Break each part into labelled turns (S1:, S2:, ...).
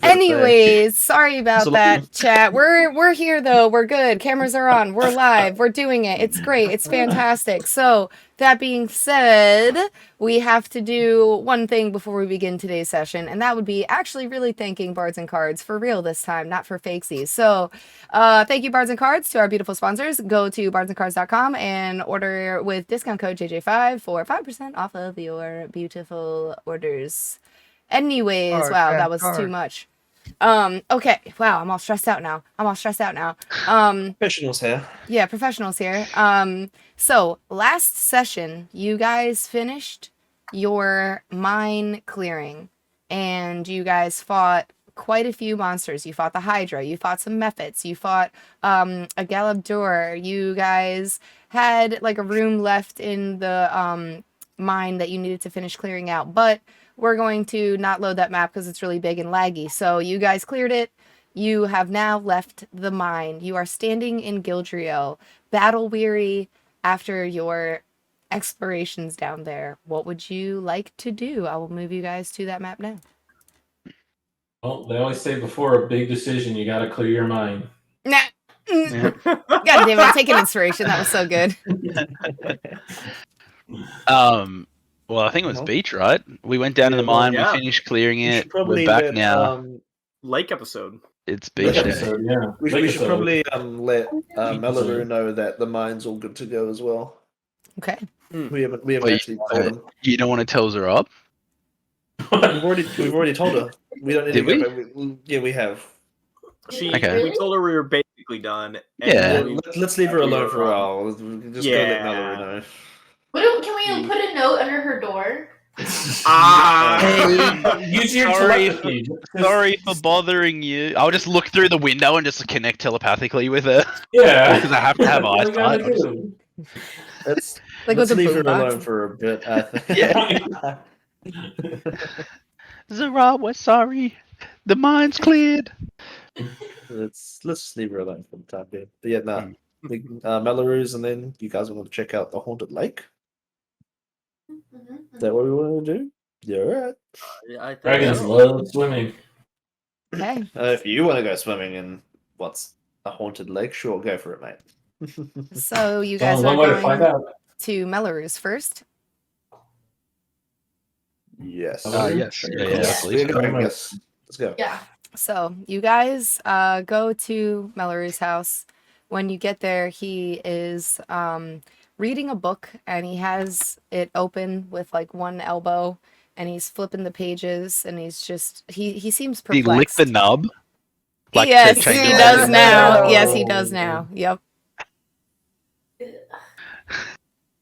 S1: Anyways, sorry about that, chat. We're here though. We're good. Cameras are on. We're live. We're doing it. It's great. It's fantastic. So that being said, we have to do one thing before we begin today's session, and that would be actually really thanking Bards and Cards for real this time, not for fakesies. So thank you, Bards and Cards, to our beautiful sponsors. Go to bardsandcards.com and order with discount code JJ5 for 5% off of your beautiful orders. Anyways, wow, that was too much. Okay, wow, I'm all stressed out now.
S2: Professionals here.
S1: Yeah, professionals here. So last session, you guys finished your mine clearing, and you guys fought quite a few monsters. You fought the Hydra, you fought some Mephits, you fought a Galabdor. You guys had like a room left in the mine that you needed to finish clearing out, but we're going to not load that map because it's really big and laggy. So you guys cleared it. You have now left the mine. You are standing in Gildriel, battle weary after your explorations down there. What would you like to do? I will move you guys to that map now.
S3: Well, they always say before a big decision, you got to clear your mind.
S1: Nah. God damn it, I'm taking inspiration. That was so good.
S4: Well, I think it was beach, right? We went down to the mine, we finished clearing it. We're back now.
S5: Lake episode.
S4: It's beach day.
S3: Episode, yeah.
S2: We should probably let Mawlerz know that the mine's all good to go as well.
S1: Okay.
S2: We haven't actually told him.
S4: You don't want to tell Zerab?
S2: We've already told her. We don't need
S4: Did
S2: to go back. Yeah, we have.
S5: We told her we were basically done.
S4: And
S2: let's leave her alone for a while. Just go let Mawlerz know.
S6: Can we put a note under her door?
S3: Use your
S4: sorry, sorry for bothering you. I'll just look through the window and just connect telepathically with her.
S3: Yeah.
S4: Because I have to have eyesight.
S2: Let's leave her alone for a bit, I think.
S4: Yeah. Zerab, we're sorry. The mine's cleared.
S2: Let's just leave her alone for the time being. But yeah, Mawlerz, and then you guys want to check out the haunted lake. Is that what we want to do? Yeah, all right.
S3: Dragons love swimming.
S1: Okay.
S2: If you want to go swimming in what's a haunted lake, sure, go for it, mate.
S1: So you guys are going to Mawlerz first.
S2: Yes.
S4: Yes.
S2: Yes. Let's go.
S6: Yeah.
S1: So you guys go to Mawlerz's house. When you get there, he is reading a book, and he has it open with like one elbow, and he's flipping the pages, and he's just he seems perplexed.
S4: He licked the nub?
S1: Like yes, he does now. Yes, he does now. Yep.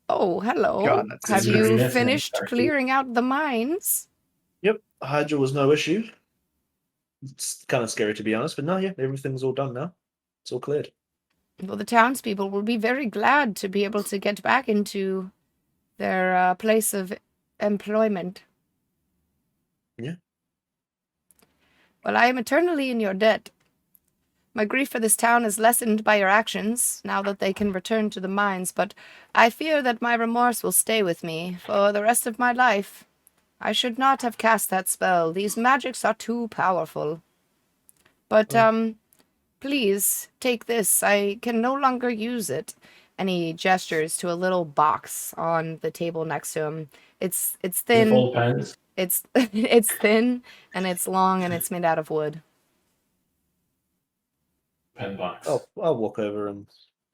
S1: Oh, hello.
S2: God,
S1: have you finished clearing out the mines?
S2: Yep. Hydra was no issue. It's kind of scary, to be honest, but no, yeah, everything's all done now. It's all cleared.
S1: Well, the townspeople will be very glad to be able to get back into their place of employment.
S2: Yeah.
S1: Well, I am eternally in your debt. My grief for this town is lessened by your actions, now that they can return to the mines, but I fear that my remorse will stay with me for the rest of my life. I should not have cast that spell. These magics are too powerful. But, please take this. I can no longer use it. And he gestures to a little box on the table next to him. It's thin.
S3: Full pens.
S1: It's it's thin and it's long and it's made out of wood.
S3: Pen box.
S2: Oh, I'll walk over and.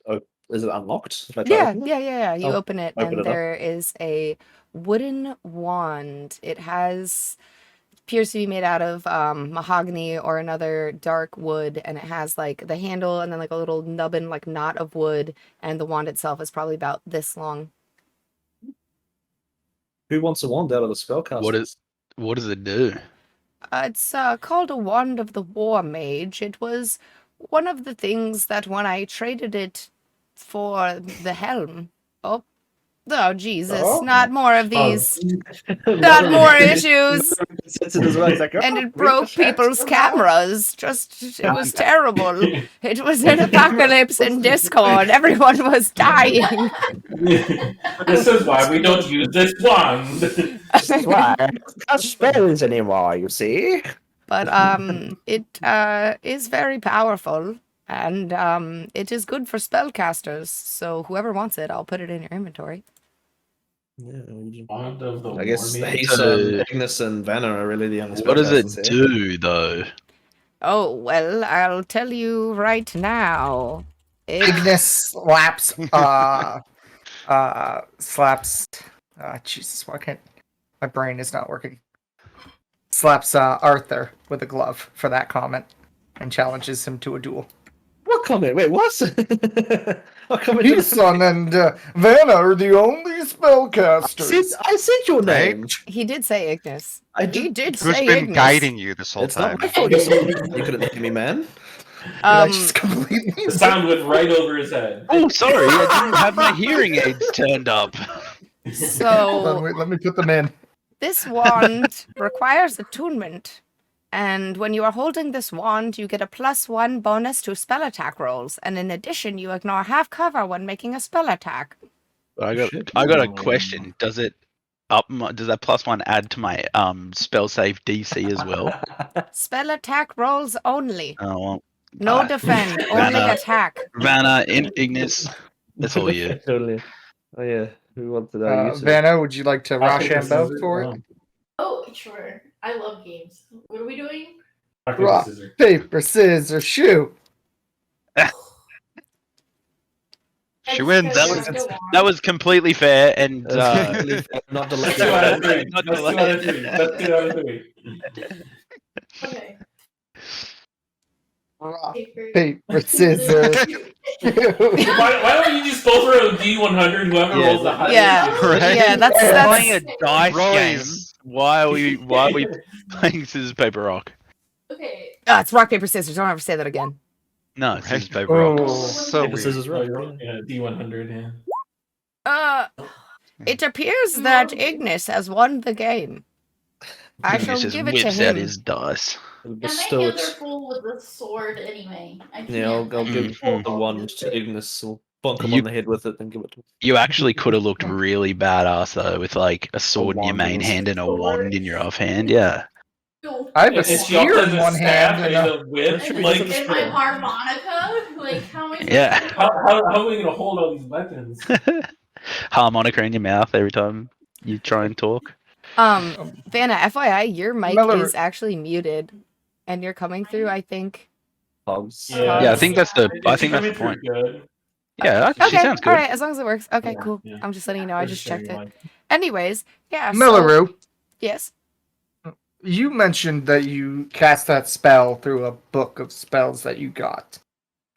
S2: Oh, is it unlocked? If I try to
S1: Yeah,
S2: open it?
S1: yeah. You
S2: Oh,
S1: open it
S2: open
S1: and
S2: it up.
S1: there is a wooden wand. It appears to be made out of mahogany or another dark wood, and it has like the handle and then like a little nubbin like knot of wood, and the wand itself is probably about this long.
S2: Who wants a wand out of the spellcaster?
S4: What does it do?
S1: It's called a Wand of the War Mage. It was one of the things that when I traded it for the helm. Oh, Jesus.
S2: Oh.
S1: Not more of these. Not more issues. And it broke people's cameras. It was terrible. It was an apocalypse in Discord. Everyone was dying.
S3: This is why we don't use this wand.
S2: This is why I don't cast spells anymore, you see?
S1: But it is very powerful. And it is good for spellcasters. So whoever wants it, I'll put it in your inventory.
S2: Yeah,
S3: Wand of the
S2: I guess
S3: War Mage.
S2: Ignis and Vanna are really the only
S4: What does it
S2: spellcasters here.
S4: do, though?
S1: Oh, well, I'll tell you right now.
S7: Ignis slaps Jesus, why can't my brain is not working. Slaps Arthur with a glove for that comment and challenges him to a duel.
S2: What comment? Wait, what? What comment?
S7: Heason and Vanna are the only spellcasters.
S2: I said your name.
S1: He did say Ignis.
S2: I
S1: He did
S8: Who's
S1: say
S8: been
S1: Ignis.
S8: guiding you this whole
S2: It's
S8: time?
S2: not my fault. You couldn't hear me, man.
S7: I just completely
S3: The sound went right over his head.
S4: Oh, sorry, I didn't have my hearing aids turned up.
S7: Hold on,
S1: So,
S7: wait, let me put them in.
S1: this wand requires attunement. And when you are holding this wand, you get a +1 bonus to spell attack rolls. And in addition, you ignore half cover when making a spell attack.
S4: I got a question. Does that +1 add to my spell save DC as well?
S1: Spell attack rolls only.
S4: Oh, well,
S1: No defend, only
S4: Vanna.
S1: attack.
S4: Vanna, Ignis, that's all you.
S2: Totally. Oh yeah. Who wants to know? You, sir?
S7: Vanna, would you like to
S3: I think
S7: Rochambeau
S3: this is
S7: for it?
S6: Oh, sure. I love games. What are we doing?
S7: Rock, paper, scissors, shoot.
S8: She wins.
S4: That was completely fair and
S2: Not the
S3: That's 2 out of 3.
S4: Not
S3: That's 2 out of 3. That's 2 out of 3.
S6: Okay.
S7: Rock,
S6: Paper.
S7: paper, scissors, shoot.
S3: Why don't you just both roll a D100? Whoever
S2: Yeah,
S3: rolls the highest.
S1: Yeah,
S8: Right?
S1: yeah, that's
S4: playing a dice game.
S8: Royce.
S4: Why are we playing scissors paper rock?
S6: Okay.
S1: it's rock, paper, scissors. Don't ever say that again.
S4: No, scissors paper rock.
S7: Oh,
S8: So
S2: Paper,
S8: weird.
S2: scissors, rock.
S3: Yeah, D100. Yeah.
S1: It appears that Ignis has won the game. I shall
S4: Ignis just
S1: give it to
S4: whips out
S1: him.
S4: his dice.
S6: And my
S2: Bestow
S6: hands are
S2: it.
S6: full with the sword anyway. I can't.
S2: Yeah, I'll give
S4: Mm.
S2: the wand to Ignis. I'll bonk him
S4: You-
S2: on the head with it and give it to him.
S4: You actually could have looked really badass though, with like a sword in your
S2: wand
S4: main
S2: in his
S4: hand and a wand in your offhand. Yeah.
S6: No.
S7: I have a
S3: And she
S7: spear
S3: also
S7: in
S3: has a
S7: one
S3: staff
S7: hand and
S3: and
S7: a...
S3: a whip.
S2: Should we
S3: Like,
S2: just-
S6: And my harmonica? Like, how am I
S4: Yeah.
S3: how are we gonna hold all these weapons?
S4: Harmonica in your mouth every time you try and talk.
S1: Vanna, FYI, your mic
S7: Melekite.
S1: is actually muted, and you're coming through. I think.
S2: Hogs.
S4: Yeah, I think that's the
S3: She
S4: point.
S3: coming through good.
S4: Yeah, she
S1: Okay,
S4: sounds good.
S1: all right. As long as it works. Okay,
S3: Yeah,
S1: cool.
S3: yeah.
S1: I'm just letting you know. I just checked it.
S3: Like,
S1: Anyways, yeah. So,
S7: Mawlerz,
S1: yes.
S7: you mentioned that you cast that spell through a book of spells that you got.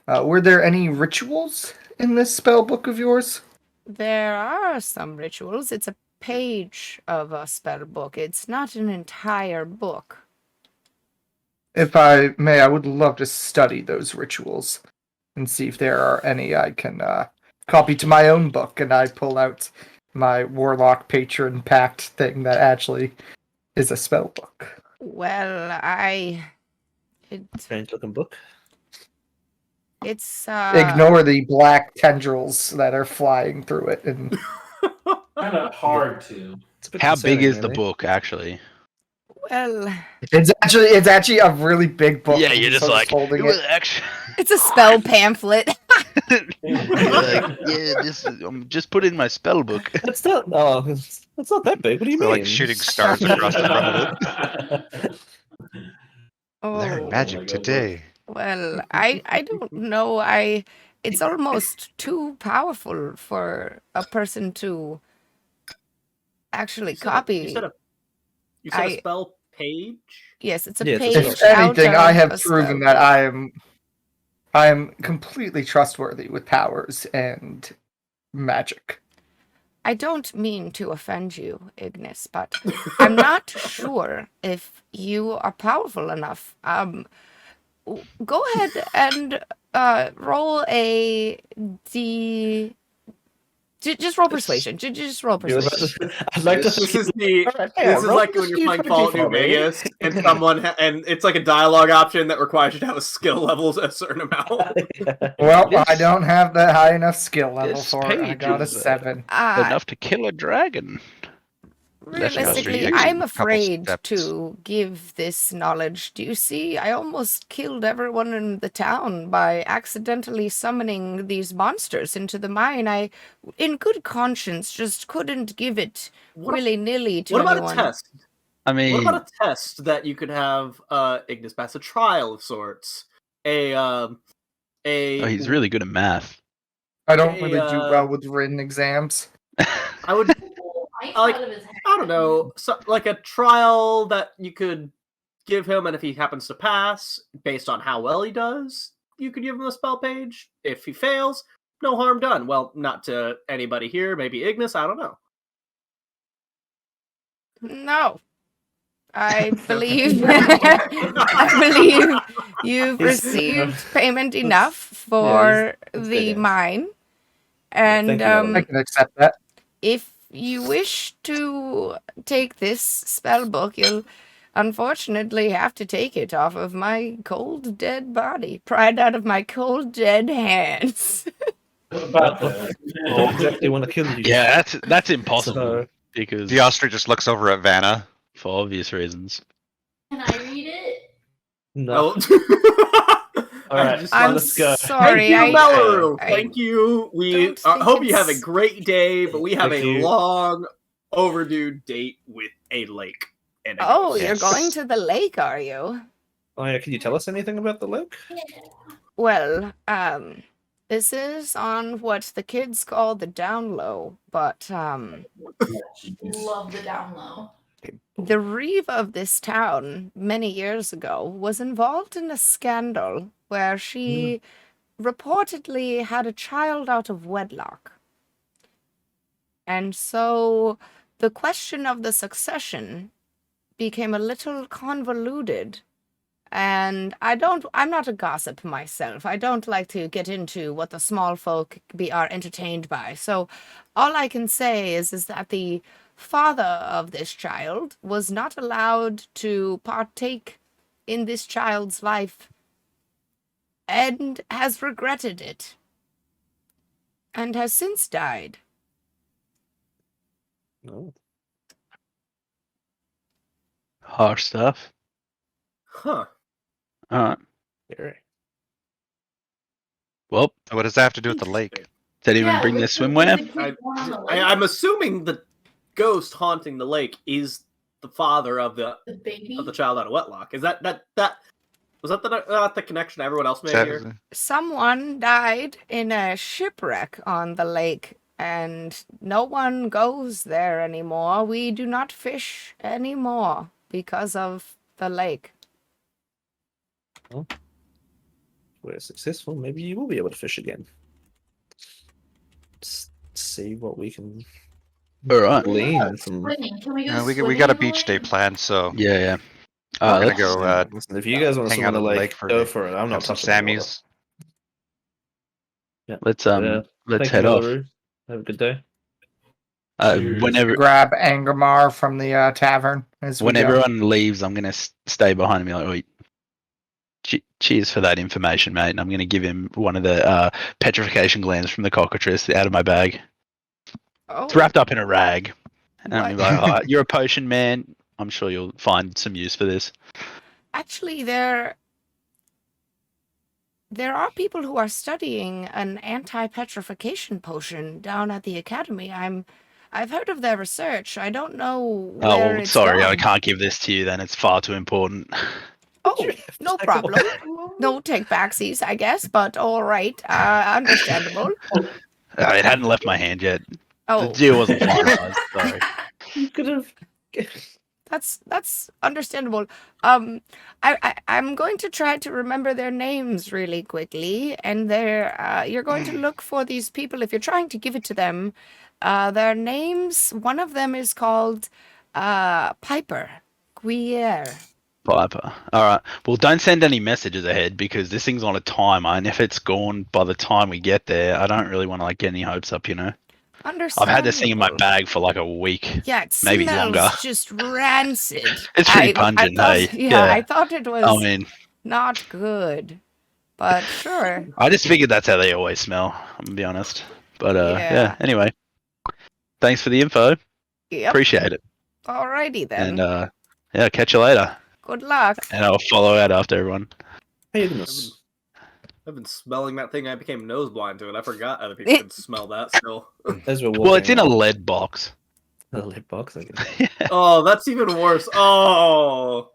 S7: Were there any rituals in this spell book of yours?
S1: There are some rituals. It's a page of a spell book. It's not an entire book.
S7: If I may, I would love to study those rituals and see if there are any I can copy to my own book. And I pull out my Warlock Patron Pact thing that actually is a spell book.
S1: Well,
S2: Strange looking book.
S1: it's
S7: Ignore the black tendrils that are flying through it. And
S3: kind of hard to.
S2: It's a bit
S4: How big
S2: concerning,
S4: is the
S2: really.
S4: book actually?
S1: Well,
S7: It's actually a really big book.
S4: Yeah,
S7: and
S4: you're
S7: he's
S4: just
S7: sort of
S4: like,
S7: holding
S4: well,
S7: it.
S4: actually,
S1: it's a spell pamphlet.
S4: you're like, yeah, I'm just put in my spell book.
S2: It's not. Oh, it's not that big. What do you
S8: They're
S2: mean?
S8: like shooting stars across the front of it. Learn
S1: Oh,
S8: magic today.
S1: well, I don't know. It's almost too powerful for a person to actually copy.
S5: You said
S1: I-
S5: a spell page?
S1: Yes, it's a
S2: Yeah, it's a
S1: page.
S2: spell.
S7: If
S1: out
S7: anything, I
S1: of
S7: have
S1: a
S7: proven
S1: spell
S7: that
S1: book.
S7: I am completely trustworthy with powers and magic.
S1: I don't mean to offend you, Ignis, but I'm not sure if you are powerful enough. Go ahead and roll a d. Just roll persuasion. Just roll
S2: You're about
S1: persuasion.
S2: to- I'd like to.
S5: This is the.
S2: Alright, yeah,
S5: This is
S2: roll
S5: like
S2: the
S5: when you're playing
S2: D20
S5: Fallout New
S2: for me.
S5: Vegas, and and it's like a dialogue option that requires you to have a skill level a certain amount.
S7: Well,
S4: This-
S7: I don't have the high enough skill level
S4: this
S7: for it. I
S4: page
S7: got a
S4: is,
S7: 7.
S4: Enough to kill a dragon. Let's go.
S1: Realistically,
S8: Austihr,
S1: I'm
S8: couple
S1: afraid
S8: steps.
S1: to give this knowledge. Do you see? I almost killed everyone in the town by accidentally summoning these monsters into the mine. I, in good conscience, just couldn't give it
S5: What-
S1: willy-nilly to
S5: What about
S1: anyone.
S5: a test?
S4: I mean,
S5: What about a test that you could have Ignis pass, a trial of sorts?
S4: oh, he's really good at math.
S7: I don't
S5: Hey,
S7: really do well with written exams.
S5: I would
S6: Mine's
S5: like-
S6: out of his head.
S5: I don't know, like a trial that you could give him, and if he happens to pass, based on how well he does, you could give him a spell page. If he fails, no harm done. Well, not to anybody here, maybe Ignis, I don't know.
S1: No. I believe I believe you've
S2: He's-
S1: received payment enough for
S2: that's
S1: the
S2: good.
S1: mine.
S2: thank
S1: And
S2: you, Ellen.
S7: I can accept that.
S1: if you wish to take this spell book, you'll unfortunately have to take it off of my cold dead body, pried out of my cold dead hands.
S3: What about that?
S2: I don't exactly want to kill you.
S4: Yeah, that's impossible
S2: So,
S4: because
S8: The Austihr just looks over at Vanna.
S4: for obvious reasons.
S6: Can I read it?
S2: no.
S5: All
S2: Alright,
S1: I'm
S2: let's go.
S1: sorry.
S5: Thank you, Mawlerz.
S1: I
S5: Thank you. We
S1: don't think
S5: hope you have a
S1: it's-
S5: great day, but we have
S2: Thank
S5: a
S2: you.
S5: long overdue date with a lake. And a
S1: Oh,
S5: ghost.
S1: you're
S8: Yes.
S1: going to the lake, are you?
S2: Oh yeah, can you tell us anything about the lake?
S1: Well, this is on what the kids call the down low, but
S6: Love the down low.
S1: the reeve of this town many years ago was involved in a scandal where she reportedly had a child out of wedlock. And so the question of the succession became a little convoluted. And I'm not a gossip myself. I don't like to get into what the small folk are entertained by. So all I can say is that the father of this child was not allowed to partake in this child's life and has regretted it and has since died.
S2: No.
S4: Harsh stuff.
S5: Huh.
S4: Alright.
S2: Scary.
S4: Well,
S8: What does that have to do with the lake?
S4: does that even
S6: Yeah,
S4: bring the
S6: what's
S4: swimwear?
S6: the kid going on the lake?
S5: I'm assuming the ghost haunting the lake is the father of the
S6: The baby.
S5: child out of wedlock. Is that was that not the connection everyone else made
S8: Is that-
S5: here?
S1: Someone died in a shipwreck on the lake, and no one goes there anymore. We do not fish anymore because of the lake.
S2: If we're successful, maybe you will be able to fish again. Just see what we can
S4: Alright.
S2: glean from.
S6: Swimming. Can we go
S8: we
S6: swimming
S8: got a
S6: in the
S8: beach day
S6: lake?
S8: planned, so
S4: Yeah, yeah.
S8: I'm gonna
S4: Let's-
S8: go
S2: Listen, if you guys want to
S8: hang
S2: swim
S8: out
S2: in the
S8: at the
S2: lake,
S8: lake for
S2: go for it. I'm not
S8: have some
S2: touching the water.
S8: Sammys.
S2: Yeah.
S4: Let's
S2: Yeah.
S4: let's
S2: Thank
S4: head
S2: you,
S4: off.
S2: Mawlerz. Have a good day.
S3: Cheers.
S4: Whenever
S7: Grab Angermar from the tavern as we
S4: when
S7: go.
S4: everyone leaves, I'm gonna stay behind him. Like, wait. Cheers for that information, mate. And I'm gonna give him one of the petrification glands from the cockatrice out of my bag.
S1: Oh,
S4: It's wrapped up in a rag. And I'm
S1: What?
S4: like, oh, you're a potion man. I'm sure you'll find some use for this.
S1: Actually, there are people who are studying an anti-petrification potion down at the academy. I've heard of their research. I don't know where
S4: Oh, well,
S1: it's
S4: sorry, I
S1: gone.
S4: can't give this to you then. It's far too important.
S1: Oh, no problem. No take backsies, I guess, but all right. Understandable.
S4: It hadn't left my hand yet. The
S1: Oh,
S4: deal wasn't finalized. Sorry.
S2: You could have.
S1: that's understandable. I'm going to try to remember their names really quickly, and you're going to look for these people if you're trying to give it to them. Their names. One of them is called Piper Guerre.
S4: Piper. All right. Well, don't send any messages ahead because this thing's on a timer, and if it's gone by the time we get there, I don't really want to get any hopes up. I've had this thing in my bag for like a week.
S1: Yeah, it
S4: maybe
S1: smells
S4: longer.
S1: just rancid.
S4: It's pretty pungent,
S1: thought,
S4: hey?
S1: Yeah, I thought it was
S4: I mean,
S1: not good, but sure.
S4: I just figured that's how they always smell. I'm gonna be honest. But
S1: Yeah.
S4: Anyway, thanks for the info.
S1: Yep.
S4: Appreciate it.
S1: Alrighty then.
S4: And catch you later.
S1: Good luck.
S4: And I'll follow out after everyone.
S2: Hey, Ignis.
S5: I've been smelling that thing. I became nose blind to it. I forgot other people could smell that still.
S2: As we're
S4: Well, it's in a
S2: walking
S4: lead box.
S2: out- a lead box. I guess.
S5: Oh, that's even worse. Oh.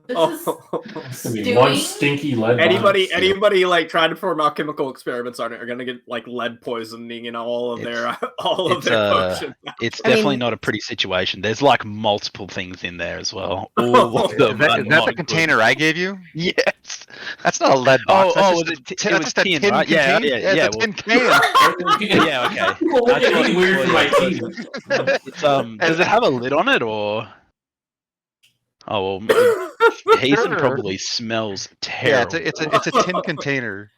S6: This
S5: Oh.
S3: It's gonna be one
S6: Stewing?
S3: stinky lead.
S5: Anybody
S3: box.
S5: like trying to perform alchemical experiments on it are gonna get like lead poisoning in all of their
S4: it's,
S5: potions.
S4: It's
S1: I mean-
S4: definitely not a pretty situation. There's like multiple things in there as well.
S5: Oh.
S4: All of them
S8: Is that
S4: are
S8: the
S4: not good.
S8: container I gave you?
S4: Yes.
S8: That's not a lead box.
S4: Oh,
S8: that's
S4: was
S8: just
S4: it
S8: a,
S4: it
S8: that's
S4: was
S8: just a
S4: tin,
S8: tin
S4: right? Yeah,
S8: container.
S4: yeah,
S8: It's a tin can.
S4: Yeah, okay.
S3: People look
S4: I
S3: at
S4: thought
S3: me
S4: it
S3: weird
S4: was
S3: for my
S4: like-
S3: teeth.
S4: It's, does it have a lid on it or? Oh well, Hasten
S8: Sure.
S4: probably smells
S8: Yeah,
S4: terrible.
S8: it's a tin container.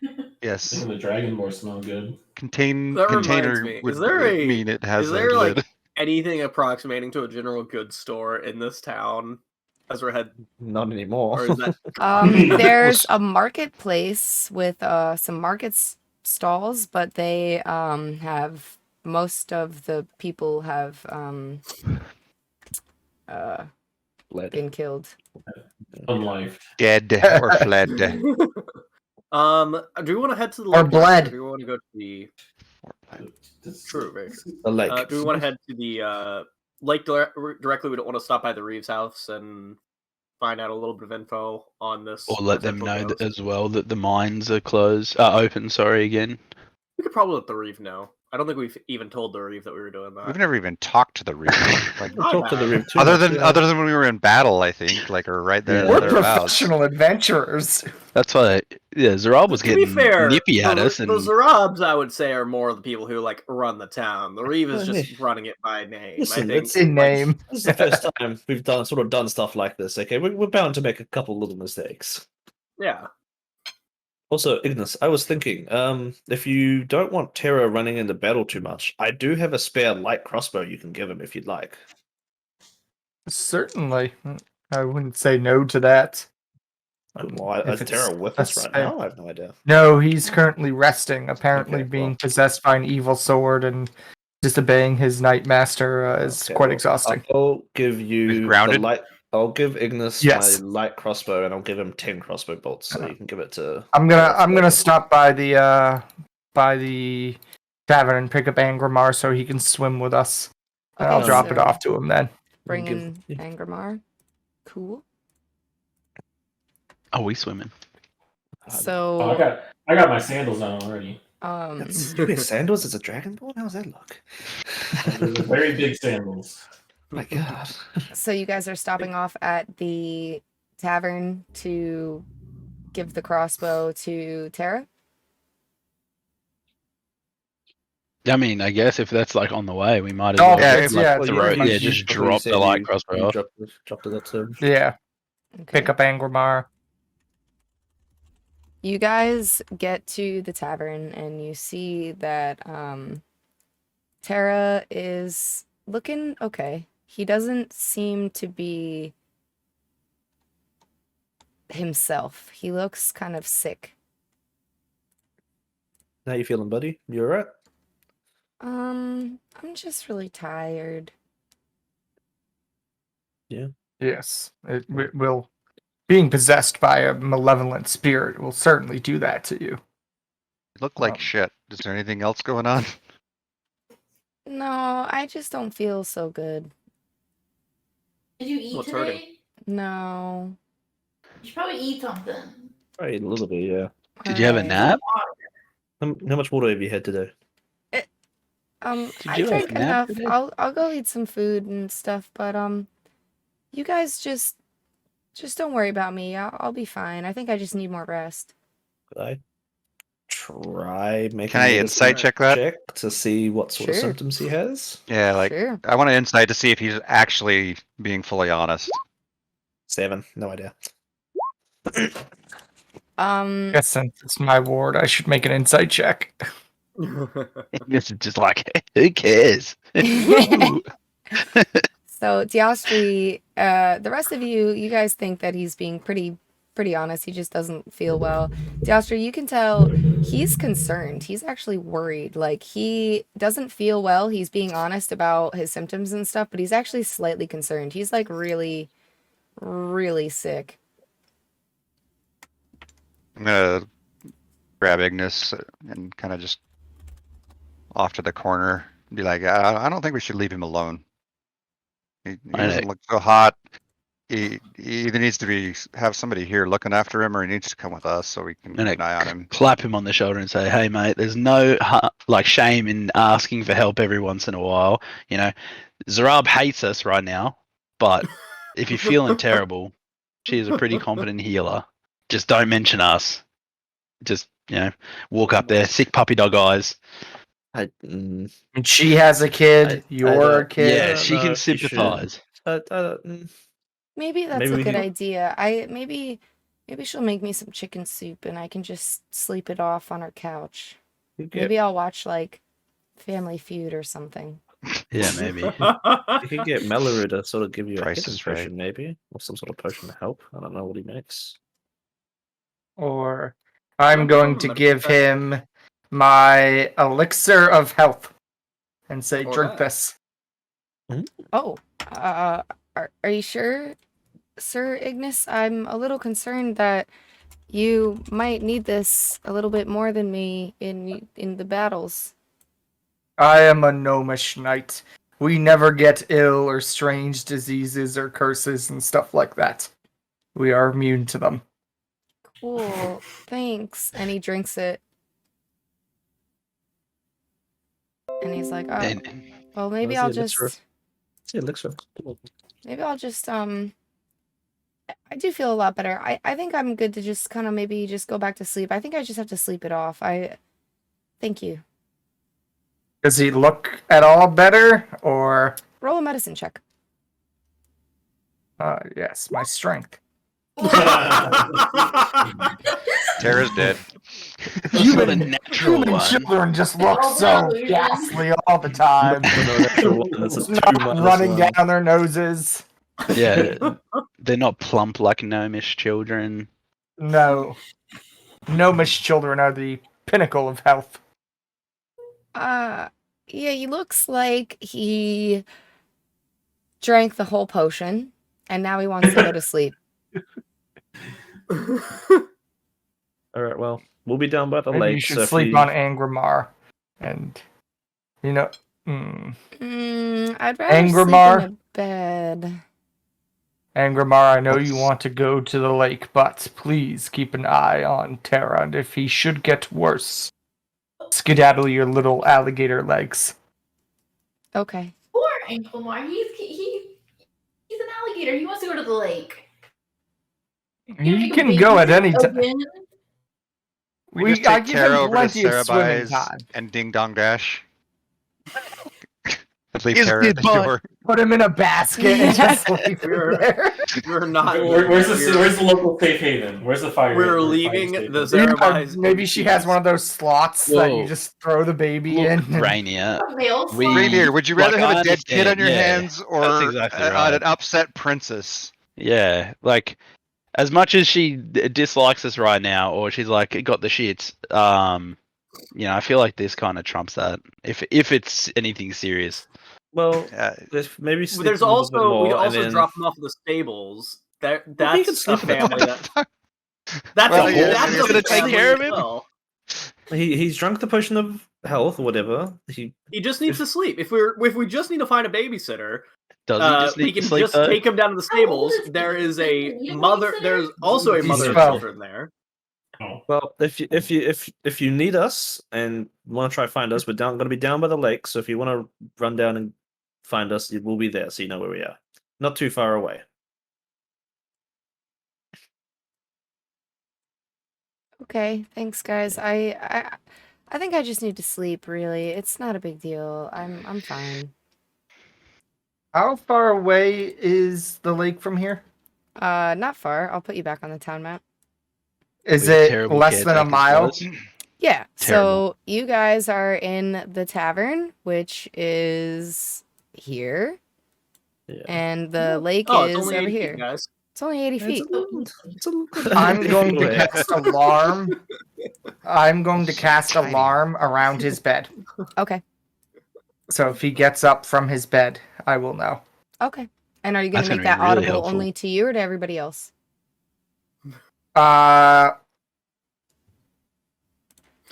S8: Yes,
S3: Even the Dragonborn smell good.
S5: That reminds
S8: container
S5: me,
S8: would
S5: is there a-
S8: mean it has
S5: is
S8: a
S5: there, like,
S8: lid.
S5: Anything approximating to a general goods store in this town as we're heading,
S2: Not anymore.
S5: or is that
S1: There's a marketplace with some stalls, but they have most of the people have
S2: Lead.
S1: been killed.
S3: Unlife.
S8: Dead or fled.
S5: do we want to head to the
S7: Or
S5: lake
S7: bled.
S5: Or do we want to go to the true? Very true.
S2: The lake.
S5: Do we want to head to the lake directly? We don't want to stop by the Reeves house and find out a little bit of info on this.
S4: Or let them
S5: potential
S4: know that
S5: ghost.
S4: as well that the mines are open. Sorry again.
S5: We could probably let the Reeve know. I don't think we've even told the Reeve that we were doing that.
S8: We've never even talked to the Reaper. Like
S2: We talked to the room too.
S8: other
S2: much,
S8: than
S2: yeah.
S8: other than when we were in battle, I think, like or right there.
S4: Yeah.
S7: We're
S8: thereabouts.
S7: professional adventurers.
S4: That's why. Yeah, Zarab was
S5: To be
S4: getting
S5: fair,
S4: nippy at
S5: the,
S4: us,
S5: the
S4: and
S5: Zarabs, I would say, are more the people who like run the town. The Reeve is
S2: Well,
S5: just
S2: hey.
S5: running it by name.
S2: Listen,
S5: I think
S2: it's
S7: In
S5: like,
S7: name.
S2: This is the first time we've done stuff like this. Okay, we're bound to make a couple little mistakes.
S5: Yeah.
S2: Also, Ignis, I was thinking, if you don't want Terra running into battle too much, I do have a spare light crossbow you can give him if you'd like.
S7: Certainly. I wouldn't say no to that.
S2: Well,
S7: If
S2: is
S7: it's
S2: Terra with
S7: a
S2: us right
S7: spare-
S2: now? I have no idea.
S7: No, he's currently resting, apparently
S2: Okay,
S7: being
S2: well.
S7: possessed by an evil sword and disobeying his knight master is
S2: Okay,
S7: quite
S2: well,
S7: exhausting.
S2: I'll give you
S8: He's
S2: the
S8: grounded?
S2: light. I'll give Ignis
S7: Yes.
S2: my light crossbow, and I'll give him 10 crossbow bolts, so you can give it to.
S7: I'm gonna stop by the tavern and pick up Angramar so he can swim with us. And I'll
S1: Okay,
S7: drop it
S1: so
S7: off to him then.
S1: Bring
S2: Give-
S1: in Angramar. Cool.
S4: are we swimming?
S3: Oh,
S1: So
S3: I got my sandals on already.
S2: You wear sandals as a dragonborn? How's that look?
S3: They're very big sandals.
S2: My God.
S1: so you guys are stopping off at the tavern to give the crossbow to Tara?
S4: I mean, I guess if that's like on the way, we might as
S7: Oh,
S4: well.
S7: yeah,
S4: just,
S7: yeah,
S4: like,
S7: yeah,
S4: throw-
S7: yeah,
S4: yeah,
S7: you-
S4: just
S2: Before you
S4: drop
S2: said
S4: the light
S2: you
S4: crossbow off.
S2: dropped it up to him.
S7: Yeah,
S1: Okay.
S7: pick up Angramar.
S1: You guys get to the tavern and you see that Tara is looking okay. He doesn't seem to be himself. He looks kind of sick.
S2: How you feeling, buddy? You alright?
S1: I'm just really tired.
S7: Yes, it will. Being possessed by a malevolent spirit will certainly do that to you.
S8: You look like shit. Is there anything else going on?
S1: No, I just don't feel so good.
S6: Did you eat
S5: What's
S6: today?
S5: hurting?
S1: No.
S6: You should probably eat something.
S2: Right, a little bit, yeah.
S4: Did you have a
S1: Alright.
S4: nap?
S2: How much water have you had today?
S1: I
S4: you have
S1: drank
S4: a nap
S1: enough.
S4: today?
S1: I'll go eat some food and stuff, but you guys just don't worry about me. I'll be fine. I think I just need more rest.
S2: Could I try making
S8: Can I
S2: a
S8: insight
S2: medicine
S8: check that?
S2: check to see what sort of
S1: Sure.
S2: symptoms he has?
S8: Yeah, like
S1: Sure.
S8: I want to insight to see if he's actually being fully honest.
S2: 7, no idea.
S7: Guess since it's my ward, I should make an insight check.
S4: This is just like, who cares?
S1: So Diostri, the rest of you guys think that he's being pretty honest. He just doesn't feel well. Diostri, you can tell he's concerned. He's actually worried. Like, he doesn't feel well. He's being honest about his symptoms and stuff, but he's actually slightly concerned. He's like really, really sick.
S8: I'm gonna grab Ignis and kind of just off to the corner and be like, I don't think we should leave him alone. He doesn't look so hot. He either needs to have somebody here looking after him, or he needs to come with us so we can keep an eye on him.
S4: Clap him on the shoulder and say, "Hey, mate, there's no shame in asking for help every once in a while. You know, Zarab hates us right now, but if you're feeling terrible, she is a pretty competent healer. Just don't mention us. Just walk up there, sick puppy dog eyes."
S7: And she has a kid. You're a kid.
S4: Yeah, she can sympathize.
S1: Maybe that's
S2: Maybe
S1: a
S2: we
S1: good
S2: can-
S1: idea. Maybe she'll make me some chicken soup and I can just sleep it off on her couch. Maybe I'll watch like Family Feud or something.
S4: Yeah, maybe.
S2: You could get Mawlerz to sort of give you a
S8: Price
S2: hidden
S8: is right.
S2: potion, maybe, or some sort of potion to help. I don't know what he makes.
S7: Or I'm going to give him my elixir of health and say,
S5: Or
S7: drink
S5: that.
S7: this.
S1: Oh, are you sure, Sir Ignis? I'm a little concerned that you might need this a little bit more than me in the battles.
S7: I am a gnomish knight. We never get ill or strange diseases or curses and stuff like that. We are immune to them.
S1: Cool, thanks. And he drinks it. And he's like, oh, well, maybe
S2: How's
S1: I'll
S2: the elixir?
S1: just...
S2: It's the elixir.
S1: Maybe I'll just, I do feel a lot better. I think I'm good to just kind of maybe just go back to sleep. I think I just have to sleep it off. Thank you.
S7: Does he look at all better, or?
S1: Roll a medicine check.
S7: Yes, my strength.
S8: Tara's dead.
S7: Human children just look
S6: Oh,
S7: so
S6: delusion.
S7: ghastly all the time. Snot running down their noses.
S4: Yeah, they're not plump like gnomish children.
S7: No. Gnomish children are the pinnacle of health.
S1: Yeah, he looks like he drank the whole potion, and now he wants to go to sleep.
S2: All right, well, we'll be down by the
S7: Maybe
S2: lake.
S7: you should
S2: so if
S7: sleep
S2: you-
S7: on Angramar. And,
S1: I'd rather
S7: Angramar?
S1: sleep in a bed.
S7: Angramar, I know you want to go to the lake, but please keep an eye on Terra, and if he should get worse, skedaddle your little alligator legs.
S1: Okay.
S6: Poor Ankelmar. He's an alligator. He wants to go to the lake.
S7: He can go at any time.
S6: Again?
S8: We just
S7: I
S8: take
S7: give
S8: Tara
S7: him
S8: over to
S7: plenty of swimming
S8: Sarabai's
S7: time.
S8: and Ding Dong Dash. Let's leave
S4: He's
S8: Tara at the
S4: goodbye.
S8: door.
S7: Put him in a basket and just leave him there.
S5: We're not.
S3: Where's the local safe haven? Where's the fire?
S5: We're
S3: fire
S5: leaving
S3: station?
S5: the
S7: Yeah,
S5: Sarabai's.
S7: maybe she has one of those slots that you
S4: Whoa.
S7: just throw the baby
S4: Look,
S7: in.
S4: Rainier,
S6: A male
S4: We-
S6: slime?
S8: Reindeer, would you
S4: Like,
S8: rather have
S4: I
S8: a dead kid on
S4: understand,
S8: your
S4: yeah.
S8: hands or
S4: That's exactly
S8: an
S4: right.
S8: upset princess?
S4: yeah, like as much as she dislikes us right now, or she's like got the shits. I feel like this kind of trumps that. If it's anything serious,
S2: Well,
S8: Yeah,
S2: maybe
S5: But
S2: sleep
S5: there's
S2: a little bit
S5: also we
S2: more,
S5: could
S2: and
S5: also
S2: then
S5: drop him off at the stables.
S2: Well, he
S5: That's
S2: can
S5: a
S2: sleep in the
S5: family that that's
S8: Well,
S5: a,
S8: yeah,
S5: that's
S8: he's
S5: a
S8: gonna take
S5: family
S4: care
S5: as
S4: of him.
S5: well.
S2: he's drunk the potion of health or whatever.
S5: He just needs to sleep. If we just need to find a babysitter,
S4: Does he just
S5: we
S4: need to
S5: can
S4: sleep
S5: just
S4: though?
S5: take him down to the
S6: How old
S5: stables.
S6: is he?
S5: There is
S6: Like,
S5: a
S6: you need a
S5: mother.
S6: babysitter?
S5: There's also a
S7: He's
S5: mother and
S7: 12.
S5: children there.
S3: Oh.
S2: Well, if you need us and want to try find us, we're going to be down by the lake. So if you want to run down and find us, we'll be there, so you know where we are. Not too far away.
S1: Okay, thanks, guys. I think I just need to sleep. Really, it's not a big deal. I'm fine.
S7: How far away is the lake from here?
S1: Not far. I'll put you back on the town map.
S7: Is
S4: We have
S7: it
S4: terrible
S7: less than a
S4: caretakers,
S7: mile?
S4: fellas.
S1: Yeah.
S4: Terrible.
S1: So you guys are in the tavern, which is here,
S2: Yeah.
S1: and the lake
S5: Oh, it's
S1: is
S5: only
S1: over
S5: 80 feet,
S1: here.
S5: guys.
S1: It's only 80 feet.
S7: I'm going to
S2: Yeah.
S7: cast alarm. I'm going to cast
S8: Tiny.
S7: alarm around his bed.
S1: Okay.
S7: So if he gets up from his bed, I will know.
S1: Okay. And are you going
S4: That's
S1: to
S4: gonna
S1: make
S4: be
S1: that
S4: really
S1: audible
S4: helpful.
S1: only to you or to everybody else?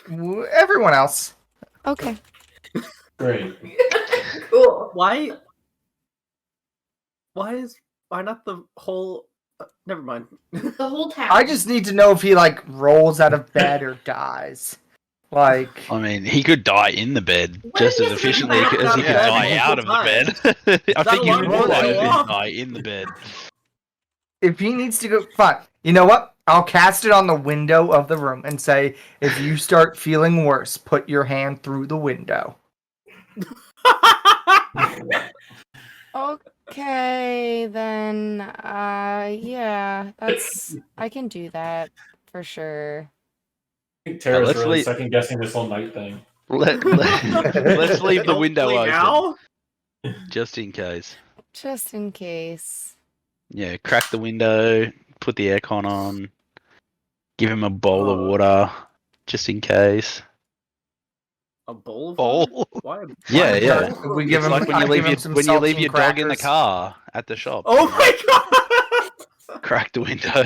S7: Everyone else.
S1: Okay.
S3: Great.
S6: Cool.
S5: Why not the whole? Never mind.
S6: The whole town.
S7: I just need to know if he like rolls out of bed or dies. Like
S4: I mean, he could die in the bed
S6: What
S4: just
S6: if
S4: as
S6: it's
S4: efficiently
S6: not
S4: as he could
S5: out of
S4: die
S5: bed
S4: out of the bed. I
S5: That
S4: think you
S5: alarm
S4: would
S7: won't
S4: rather
S7: go
S4: him
S5: off.
S4: die in the bed.
S7: if he needs to go, fine. You know what? I'll cast it on the window of the room and say, if you start feeling worse, put your hand through the window.
S1: Okay, then. Yeah, I can do that for sure.
S3: I think Tara's
S4: let's
S3: really
S4: leave-
S3: second guessing this whole night thing.
S4: Let's leave the window
S5: Hopefully
S4: open,
S5: now?
S4: just in case.
S1: Just in case.
S4: Yeah, crack the window, put the aircon on, give him a bowl of water, just in case.
S5: A bowl of
S4: Bowl?
S5: water? Why?
S4: Yeah,
S5: why a
S4: yeah.
S5: bowl?
S7: We give
S4: It's
S7: him,
S4: like when
S7: I
S4: you
S7: give
S4: leave
S7: him
S4: your
S7: some
S4: when you leave
S7: saltine
S4: your dog in the
S7: crackers.
S4: car at the shop.
S5: Oh my god!
S4: Crack the window,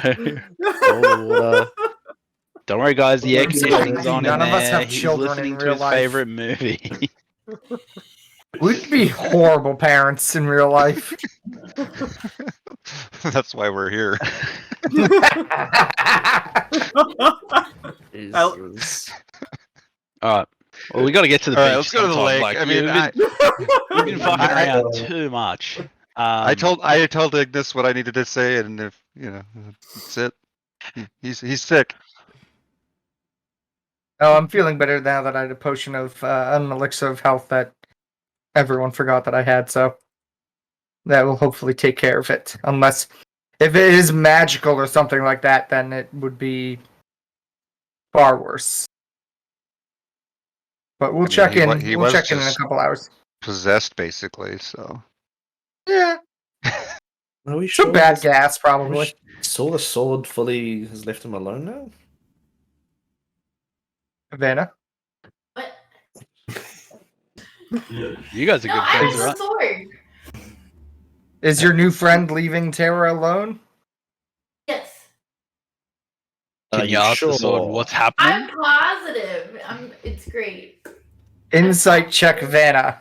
S4: bowl of water. Don't worry, guys. The air conditioning's on in
S7: None of us
S4: there.
S7: have
S4: He's
S7: children
S4: listening
S7: in
S4: to
S7: real
S4: his
S7: life.
S4: favorite movie.
S7: We'd be horrible parents in real life.
S8: That's why we're here.
S2: Jesus.
S4: All right. Well, we got to get to the
S8: All
S4: beach.
S8: right, let's go to the
S4: sometime.
S8: lake.
S4: Like,
S8: I mean,
S4: we've been fucking
S8: I-
S4: around too much.
S8: I told Ignis what I needed to say, and if that's it. He's sick.
S7: Oh, I'm feeling better now that I had a potion of an elixir of health that everyone forgot that I had, so that will hopefully take care of it. Unless if it is magical or something like that, then it would be far worse. But we'll check in.
S8: He
S7: We'll
S8: was
S7: check in a
S8: just
S7: couple hours.
S8: possessed, basically. So
S7: Yeah,
S2: Are we
S7: some
S2: sure
S7: bad
S2: his-
S7: gas probably.
S2: So the sword fully has left him alone now?
S7: Vanna.
S6: What?
S4: You guys are
S6: No,
S4: good
S6: I
S4: friends,
S6: have
S4: right?
S6: a sword.
S7: Is your new friend leaving Tara alone?
S6: Yes.
S4: Can
S2: Are
S4: you ask the sword
S2: sure?
S4: what's happening?
S6: I'm positive. It's great.
S7: Insight check, Vanna.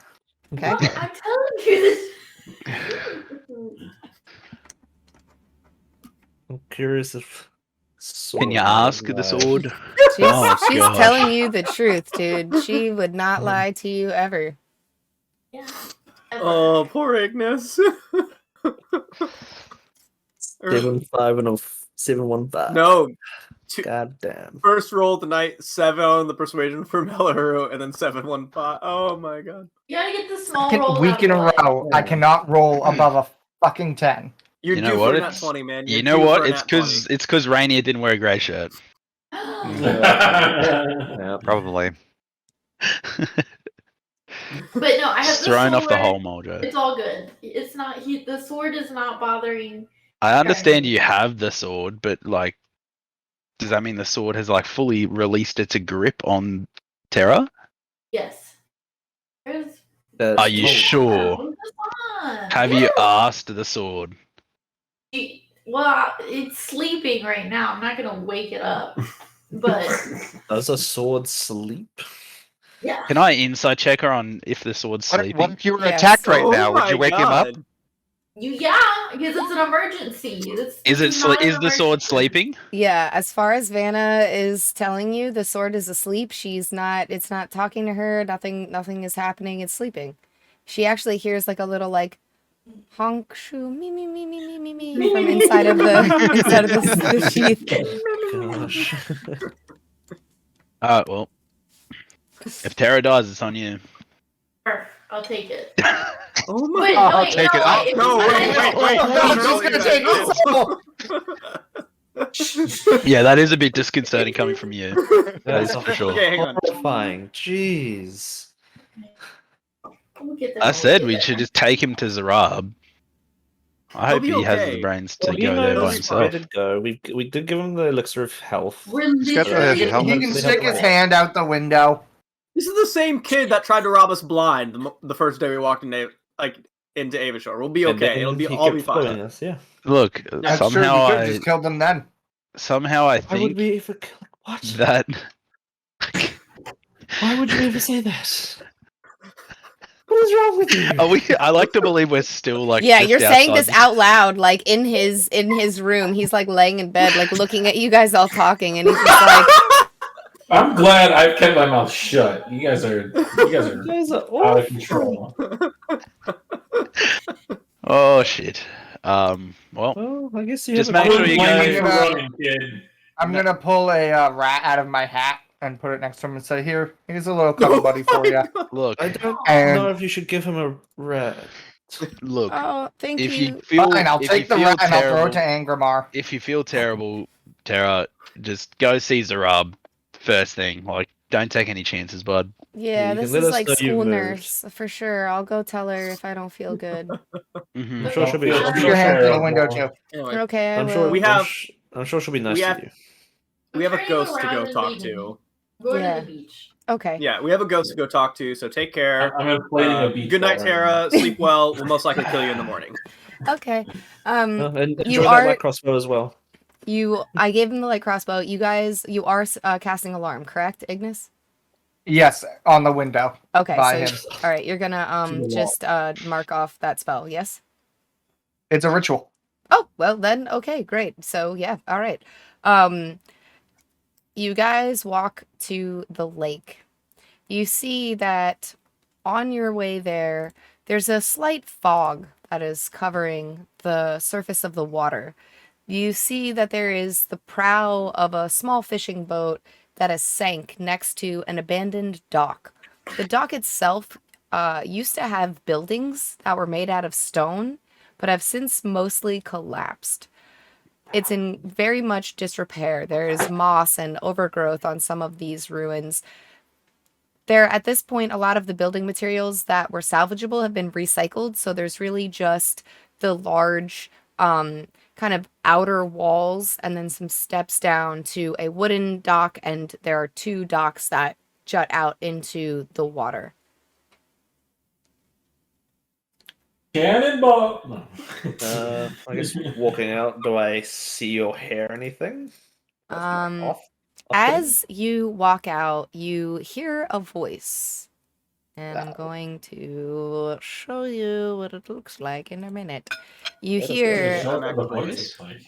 S1: Okay.
S6: Well, I'm telling you this.
S2: I'm curious if.
S4: Can you ask the sword?
S1: She's,
S4: Oh,
S1: she's
S4: gosh.
S1: telling you the truth, dude. She would not lie to you ever.
S6: Yeah.
S5: Oh, poor Ignis.
S2: 715.
S5: No.
S2: God damn.
S5: First roll tonight, 7 on the persuasion for Mawlerz, and then 715. Oh my god.
S6: You gotta get the small roll.
S7: Week in a row, I cannot roll above a fucking 10.
S5: You're
S4: You know
S5: due
S4: what?
S5: for a nat
S4: It's-
S5: 20, man.
S4: You
S5: You're
S4: know
S5: due
S4: what?
S5: for a
S4: It's
S5: nat
S4: because Rainier didn't wear a grey shirt.
S2: Yeah.
S8: probably.
S6: But no, I have
S4: Just
S6: the
S4: throwing off the
S6: sword.
S4: whole mojo.
S6: It's all good. It's not. The sword is not bothering.
S4: I understand you have the sword, but like, does that mean the sword has like fully released its grip on Terra?
S6: Yes. There's
S2: That's
S4: Are you
S2: told.
S4: sure?
S6: Put this on.
S4: Have you asked the sword?
S6: Well, it's sleeping right now. I'm not gonna wake it up. But
S2: Does a sword sleep?
S6: yeah.
S4: Can I insight check her on if the sword's sleeping?
S8: What if you were
S1: Yes.
S8: attacked right
S5: Oh
S8: now? Would
S5: my
S8: you wake him up?
S5: God.
S6: Yeah, because it's an emergency.
S4: Is it?
S6: not an
S4: Is the sword
S6: emergency.
S4: sleeping?
S1: Yeah, as far as Vanna is telling you, the sword is asleep. She's not. It's not talking to her. Nothing is happening. It's sleeping. She actually hears like a little like honk shoo me from inside of the sheath.
S2: Gosh.
S4: Alright, well. If Tara dies, it's on you.
S6: I'll take it.
S5: Oh my
S6: Wait,
S5: God.
S6: no,
S8: I'll
S6: wait,
S8: take
S6: no,
S8: it. I'll-
S6: wait,
S5: No, wait.
S7: No, she's gonna take the soul.
S4: Yeah, that is a bit disconcerting coming from you. That is
S2: That's
S4: for sure.
S5: Okay, hang on.
S2: horrifying. Jeez.
S6: We'll get that
S4: I
S6: when
S4: said
S6: get
S4: we
S6: there.
S4: should just take him to Zarab. I
S5: He'll
S4: hope
S5: be
S4: he has
S5: okay.
S4: the brains to
S2: Well,
S4: go there by himself.
S2: Where did go? We did give him the elixir of health.
S6: We're
S8: He's got the
S6: literally
S8: helmet.
S7: He can stick his hand out the window.
S5: This is the same kid that tried to rob us blind the first day we walked into Avashore. We'll be
S2: And
S5: okay.
S2: then
S5: It'll be
S2: he
S5: all
S2: kept
S5: be fine.
S2: following us, yeah.
S4: Look,
S7: I'm sure
S4: somehow
S7: we could
S4: I
S7: just killed them then.
S4: somehow I
S2: Why would
S4: think
S2: we ever what?
S4: that
S2: Why would you ever say that? What is wrong with you?
S4: are we I like to believe we're still like
S1: Yeah,
S4: just
S1: you're saying this
S4: outside-
S1: out loud, like in his room. He's like laying in bed, like looking at you guys all talking, and he's just like,
S3: I'm glad I've kept my mouth shut. You guys are
S2: You guys are
S3: out
S2: awful.
S3: of control.
S4: Oh shit. Well,
S2: Well, I guess you
S4: Just
S2: have a
S4: make sure
S2: point.
S4: you
S3: Blame
S4: go-
S3: me for running, kid.
S7: I'm gonna pull a rat out of my hat and put it next to him and say, here's a little cuddle buddy for you.
S4: look,
S2: I don't
S7: And
S2: know if you should give him a rat.
S4: look.
S1: "Oh, thank
S4: If
S1: you."
S4: you feel,
S7: fine, I'll
S4: if
S7: take
S4: you
S7: the
S4: feel
S7: rat and I'll throw it
S4: terrible,
S7: to Angramar.
S4: if you feel terrible, Tara, just go see Zarab first thing. Like, don't take any chances, bud.
S1: Yeah,
S2: you can
S1: this
S2: let
S1: is
S2: us
S1: like
S2: know you've
S1: school
S2: moved.
S1: nurse for sure. I'll go tell her if I don't feel good.
S4: Hmm
S2: I'm sure she'll be.
S6: Don't
S2: I'm
S7: Put
S6: feel
S7: your
S2: sure,
S7: hand through the
S3: terrible.
S7: window too.
S5: Anyway,
S1: Okay, I
S2: I'm
S1: will.
S2: sure.
S5: We have-
S2: I'm sure she'll be nice
S5: we
S2: to
S5: have-
S2: you.
S5: we have a
S6: I'm turning
S5: ghost to
S6: around
S5: go
S6: and
S5: talk
S6: leaving.
S5: to.
S6: Going
S1: Yeah.
S6: to the beach.
S1: Okay.
S5: Yeah, we have a ghost to go talk to, so take care.
S3: I'm inflating a beach
S5: Good night,
S3: ball
S5: Tara. Sleep well. We'll most likely kill you in the morning.
S1: Okay.
S2: And
S1: You
S2: enjoy that
S1: are-
S2: light crossbow as well.
S1: I gave him the light crossbow. You guys, you are casting alarm, correct, Ignis?
S7: Yes, on the window.
S1: Okay.
S7: By
S1: So,
S7: him.
S1: all right, you're gonna just mark off that spell. Yes.
S7: It's a ritual.
S1: Oh, well then, okay, great. So yeah, all right. You guys walk to the lake. You see that on your way there, there's a slight fog that is covering the surface of the water. You see that there is the prow of a small fishing boat that has sank next to an abandoned dock. The dock itself used to have buildings that were made out of stone, but have since mostly collapsed. It's in very much disrepair. There is moss and overgrowth on some of these ruins. There, at this point, a lot of the building materials that were salvageable have been recycled, so there's really just the large kind of outer walls and then some steps down to a wooden dock, and there are 2 docks that jut out into the water.
S3: Cannonball. No.
S2: I guess walking out. Do I see or hear anything?
S1: As you walk out, you hear a voice. And I'm going to show you what it looks like in a minute. You
S2: That is
S1: hear...
S3: Show what the voice looks like.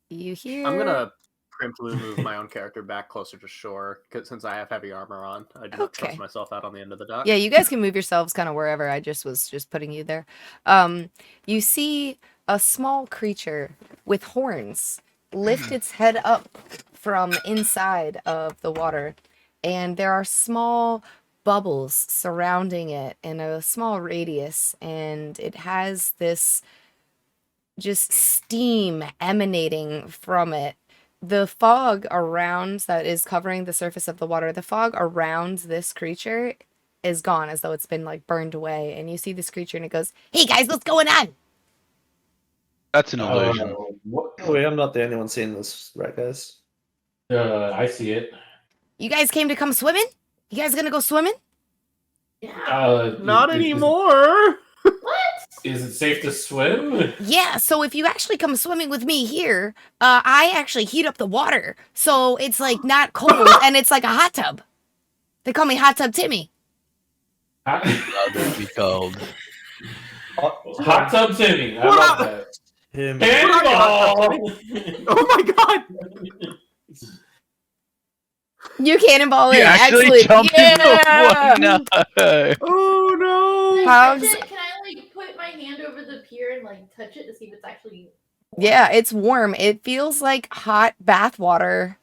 S1: You hear...
S5: I'm gonna preemptively move my own character back closer to shore, since I have heavy armor on. I do not
S1: Okay.
S5: trust myself out on the end of the dock.
S1: Yeah, you guys can move yourselves kind of wherever. I was just putting you there. You see a small creature with horns lift its head up from inside of the water, and there are small bubbles surrounding it in a small radius, and it has this just steam emanating from it. The fog around that is covering the surface of the water, the fog around this creature is gone, as though it's been like burned away. And you see this creature and it goes, "Hey guys, what's going on?"
S4: That's an illusion.
S2: Wait, I'm not the only one seeing this, right, guys?
S3: I see it.
S1: You guys came to come swimming? You guys gonna go swimming?
S6: Yeah.
S5: Not anymore.
S6: What?
S3: Is it safe to swim?
S1: Yeah, so if you actually come swimming with me here, I actually heat up the water. So it's like not cold and it's like a hot tub. They call me Hot Tub Timmy.
S4: That'd be cold.
S3: Hot Tub Timmy. I
S5: What
S3: love
S5: up?
S3: that.
S2: Him.
S3: Cannonball!
S5: Oh my god.
S1: You cannonball
S4: You
S1: in.
S4: actually
S1: Excellent.
S4: jumped
S1: Yeah.
S4: in the water. No.
S5: Oh no.
S1: Pogs.
S6: Can I like put my hand over the pier and like touch it to see if it's actually?
S1: Yeah, it's warm. It feels like hot bath water.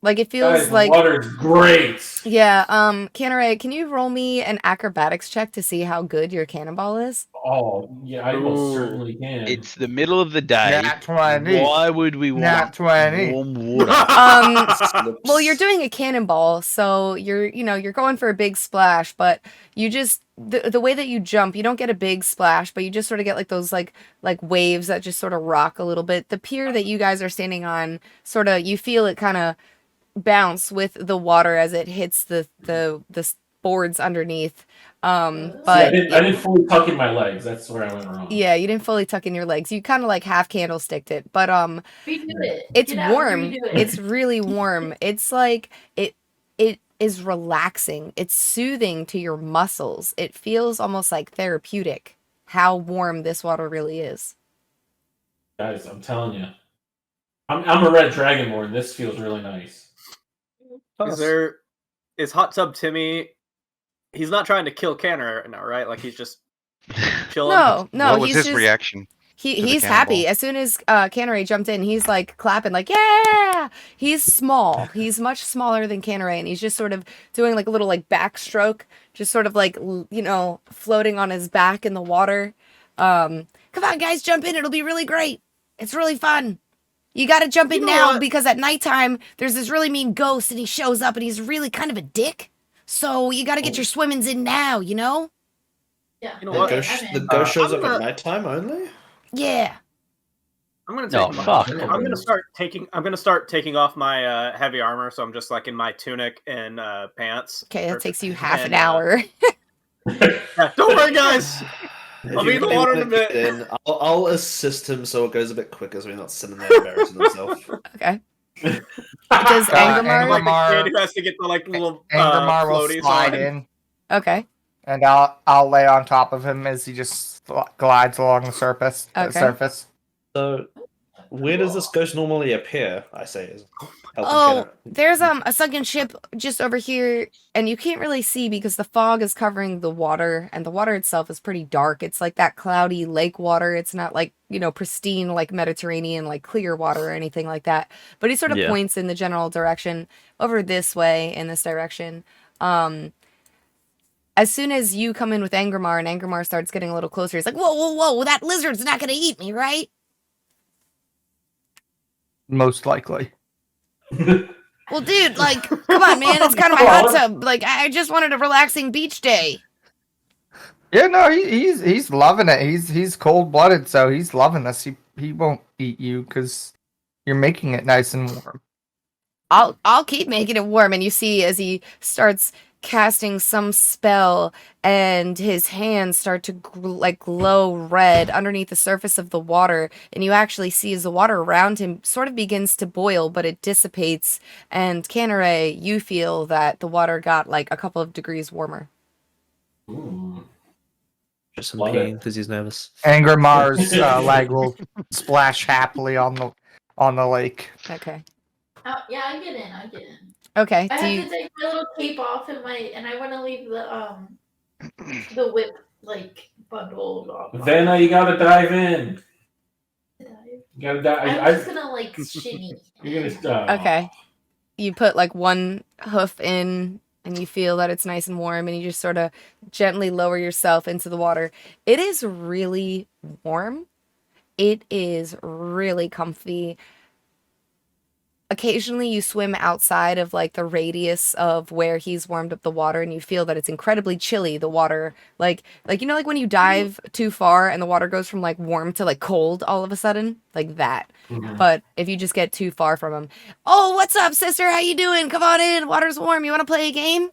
S1: Like it feels
S3: Guys,
S1: like
S3: water's great.
S1: yeah. Canneray, can you roll me an acrobatics check to see how good your cannonball is?
S3: Oh, yeah, I most
S5: Ooh.
S3: certainly can.
S4: It's the middle of the day.
S7: Nat 20.
S4: Why would we
S7: Nat
S4: want
S7: 20.
S4: warm water?
S1: Well, you're doing a cannonball, so you're going for a big splash, but you just the way that you jump, you don't get a big splash, but you just sort of get like those like waves that just sort of rock a little bit. The pier that you guys are standing on, sort of you feel it kind of bounce with the water as it hits the boards underneath. But
S3: I didn't fully tuck in my legs. That's where I went wrong.
S1: yeah, you didn't fully tuck in your legs. You kind of like half candlesticked it, but
S6: Redo it.
S1: it's
S6: Get out,
S1: warm.
S6: redo it.
S1: It's really warm. It's like it is relaxing. It's soothing to your muscles. It feels almost like therapeutic. How warm this water really is.
S3: Guys, I'm telling you. I'm a red dragonborn. This feels really nice.
S5: Is Hot Tub Timmy? He's not trying to kill Canner right now, right? Like he's just chilling.
S1: No,
S8: what was
S1: he's
S8: his
S1: just
S8: reaction? to the
S1: he's happy.
S8: cannonball?
S1: As soon as Canneray jumped in, he's like clapping, like yeah. He's small. He's much smaller than Canneray, and he's just sort of doing like a little like backstroke, just sort of like floating on his back in the water. Come on, guys, jump in. It'll be really great. It's really fun. You got to jump in now because at nighttime there's this really mean ghost, and he shows up, and he's really kind of a dick. So you got to get your swimmings in now. You know?
S6: Yeah.
S5: You know
S2: The
S5: what?
S2: ghost shows
S5: I'm
S2: up at
S5: gonna-
S2: nighttime only?
S1: Yeah.
S5: I'm gonna
S4: No,
S5: take.
S4: fuck.
S5: I'm gonna start taking off my heavy armor, so I'm just like in my tunic and pants.
S1: Okay, that takes you half an
S5: And,
S1: hour.
S5: Yeah, don't worry, guys.
S2: If
S5: I'll
S2: you
S5: be in the
S2: really
S5: water in
S2: wanna
S5: a bit.
S2: get in, I'll assist him so it goes a bit quicker so he's not sitting there embarrassing himself.
S1: Okay. Does Angramar?
S5: Like the
S7: Angramar-
S5: kid who has to get the like little
S7: Angramar will
S5: floaties
S7: slide
S5: on.
S7: in,
S1: Okay.
S7: and I'll lay on top of him as he just glides along the surface.
S1: Okay.
S7: Surface.
S2: So, where does this ghost normally appear? I say, is helping
S1: Oh,
S2: Kenner.
S1: there's a sunken ship just over here, and you can't really see because the fog is covering the water, and the water itself is pretty dark. It's like that cloudy lake water. It's not like, pristine like Mediterranean, like clear water or anything like that. But he sort of
S4: Yeah.
S1: points in the general direction over this way, in this direction. As soon as you come in with Angramar and Angramar starts getting a little closer, he's like, whoa, whoa, whoa, that lizard's not going to eat me, right?
S7: Most likely.
S1: Well, dude, like, come on, man. It's kind of my hot tub. Like, I just wanted a relaxing beach day.
S7: Yeah, no, he's loving it. He's cold blooded, so he's loving this. He won't eat you because you're making it nice and warm.
S1: I'll keep making it warm. And you see as he starts casting some spell, and his hands start to glow red underneath the surface of the water, and you actually see as the water around him sort of begins to boil, but it dissipates. And Canneray, you feel that the water got like a couple of degrees warmer.
S3: Ooh.
S2: Just some
S3: Love it.
S2: pain because he's nervous.
S7: Angrimar's leg will splash happily on the lake.
S1: Okay.
S6: Yeah, I get in. I get in.
S1: Okay.
S6: I
S1: Do
S6: have
S1: you?
S6: to take my little cape off and I want to leave the whip like bundled off.
S3: Vanna, you gotta dive in. You gotta dive.
S6: I'm just gonna like shimmy.
S3: You're gonna.
S1: Okay. You put like one hoof in, and you feel that it's nice and warm, and you just sort of gently lower yourself into the water. It is really warm. It is really comfy. Occasionally you swim outside of like the radius of where he's warmed up the water, and you feel that it's incredibly chilly, the water. Like like when you dive too far and the water goes from like warm to like cold all of a sudden, like that.
S3: Mhm.
S1: But if you just get too far from him, oh, what's up, sister? How you doing? Come on in. Water's warm. You want to play a game?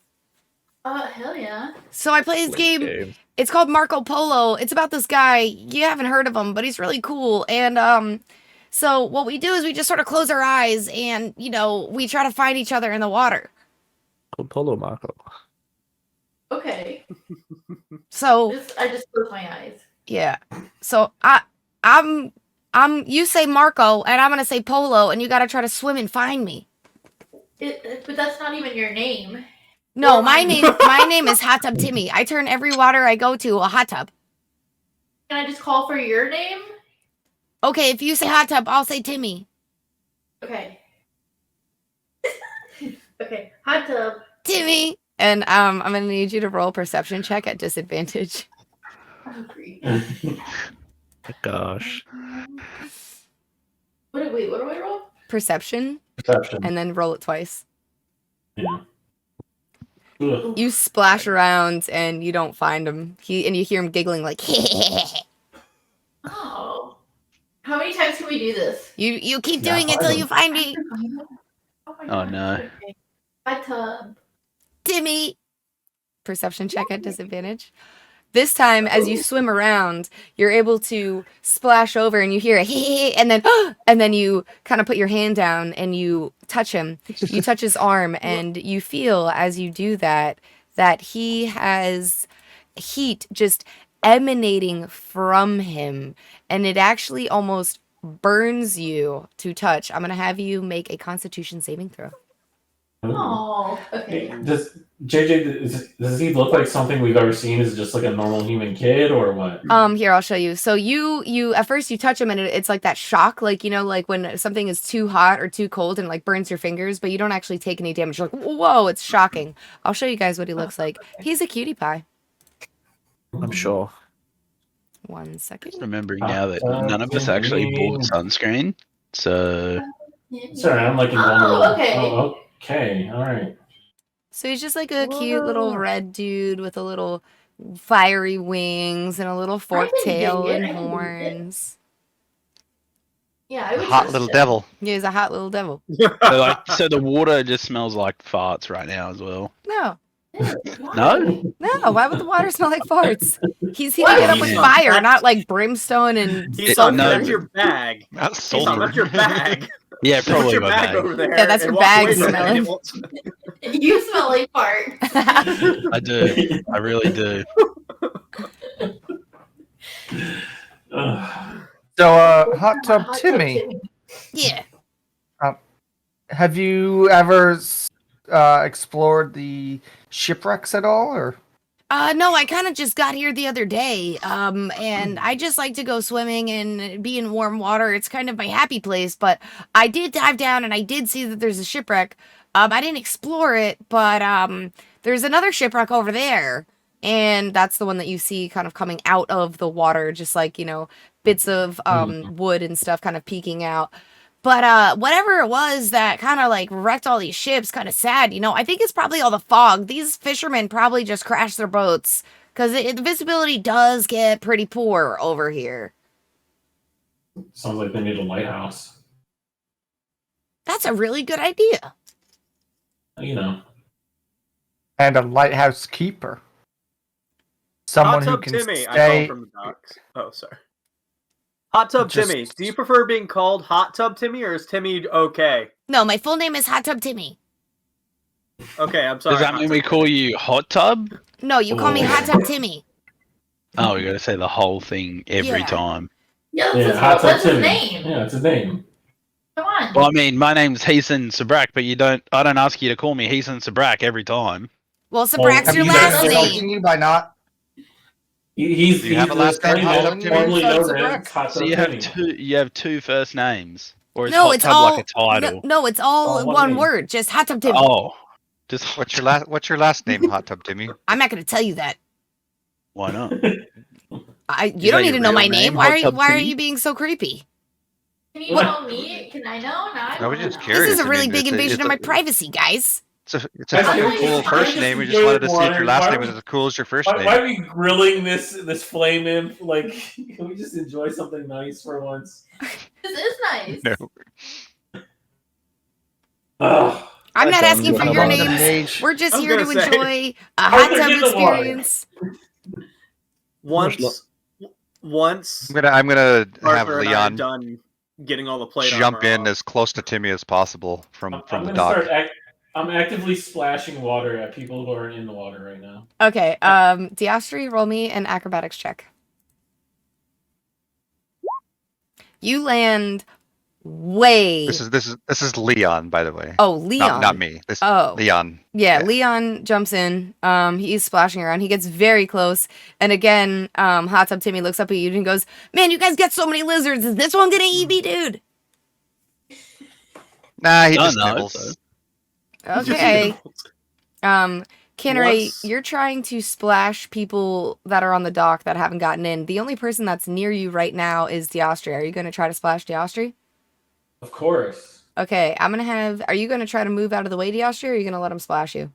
S6: Hell yeah.
S1: So I play this game. It's called Marco Polo. It's about this guy. You haven't heard of him, but he's really cool. And so what we do is we just sort of close our eyes and, we try to find each other in the water.
S2: Polo Marco.
S6: Okay.
S1: So
S6: I just closed my eyes.
S1: Yeah. So you say Marco and I'm gonna say Polo, and you gotta try to swim and find me.
S6: But that's not even your name.
S1: No, my name is Hot Tub Timmy. I turn every water I go to a hot tub.
S6: Can I just call for your name?
S1: Okay, if you say hot tub, I'll say Timmy.
S6: Okay. Okay, hot tub.
S1: Timmy. And I'm gonna need you to roll a perception check at disadvantage.
S6: Oh, great.
S2: Gosh.
S6: What do I roll?
S1: Perception.
S3: Perception.
S1: And then roll it twice.
S3: Yeah. Ugh.
S1: You splash around and you don't find him. And you hear him giggling like
S6: Oh. How many times can we do this?
S1: You keep doing it till you find me.
S4: Oh no.
S6: Okay. Hot tub.
S1: Timmy. Perception check at disadvantage. This time, as you swim around, you're able to splash over and you hear a hey, and then you kind of put your hand down and you touch him. You touch his arm and you feel as you do that he has heat just emanating from him, and it actually almost burns you to touch. I'm going to have you make a Constitution saving throw.
S6: Oh, okay.
S3: Does he look like something we've ever seen? Is it just like a normal human kid or what?
S1: Here, I'll show you. So you at first you touch him and it's like that shock, like, like when something is too hot or too cold and like burns your fingers, but you don't actually take any damage. You're like, whoa, it's shocking. I'll show you guys what he looks like. He's a cutie pie.
S2: I'm sure.
S1: 1 second.
S4: Just remembering now that none of us actually bought sunscreen, so.
S3: Sorry, I'm like in
S6: Oh, okay.
S3: Oh, okay, all right.
S1: So he's just like a cute little red dude with a little fiery wings and a little forked tail and horns.
S6: Yeah, I would
S8: Hot
S6: trust
S8: little
S6: him.
S8: devil.
S1: Yeah, he's a hot little devil.
S4: So the water just smells like farts right now as well.
S1: No.
S4: No?
S1: No, why would the water smell like farts? He's heating
S6: What?
S1: it up with
S4: Yeah.
S1: fire, not like brimstone and
S5: He's
S1: sulfur.
S4: no,
S5: that's your bag.
S8: That's
S5: He's
S8: sulfur.
S5: that's your bag.
S4: Yeah,
S5: Put
S4: probably
S5: your
S4: my
S5: bag
S4: bag.
S5: over there.
S1: Yeah, that's
S5: and
S1: your
S5: walk
S1: bag
S5: away from it, and
S1: smelling.
S5: it won't smell.
S6: You smell like fart.
S4: I do. I really do.
S3: Ugh.
S7: So, Hot Tub
S6: Hot tub
S7: Timmy,
S1: Yeah.
S7: have you ever explored the shipwrecks at all, or?
S1: No, I kind of just got here the other day. And I just like to go swimming and be in warm water. It's kind of my happy place, but I did dive down and I did see that there's a shipwreck. I didn't explore it, but there's another shipwreck over there. And that's the one that you see kind of coming out of the water, just like, bits of wood and stuff kind of peeking out. But whatever it was that kind of like wrecked all these ships, kind of sad, I think it's probably all the fog. These fishermen probably just crashed their boats because the visibility does get pretty poor over here.
S3: Sounds like they need a lighthouse.
S1: That's a really good idea.
S7: And a lighthouse keeper. Someone
S5: Hot
S7: who
S5: Tub
S7: can
S5: Timmy, I
S7: stay.
S5: called from the docks. Oh, sorry. Hot Tub
S7: Just-
S5: Timmy, do you prefer being called Hot Tub Timmy, or is Timmy okay?
S1: No, my full name is Hot Tub Timmy.
S5: Okay, I'm sorry.
S4: Does that
S5: Hot
S4: mean
S5: Tub
S4: we call
S5: Timmy.
S4: you Hot Tub?
S1: No, you call me
S3: Oh.
S1: Hot Tub Timmy.
S4: Oh, we got to say the whole thing every
S1: Yeah.
S4: time.
S6: Yeah,
S3: Yeah,
S6: that's his
S3: Timmy.
S6: name.
S3: Yeah, it's his name.
S6: Come on.
S4: Well, I mean, my name's Heason Sabrak, but I don't ask you to call me Heason Sabrak every time.
S1: Well, Sabrak's
S3: Have
S1: your
S3: you
S1: last
S3: guys-
S1: name.
S7: You by not.
S3: He's
S8: Do you have a last name, Hot Tub Timmy?
S3: formerly known
S7: Timmy?
S3: as Hot
S4: So
S3: Tub
S4: you have
S3: Timmy.
S4: two first names, or is
S1: No,
S4: Hot
S1: it's
S4: Tub
S1: all
S4: like a title?
S1: No, it's all
S3: Oh, what
S1: one
S3: name?
S1: word. Just Hot Tub Timmy.
S4: Oh, just
S8: What's your last name, Hot Tub Timmy?
S1: I'm not going to tell you that.
S4: why not?
S1: You
S4: that
S1: don't need
S4: your
S1: to know
S4: real
S1: my
S4: name,
S1: name.
S4: Hot Tub
S1: Why are
S4: Timmy?
S1: you being so creepy?
S6: Can you tell me? Can I know? No, I
S8: I was
S6: wanna
S8: just
S6: know.
S8: curious.
S1: This is a
S8: I
S1: really
S8: mean,
S1: big
S8: it's a-
S1: invasion
S8: it's
S1: of
S8: a-
S1: my privacy, guys.
S8: It's a
S3: I
S8: fucking
S3: think
S8: cool
S3: it's-
S8: first
S3: I
S8: name. We
S3: just
S8: just wanted to see if
S3: enjoyed
S8: your last
S3: why-
S8: name was as cool as your first
S3: Why
S8: name.
S3: are we grilling this flame in? Like, can we just enjoy something nice for once?
S6: This is nice.
S8: No.
S3: Ugh.
S1: I'm not
S2: Okay,
S1: asking for
S2: I'm
S1: your
S2: gonna
S7: the
S1: names.
S7: mage.
S1: We're just
S5: I was
S1: here to
S5: gonna say-
S1: enjoy a hot
S3: Arthur,
S1: tub
S3: get in the water.
S1: experience.
S5: Once
S8: I'm gonna have
S5: Arthur and I are
S8: Leon
S5: done getting all the plate
S8: jump
S5: armor
S8: in
S5: off.
S8: as close to Timmy as possible from
S3: I'm
S8: the
S3: gonna
S8: dock.
S3: I'm actively splashing water at people who aren't in the water right now.
S1: Okay, Diastri, roll me an acrobatics check. You land way.
S8: This is Leon, by the way.
S1: Oh, Leon.
S8: Not me. This
S1: Oh.
S8: Leon.
S1: Yeah,
S8: Yeah.
S1: Leon jumps in. He's splashing around. He gets very close. And again, Hot Tub Timmy looks up at you and goes, "Man, you guys get so many lizards. Is this one gonna eat me, dude?"
S8: Nah, he
S4: No,
S8: just
S4: no,
S8: nibbles.
S4: so-
S1: Okay. Kinneray,
S5: Once-
S1: you're trying to splash people that are on the dock that haven't gotten in. The only person that's near you right now is Diastri. Are you going to try to splash Diastri?
S3: Of course.
S1: Okay, I'm going to have... Are you going to try to move out of the way, Diastri, or are you going to let him splash you?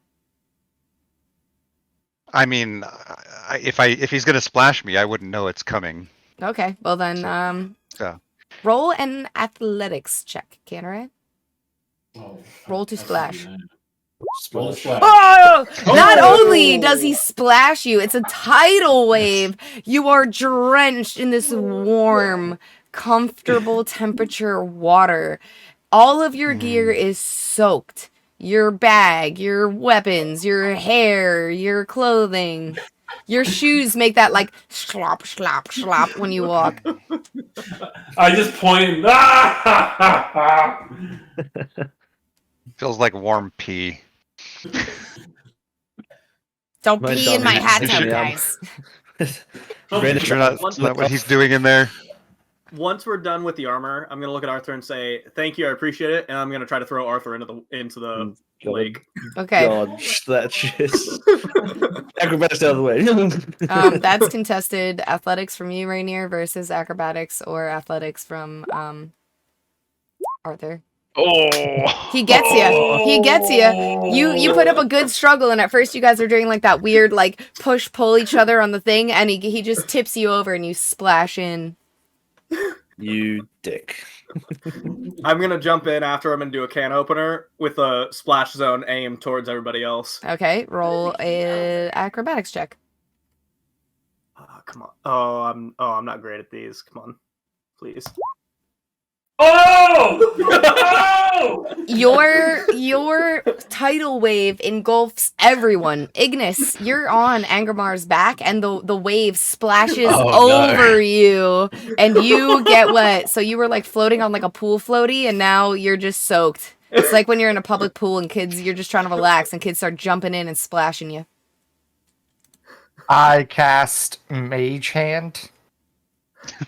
S8: I mean, if he's gonna splash me, I wouldn't know it's coming.
S1: Okay, well then,
S8: So.
S1: roll an athletics check, Kinneray.
S3: Oh,
S1: Roll to
S3: I see
S1: splash.
S3: that. Roll to splash.
S1: Oh! Not
S5: Oh!
S1: only does he splash you, it's a tidal wave. You are drenched in this warm, comfortable temperature water. All of your gear is soaked. Your bag, your weapons, your hair, your clothing. Your shoes make that like slop, slop, slop when you walk.
S3: I just point.
S8: Feels like warm pee.
S1: Don't
S2: My
S1: pee in my
S2: dog
S1: hot
S2: is
S1: tub,
S2: yum.
S1: guys.
S8: Sure that's not what he's doing in there.
S5: Once we're done with the armor, I'm gonna look at Arthur and say, "Thank you, I appreciate it," and I'm gonna try to throw Arthur into the lake.
S1: Okay.
S2: Dodge that shit. Acrobatics out of the way.
S1: That's contested athletics from you, Rainier, versus acrobatics or athletics from Arthur.
S4: Oh,
S1: He gets you. He gets you. You put up a good struggle, and at first you guys are doing like that weird like push pull each other on the thing, and he just tips you over and you splash in.
S2: You dick.
S5: I'm gonna jump in after him and do a can opener with a splash zone aimed towards everybody else.
S1: Okay, roll a acrobatics check.
S5: Oh, come on. I'm not great at these. Come on, please.
S3: Oh! Oh!
S1: Your tidal wave engulfs everyone. Ignis, you're on Angrimar's back, and the wave splashes over you, and you get wet. So you were like floating on like a pool floaty, and now you're just soaked. It's like when you're in a public pool and you're just trying to relax, and kids start jumping in and splashing you.
S7: I cast Mage Hand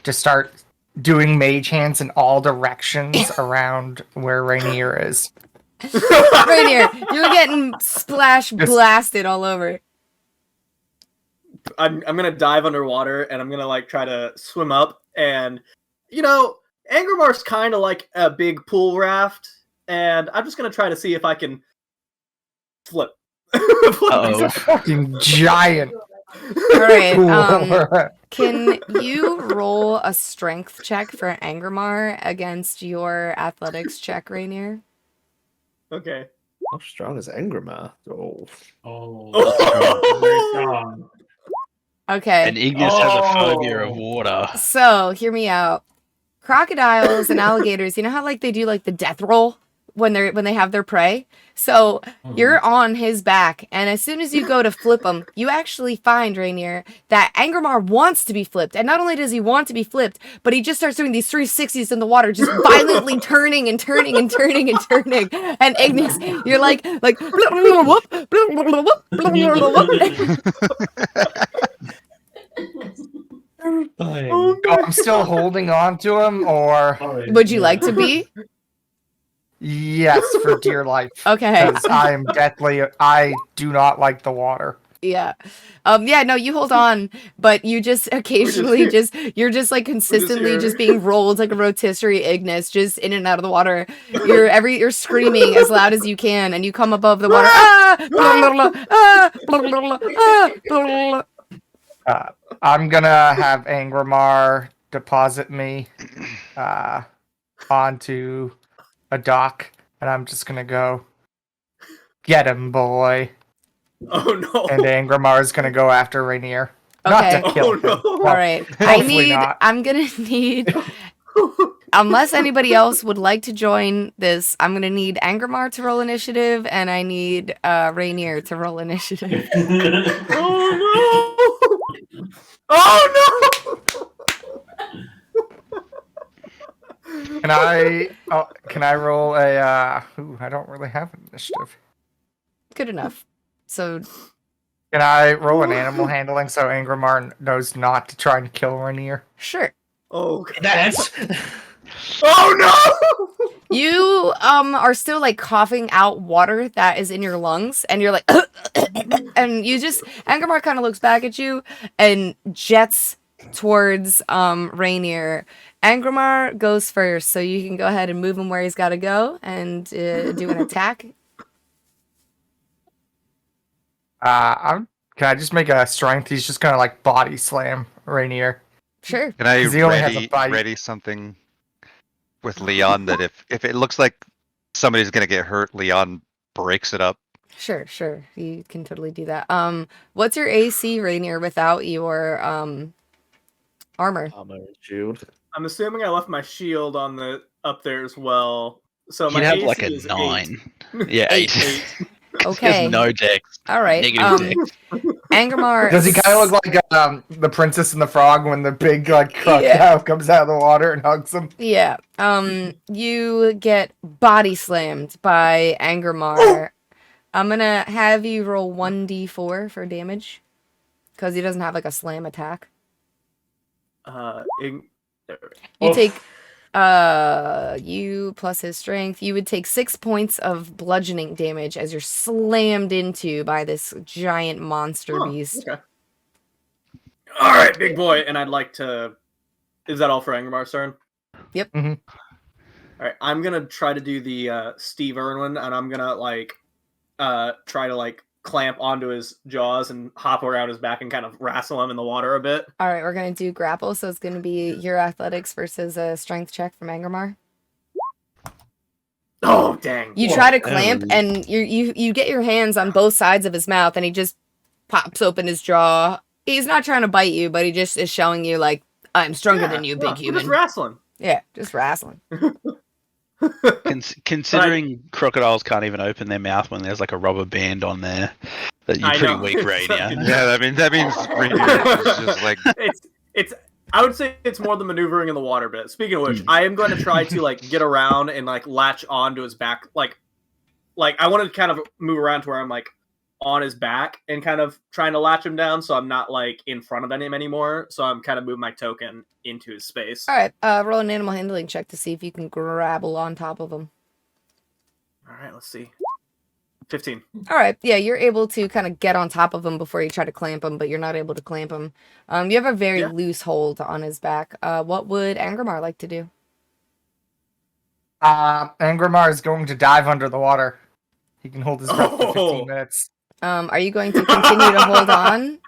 S7: to start doing mage hands in all directions around where Rainier is.
S1: Rainier, you're getting splash blasted all over.
S5: I'm gonna dive underwater and I'm gonna like try to swim up, and Angrimar's kind of like a big pool raft, and I'm just gonna try to see if I can flip.
S7: He's a fucking giant.
S1: All right.
S7: pool.
S1: Can you roll a strength check for Angrimar against your athletics check, Rainier?
S5: Okay.
S2: How strong is Angrimarr? Oh.
S3: Oh. Very strong.
S1: Okay.
S4: and Ignis has a phobia of water.
S1: So, hear me out. Crocodiles and alligators, you know how like they do like the death roll when they have their prey? So, you're on his back, and as soon as you go to flip him, you actually find, Rainier, that Angrimarr wants to be flipped. And not only does he want to be flipped, but he just starts doing these 360s in the water, just violently turning and turning and turning and turning. And Ignis, you're like
S7: I'm still holding on to him, or
S1: would you like to be?
S7: yes, for dear life.
S1: Okay.
S7: Because I am deathly. I do not like the water.
S1: Yeah. Yeah, no, you hold on, but you just occasionally you're just like consistently just being rolled like a rotisserie Ignis, just in and out of the water. You're screaming as loud as you can, and you come above the water.
S7: I'm gonna have Angrimarr deposit me onto a dock, and I'm just gonna go, Get him, boy.
S5: Oh no!
S7: And Angramar is gonna go after Rainier. Not
S1: Okay.
S7: to kill
S5: Oh,
S7: him.
S5: no.
S7: Well,
S1: All right.
S7: hopefully not.
S1: I'm gonna need. Unless anybody else would like to join this, I'm gonna need Angramar to roll initiative, and I need Rainier to roll initiative.
S5: Oh no! Oh no!
S7: Can I roll a? I don't really have an initiative.
S1: Good enough. So
S7: Can I roll an animal handling so Angramar knows not to try and kill Rainier?
S1: sure.
S5: Oh, God.
S2: That's
S5: Oh no!
S1: You are still like coughing out water that is in your lungs, and you're like, and you just Angramar kind of looks back at you and jets towards Rainier. Angramar goes first, so you can go ahead and move him where he's got to go and do an attack.
S7: Can I just make a strength? He's just gonna like body slam Rainier.
S1: Sure.
S8: Can I
S7: 'Cause he only has a bite.
S8: ready something with Leon that if it looks like somebody's gonna get hurt, Leon breaks it up?
S1: Sure. You can totally do that. What's your AC, Rainier, without your armor?
S2: armor and shield.
S5: I'm assuming I left my shield on the up there as well. So my
S4: You'd have
S5: AC
S4: like a
S5: is
S4: 9.
S5: 8.
S4: Yeah, 8.
S1: Okay.
S4: There's no dex.
S1: All right.
S4: Negative dex.
S1: Angramar.
S7: Does he kind of look like the Princess and the Frog when the big like crocodile comes out of the water and hugs him?
S1: Yeah. You get body slammed by Angramar. I'm gonna have you roll 1d4 for damage, because he doesn't have like a slam attack. You take you plus his strength. You would take 6 points of bludgeoning damage as you're slammed into by this giant monster beast.
S5: Okay. All right, big boy, and I'd like to. Is that all for Angramar's turn?
S1: Yep.
S7: Mm-hmm.
S5: All right, I'm gonna try to do the Steve Irwin, and I'm gonna like try to like clamp onto his jaws and hop around his back and kind of wrestle him in the water a bit.
S1: All right, we're gonna do grapple, so it's gonna be your athletics versus a strength check from Angramar.
S5: Oh dang!
S1: You try to clamp, and you get your hands on both sides of his mouth, and he just pops open his jaw. He's not trying to bite you, but he just is showing you like, I'm stronger than you, big
S5: we're
S1: human.
S5: just wrestling.
S1: Yeah, just wrestling.
S4: Considering crocodiles can't even open their mouth when there's like a rubber band on there, that you're
S5: I
S4: pretty
S5: know.
S4: weak, Rainier.
S8: Yeah, that means Rainier is just like
S5: It's. I would say it's more the maneuvering in the water bit. Speaking of which, I am going to try to like get around and like latch onto his back. Like I want to kind of move around to where I'm like on his back and kind of trying to latch him down, so I'm not like in front of him anymore. So I'm kind of moving my token into his space.
S1: All right, roll an animal handling check to see if you can grapple on top of him.
S5: All right, let's see. 15.
S1: All right, yeah, you're able to kind of get on top of him before you try to clamp him, but you're not able to clamp him. You have a very loose hold on his back. What would Angramar like to do?
S7: Angramar is going to dive under the water. He can hold his breath for 15 minutes.
S1: Are you going to continue to hold on,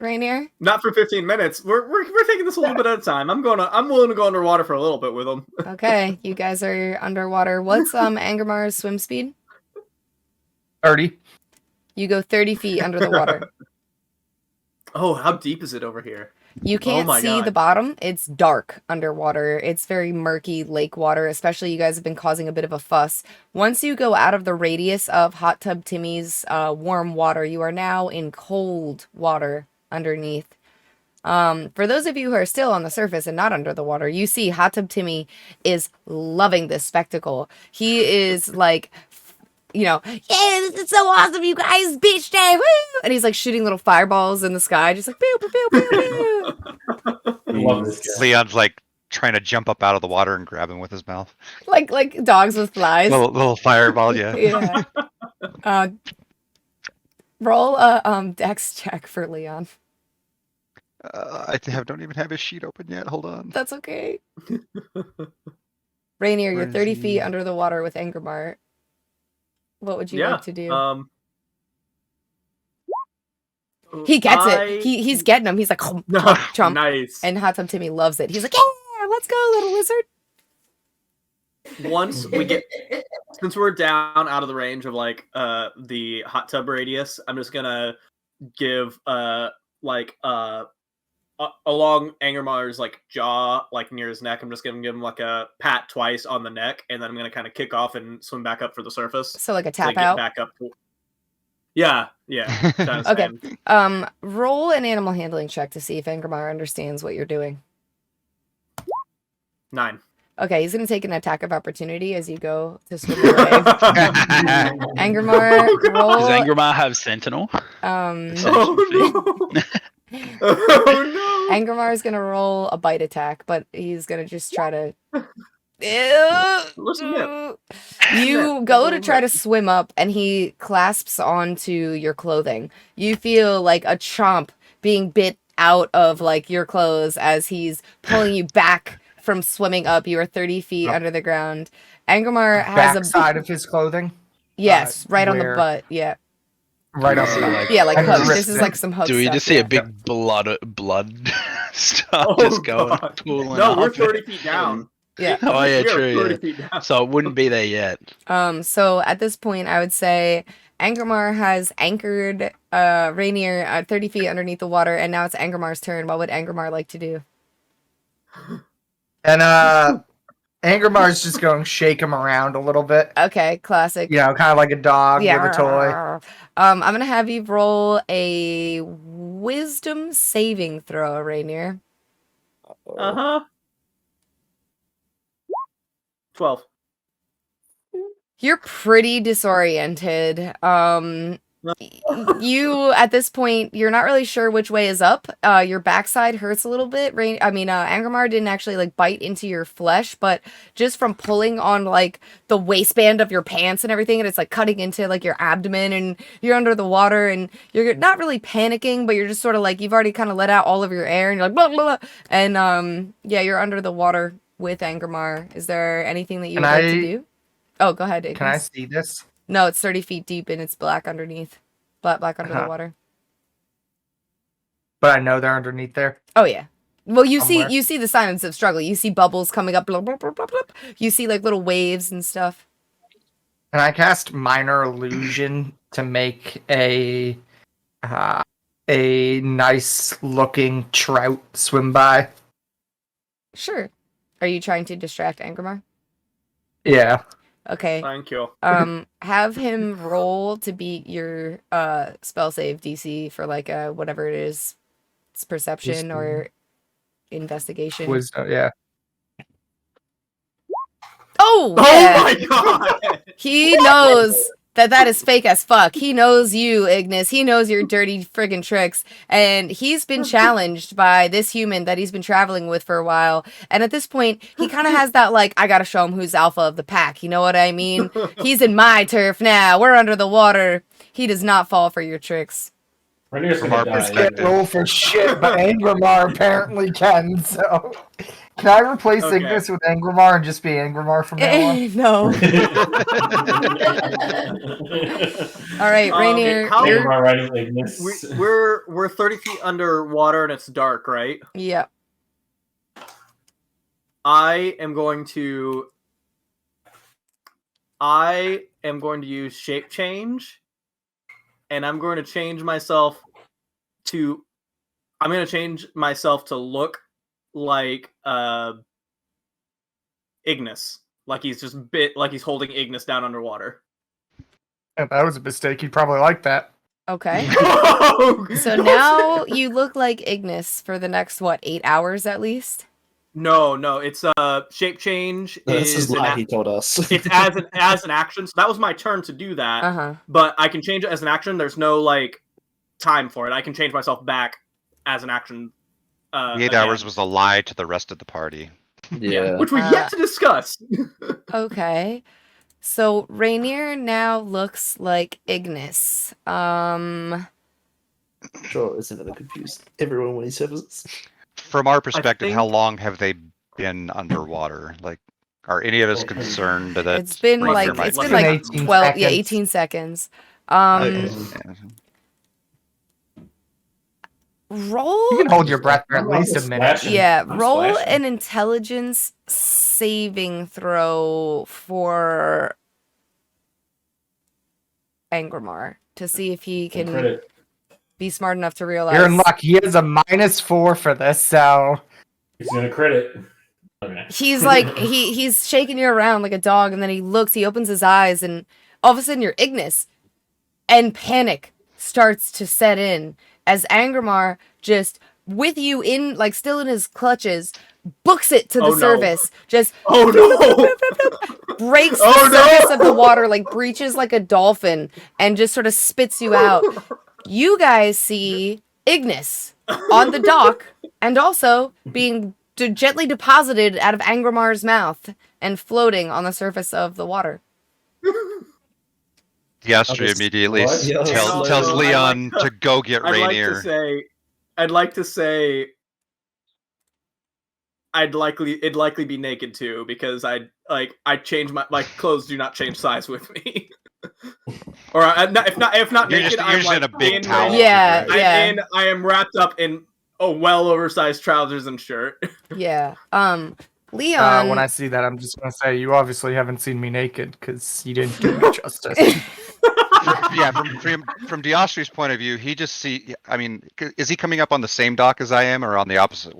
S1: Rainier?
S5: Not for 15 minutes. We're taking this a little bit at a time. I'm willing to go underwater for a little bit with him.
S1: Okay, you guys are underwater. What's Angramar's swim speed?
S7: 30.
S1: You go 30 feet under the water.
S5: Oh, how deep is it over here?
S1: You can't see the bottom. It's dark underwater. It's very murky lake water, especially you guys have been causing a bit of a fuss. Once you go out of the radius of Hot Tub Timmy's warm water, you are now in cold water underneath. For those of you who are still on the surface and not under the water, you see Hot Tub Timmy is loving this spectacle. He is like, yeah, this is so awesome, you guys, beach day, woo! And he's like shooting little fireballs in the sky, just like, pew, pew, pew, pew, pew.
S3: I love this guy.
S8: Leon's like trying to jump up out of the water and grab him with his mouth.
S1: like dogs with flies.
S8: Little fireball, yeah.
S1: Yeah. Roll a dex check for Leon.
S8: Don't even have his sheet open yet. Hold on.
S1: That's okay. Rainier, you're 30 feet under the water with Angramar. What would you like to do? He gets it. He's getting him. He's like, chomp.
S5: Nice.
S1: And Hot Tub Timmy loves it. He's like, yeah, let's go, little lizard.
S5: once we get, since we're down out of the range of like the hot tub radius, I'm just gonna give along Angermar's like jaw, like near his neck. I'm just gonna give him like a pat twice on the neck, and then I'm gonna kind of kick off and swim back up for the surface.
S1: So like a
S5: to
S1: tap
S5: get
S1: out.
S5: back up. Yeah.
S1: Okay. Roll an animal handling check to see if Angermar understands what you're doing.
S5: 9.
S1: Okay, he's gonna take an attack of opportunity as you go to swim away. Angermar, roll.
S4: Does Angermar have Sentinel?
S5: Oh no! Oh no!
S1: Angermar is gonna roll a bite attack, but he's gonna just try to. You go to try to swim up, and he clasps onto your clothing. You feel like a chomp being bit out of like your clothes as he's pulling you back from swimming up. You are 30 feet under the ground. Angermar has a
S7: side of his clothing.
S1: Yes, right on the butt. Yeah.
S7: Right on the butt.
S1: Yeah, like hook. This is like some hook.
S4: Do we
S1: stuff,
S4: just see a big blood stuff just going?
S5: No, we're 30 feet down.
S1: Yeah.
S4: Oh yeah, true.
S5: Yeah.
S4: So it wouldn't be there yet.
S1: So at this point, I would say Angermar has anchored Rainier at 30 feet underneath the water, and now it's Angermar's turn. What would Angermar like to do?
S7: And Angermar's just going to shake him around a little bit.
S1: Okay, classic.
S7: You know, kind of like a dog with a toy.
S1: I'm gonna have you roll a wisdom saving throw, Rainier.
S5: 12.
S1: You're pretty disoriented. You at this point, you're not really sure which way is up. Your backside hurts a little bit. Angermar didn't actually like bite into your flesh, but just from pulling on like the waistband of your pants and everything, and it's like cutting into like your abdomen, and you're under the water, and you're not really panicking, but you're just sort of like you've already kind of let out all of your air, and you're like blah blah blah, and yeah, you're under the water with Angermar. Is there anything that you would like to do? Oh, go ahead, Ignis.
S7: Can I see this?
S1: No, it's 30 feet deep and it's black underneath. Black under the water.
S7: But I know they're underneath there.
S1: Oh yeah. Well, you
S7: Somewhere.
S1: see the signs of struggle. You see bubbles coming up. Blah, blah, blah, blah, blah. You see like little waves and stuff.
S7: And I cast Minor Illusion to make a nice looking trout swim by.
S1: Sure. Are you trying to distract Angermar?
S7: Yeah.
S1: Okay.
S5: Thank you.
S1: Have him roll to beat your spell save DC for like whatever it is. It's perception or investigation.
S7: Yeah.
S1: Oh, yeah.
S5: Oh my god!
S1: He knows that is fake as fuck. He knows you, Ignis. He knows your dirty friggin' tricks. And he's been challenged by this human that he's been traveling with for a while. And at this point, he kind of has that, like, I gotta show him who's alpha of the pack. You know what I mean? He's in my turf now. We're under the water. He does not fall for your tricks.
S3: Rainier's gonna die.
S7: Can't roll for shit, but Angermar apparently can, so... Can I replace Ignis with Angermar and just be Angermar from now on?
S1: No. All right, Rainier.
S5: We're 30 feet underwater and it's dark, right?
S1: Yeah.
S5: I am going to use shape change, and I'm going to change myself to look like Ignis, like he's holding Ignis down underwater.
S7: If that was a mistake, you'd probably like that.
S1: Okay. So now you look like Ignis for the next 8 hours at least?
S5: No, it's shape change.
S2: This is lie he told us.
S5: It's as an action. So that was my turn to do that. But I can change it as an action. There's no like time for it. I can change myself back as an action.
S8: 8 hours was a lie to the rest of the party.
S2: Yeah.
S5: Which we've yet to discuss.
S1: Okay. So Rainier now looks like Ignis.
S2: Sure, isn't gonna confuse everyone when he says this.
S8: From our perspective, how long have they been underwater? Like, are any of us concerned that
S1: it's been like 18 seconds. roll.
S7: You can hold your breath for at
S3: I'm
S7: least a
S3: also
S7: minute.
S3: splashing.
S1: Yeah,
S3: I'm
S1: roll
S3: splashing.
S1: an intelligence saving throw for Angramar to see if he can
S3: Credit.
S1: be smart enough to realize.
S7: You're in luck. He has a -4 for this, so
S3: He's gonna credit. Okay.
S1: He's like he's shaking you around like a dog, and then he opens his eyes, and all of a sudden you're Ignis, and panic starts to set in as Angramar just with you in like still in his clutches books it to the surface, just
S5: Oh no!
S1: breaks
S5: Oh,
S1: the surface of the water, like breaches like a dolphin, and just sort of spits you out. You guys see Ignis on the dock, and also being gently deposited out of Angramar's mouth and floating on the surface of the water.
S8: The Austihr immediately
S3: What? Yeah,
S8: tells
S5: also,
S8: Leon to go get Rainier.
S5: I'd like to say it'd likely be naked too, because I change my clothes do not change size with me. Or if not
S8: You're
S5: naked,
S8: just
S5: I'm
S8: in a big towel.
S1: Yeah,
S8: right?
S1: yeah.
S5: I am wrapped up in well oversized trousers and shirt.
S1: Yeah. Leon.
S7: when I see that, I'm just gonna say you obviously haven't seen me naked because you didn't do me justice.
S8: Yeah, from Austrih's point of view, he just see. I mean, is he coming up on the same dock as I am, or on the opposite?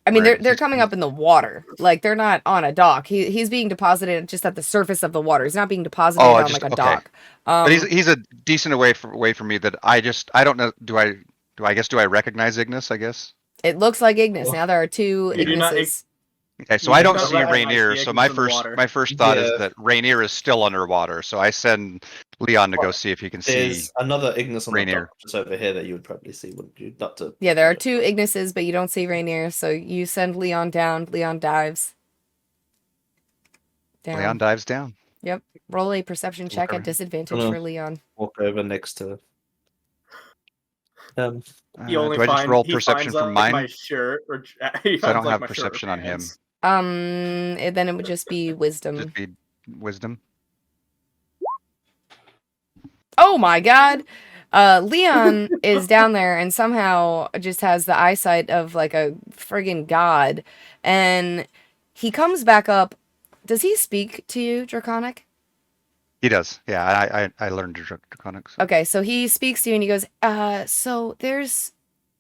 S1: I mean, they're coming up in the water. Like, they're not on a dock. He's being deposited just at the surface of the water. He's not being deposited on like a dock.
S8: But he's a decent away from me that I don't know. Do I recognize Ignis? I guess.
S1: It looks like Ignis. Now there are two Ignises.
S8: Okay, so I don't
S5: not
S8: see
S5: recognize
S8: Rainier.
S5: the
S8: So
S5: Ignis
S8: my
S5: in the water.
S8: first thought is
S2: Yeah.
S8: that Rainier is still underwater. So I send Leon to go see if he can see.
S2: There's another Ignis on the
S8: Rainier.
S2: top just over here that you would probably see, wouldn't you? Not to.
S1: Yeah, there are two Ignises, but you don't see Rainier, so you send Leon down. Leon dives. Down.
S8: Leon dives down.
S1: Yep. Roll a perception check at disadvantage
S2: Hello.
S1: for Leon.
S2: Walk over next to.
S5: He only
S8: do I just
S5: find-
S8: roll
S5: he
S8: perception
S5: finds,
S8: from
S5: like,
S8: mine?
S5: my shirt, or
S8: So I
S5: he finds,
S8: don't
S5: like,
S8: have
S5: my shirt or
S8: perception on him.
S5: pants.
S1: Then it would just be wisdom.
S8: Just be wisdom.
S1: Oh my god! Leon is down there and somehow just has the eyesight of like a friggin' god. And he comes back up. Does he speak to you, Draconic?
S8: He does. Yeah, I learned Draconic. So.
S1: Okay, so he speaks to you and he goes, so there's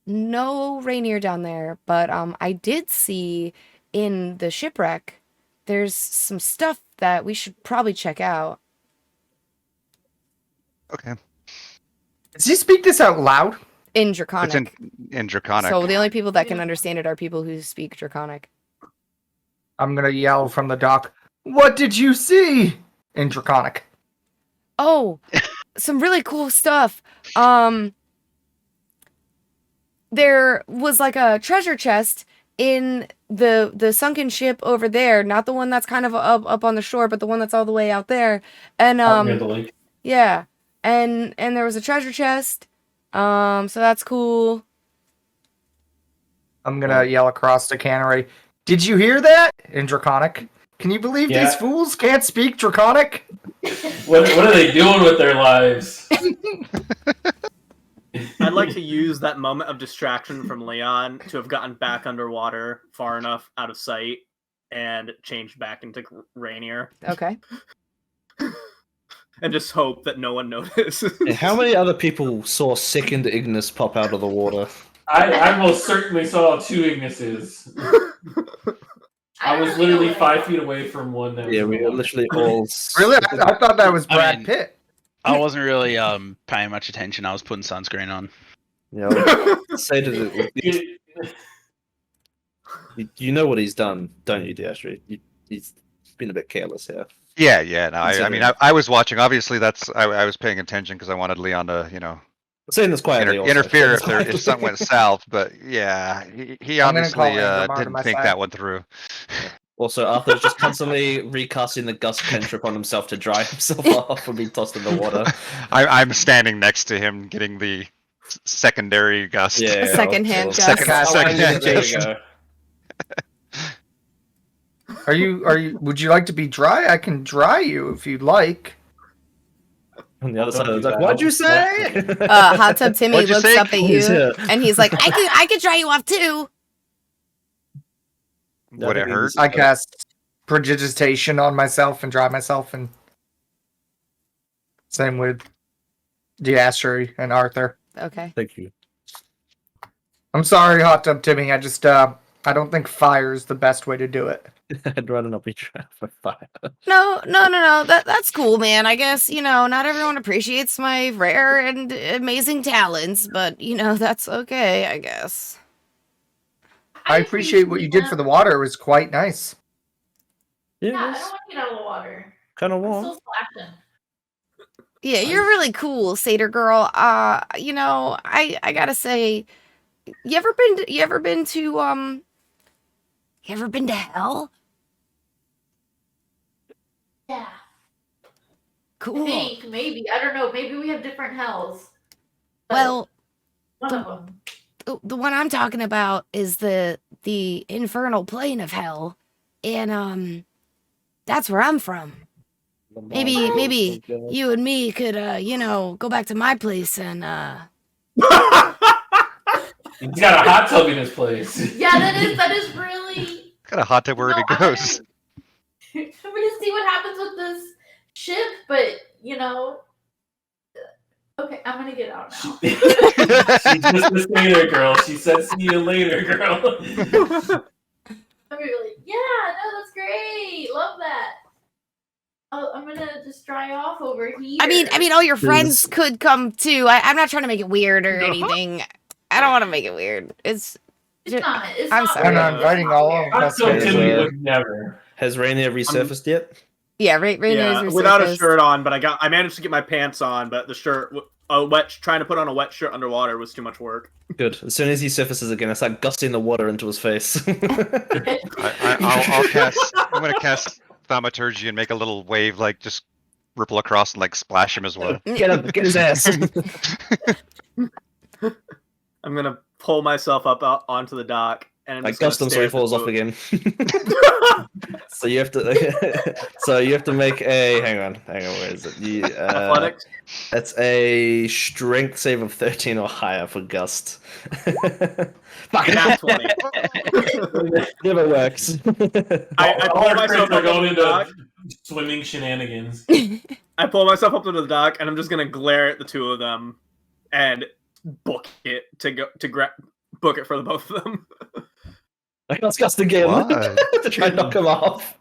S1: no Rainier down there, but I did see in the shipwreck there's some stuff that we should probably check out.
S8: Okay.
S7: Does he speak this out loud?
S1: In Draconic.
S8: It's in Draconic.
S1: So the only people that can understand it are people who speak Draconic.
S7: I'm gonna yell from the dock. What did you see? In Draconic.
S1: Oh, some really cool stuff. There was like a treasure chest in the sunken ship over there, not the one that's kind of up on the shore, but the one that's all the way out there. And
S3: Near the lake.
S1: yeah, and there was a treasure chest. So that's cool.
S7: I'm gonna yell across the cannery. Did you hear that? In Draconic. Can you believe
S3: Yeah.
S7: these fools can't speak Draconic?
S3: What are they doing with their lives?
S5: I'd like to use that moment of distraction from Leon to have gotten back underwater far enough out of sight and changed back into Rainier,
S1: Okay.
S5: and just hope that no one notices.
S2: How many other people saw sickened Ignis pop out of the water?
S3: I most certainly saw two Ignises. I was literally 5 feet away from one that was
S2: Yeah, we were
S3: alone.
S2: literally all.
S7: Really? I thought that was
S4: I
S7: Brad
S4: mean-
S7: Pitt.
S4: I wasn't really paying much attention. I was putting sunscreen on.
S2: You know, say to the, you know what he's done, don't you, Diastri? He's been a bit careless here.
S8: Yeah. No, I mean,
S2: Considering-
S8: I was watching. Obviously, I was paying attention because I wanted Leon to,
S2: I'm saying this quietly. also.
S8: interfere if something went south. But yeah, he
S7: I'm gonna
S8: obviously
S7: call Angramar to
S8: didn't
S7: my
S8: think
S7: side.
S8: that one through.
S2: Also, Arthur's just constantly recasting the gust cantrip on himself to dry himself off from being tossed in the water.
S8: I'm standing next to him, getting the secondary gust.
S2: Yeah,
S1: Secondhand
S2: also.
S1: gust.
S8: Secondhand
S2: There
S8: gust.
S2: you go.
S7: Are you would you like to be dry? I can dry you if you'd like.
S2: On the other
S3: Don't
S2: side, I was
S3: do
S2: like,
S3: that.
S2: "What'd you say?"
S1: Hot Tub Timmy
S8: What'd you
S1: looks
S8: say?
S1: up at you,
S2: Yeah.
S1: and he's like, I could dry you off too.
S8: Would it hurt?
S7: I cast prodigitation on myself and dry myself, and same with Diastri and Arthur.
S1: Okay.
S2: Thank you.
S7: I'm sorry, Hot Tub Timmy. I just I don't think fire is the best way to do it.
S2: I'd rather not be trapped for fire.
S1: No. That's cool, man. I guess, not everyone appreciates my rare and amazing talents, but, that's okay, I guess.
S7: I appreciate what you did for the water. It was quite nice.
S6: Yeah,
S2: Yeah,
S6: I
S2: it's
S6: don't want to get out of the water.
S2: kind of
S6: I'm
S2: warm.
S6: still splashing.
S1: Yeah, you're really cool, Satyr girl. I gotta say, you ever been to hell?
S6: Yeah.
S1: Cool.
S6: I think, maybe. I don't know. Maybe we have different hells. But
S1: Well,
S6: one of them.
S1: the one I'm talking about is the infernal plane of hell, and that's where I'm from. Maybe you and me could go back to my place and
S3: He's got a hot tub in his place.
S6: Yeah, that is really.
S8: Kind of hot tub where it goes.
S6: I'm gonna see what happens with this ship, but okay, I'm gonna get out now.
S3: She just a later, girl. She said, "See you later, girl."
S6: I'm gonna be like, yeah, no, that's great, love that. Oh, I'm gonna just dry off over here.
S1: I mean, all your friends could come too. I'm not trying to make it weird or anything. I don't want to make it weird. It's
S6: not. It's
S1: I'm
S6: not
S1: sorry.
S6: weird.
S7: I'm inviting all of
S3: Hot
S7: us.
S3: tub
S2: is,
S3: Timmy
S2: uh,
S3: would never.
S2: Has Rainier resurfaced yet?
S1: yeah, right.
S5: Yeah, without a shirt on, but I managed to get my pants on, but the shirt, trying to put on a wet shirt underwater was too much work.
S2: Good. As soon as he surfaces again, it's like gusting the water into his face.
S8: I'll cast. I'm gonna cast thaumaturgy and make a little wave, like just ripple across and like splash him as well.
S2: Get his ass.
S5: I'm gonna pull myself up onto the dock, and I'm
S2: Like
S5: just gonna
S2: gust him so
S5: stare
S2: he
S5: at the
S2: falls off
S5: boat.
S2: again. So you have to. So you have to make a. Hang on. Where is it?
S5: Athletics.
S2: It's a strength save of 13 or higher for gust. Fuck
S5: Nat 20.
S2: Never works.
S5: I
S3: All
S5: pull
S3: our
S5: myself
S3: friends are
S5: up
S3: going
S5: onto the dock.
S3: into swimming shenanigans.
S5: I pull myself up to the dock, and I'm just gonna glare at the two of them, and book it book it for the both of them.
S2: I got gust again
S8: Why?
S2: to try and knock him off.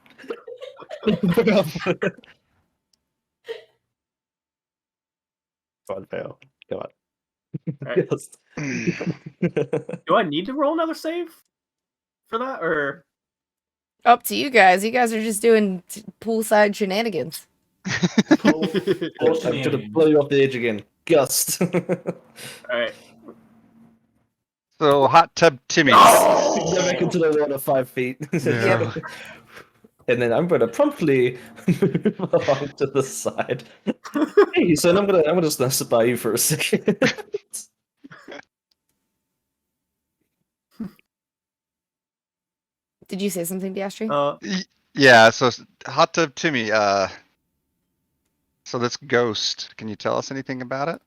S2: Fun fail. Come on.
S5: Right.
S2: Gust.
S5: Do I need to roll another save for that, or
S1: Up to you guys. You guys are just doing poolside shenanigans.
S3: Full
S2: I'm gonna
S3: shenanigans.
S2: blow you off the edge again. Gust.
S5: all right?
S8: So hot tub Timmy.
S2: Go back into the water 5 feet.
S8: Yeah.
S2: And then I'm gonna promptly move along to the side. Hey, son, I'm gonna just sit by you for a second.
S1: Did you say something, Diastri?
S8: Yeah. So hot tub Timmy. So this ghost. Can you tell us anything about it?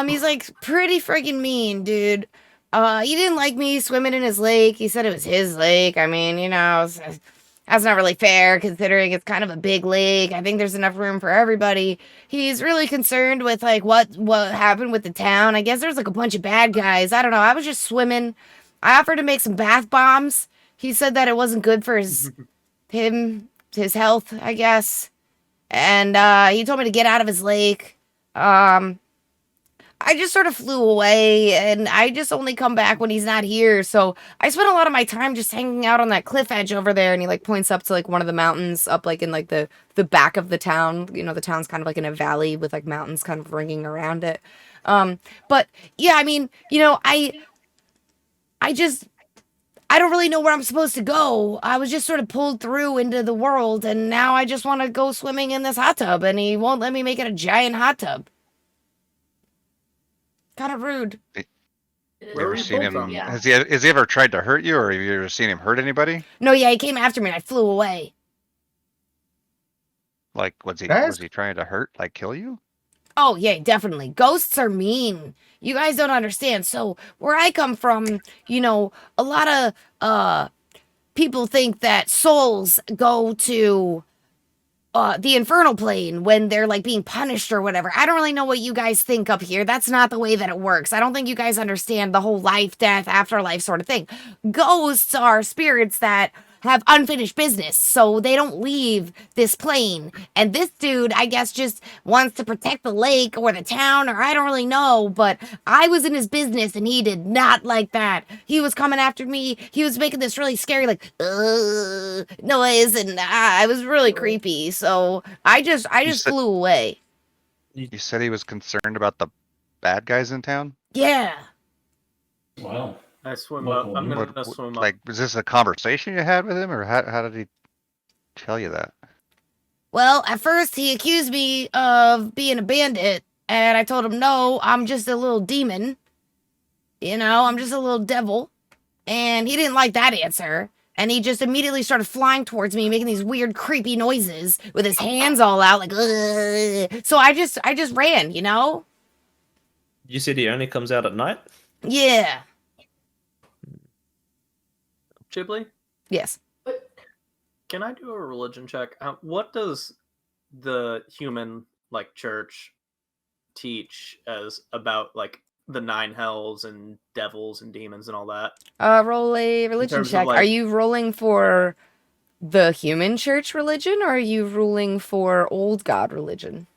S1: He's like pretty freaking mean, dude. He didn't like me swimming in his lake. He said it was his lake. I mean, that's not really fair considering it's kind of a big lake. I think there's enough room for everybody. He's really concerned with like what happened with the town. I guess there's like a bunch of bad guys. I don't know. I was just swimming. I offered to make some bath bombs. He said that it wasn't good for his health, I guess. And he told me to get out of his lake. I just sort of flew away, and I just only come back when he's not here. So I spent a lot of my time just hanging out on that cliff edge over there. And he like points up to like one of the mountains up like in like the back of the town. The town's kind of like in a valley with like mountains kind of ringing around it. But yeah, I mean, I don't really know where I'm supposed to go. I was just sort of pulled through into the world, and now I just want to go swimming in this hot tub, and he won't let me make it a giant hot tub. Kind of rude.
S6: It is
S8: You ever
S6: really
S8: seen
S6: cool
S8: him?
S6: from- Yeah.
S8: Has he ever tried to hurt you, or have you ever seen him hurt anybody?
S1: No, yeah, he came after me, and I flew away.
S8: Like was
S7: Guys?
S8: he trying to hurt, like kill you?
S1: Oh, yeah, definitely. Ghosts are mean. You guys don't understand. So, where I come from, you know, a lot of people think that souls go to the infernal plane when they're like being punished or whatever. I don't really know what you guys think up here. That's not the way that it works. I don't think you guys understand the whole life, death, afterlife sort of thing. Ghosts are spirits that have unfinished business, so they don't leave this plane. And this dude, I guess, just wants to protect the lake or the town, or I don't really know, but I was in his business and he did not like that. He was coming after me. He was making this really scary, like, noise, and it was really creepy. So I just flew away.
S8: You said he was concerned about the bad guys in town?
S1: Yeah.
S3: Wow.
S5: I swim up. I'm gonna swim up.
S8: Like, was this a conversation you had with him, or how did he tell you that?
S1: Well, at first he accused me of being a bandit, and I told him, no, I'm just a little demon. You know, I'm just a little devil. And he didn't like that answer. And he just immediately started flying towards me, making these weird, creepy noises with his hands all out, like, ugh. So I just ran, you know?
S2: You said he only comes out at night?
S1: Yeah.
S5: Jibbly?
S1: Yes.
S5: Can I do a religion check? What does the human church teach as about the 9 hells and devils and demons and all that?
S1: Roll a religion check. Are you rolling for the human church religion, or are you ruling for old god religion?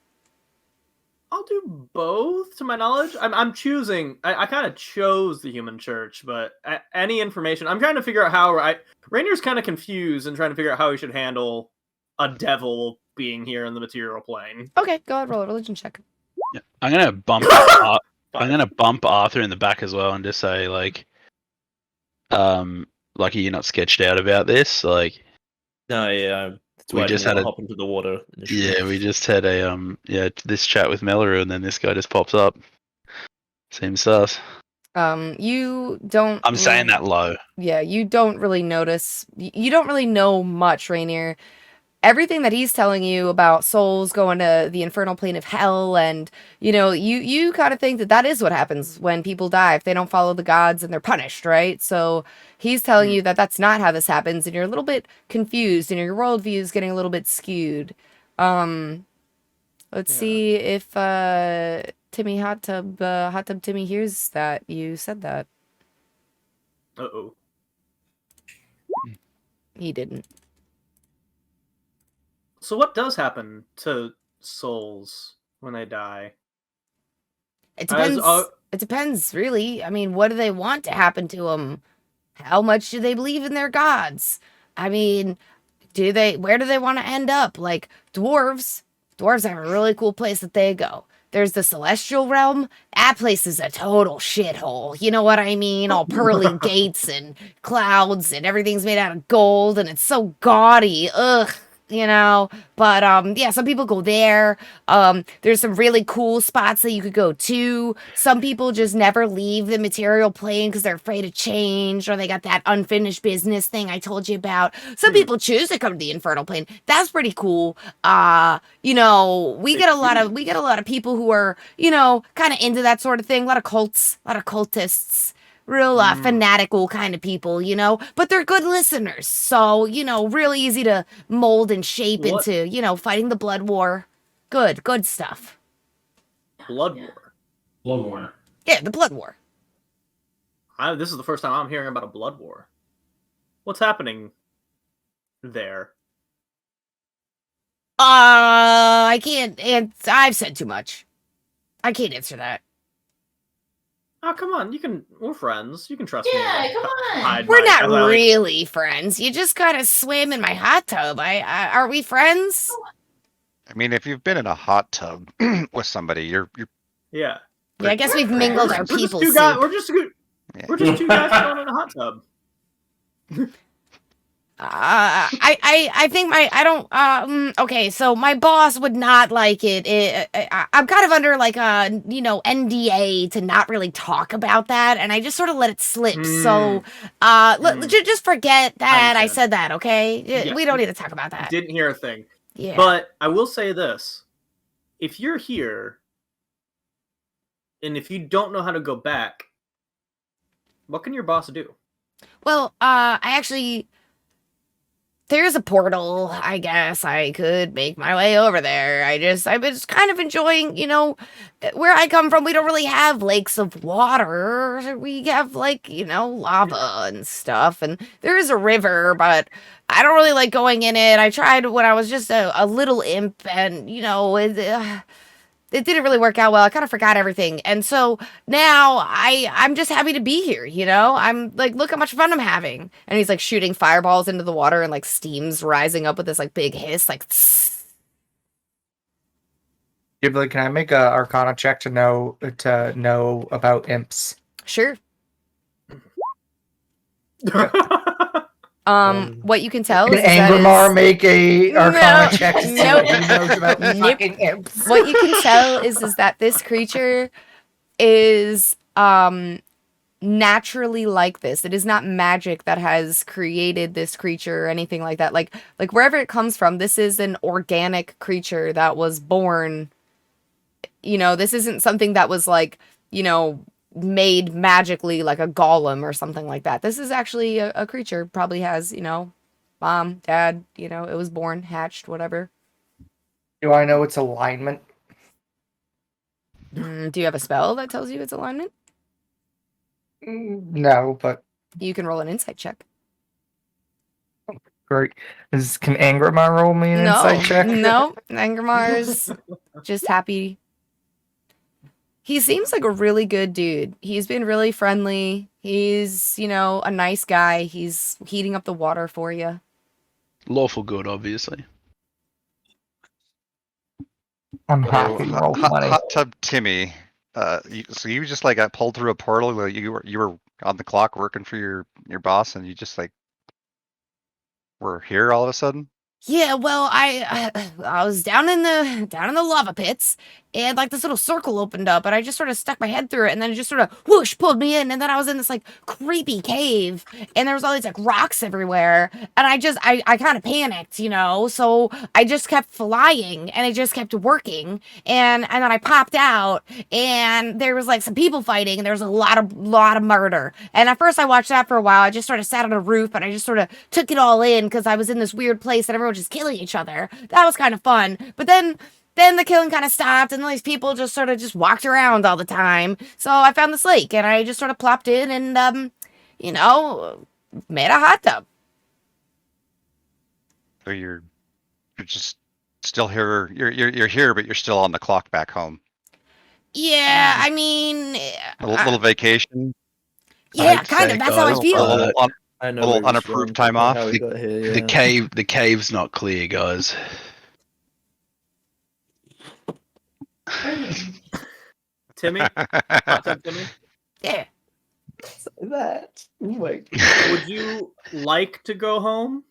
S5: I'll do both, to my knowledge. I'm choosing. I kind of chose the human church, but any information. I'm trying to figure out how. Rainier's kind of confused and trying to figure out how he should handle a devil being here in the material plane.
S1: Okay, go ahead, roll a religion check.
S4: Yeah. I'm gonna bump. I'm gonna bump Arthur in the back as well and just say are you not sketched out about this? Like,
S2: No, yeah. That's why
S4: we
S2: I
S4: just
S2: didn't
S4: had
S2: wanna hop into the water. Initially.
S4: Yeah, we just had this chat with Mawlerz, and then this guy just pops up. Seems sus.
S1: You don't.
S4: I'm saying that low.
S1: Yeah, you don't really notice. You don't really know much, Rainier. Everything that he's telling you about souls going to the infernal plane of hell, and you kind of think that is what happens when people die if they don't follow the gods and they're punished, right? So he's telling you that that's not how this happens, and you're a little bit confused, and your worldview is getting a little bit skewed. Let's see if Timmy Hot Tub Timmy hears that you said that.
S5: Uh-oh.
S1: He didn't.
S5: So what does happen to souls when they die?
S1: It depends. It depends, really. I mean, what do they want to happen to them? How much do they believe in their gods? I mean, where do they want to end up? Like dwarves have a really cool place that they go. There's the celestial realm. That place is a total shithole. You know what I mean? All pearly gates and clouds, and everything's made out of gold, and it's so gaudy. Ugh. But some people go there. There's some really cool spots that you could go to. Some people just never leave the material plane because they're afraid of change, or they got that unfinished business thing I told you about. Some people choose to come to the infernal plane. That's pretty cool. We get a lot of people who are, kind of into that sort of thing. A lot of cultists. Real fanatical kind of people, but they're good listeners. So, real easy to mold and shape into, fighting the blood war. Good stuff.
S5: Blood war?
S3: Blood war.
S1: Yeah, the blood war.
S5: This is the first time I'm hearing about a blood war. What's happening there?
S1: I can't answer. I've said too much. I can't answer that.
S5: Oh, come on. We're friends. You can trust me.
S6: Yeah, come on.
S1: We're not really friends. You just gotta swim in my hot tub. Are we friends?
S8: I mean, if you've been in a hot tub with somebody, you're
S5: Yeah.
S1: Yeah, I guess we've mingled our people.
S5: We're just two guys going in a hot tub.
S1: I think okay, so my boss would not like it. I'm kind of under a NDA to not really talk about that, and I just sort of let it slip. So just forget that I said that, okay? Yeah, we don't need to talk about that.
S5: Didn't hear a thing.
S1: Yeah.
S5: But I will say this. If you're here And if you don't know how to go back, what can your boss do?
S1: Well, I actually... There's a portal, I guess. I could make my way over there. I was kind of enjoying, where I come from, we don't really have lakes of water. We have, lava and stuff. And there is a river, but I don't really like going in it. I tried when I was just a little imp, and, it didn't really work out well. I kind of forgot everything. And so now I'm just happy to be here, I'm like, look how much fun I'm having. And he's like shooting fireballs into the water and like steam's rising up with this like big hiss, like tss.
S7: Ghibli, can I make a Arcana check to know about imps?
S1: Sure. What you can tell is
S7: Can Angramar make a Arcana check to see what he knows about fucking imps?
S1: What you can tell is that this creature is naturally like this. It is not magic that has created this creature or anything like that. Like wherever it comes from, this is an organic creature that was born. This isn't something that was like, made magically like a golem or something like that. This is actually a creature, probably has, mom, dad, it was born, hatched, whatever.
S7: Do I know its alignment?
S1: Do you have a spell that tells you its alignment?
S7: No, but...
S1: You can roll an insight check.
S7: Great. Can Angramar roll me an insight check?
S1: No, Angramar's just happy. He seems like a really good dude. He's been really friendly. He's, a nice guy. He's heating up the water for you.
S4: Lawful good, obviously.
S7: I'm happy. Roll money.
S8: Hot Tub Timmy. So you just got pulled through a portal. Like you were on the clock working for your boss, and you just were here all of a sudden.
S1: Yeah, well, I was down in the lava pits, and like this little circle opened up, and I just sort of stuck my head through it, and then it just sort of whoosh pulled me in, and then I was in this like creepy cave, and there was all these like rocks everywhere, and I kind of panicked, so I just kept flying, and it just kept working, and then I popped out, and there was like some people fighting, and there was a lot of murder, and at first I watched that for a while. I just sort of sat on a roof, and I just sort of took it all in because I was in this weird place and everyone was just killing each other. That was kind of fun, but then the killing kind of stopped, and these people just sort of just walked around all the time. So I found this lake, and I just sort of plopped in and, made a hot tub.
S8: So you're just still here. You're here, but you're still on the clock back home.
S1: Yeah, I mean,
S8: A little vacation.
S1: yeah, kind of. That's how I feel.
S2: I know
S8: little
S2: where he's
S8: unapproved
S2: from,
S8: time off.
S2: how we got here,
S4: The
S2: yeah.
S4: cave's not clear, guys.
S5: Timmy? Hot Tub Timmy?
S1: Yeah.
S7: That. Wait.
S5: Would you like to go home?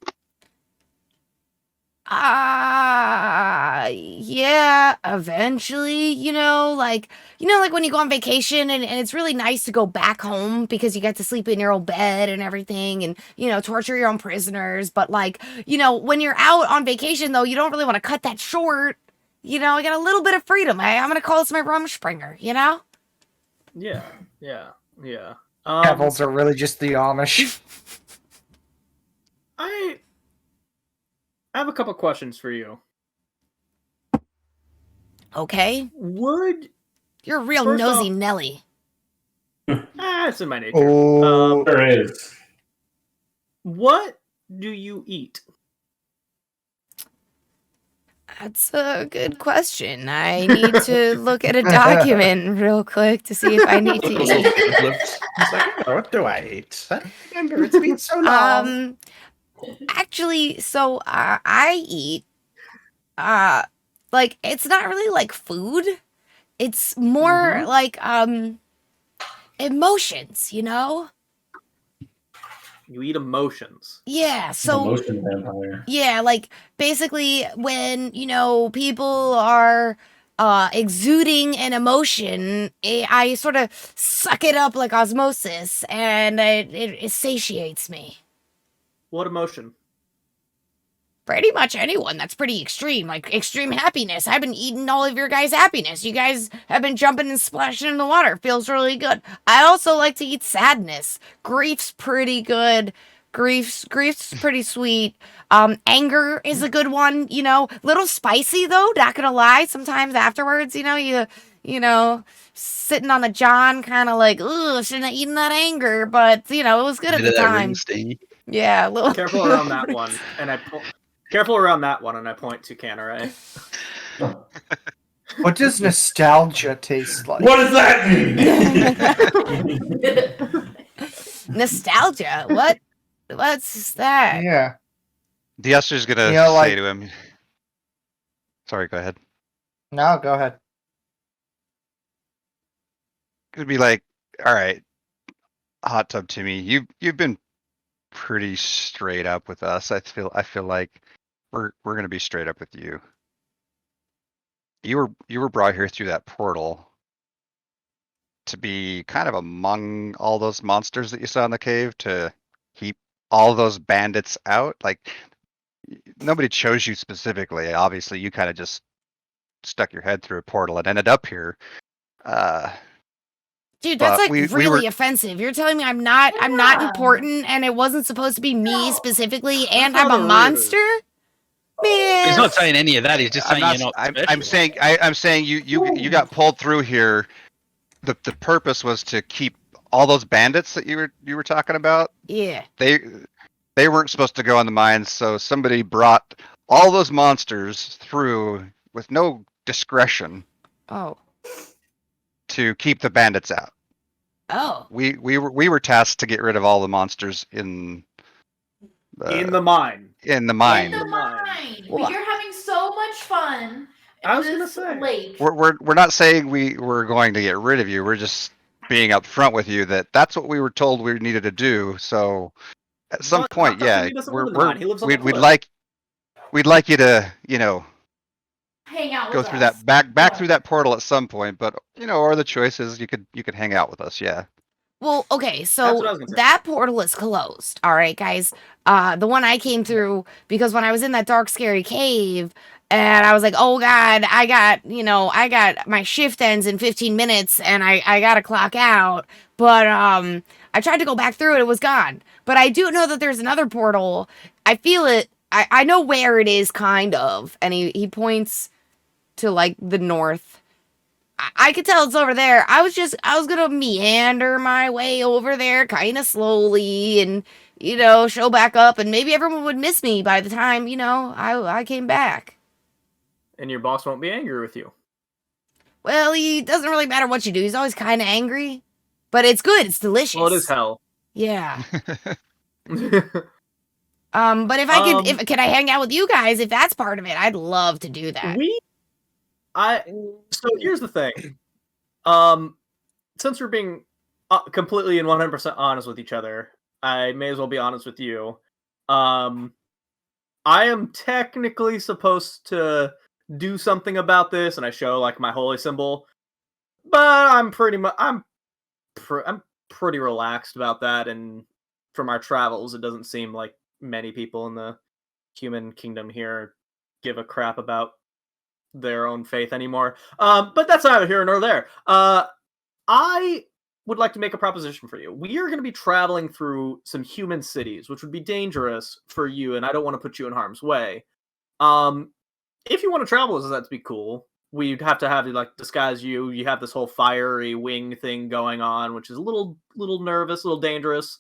S1: Yeah, eventually, like when you go on vacation and it's really nice to go back home because you get to sleep in your own bed and everything and, torture your own prisoners. But when you're out on vacation though, you don't really want to cut that short. I got a little bit of freedom. I'm going to call this my Rumspringer,
S5: Yeah.
S7: Devils are really just the Amish.
S5: I have a couple questions for you.
S1: Okay.
S5: You're
S1: a real nosy Nelly.
S5: It's in my nature.
S7: Oh,
S3: There is.
S5: What do you eat?
S1: That's a good question. I need to look at a document real quick to see if I need to eat.
S2: He's like, what do I eat? I don't remember. It's been so long.
S1: Actually, so I eat it's not really like food. It's more like emotions,
S5: You eat emotions.
S1: Yeah, so
S3: Emotion vampire.
S1: yeah, like basically when, people are exuding an emotion, I sort of suck it up like osmosis and it satiates me.
S5: What emotion?
S1: pretty much anyone that's pretty extreme, like extreme happiness. I've been eating all of your guys' happiness. You guys have been jumping and splashing in the water. Feels really good. I also like to eat sadness. Grief's pretty good. Grief's pretty sweet. Anger is a good one, you know. Little spicy though, not gonna lie. Sometimes afterwards, you know, sitting on the john, kind of like, ooh, shouldn't have eaten that anger, but it was good at the time. Yeah, a little.
S5: Careful around that one, and careful around that one, and I point to Canneray.
S7: What does nostalgia taste like?
S3: What does that mean?
S1: Nostalgia? What? What's that?
S7: Yeah.
S8: The Austihr's gonna say to him. Sorry, go ahead.
S7: No, go ahead.
S8: Could be like, all right, Hot Tub Timmy, you've been pretty straight up with us. I feel like we're gonna be straight up with you. You were brought here through that portal to be kind of among all those monsters that you saw in the cave, to keep all those bandits out. Like, nobody chose you specifically. Obviously, you kind of just stuck your head through a portal and ended up here.
S1: Dude, that's like really offensive. You're telling me I'm not important, and it wasn't supposed to be me specifically, and I'm a monster? Man.
S4: He's not saying any of that. He's just saying you're not.
S8: I'm saying you got pulled through here. The purpose was to keep all those bandits that you were talking about.
S1: Yeah.
S8: They weren't supposed to go on the mines, so somebody brought all those monsters through with no discretion.
S1: Oh.
S8: To keep the bandits out.
S1: Oh.
S8: We were tasked to get rid of all the monsters in
S5: the mine.
S8: In the mine.
S6: But you're having so much fun.
S5: I was gonna say.
S6: Lake.
S8: We're not saying we were going to get rid of you. We're just being upfront with you that that's what we were told we needed to do. So at some point, yeah, we'd like you to,
S6: hang out
S8: go
S6: with
S8: through
S6: us.
S8: that back through that portal at some point, but or the choices you could hang out with us, yeah.
S1: Well, okay, so that portal is closed. All right, guys. The one I came through, because when I was in that dark, scary cave, and I was like, oh God, I got my shift ends in 15 minutes and I gotta clock out. But I tried to go back through it, it was gone. But I do know that there's another portal. I feel it. I know where it is, kind of. And he points to like the north. I could tell it's over there. I was gonna meander my way over there kind of slowly and, show back up, and maybe everyone would miss me by the time, I came back.
S5: And your boss won't be angry with you.
S1: Well, he doesn't really matter what you do. He's always kind of angry. But it's good. It's delicious.
S5: Well, it is hell.
S1: Yeah. But if I could, can I hang out with you guys? If that's part of it, I'd love to do that.
S5: So here's the thing. Since we're being completely and 100% honest with each other, I may as well be honest with you. I am technically supposed to do something about this, and I show like my holy symbol, but I'm pretty relaxed about that. And from our travels, it doesn't seem like many people in the human kingdom here give a crap about their own faith anymore. But that's neither here nor there. I would like to make a proposition for you. We are going to be traveling through some human cities, which would be dangerous for you, and I don't want to put you in harm's way. If you want to travel with us, that'd be cool. We'd have to have like disguise you. You have this whole fiery wing thing going on, which is a little nervous, a little dangerous.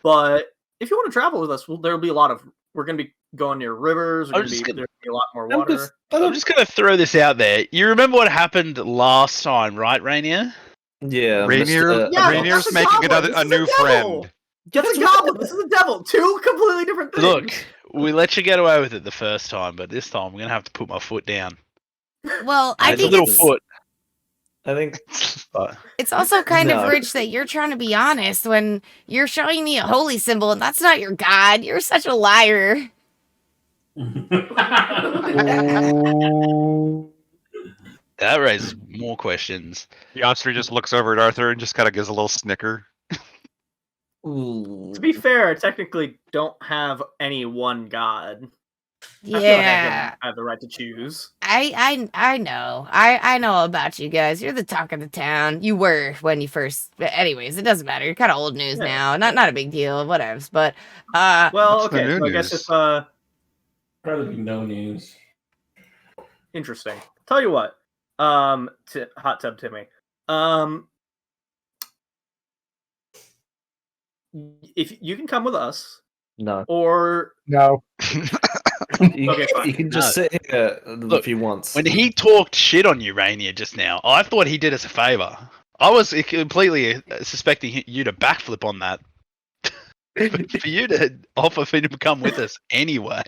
S5: But if you want to travel with us, there'll be we're going to be going near rivers. There'll be a lot more water.
S4: I'm just going to throw this out there. You remember what happened last time, right, Rainier?
S2: Yeah.
S8: Rainier's making a new friend.
S5: That's a goblin. This is a devil. Two completely different things.
S4: Look, we let you get away with it the first time, but this time I'm going to have to put my foot down.
S1: Well, I think
S4: it's foot.
S2: I think
S1: it's also kind of rich that you're trying to be honest when you're showing me a holy symbol and that's not your god. You're such a liar.
S4: That raises more questions.
S8: The Austihr just looks over at Arthur and just kind of gives a little snicker.
S5: To be fair, I technically don't have any one god. I feel like
S1: Yeah.
S5: I have the right to choose.
S1: I know. I know about you guys. You're the talk of the town. You were when you first. Anyways, it doesn't matter. You're kind of old news now. Not a big deal. Whatevs. But
S5: Well,
S8: What's the
S5: okay.
S8: new
S5: So I guess if
S8: news?
S3: Rather be no news.
S5: interesting. Tell you what. Hot tub Timmy. If you can come with us,
S2: No.
S5: or
S7: No.
S2: You,
S5: Okay, fine.
S2: you can just sit here if you want.
S4: When he talked shit on Urania just now, I thought he did us a favor. I was completely suspecting you to backflip on that. For you to offer for him to come with us anyway.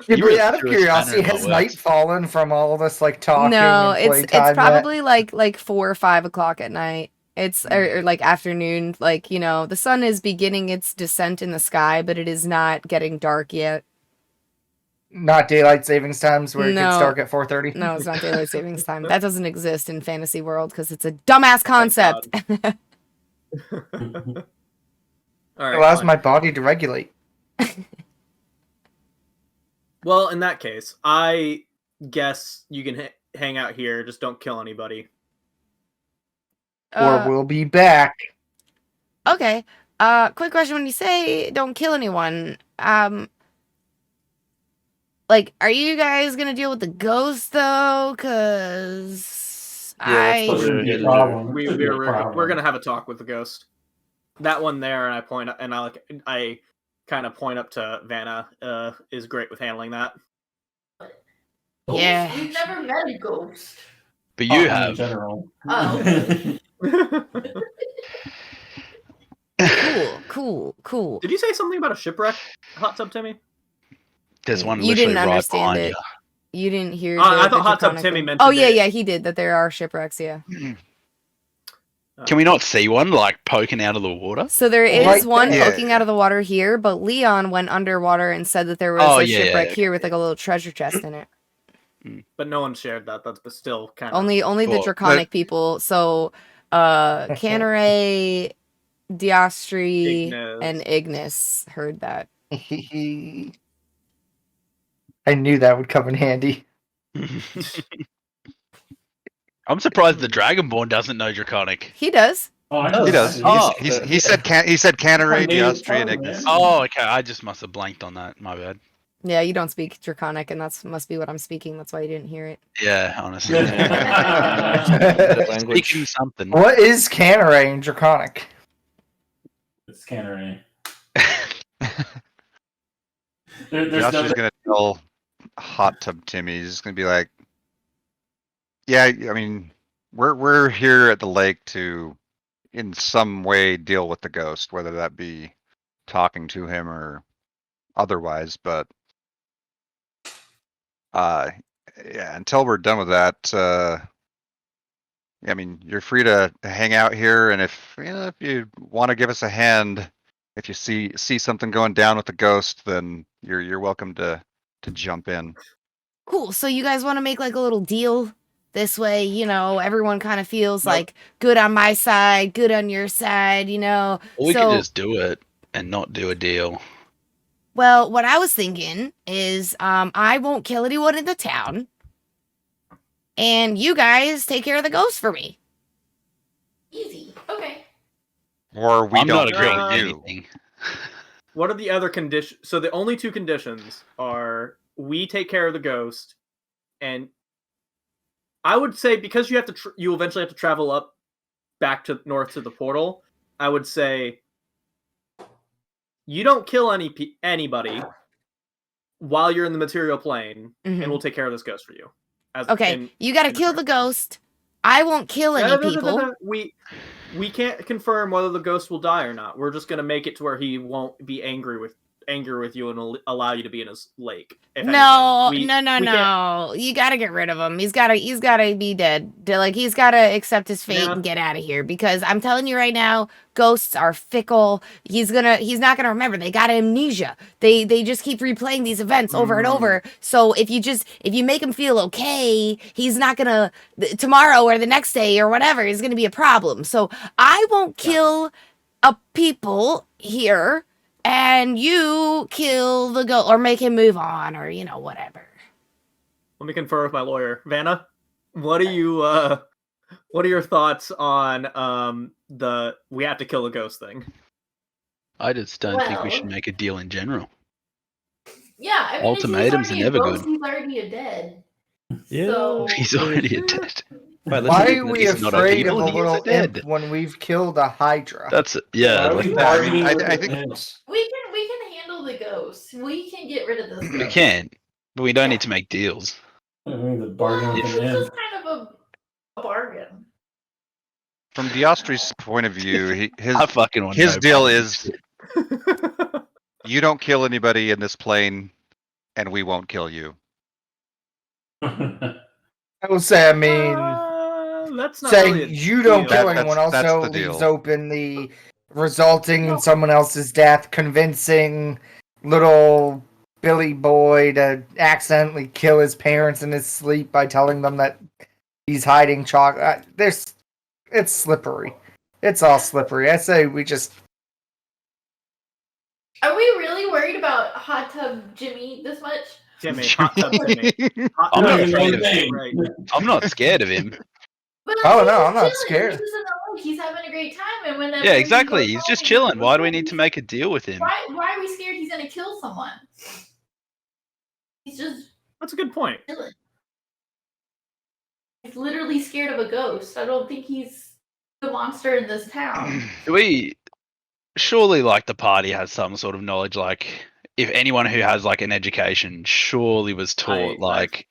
S4: You were
S7: Out of
S4: the truest
S7: curiosity,
S4: manner of
S7: has
S4: my
S7: night
S4: words.
S7: fallen from all this like talking?
S1: no,
S7: and
S1: it's
S7: playtime yet?
S1: probably like 4 or 5 o'clock at night. It's or like afternoon. Like the sun is beginning its descent in the sky, but it is not getting dark yet.
S7: Not daylight savings times where it
S1: No.
S7: gets dark at 4:30.
S1: No, it's not daylight savings time. That doesn't exist in fantasy world because it's a dumbass concept.
S5: all
S7: It
S5: right,
S7: allows
S5: fine.
S7: my body to regulate.
S5: Well, in that case, I guess you can hang out here. Just don't kill anybody.
S7: Or we'll be back.
S1: Okay. Quick question: when you say don't kill anyone, like, are you guys gonna deal with the ghost though? Cause
S2: Yeah, that's
S3: Shouldn't be a
S2: Yeah.
S3: problem.
S5: We're
S3: Shouldn't be a problem.
S5: gonna have a talk with the ghost. That one there, and I kind of point up to Vanna. Is great with handling that.
S6: Ghost?
S1: Yeah.
S6: We've never met a ghost.
S4: But you
S3: In
S4: have.
S3: general.
S6: Oh.
S1: Cool.
S5: Did you say something about a shipwreck, Hot Tub Timmy?
S4: There's one
S1: You
S4: literally
S1: didn't
S4: right
S1: understand
S4: behind
S1: it. You didn't hear.
S5: I
S1: the
S5: thought Hot Tub
S1: draconic
S5: Timmy
S1: thing.
S5: mentioned
S1: Oh yeah,
S5: it.
S1: yeah, he did that. There are shipwrecks. Yeah.
S4: you. Can we not see one like poking out of the water?
S1: So there is
S7: Right
S1: one
S8: there.
S1: poking out of the water here, but Leon went underwater and said that there was
S4: Oh,
S1: a
S4: yeah,
S1: shipwreck
S4: yeah,
S1: here with like a little treasure chest in it.
S5: But no one shared that. That's still kind of
S1: Only the
S4: Cool.
S1: draconic people. So Canare, Diostri,
S5: Ignis.
S1: and Ignis heard that.
S7: I knew that would come in handy.
S4: I'm surprised the Dragonborn doesn't know Draconic.
S1: He does.
S3: Oh, I know
S8: He
S3: that.
S8: does.
S4: Oh.
S8: He said Canneray,
S3: Native
S8: Diostri, and
S3: tongue,
S8: Ignis.
S3: man.
S4: Oh, okay. I just must have blanked on that. My bad.
S1: Yeah, you don't speak Draconic, and that's must be what I'm speaking. That's why you didn't hear it.
S4: Yeah, honestly.
S2: Language.
S4: Speaking something.
S7: What is Canneray and Draconic?
S3: It's Cannery. There's no
S8: Diostri's gonna tell Hot Tub Timmy. He's just gonna be like, "Yeah, I mean, we're here at the lake to, in some way, deal with the ghost, whether that be talking to him or otherwise. But, yeah, until we're done with that, I mean, you're free to hang out here, and if you want to give us a hand, if you see something going down with the ghost, then you're welcome to jump in."
S1: Cool. So you guys want to make like a little deal this way? Everyone kind of feels
S5: Nope.
S1: like good on my side, good on your side.
S4: Or we
S1: so
S4: could just do it and not do a deal.
S1: well, what I was thinking is, I won't kill anyone in the town, and you guys take care of the ghost for me.
S6: Easy. Okay.
S8: Or we
S4: I'm
S8: don't
S4: not agreeing
S8: kill
S4: with
S8: you.
S4: anything.
S5: What are the other conditions? So the only two conditions are we take care of the ghost, and I would say because you have to, you eventually have to travel up back to north to the portal. I would say you don't kill anybody while you're in the material plane,
S1: Mhm.
S5: and we'll take care of this ghost for you.
S1: Okay, you got to kill the ghost. I won't kill any people.
S5: We can't confirm whether the ghost will die or not. We're just gonna make it to where he won't be angry with you and will allow you to be in his lake.
S1: No.
S5: We can't-
S1: You got to get rid of him. He's got to be dead. Like, he's got to accept his fate
S5: Yeah.
S1: and get out of here, because I'm telling you right now, ghosts are fickle. He's not going to remember. They got amnesia. They just keep replaying these events over and over. So if you make him feel okay, he's not going to tomorrow or the next day or whatever is going to be a problem. So I won't kill a people here. and you kill the ghost or make him move on, or whatever.
S5: Let me confer with my lawyer, Vanna. What are your thoughts on the we have to kill the ghost thing?
S4: I just don't think we should make a deal in general.
S6: Yeah, I mean,
S4: Ultimatums are never good.
S6: He's already dead.
S2: Yeah.
S6: So...
S4: He's already dead.
S7: Why are we
S4: He's not a
S7: afraid of
S4: people,
S7: a
S4: he's
S7: little
S4: dead.
S7: imp when we've killed a Hydra?
S4: That's yeah.
S3: Why are we
S4: Like,
S8: I mean,
S3: bargaining
S8: I
S3: with
S8: think
S3: imps?
S6: We can handle the ghost. We can get rid of this ghost.
S4: we can, but we don't need to make deals.
S3: I mean, the bargain with
S6: This
S3: an
S6: is
S3: imp.
S6: just kind of a bargain.
S8: from Austrih's point of view,
S4: I fucking want
S8: his
S4: no
S8: deal
S4: politics.
S8: is you don't kill anybody in this plane, and we won't kill you.
S7: I will say, I mean,
S5: That's not
S7: saying
S5: really a
S7: you don't
S5: deal.
S7: kill
S8: That-
S7: anyone
S8: that's
S7: also
S8: the
S7: leaves
S8: deal.
S7: open the resulting in someone else's death, convincing little Billy Boy to accidentally kill his parents in his sleep by telling them that he's hiding chocolate. It's slippery. It's all slippery. I say we just.
S6: Are we really worried about Hot Tub Jimmy this much?
S5: Jimmy, hot tub Jimmy. Hot
S4: I'm
S5: tub
S4: not
S3: Not
S5: Jimmy,
S4: afraid of
S3: him.
S5: right.
S4: I'm not scared of him.
S6: But
S7: Oh,
S6: he's
S7: no,
S6: just
S7: I'm not
S6: chilling.
S7: scared.
S6: He's in the lake. He's having a great time, and when that
S4: Yeah,
S6: baby
S4: exactly.
S6: goes
S4: He's
S6: home,
S4: just
S6: he's
S4: chilling. Why do we
S6: like,
S4: need to make a deal with him?
S6: Why are we scared he's gonna kill someone? He's just
S5: That's a good point.
S6: chilling. He's literally scared of a ghost. I don't think he's the monster in this town.
S4: Surely, like, the party has some sort of knowledge. Like, if anyone who has like an education surely was taught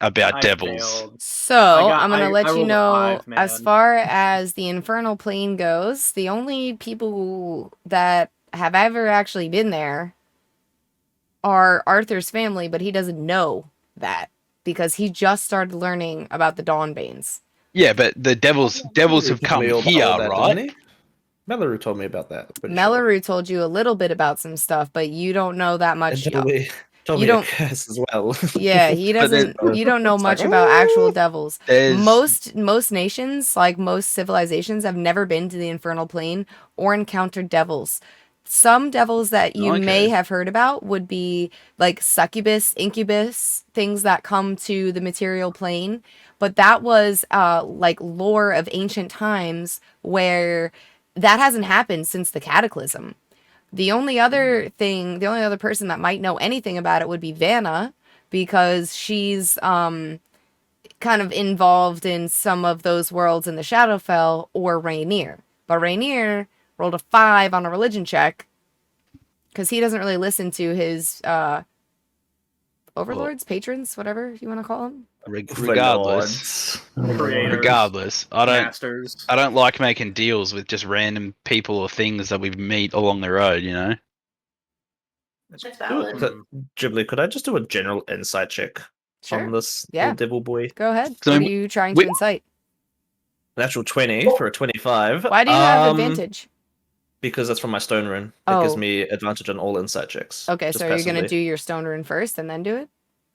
S4: about
S5: I
S4: devils.
S5: failed.
S1: So I'm gonna let you
S5: rolled a
S1: know,
S5: 5,
S1: as
S5: man.
S1: far as the infernal plane goes, the only people that have ever actually been there are Arthur's family, but he doesn't know that because he just started learning about the Dawnbanes.
S4: Yeah, but the devils have come here, right?
S2: Mawlerz told me about that.
S1: Mawlerz told you a little bit about some stuff, but you don't know that much.
S2: Told me
S1: You don't-
S2: a curse as well.
S1: Yeah, he
S4: But then-
S1: doesn't. You don't know
S2: It's
S1: much
S2: like,
S1: about actual
S2: "Oh."
S1: devils.
S4: There's
S1: Most nations, like most civilizations, have never been to the infernal plane or encountered devils. Some devils that you may
S4: Okay.
S1: have heard about would be like succubus, incubus, things that come to the material plane. But that was like lore of ancient times where that hasn't happened since the cataclysm. The only other person that might know anything about it would be Vanna, because she's kind of involved in some of those worlds in the Shadowfell, or Rainier. But Rainier rolled a 5 on a religion check because he doesn't really listen to his overlords, patrons, whatever you want to call them.
S4: regardless,
S5: Creators,
S4: regardless,
S5: masters.
S4: I don't like making deals with just random people or things that we meet along the road, you know?
S6: That's valid.
S2: Ghibli, could I just do a general insight check
S1: Sure.
S2: on this
S1: Yeah.
S2: little devil boy?
S1: Go ahead.
S4: So
S1: What are
S4: we-
S1: you trying
S4: we-
S1: to incite?
S2: Natural 20 for a 25.
S1: Why do you have advantage?
S2: Because that's from my stone rune. It
S1: Oh.
S2: gives me advantage on all insight checks.
S1: Okay,
S2: just
S1: so you're gonna
S2: passively.
S1: do your stone rune first and then do it?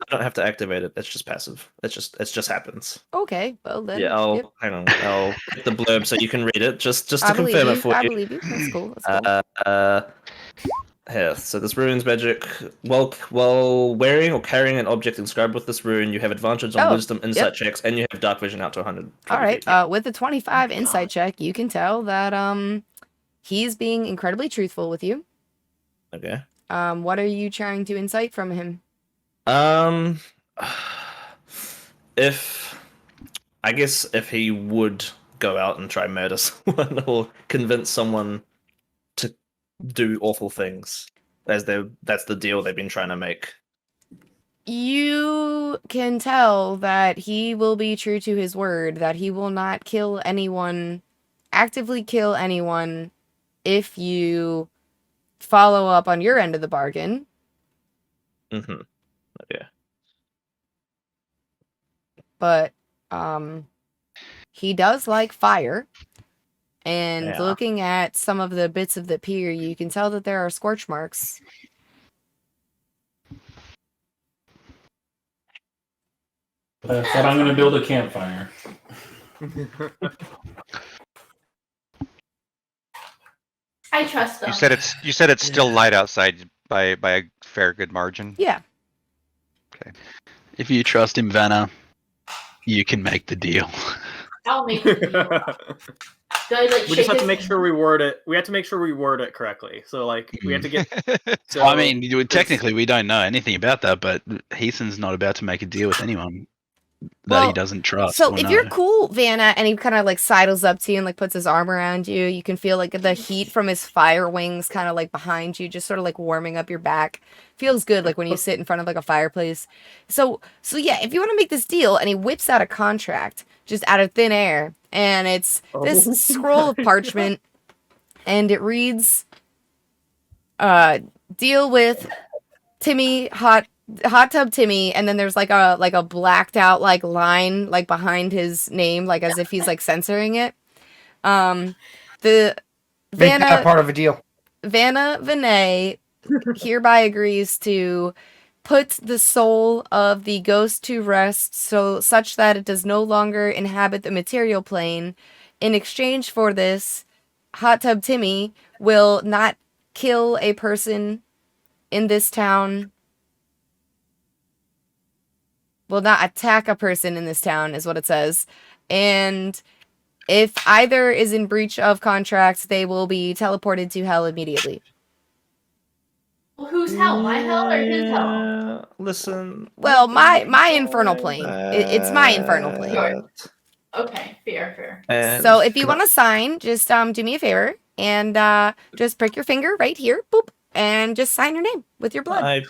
S2: I don't have to activate it. It's just passive. It just happens.
S1: Okay, well then.
S2: Yeah, I'll
S1: yep.
S2: hang on. I'll get the blurb so you can read it. Just to
S1: I believe
S2: confirm
S1: you.
S2: it for
S1: I
S2: you.
S1: believe you. That's cool. That's cool.
S2: Here, so this rune's magic. While wearing or carrying an object inscribed with this rune, you have advantage on
S1: Oh,
S2: wisdom insight checks, and you have dark vision out to 100.
S1: All right.
S2: feet.
S1: With the 25 insight check, you can tell that he's being incredibly truthful with you.
S2: Okay.
S1: What are you trying to incite from him?
S2: If he would go out and try murder someone or convince someone to do awful things, that's the deal they've been trying to make.
S1: You can tell that he will be true to his word, that he will not kill anyone, actively kill anyone, if you follow up on your end of the bargain.
S2: Mm-hmm. Okay.
S1: But he does like fire. And
S2: Yeah.
S1: looking at some of the bits of the pier, you can tell that there are scorch marks.
S3: That's what I'm going to build a campfire.
S6: I trust them.
S8: You said it's still light outside. by a fair good margin.
S1: Yeah.
S4: If you trust him, Vanna, you can make the deal.
S6: I'll make the deal. Do I, like,
S5: We just have to make sure we word it. We have to make sure we word it correctly. So like we have to get. So,
S4: I mean, technically, we don't know anything about that, but Heason's not about to make a deal with anyone that he doesn't trust.
S1: So
S4: or
S1: if
S4: know.
S1: you're cool, Vanna, and he kind of like sidles up to you and like puts his arm around you, you can feel like the heat from his fire wings kind of like behind you, just sort of like warming up your back. Feels good, like when you sit in front of like a fireplace. So yeah, if you want to make this deal, and he whips out a contract just out of thin air, and it's this scroll of parchment, and it reads, "Deal with Timmy Hot Tub Timmy," and then there's like a blacked out like line like behind his name, like as if he's like censoring it. The
S7: Make that part of a deal.
S1: Vanna Vinay hereby agrees to put the soul of the ghost to rest, so such that it does no longer inhabit the material plane. In exchange for this, Hot Tub Timmy will not kill a person in this town. Will not attack a person in this town, is what it says. And if either is in breach of contracts, they will be teleported to hell immediately.
S6: Well, whose hell? My hell or his hell?
S2: Listen.
S1: Well, my infernal plane. It's my infernal plane.
S6: Yours. Okay, fair.
S2: And
S1: So if you want to sign, just do me a favor and just prick your finger right here, boop, and just sign your name with your blood.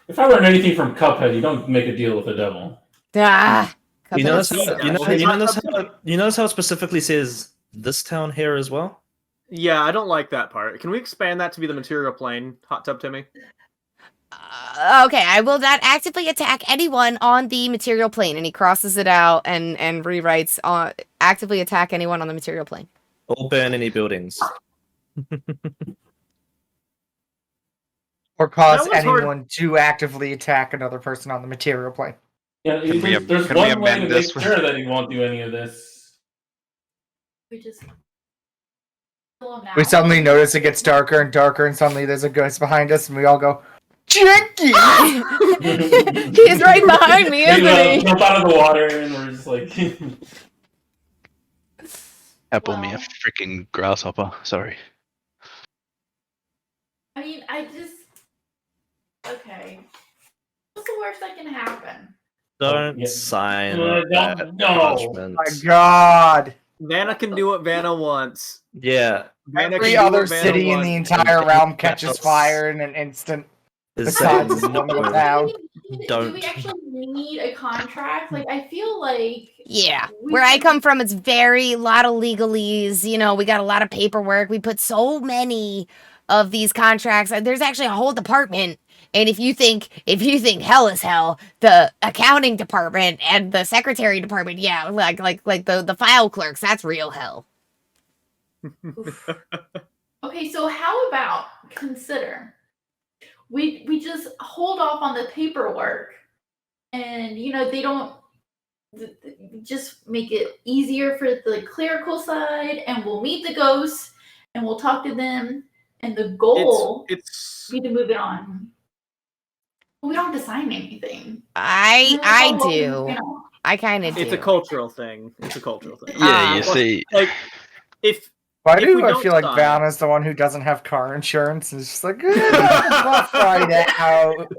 S3: If I learned anything from Cuphead, you don't make a deal with the devil.
S2: You notice
S1: Cuphead
S2: you notice how it specifically says this town here as well?
S5: Yeah, I don't like that part. Can we expand that to be the material plane, Hot Tub Timmy?
S1: Okay, I will not actively attack anyone on the material plane, and he crosses it out and rewrites actively attack anyone on the material plane.
S2: Or burn any buildings.
S7: Or cause
S5: That was hard.
S7: anyone to actively attack another person on the material plane.
S3: Yeah, there's
S8: can we
S3: one way to
S8: amend
S3: make
S8: this?
S3: sure that he won't do any of this.
S6: We just kill him now.
S7: We suddenly notice it gets darker and darker, and suddenly there's a ghost behind us, and we all go, Chicky!
S1: He's right behind me, isn't he?
S3: Jump out of the water and we're just like.
S4: Apple me a freaking grasshopper. Sorry.
S6: I mean, okay. What's the worst that can happen?
S2: Don't
S3: Yeah.
S2: sign
S3: No.
S2: that parchment.
S7: My God!
S5: Vanna can do what Vanna wants.
S2: Yeah.
S5: Vanna
S7: Every
S5: can do
S7: other
S5: what Vanna
S7: city in the
S5: wants.
S7: entire realm catches fire in an instant.
S2: Is
S7: Besides
S2: that
S7: the one
S2: no.
S7: with town.
S6: Do
S2: Don't.
S6: we actually need a contract? Like, I feel like
S1: Yeah, where I come from, it's a lot of legalese. You know, we got a lot of paperwork. We put so many of these contracts. There's actually a whole department. And if you think hell is hell, the accounting department and the secretary department, yeah, like the file clerks, that's real hell.
S6: Okay, so how about consider we just hold off on the paperwork, and they don't just make it easier for the clerical side, and we'll meet the ghosts and we'll talk to them, and the goal
S5: It's
S6: be to move it on. We don't have to sign anything.
S1: I do. I kind of do.
S5: it's a cultural thing. It's a cultural thing.
S4: Yeah, you see.
S5: Like if
S7: Why
S5: If
S7: do
S5: we
S7: I
S5: don't
S7: feel like
S5: sign-
S7: Vanna's the one who doesn't have car insurance? And it's just like, we'll find out.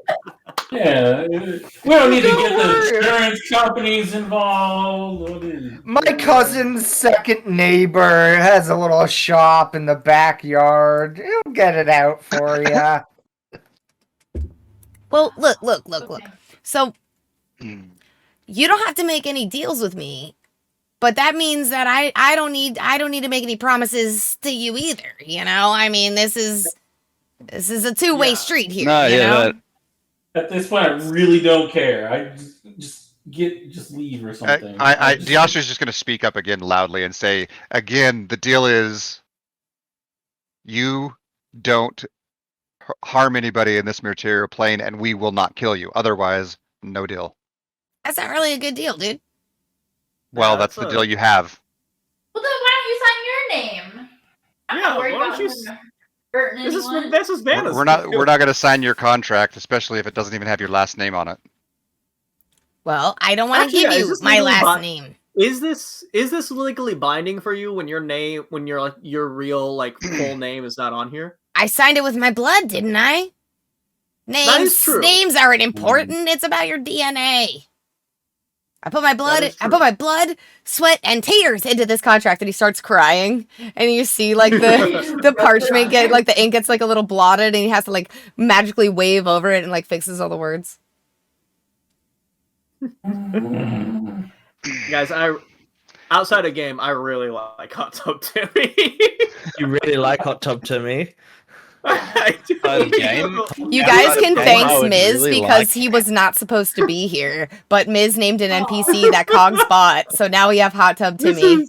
S3: Yeah, we don't need to get the insurance companies involved.
S7: My cousin's second neighbor has a little shop in the backyard. He'll get it out for you.
S1: Well, look.
S6: Okay.
S1: So you don't have to make any deals with me, but that means that I don't need to make any promises to you either. You know, I mean, this is a two-way
S5: Yeah.
S1: street here.
S4: No,
S1: you
S4: yeah,
S1: know?
S4: that-
S3: At this point, I really don't care. I just leave or something.
S8: The Austr's just going to speak up again loudly and say, again, the deal is you don't harm anybody in this material plane and we will not kill you. Otherwise, no deal.
S1: That's not really a good deal, dude.
S8: Well,
S5: Yeah,
S8: that's
S5: that's
S8: the
S5: a-
S8: deal you have.
S6: Well, then why don't you sign your name? I'm
S5: Yeah,
S6: not worried
S5: why don't
S6: about
S5: you
S6: him. Hurting
S5: This
S6: anyone?
S5: is Vanna's.
S8: We're not going to sign your contract, especially if it doesn't even have your last name on it.
S1: Well, I don't want to
S5: Actually,
S1: give
S5: yeah, is
S1: you
S5: this
S1: my
S5: legally
S1: last
S5: bi-
S1: name.
S5: Is this legally binding for you when your like your real like full name is not on here?
S1: I signed it with my blood, didn't I?
S5: That is true.
S1: Names aren't important. It's about your DNA. I put my blood, sweat, and taters into this contract, and he starts crying. And you see like the parchment get like the ink gets like a little blotted, and he has to like magically wave over it and like fixes all the words.
S5: Guys, outside of game, I really like Hot Tub Timmy.
S2: You really like Hot Tub Timmy?
S5: I do.
S4: Game?
S1: You guys can thank
S4: I would
S1: Mizz
S4: really
S1: because
S4: like-
S1: he was not supposed to be here, but Mizz named an NPC that Cogs bought, so now we have Hot Tub Timmy.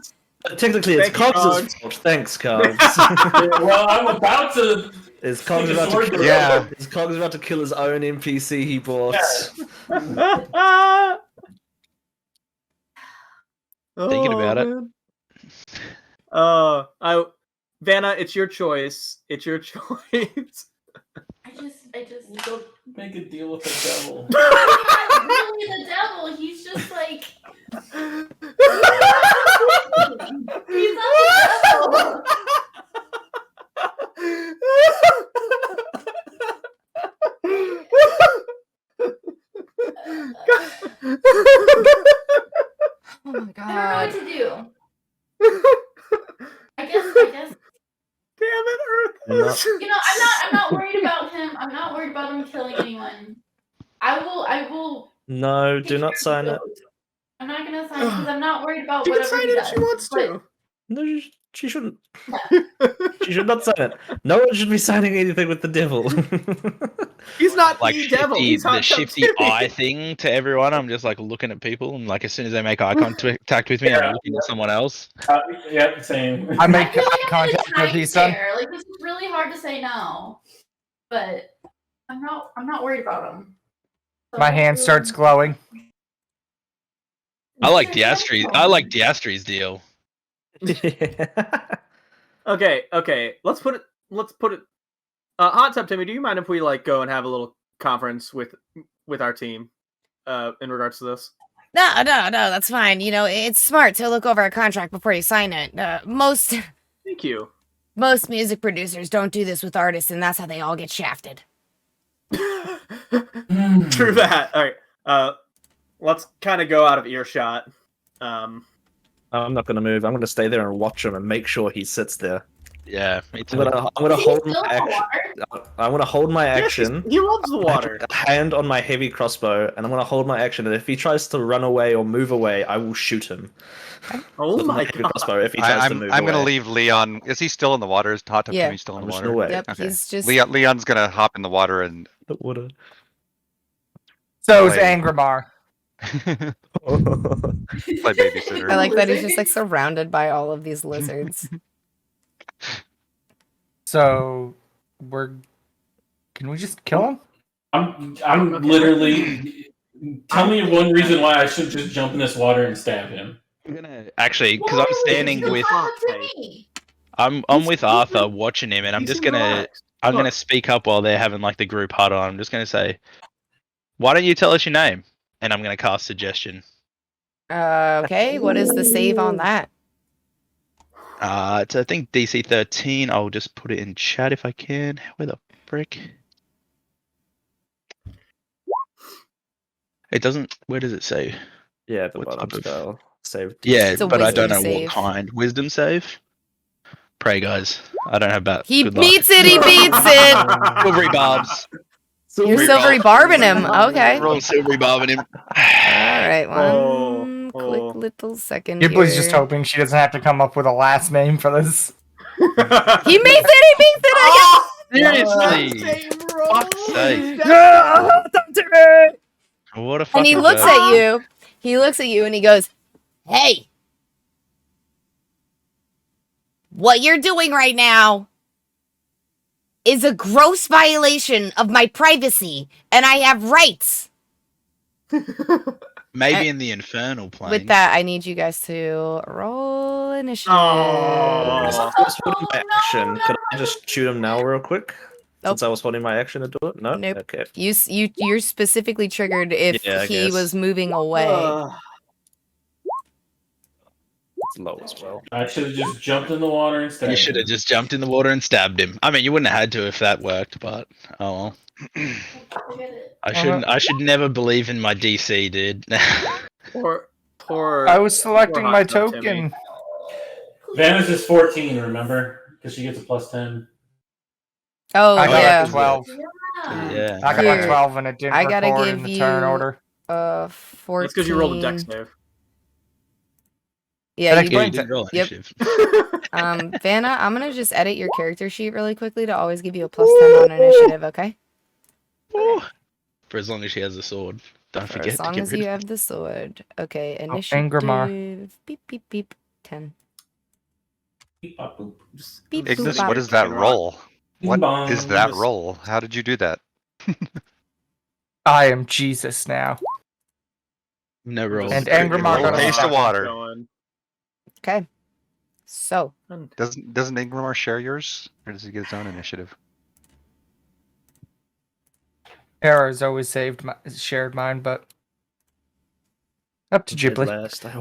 S2: Technically, it's
S5: Thank you,
S2: Cogs'
S5: Cogs.
S2: fault. Thanks, Cogs.
S3: Well, I'm about to.
S2: Is Cogs
S3: Take a
S2: about
S3: sword
S2: to
S3: to
S2: kill?
S8: Yeah.
S2: Is Cogs about to kill his own NPC he bought?
S4: Thinking about it.
S5: Vanna, it's your choice. It's your choice.
S6: I just
S3: Don't make a deal with the devil.
S6: he's not really the devil. He's just like he's not the devil.
S1: Oh my
S6: I don't know
S1: god.
S6: what to do. I guess.
S5: Damn it,
S2: You're
S5: Earth.
S6: You know, I'm not worried about him. I'm not worried about him killing anyone. I will.
S2: No,
S6: take
S2: do not
S6: care of
S2: sign
S6: the
S2: it.
S6: ghost. I'm not gonna sign it because I'm not worried about
S5: She can
S6: whatever
S5: sign
S6: he
S5: it
S6: does.
S5: if she wants
S6: but
S5: to.
S2: No, she shouldn't. She should not sign it. No one should be signing anything with the devil.
S5: He's not
S4: Like
S5: the devil.
S4: shifty,
S5: He's
S4: the
S5: Hot Tub
S4: shifty
S5: Timmy.
S4: eye thing to everyone. I'm just like looking at people, and like as soon as they make eye contact with me,
S3: Yeah,
S4: I'm looking at someone else.
S3: Yeah, same.
S7: I
S6: I
S7: make
S6: feel
S7: eye
S6: like I'm in a
S7: contact with
S6: time
S7: you, son.
S6: share. Like this is really hard to say no, but I'm not worried about him. So
S7: My hand starts glowing.
S4: I like Diastri's deal.
S5: Okay. Let's put it. Hot Tub Timmy, do you mind if we like go and have a little conference with our team, in regards to this?
S1: No, that's fine. You know, it's smart to look over a contract before you sign it. Most
S5: Thank you.
S1: music producers don't do this with artists, and that's how they all get shafted.
S5: True that. All right. Let's kind of go out of earshot.
S2: I'm not going to move. I'm going to stay there and watch him and make sure he sits there.
S4: Yeah, me
S2: I'm
S4: too.
S2: gonna hold my action. I want to hold my action.
S5: He loves the water.
S2: A hand on my heavy crossbow, and I'm gonna hold my action. And if he tries to run away or move away, I will shoot him.
S5: Oh
S2: With
S5: my
S2: heavy
S5: god.
S2: crossbow. If he tries to move
S8: I'm going to
S2: away.
S8: leave Leon. Is he still in the water? Is Hot Tub
S1: Yeah.
S8: Timmy still in
S2: I'm
S8: the
S2: just
S8: water?
S2: away.
S1: Yep,
S8: Okay.
S1: he's just
S8: Leon's going to hop in the water and.
S2: The water.
S7: So is
S8: Wait.
S7: Angramar.
S8: Play babysitter.
S1: I like that he's just like surrounded by all of these lizards.
S7: So can we just kill him?
S3: I'm literally. Tell me one reason why I should just jump in this water and stab him.
S4: I'm gonna actually, because I'm standing
S6: He's
S4: with,
S6: Hot Tub Timmy.
S4: I'm with Arthur watching him, and I'm
S5: He's
S4: just gonna,
S5: relaxed.
S4: I'm
S5: Look.
S4: gonna speak up while they're having like the group huddle. I'm just gonna say, why don't you tell us your name? And I'm gonna cast suggestion.
S1: Okay, what is the save on that?
S4: It's I think DC 13. I'll just put it in chat if I can. Where the frick? It doesn't. Where does it say?
S2: Yeah, at the
S4: What
S2: bottom
S4: type of-
S2: spell. Save.
S4: Yeah,
S1: It's a
S4: but I don't know
S1: wisdom save.
S4: what kind. Wisdom save. Pray, guys. I don't have that.
S1: He
S4: good
S1: beats it, he beats it!
S4: luck. Silvery barbs.
S1: You're
S4: Silvery
S1: silvery barbing him. Okay.
S4: Roll silvery barbing him.
S1: Alright,
S5: Oh,
S1: one quick little second
S7: Gibbly's
S1: here.
S7: just hoping she doesn't have to come up with a last name for this.
S1: He makes it, he beats it
S4: Seriously.
S5: Same
S4: Fuck's sake.
S1: again!
S4: What a
S1: And
S4: fucking
S1: he looks
S4: joke.
S1: at you. He looks at you and he goes, "Hey, what you're doing right now is a gross violation of my privacy, and I have rights."
S4: Maybe in the infernal plane.
S1: With that, I need you guys to roll initiative.
S2: Since
S5: Oh.
S2: I was holding my action, could I just shoot him now real quick?
S1: Nope.
S2: Since I was holding my action to do it? No?
S1: Nope.
S2: Okay.
S1: You're specifically triggered if
S2: Yeah, I
S1: he
S2: guess.
S1: was moving away.
S2: It's low as well.
S3: I should have just jumped in the water instead.
S4: You should have just jumped in the water and stabbed him. I mean, you wouldn't have had to if that worked, but oh well.
S6: Forget it.
S4: I should never believe in my DC, dude.
S5: Poor.
S7: I was selecting
S5: poor
S7: my
S5: hot tub
S7: token.
S5: Timmy.
S3: Vaness is 14, remember? Because she gets a +10.
S1: Oh
S7: I got
S1: yeah.
S7: a 12.
S6: Yeah.
S4: Yeah.
S7: I got
S1: Here.
S7: a 12 and it didn't
S1: I gotta
S7: record
S1: give
S7: in the turn
S1: you-
S7: order.
S1: 14.
S5: That's because you rolled a dex save.
S1: Yeah,
S7: That
S1: you
S4: Yeah,
S7: explains
S4: you
S1: did.
S4: did roll
S1: Yep.
S4: initiative.
S1: Vanna, I'm gonna just edit your character sheet really quickly to always give you a +10 on initiative, okay?
S4: Ooh. For as long as she has a sword. Don't
S1: For
S4: forget
S1: as
S4: to
S1: long
S4: get
S1: as
S4: rid
S1: you
S4: of
S1: have the sword. Okay,
S7: Angramar.
S1: initiative. Beep beep beep. 10.
S3: Beep, bop, boop.
S1: Beep
S8: Ignis,
S1: boop bop.
S8: what is that roll? What
S3: Bong.
S8: is that
S5: Just-
S8: roll? How did you do that?
S7: I am Jesus now.
S4: No rolls.
S7: And
S8: Pretty
S7: Angramar
S8: roll
S7: got a
S8: taste of
S7: second.
S8: water.
S1: Okay. So,
S8: Doesn't Ingramar share yours, or does he get his own initiative?
S7: Error's always shared mine, but up to
S2: Dead
S7: Ghibli.
S2: last. I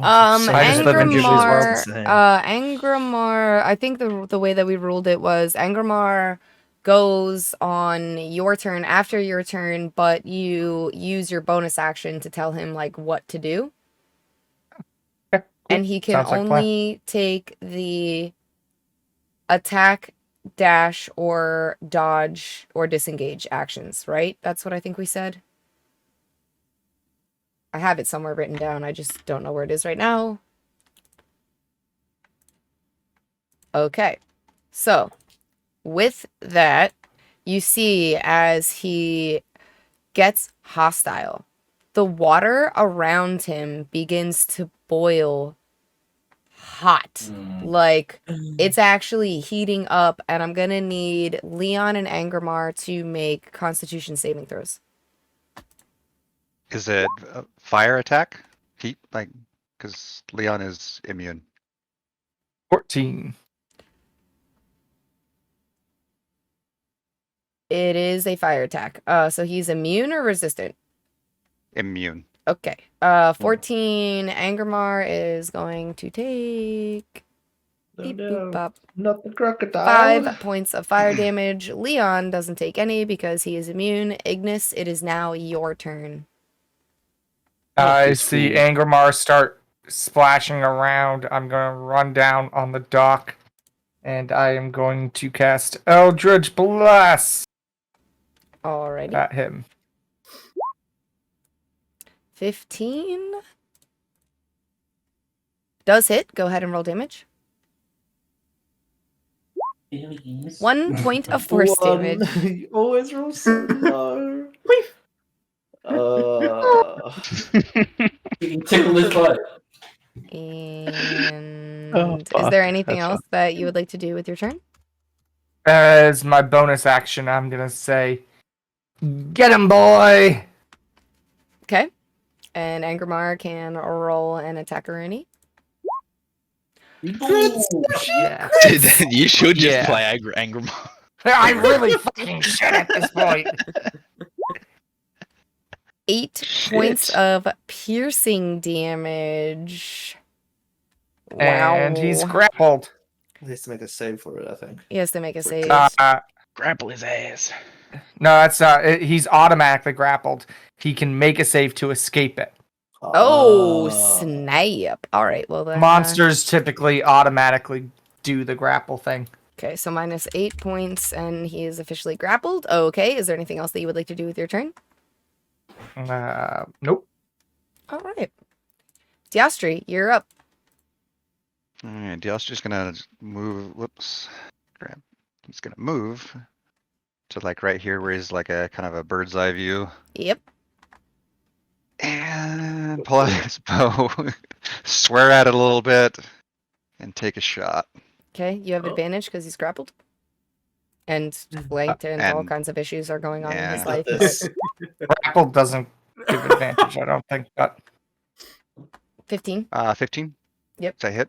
S7: just live in Ghibli as well.
S1: Angramar, I think the way that we ruled it was Angramar goes on your turn after your turn, but you use your bonus action to tell him like what to do.
S7: Okay, cool.
S1: And he can
S7: Sounds like a plan.
S1: only take the attack, dash, or dodge or disengage actions, right? That's what I think we said. I have it somewhere written down. I just don't know where it is right now. Okay. So, with that, you see as he gets hostile, the water around him begins to boil hot. Like, it's actually heating up, and I'm gonna need Leon and Angramar to make Constitution saving throws.
S8: Is it fire attack? Heat, like, because Leon is immune.
S7: 14.
S1: It is a fire attack. So he's immune or resistant?
S8: Immune.
S1: Okay. 14. Angramar is going to take beep, boop, bop,
S2: Not the crocodile.
S1: 5 points of fire damage. Leon doesn't take any because he is immune. Ignis, it is now your turn.
S7: I see Angramar start splashing around. I'm going to run down on the dock, and I am going to cast Eldritch Blast
S1: Alrighty.
S7: at him.
S1: 15. Does hit. Go ahead and roll damage. 1 point of force damage.
S2: You always roll so low.
S3: You can tickle his butt.
S1: And
S7: Oh,
S1: is
S7: fuck.
S1: there anything
S7: That's
S1: else that you would like to do with your turn?
S7: As my bonus action, I'm going to say, get him, boy!
S1: Okay. And Angramar can roll an attack or any.
S7: Yeah.
S4: Dude, you should just
S7: Yeah.
S4: play Angramar.
S7: I really fucking should at this point.
S1: 8 points of piercing damage.
S7: And he's grappled.
S2: He has to make a save for it, I think.
S1: He has to make a save.
S4: Grapple his ass.
S7: No, that's he's automatically grappled. He can make a save to escape it.
S1: Oh, snap. All right, well then.
S7: Monsters typically automatically do the grapple thing.
S1: Okay, so minus 8 points, and he is officially grappled. Okay, is there anything else that you would like to do with your turn?
S7: Nope.
S1: All right. Diastri, you're up.
S8: Alright, Dial's just gonna move. Whoops. Grab. He's gonna move to like right here where he's like a kind of a bird's eye view.
S1: Yep.
S8: And pull out his bow, swear at it a little bit, and take a shot.
S1: Okay, you have advantage because he's grappled. And flanked, and all
S8: and-
S1: kinds of issues are going on in his
S8: yeah.
S1: life.
S2: This.
S7: Grapple doesn't give advantage, I don't think. But
S1: 15.
S8: 15.
S1: Yep.
S8: Does that hit?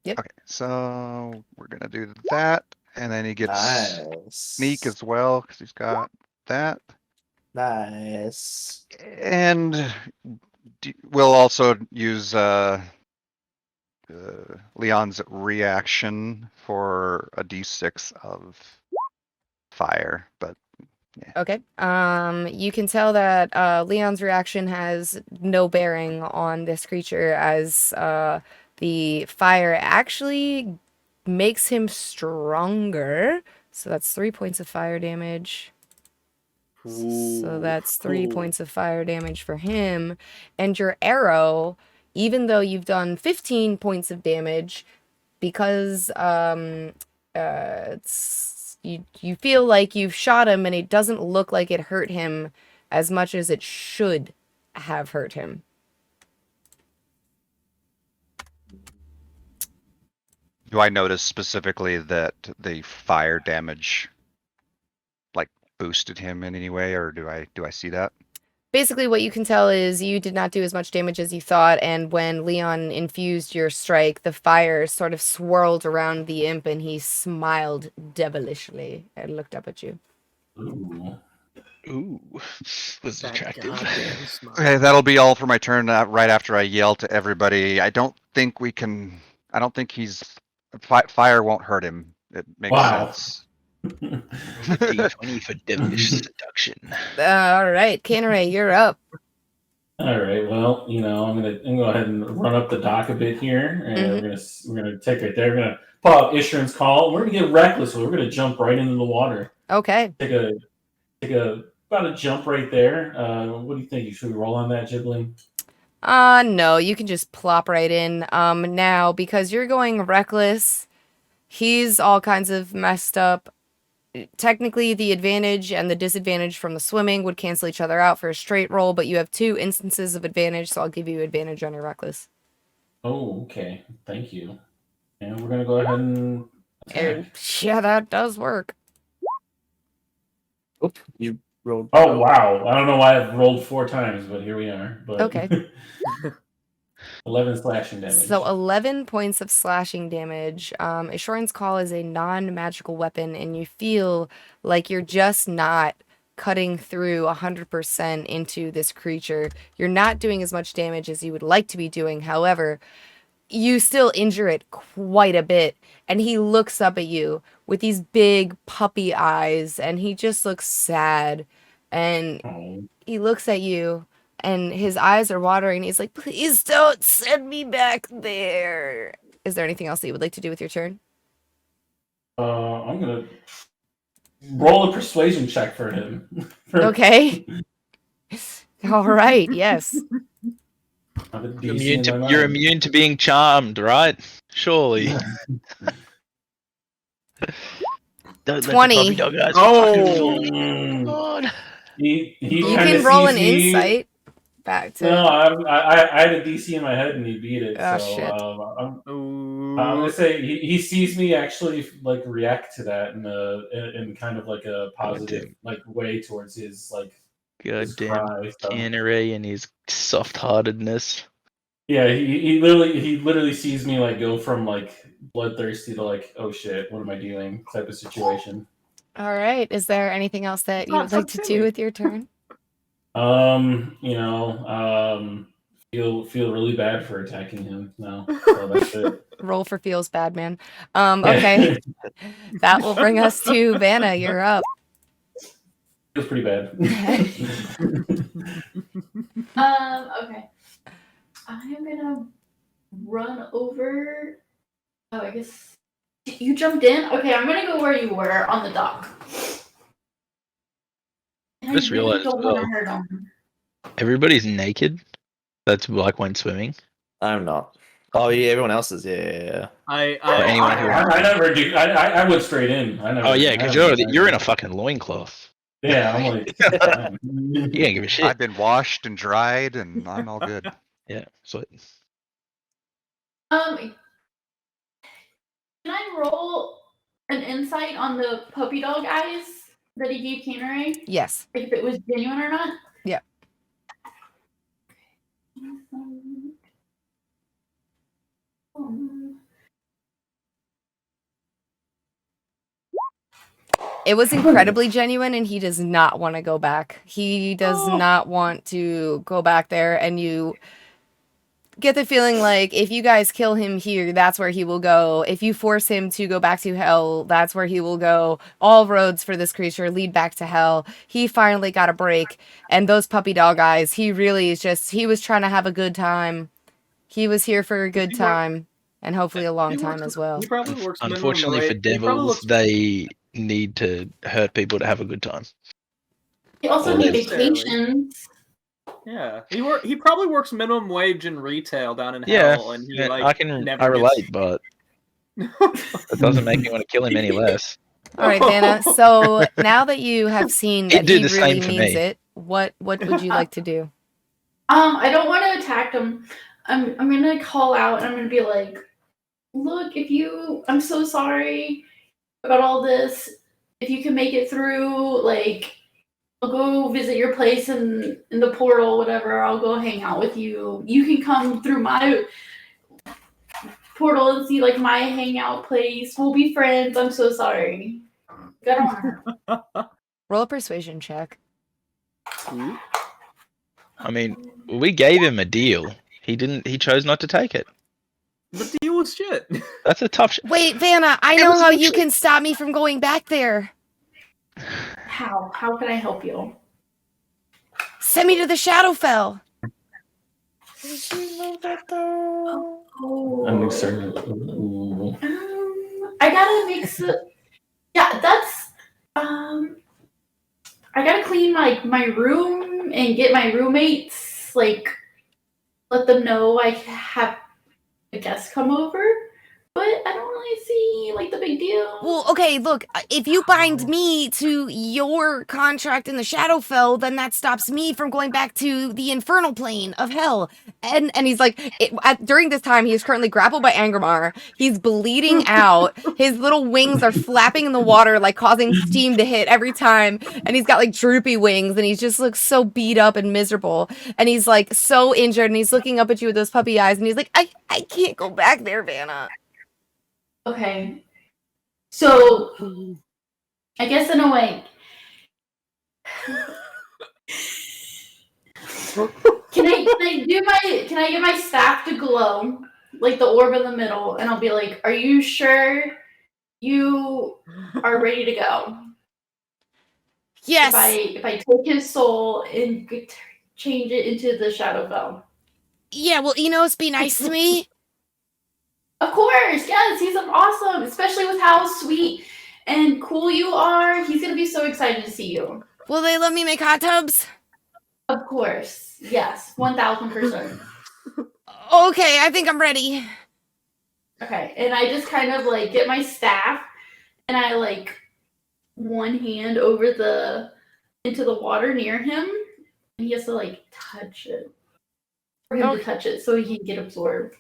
S1: Yep.
S8: Okay, so we're gonna do that, and then he gets
S2: Nice.
S8: sneak as well because he's got that,
S2: Nice.
S8: and we'll also use Leon's reaction for a d6 of fire, but
S1: Okay. You can tell that Leon's reaction has no bearing on this creature, as the fire actually makes him stronger. So that's 3 points of fire damage. So that's 3 points of fire damage for him. And your arrow, even though you've done 15 points of damage, because you feel like you've shot him and it doesn't look like it hurt him as much as it should have hurt him.
S8: do I notice specifically that the fire damage like boosted him in any way, or do I see that?
S1: Basically, what you can tell is you did not do as much damage as you thought, and when Leon infused your strike, the fire sort of swirled around the imp, and he smiled devilishly and looked up at you.
S4: Ooh, was
S5: That
S4: attractive.
S5: goddamn smile.
S8: Okay, that'll be all for my turn. Right after I yell to everybody, I don't think he's fire won't hurt him. It makes
S3: Wow.
S8: sense.
S4: D20 for devilish seduction.
S1: All right, Canneray, you're up.
S3: All right. Well, I'm gonna go ahead and run up the dock a bit here, and we're gonna take right there. We're gonna pull out Ishran's call. We're gonna get reckless. We're gonna jump right into the water.
S1: Okay.
S3: Take about a jump right there. What do you think? Should we roll on that, Jibbly?
S1: No, you can just plop right in. Now, because you're going reckless, he's all kinds of messed up. Technically, the advantage and the disadvantage from the swimming would cancel each other out for a straight roll, but you have 2 instances of advantage, so I'll give you advantage on your reckless.
S3: Oh, okay. Thank you. And we're gonna go ahead and attack.
S1: Yeah, that does work.
S2: Oop, you rolled.
S3: Oh wow! I don't know why I've rolled 4 times, but here we are. But
S1: Okay.
S3: 11 slashing damage.
S1: So 11 points of slashing damage. Ishoran's Call is a non-magical weapon, and you feel like you're just not cutting through 100% into this creature. You're not doing as much damage as you would like to be doing. However, you still injure it quite a bit, and he looks up at you with these big puppy eyes, and he just looks sad, and he looks at you, and his eyes are watering. He's like, please don't send me back there. Is there anything else that you would like to do with your turn?
S3: I'm gonna roll a persuasion check for him.
S1: Okay. All right. Yes.
S4: You're immune to being charmed, right? Surely. Don't
S1: 20.
S4: let the puppy dog eyes fucking God.
S3: You
S1: can roll an insight back to.
S3: No, I had a DC in my head and he beat it.
S1: Oh,
S3: so
S1: shit.
S3: I'm gonna say he sees me actually like react to that in kind of like a positive like way towards his like
S4: goddamn Canneray and his soft-heartedness.
S3: Yeah, he literally sees me like go from like bloodthirsty to like, oh shit, what am I doing type of situation.
S1: All right. Is there anything else that you would like to do with your turn?
S3: Feel really bad for attacking him now. So that's it.
S1: Roll for feels bad, man. Okay. That will bring us to Vanna. You're up.
S3: Feels pretty bad.
S6: Okay. I'm gonna run over. Oh, I guess you jumped in. Okay, I'm gonna go where you were on the dock.
S4: I just realized
S6: don't want to hurt him.
S4: Everybody's naked. That's like when swimming.
S2: I'm not. Oh yeah, everyone else is. Yeah.
S3: I never do. I went straight in. I never.
S4: Oh yeah, because you're in a fucking loincloth.
S3: Yeah, I'm like.
S4: You ain't give a shit.
S8: I've been washed and dried, and I'm all good.
S4: Yeah, so.
S6: Can I roll an insight on the puppy dog eyes that he gave Canneray?
S1: Yes.
S6: Like if it was genuine or not?
S1: Yeah. It was incredibly genuine, and he does not want to go back. He does not want to go back there, and you get the feeling like if you guys kill him here, that's where he will go. If you force him to go back to hell, that's where he will go. All roads for this creature lead back to hell. He finally got a break, and those puppy dog eyes, he really is just, he was trying to have a good time. He was here for a good time, and hopefully a long time as well.
S5: He probably works
S4: Unfortunately for devils, they need to hurt people to have a good time.
S6: He also needs vacations.
S5: Yeah, he probably works minimum wage in retail down in hell, and he
S4: I relate, but it doesn't make me want to kill him any less.
S1: All right, Vanna. So now that you have seen that he really means
S4: me.
S1: it, what would you like to do?
S6: I don't want to attack him. I'm gonna call out and I'm gonna be like, look, I'm so sorry about all this. If you can make it through, like, I'll go visit your place in the portal, whatever. I'll go hang out with you. You can come through my portal and see, like, my hangout place. We'll be friends. I'm so sorry. I don't want her.
S1: Roll a persuasion check.
S4: I mean, we gave him a deal. He chose not to take it.
S5: The deal was shit.
S4: That's a tough
S1: Wait, Vanna, I know how you can stop me from going back there.
S6: How? How can I help you?
S1: Send me to the Shadowfell.
S6: Oh.
S3: I'm excited.
S6: I gotta mix it. Yeah, that's I gotta clean my room and get my roommates, like, let them know I have a guest come over. But I don't really see, like, the big deal.
S1: Well, okay, look, if you bind me to your contract in the Shadowfell, then that stops me from going back to the infernal plane of hell. And he's like, during this time, he is currently grappled by Angramar. He's bleeding out. His little wings are flapping in the water, like causing steam to hit every time. And he's got like droopy wings, and he just looks so beat up and miserable. And he's like so injured, and he's looking up at you with those puppy eyes, and he's like, I can't go back there, Vanna.
S6: Okay. So, I guess in a way, can I get my staff to glow, like the orb in the middle, and I'll be like, are you sure you are ready to go?
S1: Yes.
S6: If I take his soul and change it into the Shadowfell.
S1: Yeah, will Enos be nice to me?
S6: Of course, yes, he's awesome, especially with how sweet and cool you are. He's gonna be so excited to see you.
S1: Will they let me make hot tubs?
S6: Of course, yes, 1000%.
S1: Okay, I think I'm ready.
S6: Okay, and I just kind of like get my staff, and I like one hand over into the water near him, and he has to like touch it for him to touch it so he can get absorbed.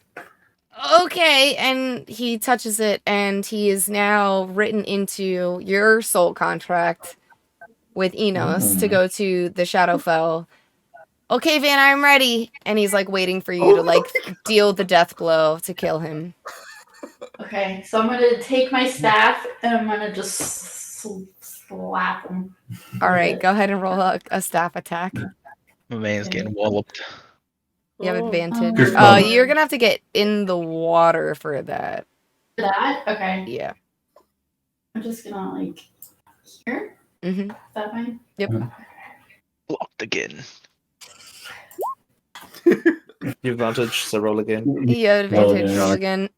S1: Okay, and he touches it, and he is now written into your soul contract with Enos to go to the Shadowfell. Okay, Vanna, I'm ready. And he's like waiting for you to like deal the death blow to kill him.
S6: Okay, so I'm gonna take my staff and I'm gonna just slap him.
S1: All right, go ahead and roll a staff attack.
S4: My man's getting walloped.
S1: You have advantage.
S3: Good
S1: You're gonna have to get in the water for that.
S6: That? Okay.
S1: Yeah.
S6: I'm just gonna like here.
S1: Mm-hmm.
S6: Is that fine?
S1: Yep.
S4: Blocked again.
S2: You advantage, so roll again.
S1: You have advantage.
S3: again.
S1: Roll again.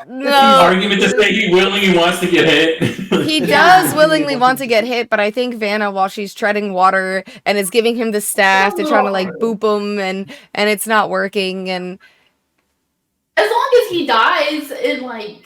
S3: No. Argument to say he willingly wants to get hit.
S1: He does willingly want to get hit, but I think Vanna, while she's treading water and is giving him the staff to try to like boop him, and it's not working, and
S6: as long as he dies, and like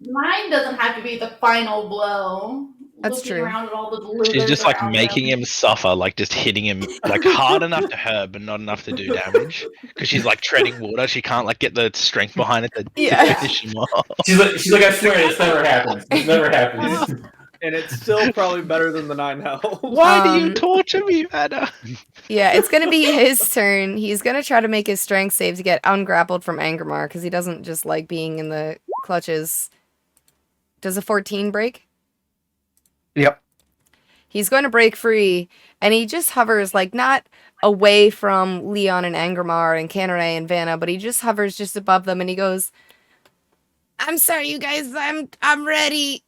S6: mine doesn't have to be the final blow.
S1: That's
S6: Looking
S1: true.
S6: Around at all the
S4: She's just like
S6: around
S4: making him suffer, like just hitting him like hard enough to hurt, but not enough to do damage. Because she's like treading water, she can't like get the strength behind it to finish him off.
S3: She's like, I swear this never happens. This never happens.
S5: and it's still probably better than the 9 health.
S4: Why do you torture me, Vanna?
S1: Yeah, it's gonna be his turn. He's gonna try to make his strength save to get ungrappled from Angramar because he doesn't just like being in the clutches. Does a 14 break?
S7: Yep.
S1: He's going to break free, and he just hovers, like, not away from Leon and Angramar and Canare and Vanna, but he just hovers just above them, and he goes, I'm sorry, you guys, I'm ready.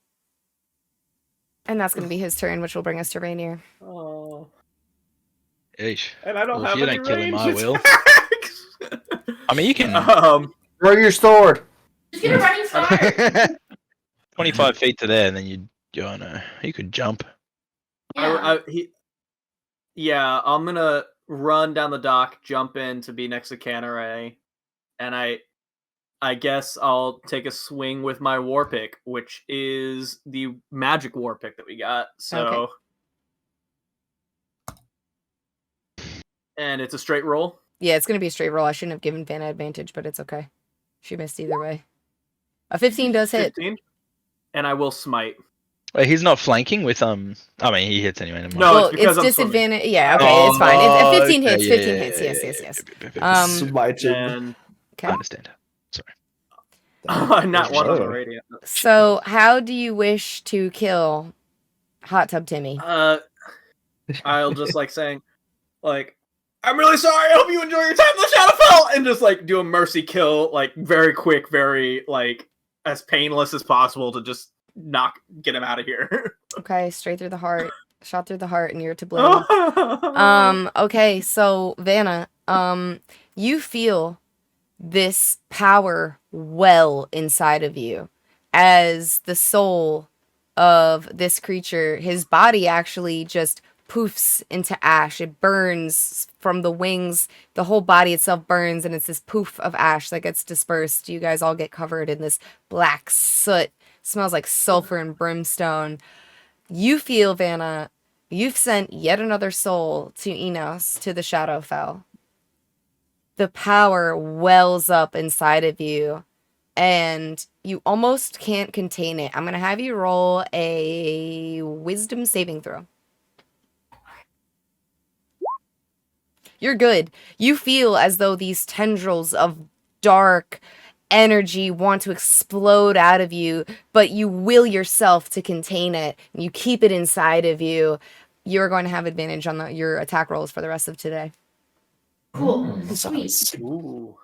S1: And that's going to be his turn, which will bring us to Rainier.
S5: Oh.
S4: Eesh.
S5: And I don't
S4: Well,
S5: have
S4: if you
S5: any
S4: don't kill him, I
S5: range
S4: will.
S5: attacks.
S4: I mean, you can
S7: Throw your sword.
S6: Just get a running start.
S4: 25 feet to there, and then you could jump.
S6: Yeah.
S5: Yeah, I'm gonna run down the dock, jump in to be next to Canare, and I guess I'll take a swing with my war pick, which is the magic war pick that we got. So, and it's a straight roll.
S1: Yeah, it's going to be a straight roll. I shouldn't have given Vanna advantage, but it's okay. She missed either way. A 15 does hit.
S5: 15, and I will smite.
S4: Wait, he's not flanking with I mean, he hits anyway. Never mind.
S5: No,
S1: Well,
S5: it's because I'm
S1: disadvantage. Yeah, okay, it's fine. It's 15 hits. 15 hits. Yes.
S2: Smite him.
S5: And
S1: Okay.
S4: I understand.
S5: not one on the radiant.
S1: So, how do you wish to kill Hot Tub Timmy?
S5: I'll just saying, I'm really sorry. I hope you enjoy your time in the Shadowfell, and just do a mercy kill, very quick, very as painless as possible to just get him out of here.
S1: Okay, straight through the heart. Shot through the heart, and you're to blame. Okay, so Vanna, you feel this power well inside of you as the soul of this creature, his body actually just poofs into ash. It burns from the wings. The whole body itself burns, and it's this poof of ash that gets dispersed. You guys all get covered in this black soot. Smells like sulfur and brimstone. You feel, Vanna, you've sent yet another soul to Enos, to the Shadowfell. The power wells up inside of you, and you almost can't contain it. I'm going to have you roll a wisdom saving throw. You're good. You feel as though these tendrils of dark energy want to explode out of you, but you will yourself to contain it. You keep it inside of you. You're going to have advantage on your attack rolls for the rest of today.
S6: Cool. Sweet.
S5: Ooh.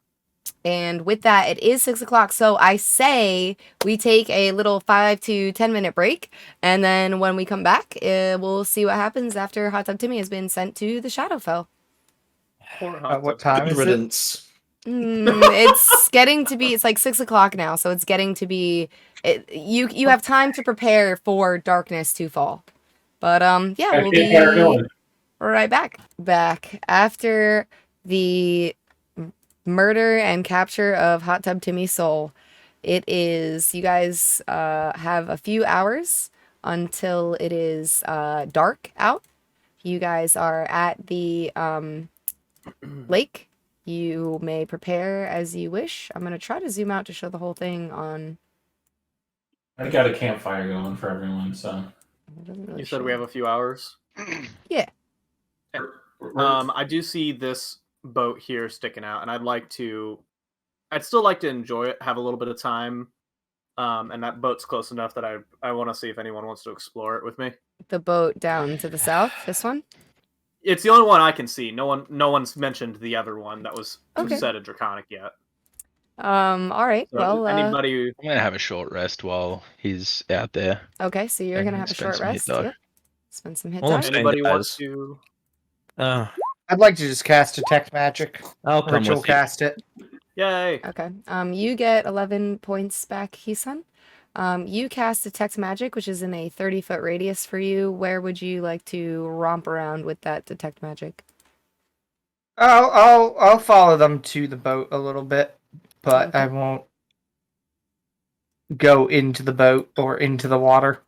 S1: And with that, it is 6 o'clock. So I say we take a little 5 to 10 minute break. And then when we come back, we'll see what happens after Hot Tub Timmy has been sent to the Shadowfell.
S7: What time is it?
S2: Riddance.
S1: It's getting to be, it's 6 o'clock now. So it's getting to be, you have time to prepare for darkness to fall. But yeah, we'll be right back. Back after the murder and capture of Hot Tub Timmy's soul. It is, you guys have a few hours until it is dark out. You guys are at the lake. You may prepare as you wish. I'm going to try to zoom out to show the whole thing on...
S3: I got a campfire going for everyone, so...
S5: You said we have a few hours?
S1: Yeah.
S5: I do see this boat here sticking out, and I'd still like to enjoy it, have a little bit of time, and that boat's close enough that I want to see if anyone wants to explore it with me.
S1: The boat down to the south, this one?
S5: It's the only one I can see. No one's mentioned the other one that was
S1: Okay.
S5: set in Draconic yet.
S1: All right.
S5: So
S1: well,
S5: anybody...
S4: I'm gonna have a short rest while he's out there.
S1: okay, so you're going to have a
S4: Spend
S1: short
S4: some hit
S1: rest.
S4: die.
S1: Yep. Spend some hit
S2: Well, I'm
S1: die.
S2: saying
S5: Anybody
S2: that
S5: wants
S2: as-
S5: to...
S7: I'd like to just cast Detect Magic.
S2: I'll come
S7: Ritual
S2: with you.
S7: cast it.
S5: Yay!
S1: Okay. You get 11 points back, Hisan. You cast Detect Magic, which is in a 30-foot radius for you. Where would you like to romp around with that Detect Magic?
S7: I'll follow them to the boat a little bit, but
S1: Okay.
S7: I won't go into the boat or into the water.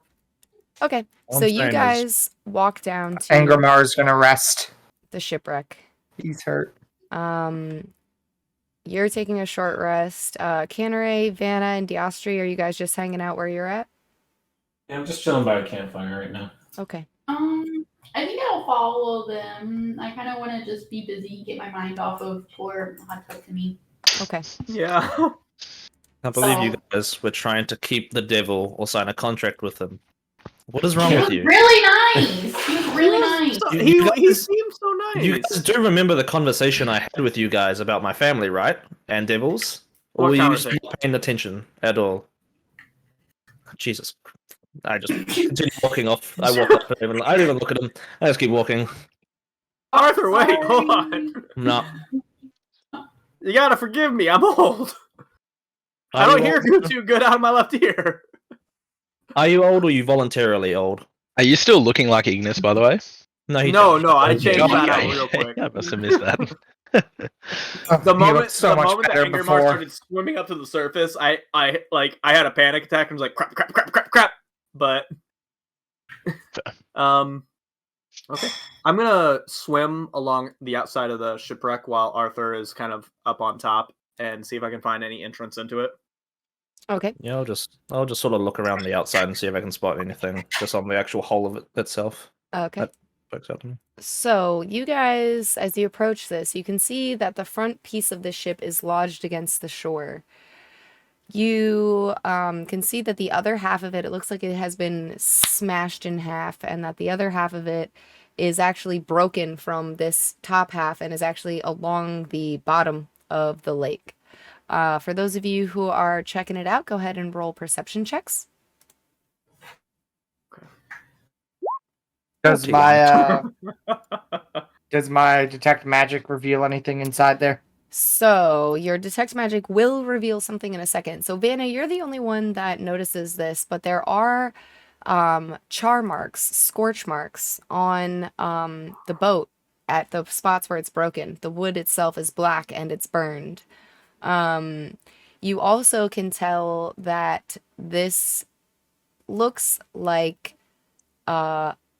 S1: Okay.
S2: All
S1: So
S2: I'm
S1: you
S2: saying is-
S1: guys walk down to
S7: Angramar's gonna rest.
S1: the shipwreck.
S7: He's hurt.
S1: You're taking a short rest. Canare, Vanna, and Austihr, are you guys just hanging out where you're at?
S3: Yeah, I'm just chilling by a campfire right now.
S1: Okay.
S6: I think I'll follow them. I kind of want to just be busy, get my mind off of poor hot tub Timmy.
S1: Okay.
S5: Yeah.
S2: I believe you
S6: So-
S2: guys were trying to keep the devil or sign a contract with him. What is
S6: He
S2: wrong
S6: was
S2: with you?
S6: really nice. He was really nice.
S5: He
S2: You
S5: he
S2: guys-
S5: seems so nice.
S2: You guys do remember the conversation I had with you guys about my family, right? And devils? Or
S5: What
S2: were you
S5: conversation?
S2: not paying attention at all? Jesus. I just continue walking off. I walk up. I don't even look at him. I just keep walking.
S5: Arthur, wait, hold on.
S2: No.
S5: You gotta forgive me. I'm old. I
S2: Are
S5: don't
S2: you
S5: hear
S2: old?
S5: you too good out of my left ear.
S2: Are you old or are you voluntarily old?
S4: Are you still looking like Ignis, by the way?
S2: No, he
S5: No,
S2: changed.
S5: no, I
S2: He
S5: changed
S2: changed.
S5: that
S4: Okay.
S5: out real quick.
S4: I must have missed that.
S5: The
S7: He
S5: moment,
S7: looked so
S5: the
S7: much
S5: moment the
S7: better
S5: anger mark
S7: before.
S5: started swimming up to the surface, I had a panic attack and was like, crap. But, okay. I'm gonna swim along the outside of the shipwreck while Arthur is kind of up on top and see if I can find any entrance into it.
S1: Okay.
S2: Yeah, I'll just sort of look around the outside and see if I can spot anything just on the actual hull of it itself.
S1: Okay.
S2: That works out to me.
S1: So, you guys, as you approach this, you can see that the front piece of the ship is lodged against the shore. You can see that the other half of it, it looks like it has been smashed in half, and that the other half of it is actually broken from this top half and is actually along the bottom of the lake. For those of you who are checking it out, go ahead and roll perception checks.
S7: Does
S2: Okay.
S7: my detect magic reveal anything inside there?
S1: So, your detect magic will reveal something in a second. So, Vanna, you're the only one that notices this, but there are char marks, scorch marks on the boat at the spots where it's broken. The wood itself is black and it's burned. You also can tell that this looks like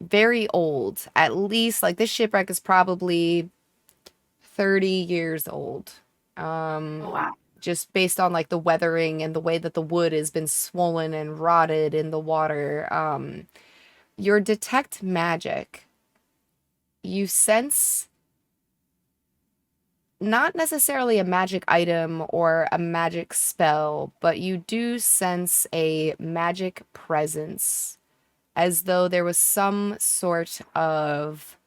S1: very old. At least, like, this shipwreck is probably 30 years old.
S6: Oh, wow.
S1: Just based on like the weathering and the way that the wood has been swollen and rotted in the water. Your detect magic, you sense not necessarily a magic item or a magic spell, but you do sense a magic presence, as though there was some sort of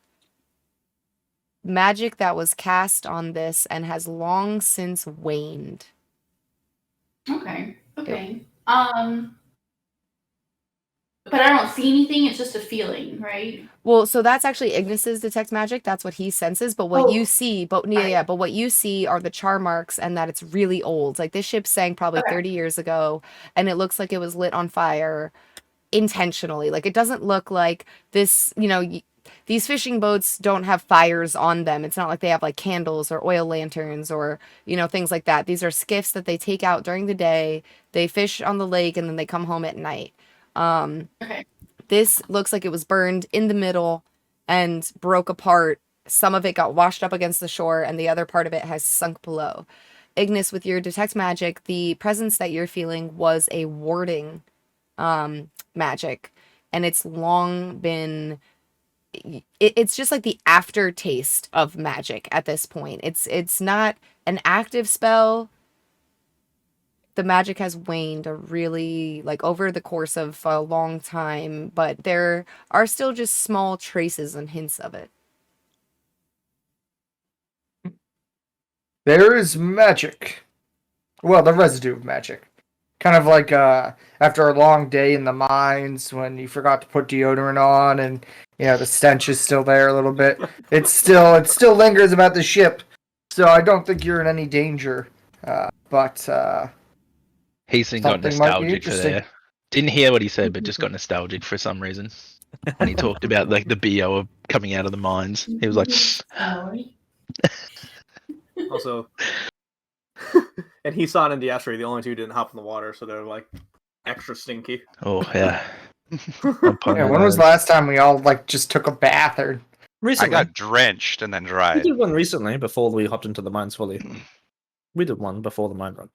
S1: magic that was cast on this and has long since waned.
S6: Okay. But I don't see anything. It's just a feeling, right?
S1: Well, so that's actually Ignis's detect magic. That's what he senses. But what you see, but what you see are the char marks and that it's really old. Like, this ship sank probably 30 years ago, and it looks like it was lit on fire intentionally. Like, it doesn't look like this, these fishing boats don't have fires on them. It's not like they have like candles or oil lanterns or, things like that. These are skiffs that they take out during the day. They fish on the lake and then they come home at night. This looks like it was burned in the middle and broke apart. Some of it got washed up against the shore and the other part of it has sunk below. Ignis, with your detect magic, the presence that you're feeling was a warding magic, and it's long been it's just like the aftertaste of magic at this point. It's not an active spell. The magic has waned really like over the course of a long time, but there are still just small traces and hints of it.
S7: There is magic. Well, the residue of magic. Kind of like after a long day in the mines when you forgot to put deodorant on and the stench is still there a little bit. It still lingers about the ship. So I don't think you're in any danger. But
S4: He's got
S7: something might be
S4: nostalgic for
S7: interesting.
S4: there. Didn't hear what he said, but just got nostalgic for some reason. When he talked about like the BO of coming out of the mines, he was like,
S5: Also, and Hesan and Diastri, the only two who didn't hop in the water, so they're like extra stinky.
S4: "Oh yeah."
S7: Yeah, when was the last time we all like just took a bath or
S2: Recently.
S8: I got drenched and then
S2: We
S8: dried.
S2: did one recently before we hopped into the mines fully. We did one before the mine run.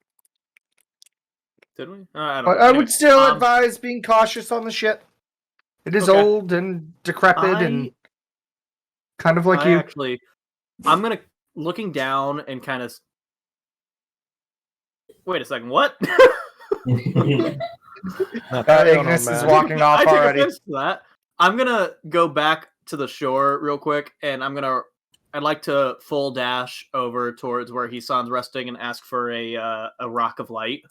S5: Did we? I don't
S7: But
S5: know.
S7: I
S5: Anyway,
S7: would still advise being cautious on the ship. It is
S5: Okay.
S7: old and decrepit and kind of like you.
S5: I'm gonna looking down and kind of. Wait a second. What?
S7: Ignis is walking off
S5: I take
S7: already.
S5: offense to that. I'm gonna go back to the shore real quick, and I'd like to full dash over towards where Hisan's resting and ask for a rock of light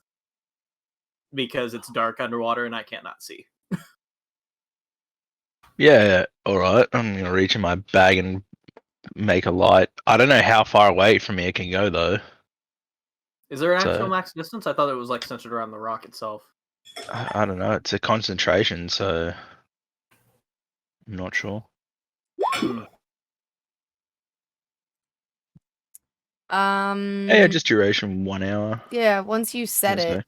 S5: because it's dark underwater and I cannot see.
S4: Yeah, alright. I'm gonna reach in my bag and make a light. I don't know how far away from here it can go though.
S5: Is there an
S4: So-
S5: actual max distance? I thought it was like centered around the rock itself.
S4: I don't know. It's a concentration, so I'm not sure. Yeah, just duration 1 hour.
S1: Yeah, once you set
S4: Thursday.
S1: it,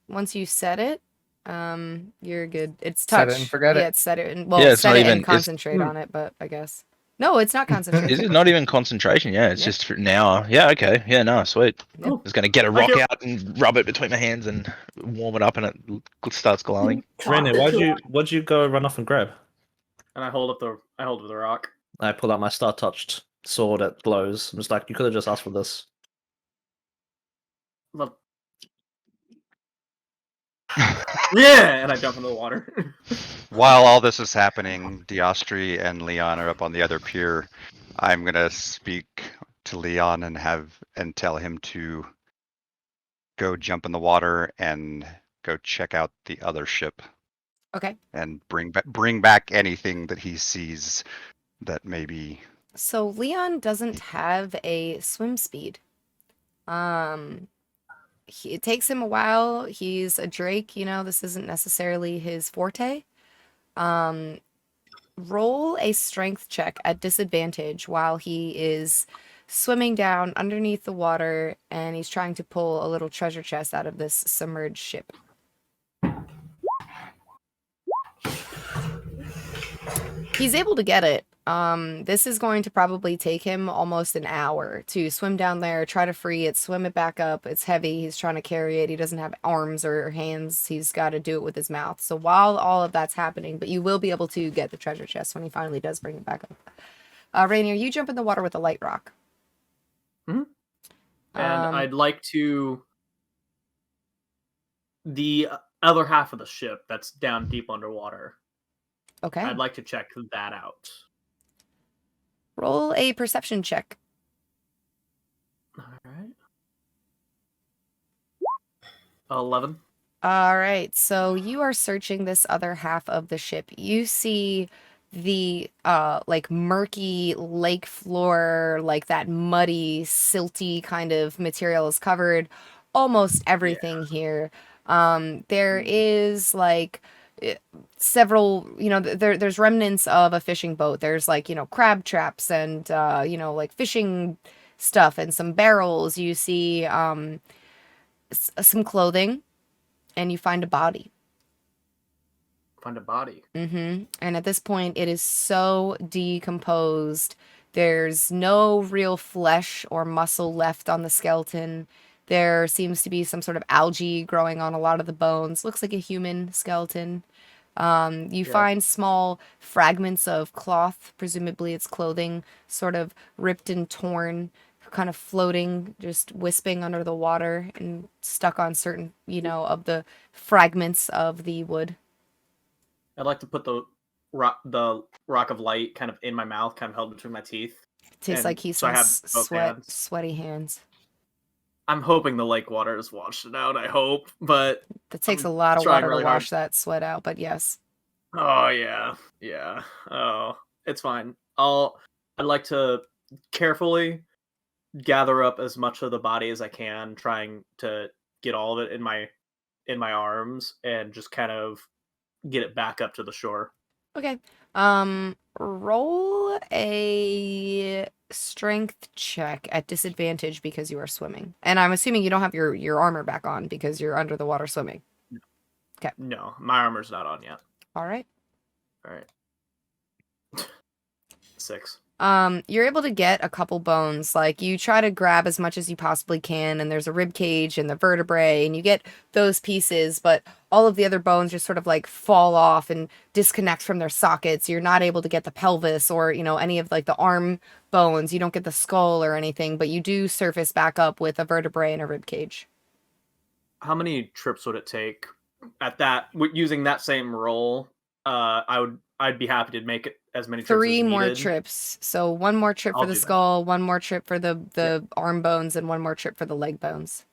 S1: you're good. It's
S7: Set
S1: touch.
S7: it and forget it.
S1: Yeah, it's set it and
S4: Yeah, it's
S1: set
S4: not
S1: it
S4: even-
S1: and
S4: it's-
S1: concentrate on it. But I guess no, it's not concentration.
S4: Is it not even concentration? Yeah, it's
S1: Yeah.
S4: just for an hour. Yeah, okay. Yeah, no, sweet.
S1: Yep.
S4: I was gonna get a rock
S5: Okay.
S4: out and rub it between my hands and warm it up, and it starts glowing.
S2: Rainier, why'd you go run off and grab?
S5: And I hold up the rock.
S2: I pull out my star-touched sword that glows. I'm just like, you could have just asked for this.
S5: Love- Yeah, and I jump into the water.
S8: While all this is happening, Diostri and Leon are up on the other pier. I'm gonna speak to Leon and tell him to go jump in the water and go check out the other ship
S1: Okay.
S8: and bring back anything that he sees that maybe.
S1: So Leon doesn't have a swim speed. It takes him a while. He's a Drake, this isn't necessarily his forte. Roll a strength check at disadvantage while he is swimming down underneath the water and he's trying to pull a little treasure chest out of this submerged ship. He's able to get it. This is going to probably take him almost an hour to swim down there, try to free it, swim it back up. It's heavy. He's trying to carry it. He doesn't have arms or hands. He's got to do it with his mouth. So while all of that's happening, but you will be able to get the treasure chest when he finally does bring it back up. Rainier, you jump in the water with a light rock.
S5: Mm-hmm. And I'd like to... The other half of the ship that's down deep underwater.
S1: Okay.
S5: I'd like to check that out.
S1: Roll a perception check.
S5: All right. 11.
S1: All right. So you are searching this other half of the ship. You see the like murky lake floor, like that muddy, silty kind of material is covered almost everything here. There is like several, there's remnants of a fishing boat. There's like, crab traps and, like fishing stuff and some barrels. You see some clothing and you find a body.
S5: Find a body.
S1: Mm-hmm. And at this point, it is so decomposed. There's no real flesh or muscle left on the skeleton. There seems to be some sort of algae growing on a lot of the bones. Looks like a human skeleton. You find small fragments of cloth, presumably it's clothing, sort of ripped and torn, kind of floating, just wisping under the water and stuck on certain, of the fragments of the wood.
S5: I'd like to put the rock of light kind of in my mouth, kind of held between my teeth.
S1: Tastes like he's sweaty hands.
S5: I'm hoping the lake water has washed it out, I hope, but...
S1: That takes a lot of water to wash that sweat out, but yes.
S5: Oh, yeah. Yeah. Oh, it's fine. I'd like to carefully gather up as much of the body as I can, trying to get all of it in my arms and just kind of get it back up to the shore.
S1: Okay. Roll a strength check at disadvantage because you are swimming. And I'm assuming you don't have your armor back on because you're under the water swimming. Okay.
S5: No, my armor's not on yet.
S1: All right.
S5: 6.
S1: You're able to get a couple bones. Like, you try to grab as much as you possibly can, and there's a rib cage and the vertebrae, and you get those pieces, but all of the other bones just sort of like fall off and disconnect from their sockets. You're not able to get the pelvis or, any of like the arm bones. You don't get the skull or anything, but you do surface back up with a vertebrae and a rib cage.
S5: How many trips would it take at that using that same roll? I'd be happy to make it as many trips
S1: 3
S5: as
S1: more
S5: needed.
S1: trips. So 1 more trip for the skull, 1 more trip for the arm bones, and 1 more trip for the leg bones.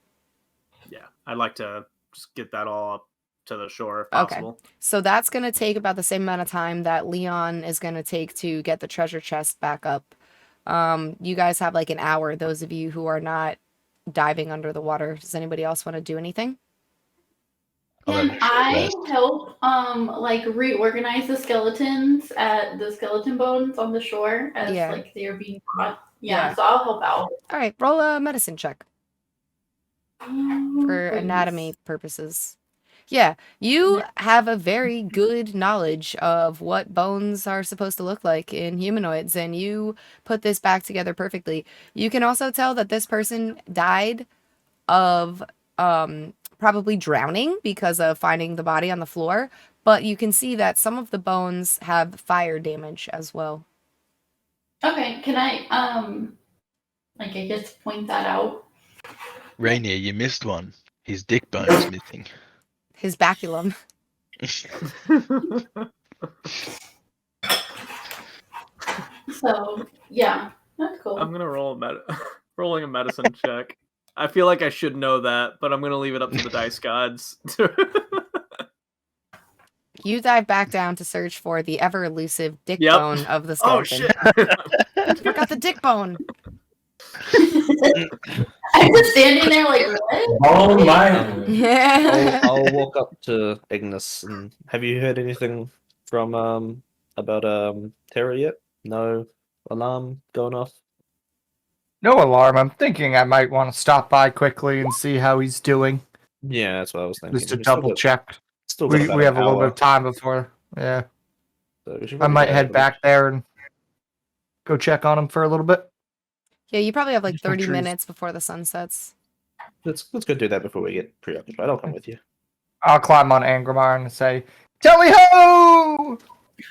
S5: Yeah, I'd like to just get that all up to the shore if possible.
S1: Okay. So that's going to take about the same amount of time that Leon is going to take to get the treasure chest back up. You guys have like an hour, those of you who are not diving under the water. Does anybody else want to do anything?
S6: Can I help reorganize the skeletons at the skeleton bones on the shore as like they're being brought? Yeah, so I'll help out.
S1: All right, roll a medicine check for anatomy purposes. Yeah, you have a very good knowledge of what bones are supposed to look like in humanoids, and you put this back together perfectly. You can also tell that this person died of probably drowning because of finding the body on the floor, but you can see that some of the bones have fire damage as well.
S6: Okay, can I I guess point that out?
S4: Rainier, you missed one. His dick bone's missing.
S1: His baculum.
S6: So yeah, that's cool.
S5: I'm gonna rolling a medicine check. I feel like I should know that, but I'm gonna leave it up to the dice gods.
S1: You dive back down to search for the ever elusive dick bone of the skeleton.
S5: Oh shit!
S1: You got the dick bone.
S6: I'm just standing there like, what?
S3: Oh my!
S1: Yeah.
S2: I'll walk up to Ignis and have you heard anything from about Terra yet? No alarm going off?
S7: No alarm. I'm thinking I might want to stop by quickly and see how he's doing.
S2: Yeah, that's what I was thinking.
S7: Just to double check.
S2: Still
S7: We
S2: got
S7: have a
S2: an
S7: little bit
S2: hour,
S7: of time before. Yeah.
S2: so we should
S7: I
S2: probably
S7: might
S2: go
S7: head
S2: over
S7: back there and go check on him for a little bit.
S1: Yeah, you probably have like
S7: Just make
S1: 30
S7: sure he's-
S1: minutes before the sun sets.
S2: Let's go do that before we get preoccupied. I'll come with you.
S7: I'll climb on Angramar and say, "Tally ho!"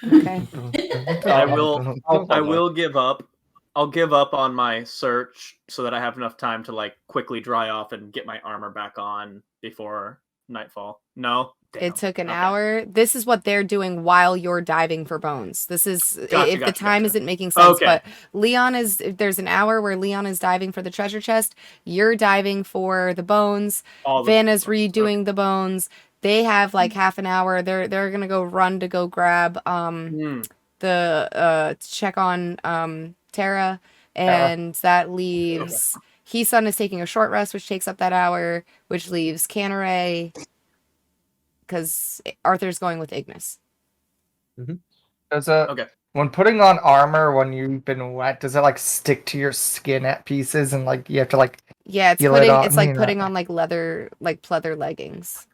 S1: Okay.
S5: I will give up. I'll give up on my search so that I have enough time to like quickly dry off and get my armor back on before nightfall. No. Damn.
S1: It took an
S5: Okay.
S1: hour. This is what they're doing while you're diving for bones. This is if the time isn't making sense.
S5: Okay.
S1: But there's an hour where Leon is diving for the treasure chest. You're diving for the bones. Vanna's redoing the bones. They have like half an hour. They're gonna go run to go grab check on Terra, and that leaves Heesun is taking a short rest, which takes up that hour, which leaves Canneray, because Arthur's going with Ignis.
S7: When putting on armor when you've been wet, does it like stick to your skin at pieces and like you have to like
S1: it's
S7: feel
S1: putting
S7: it on,
S1: it's like
S7: you know?
S1: putting on like leather leggings.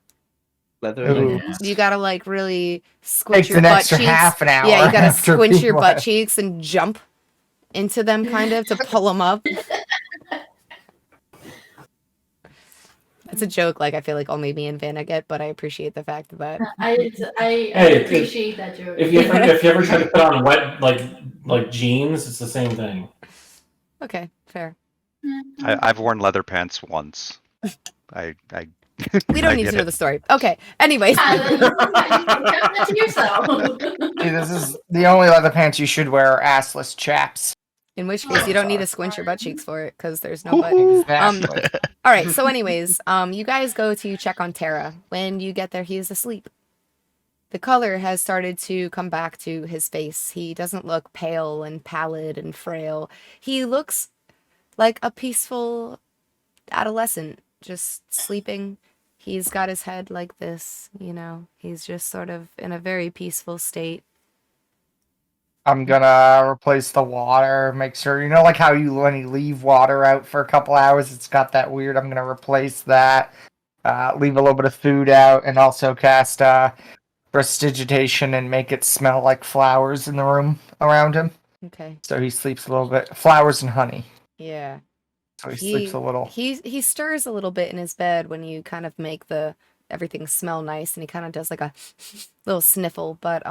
S2: Leather
S7: Ooh.
S2: leggings.
S1: You gotta like really squinch
S7: Takes
S1: your
S7: an
S1: butt
S7: extra
S1: cheeks.
S7: half an hour.
S1: Yeah, you gotta
S7: after
S1: squinch
S7: being
S1: your butt
S7: wet.
S1: cheeks and jump into them kind of to pull them up. That's a joke like I feel like only me and Vanna get, but I appreciate the fact that
S6: I appreciate that joke.
S3: If you ever try to put on wet like jeans, it's the same thing.
S1: Okay, fair.
S8: I've worn leather pants once. I
S1: We don't
S8: I
S1: need
S8: get
S1: to know
S8: it.
S1: the story. Okay. Anyways.
S6: That to yourself.
S7: See, this is the only leather pants you should wear are assless chaps.
S1: In which case, you don't need to squinch your butt cheeks for it because there's no butt.
S7: Exactly.
S1: All right. So, anyways, you guys go to check on Terra. When you get there, he is asleep. The color has started to come back to his face. He doesn't look pale and pallid and frail. He looks like a peaceful adolescent, just sleeping. He's got his head like this, He's just sort of in a very peaceful state.
S7: I'm gonna replace the water, make sure, like how when you leave water out for a couple hours, it's got that weird, I'm gonna replace that, leave a little bit of food out, and also cast prestidigitation and make it smell like flowers in the room around him.
S1: Okay.
S7: So he sleeps a little bit. Flowers and honey.
S1: Yeah.
S7: So he sleeps a little.
S1: He stirs a little bit in his bed when you kind of make everything smell nice, and he kind of does like a little sniffle, but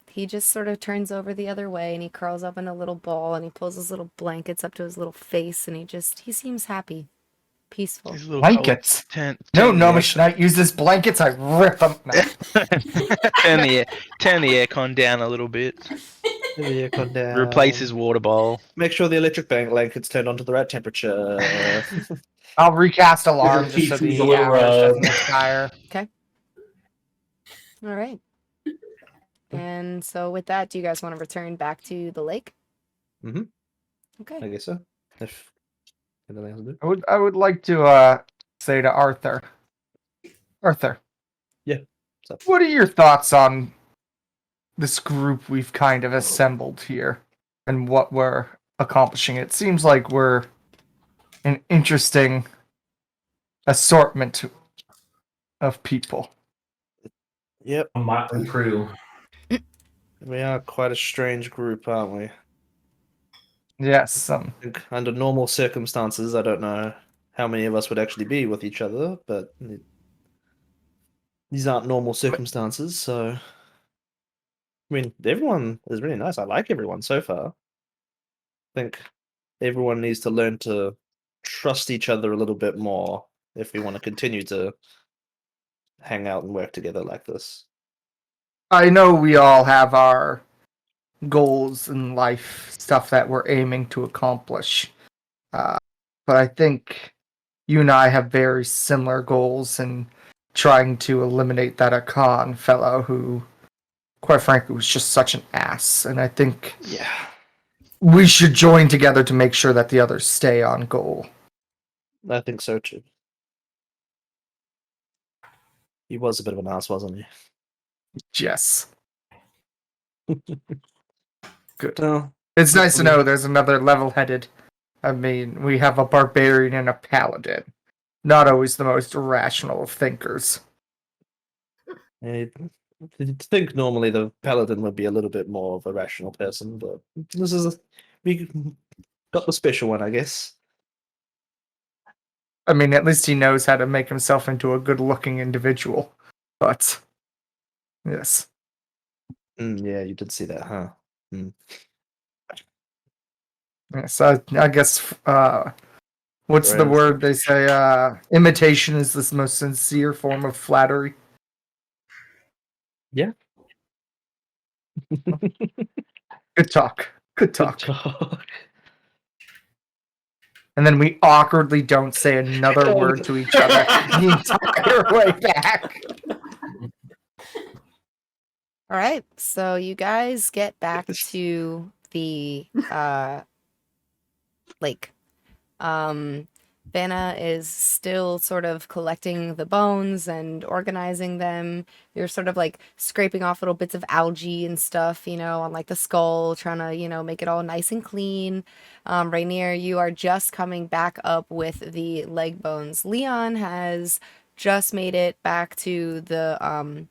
S1: he just sort of turns over the other way and he curls up in a little ball and he pulls his little blankets up to his little face and he seems happy, peaceful.
S7: Blankets. No, we should not use this blankets. I rip them. No.
S9: Turn the aircon down a little bit. Replace his water bowl.
S2: Make sure the electric blanket's turned on to the right temperature.
S7: I'll recast alarm
S3: Give
S7: just so
S3: him
S7: the
S3: a little
S7: hours
S3: rub.
S7: doesn't expire.
S1: Okay. All right. And so with that, do you guys want to return back to the lake?
S2: Mm-hmm.
S1: Okay.
S2: I guess so. If anything else to do.
S7: I would like to say to Arthur. Arthur.
S2: Yeah. What's up?
S7: What are your thoughts on this group we've kind of assembled here and what we're accomplishing? It seems like we're an interesting assortment of people.
S2: Yep.
S3: A motley crew.
S2: We are quite a strange group, aren't we?
S7: Yes.
S2: I think under normal circumstances, I don't know how many of us would actually be with each other, but these aren't normal circumstances, so... I mean, everyone is really nice. I like everyone so far. I think everyone needs to learn to trust each other a little bit more if we want to continue to hang out and work together like this.
S7: I know we all have our goals in life, stuff that we're aiming to accomplish. But I think you and I have very similar goals in trying to eliminate that Akan fellow who, quite frankly, was just such an ass. And I think we should join together to make sure that the others stay on goal.
S2: I think so too. He was a bit of an ass, wasn't he?
S7: Yes. Good.
S2: No.
S7: It's nice to know there's another level-headed. I mean, we have a barbarian and a paladin. Not always the most rational of thinkers.
S2: I think normally the paladin would be a little bit more of a rational person, but we got the special one, I guess.
S7: I mean, at least he knows how to make himself into a good-looking individual. But, yes.
S2: Yeah, you did see that, huh?
S7: Yes, I guess, what's the word they say? Imitation is the most sincere form of flattery.
S2: Yeah.
S7: Good talk. Good talk. And then we awkwardly don't say another word to each other the entire way back.
S1: All right. So you guys get back to the lake. Vanna is still sort of collecting the bones and organizing them. You're sort of like scraping off little bits of algae and stuff, on like the skull, trying to, make it all nice and clean. Rainier, you are just coming back up with the leg bones. Leon has just made it back to the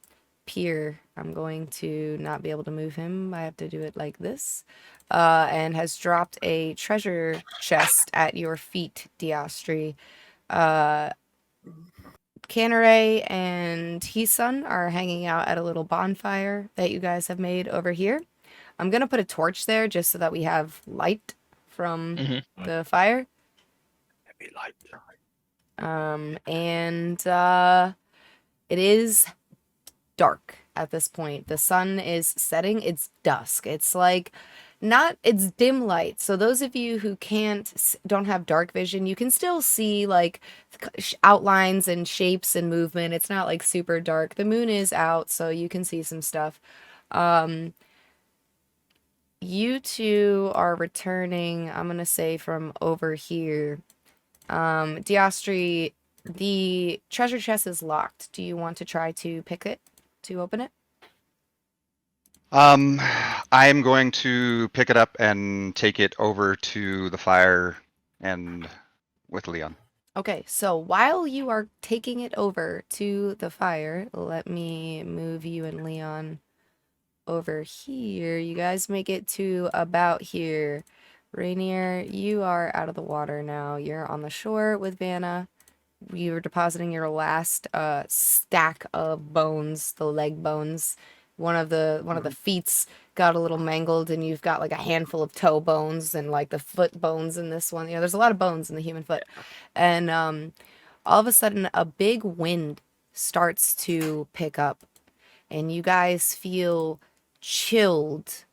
S1: pier. I'm going to not be able to move him. I have to do it like this. And has dropped a treasure chest at your feet, Diastri. Canare and Hisun are hanging out at a little bonfire that you guys have made over here. I'm going to put a torch there just so that we have light from the fire.
S2: Heavy light.
S1: And it is dark at this point. The sun is setting. It's dusk. It's like... it's dim light. So those of you who don't have dark vision, you can still see like outlines and shapes and movement. It's not like super dark. The moon is out, so you can see some stuff. You two are returning, I'm going to say from over here. Diastri, the treasure chest is locked. Do you want to try to pick it, to open it?
S8: I am going to pick it up and take it over to the fire and with Leon.
S1: Okay, so while you are taking it over to the fire, let me move you and Leon over here. You guys make it to about here. Rainier, you are out of the water now. You're on the shore with Vanna. You're depositing your last stack of bones, the leg bones. One of the feet's got a little mangled, and you've got like a handful of toe bones and like the foot bones in this one. You know, there's a lot of bones in the human foot. And all of a sudden, a big wind starts to pick up, and you guys feel chilled.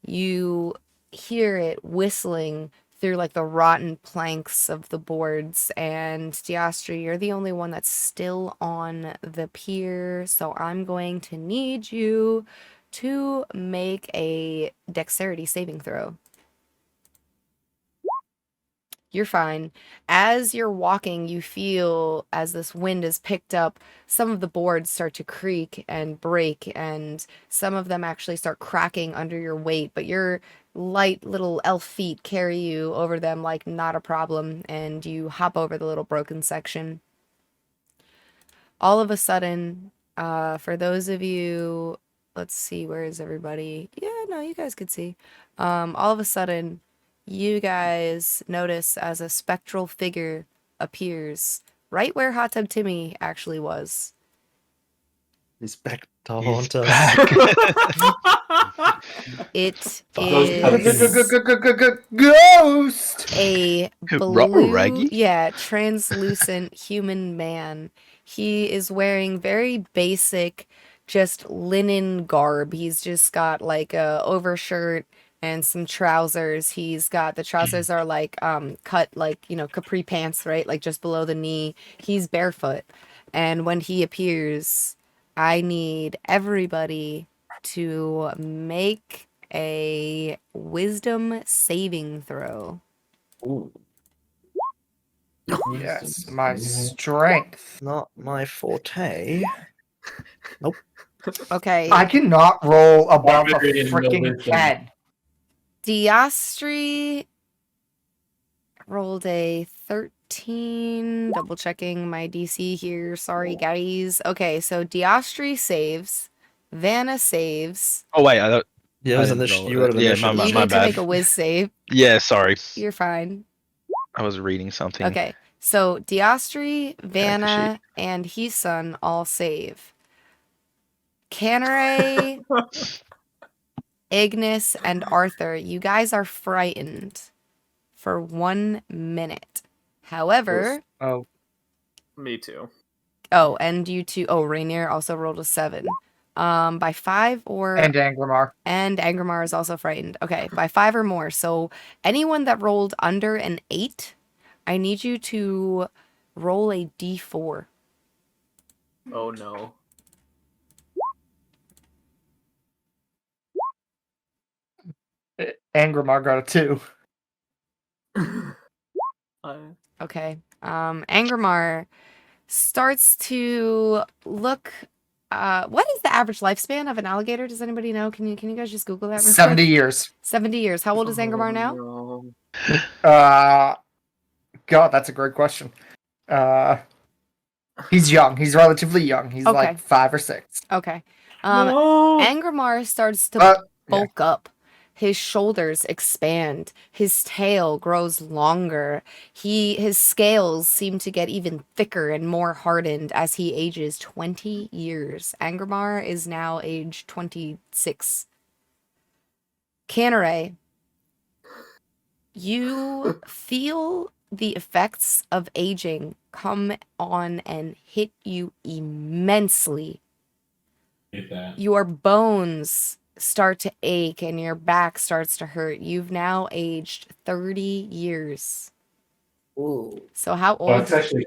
S1: You hear it whistling through like the rotten planks of the boards, and Austihr, you're the only one that's still on the pier, so I'm going to need you to make a dexterity saving throw. You're fine. As you're walking, you feel, as this wind is picked up, some of the boards start to creak and break, and some of them actually start cracking under your weight, but your light little elf feet carry you over them like not a problem, and you hop over the little broken section. All of a sudden, for those of you, let's see, where is everybody? Yeah, no, you guys could see. All of a sudden, you guys notice as a spectral figure appears right where Hot Tub Timmy actually was.
S2: He's back to
S9: He's
S2: haunt us.
S9: back.
S1: It
S3: Those
S1: is
S7: Ghost!
S1: a
S4: Ruh-roh,
S1: blue,
S4: Raggy?
S1: yeah, translucent human man. He is wearing very basic, just linen garb. He's just got like a overshirt and some trousers. He's got, the trousers are like cut like, you know, capri pants, right? Like just below the knee. He's barefoot. And when he appears, I need everybody to make a wisdom saving throw.
S3: Ooh.
S7: Yes, my strength.
S2: Not my forte. Nope.
S1: Okay.
S7: I cannot roll above a
S3: Barbarian, no
S7: freaking
S3: wisdom.
S7: 10.
S1: Austihr rolled a 13. Double checking my DC here. Sorry, guys. Okay, so Austihr saves. Vanna saves.
S4: Oh wait, I thought.
S2: Yeah, it was
S4: I
S2: in the
S4: didn't roll
S2: you
S4: it.
S2: wrote it
S4: Yeah,
S2: initially.
S4: my
S1: You need to
S4: bad.
S1: make a whiz save.
S4: Yeah, sorry.
S1: You're fine.
S9: I was reading something.
S1: Okay, so Austihr, Vanna, and Hisun all save. Canare, Ignis, and Arthur, you guys are frightened for 1 minute. However,
S7: Oh,
S5: Me too.
S1: oh, and you two, oh, Rainier also rolled a 7. By 5 or...
S7: and Angramar.
S1: And Angramar is also frightened. Okay, by 5 or more. So anyone that rolled under an 8, I need you to roll a d4.
S5: Oh no.
S7: Angramar got a 2.
S1: Okay. Angramar starts to look... what is the average lifespan of an alligator? Does anybody know? Can you guys just Google that real
S7: 70
S1: quick?
S7: years.
S1: 70 years. How old is Angramar now?
S5: No.
S7: God, that's a great question. He's young. He's relatively young. He's
S1: Okay.
S7: like 5 or 6.
S1: Okay.
S5: No.
S1: Angramar starts to
S7: Yeah.
S1: bulk up. His shoulders expand. His tail grows longer. His scales seem to get even thicker and more hardened as he ages 20 years. Angramar is now age 26. Canare, you feel the effects of aging come on and hit you immensely.
S3: Hate that.
S1: Your bones start to ache and your back starts to hurt. You've now aged 30 years.
S2: Ooh.
S1: So how
S3: Well,
S1: old?
S3: that's actually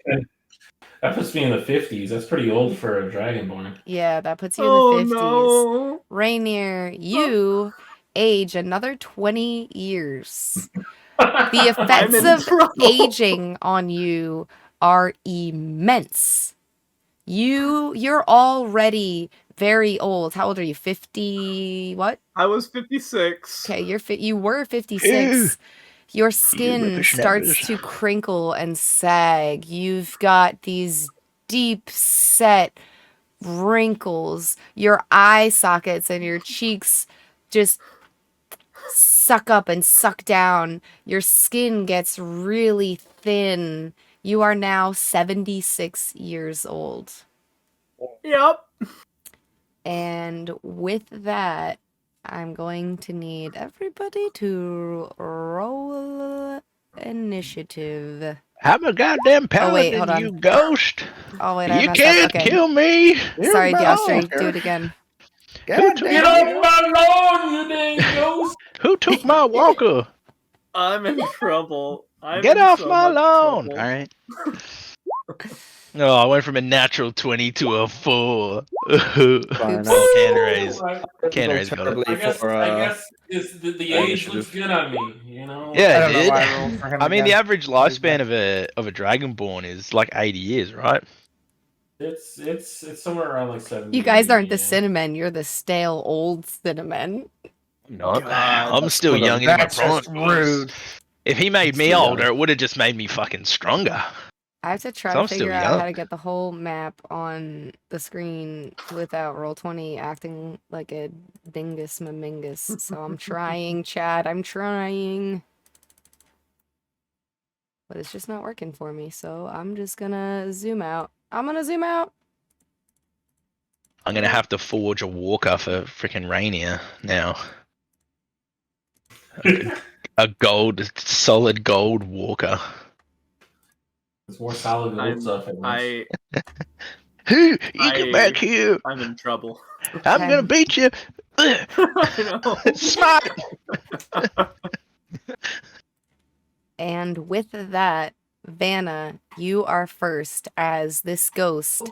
S3: that puts me in the 50s. That's pretty old for a dragonborn.
S1: Yeah, that puts you
S5: Oh
S1: in the 50s.
S5: no.
S1: Rainier, you age another 20 years. The effects
S5: in
S1: of
S5: trouble.
S1: aging on you are immense. You're already very old. How old are you? 50 what?
S5: I was 56.
S1: Okay, you were 56. Your skin starts to crinkle and sag. You've got these deep set wrinkles, your eye sockets and your cheeks just suck up and suck down. Your skin gets really thin. You are now 76 years old.
S5: Yep.
S1: And with that, I'm going to need everybody to roll initiative.
S9: I'm a goddamn paladin,
S1: hold on.
S9: you ghost.
S1: Oh, wait, I
S9: You
S1: messed up.
S9: can't
S1: Okay.
S9: kill me.
S1: Sorry,
S2: You're
S1: Austihr,
S2: wrong.
S1: do it again.
S2: God
S9: took-
S3: Get
S2: damn
S3: off my lawn, you dang ghost!
S9: Who took my walker?
S5: I'm in trouble.
S9: Get
S5: in
S9: off
S5: so
S9: my
S5: much
S9: lawn.
S5: trouble.
S8: All right.
S9: Oh, I went from a natural 20 to a 4.
S2: Fine,
S9: Oh, Canteray's got it.
S2: terribly
S3: I guess,
S2: for,
S3: I guess the age
S2: initiative.
S3: looks good on me, you know?
S9: Yeah,
S7: I
S9: it
S7: don't know
S9: did.
S7: why I rolled for him
S9: I mean, the
S7: again.
S9: average lifespan of a dragonborn is like 80 years, right?
S3: It's somewhere around like 70.
S1: You guys aren't the
S3: yeah.
S1: cinnamon, you're the stale old cinnamon.
S9: I'm not.
S7: God,
S9: I'm still
S2: that's
S9: young in my
S7: That's
S9: prime.
S7: just rude.
S9: If he made me
S2: Still
S9: older,
S2: young.
S9: it would have just made me fucking stronger.
S1: I have to try
S9: So
S1: to
S9: I'm still
S1: figure out how
S9: young.
S1: to get the whole map on the screen without Roll20 acting like a dingus mamingus. So I'm trying, Chad. I'm trying. But it's just not working for me, so I'm just gonna zoom out. I'm gonna zoom out.
S9: I'm gonna have to forge a walker for freaking Rainier now. A solid gold walker.
S3: It's more solid gold stuff.
S9: Who? You get back here!
S5: I'm in trouble.
S9: I'm gonna beat you!
S5: I know.
S9: Smart!
S1: And with that, Vanna, you are first as this ghost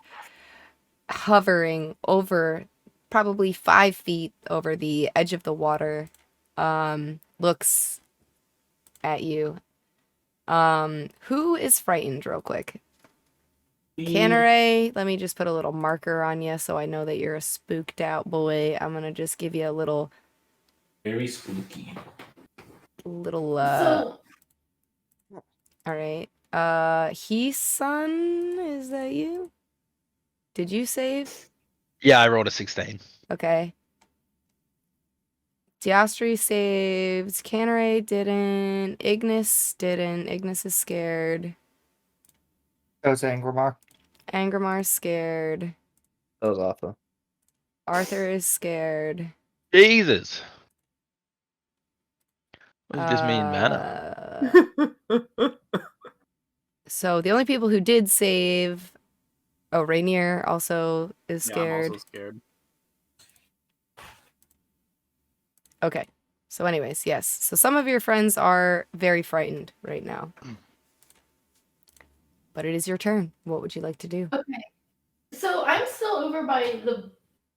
S1: hovering over probably 5 feet over the edge of the water looks at you. Who is frightened real quick? Canteray, let me just put a little marker on you so I know that you're a spooked out boy. I'm gonna just give you a little
S3: Very spooky.
S1: all right. Son, is that you? Did you save?
S9: Yeah, I rolled a 16.
S1: Okay. Austihr saved. Canteray didn't. Ignis didn't. Ignis is scared.
S7: That was Angramar.
S1: Angrimar's scared.
S2: That was Arthur.
S1: Arthur is scared.
S9: Jesus! It was just me and Vanna.
S1: So the only people who did save. Oh, Rainier also is scared.
S5: Yeah, I'm also scared.
S1: Okay. So anyways, yes. So some of your friends are very frightened right now. But it is your turn. What would you like to do?
S6: Okay. So I'm still over by the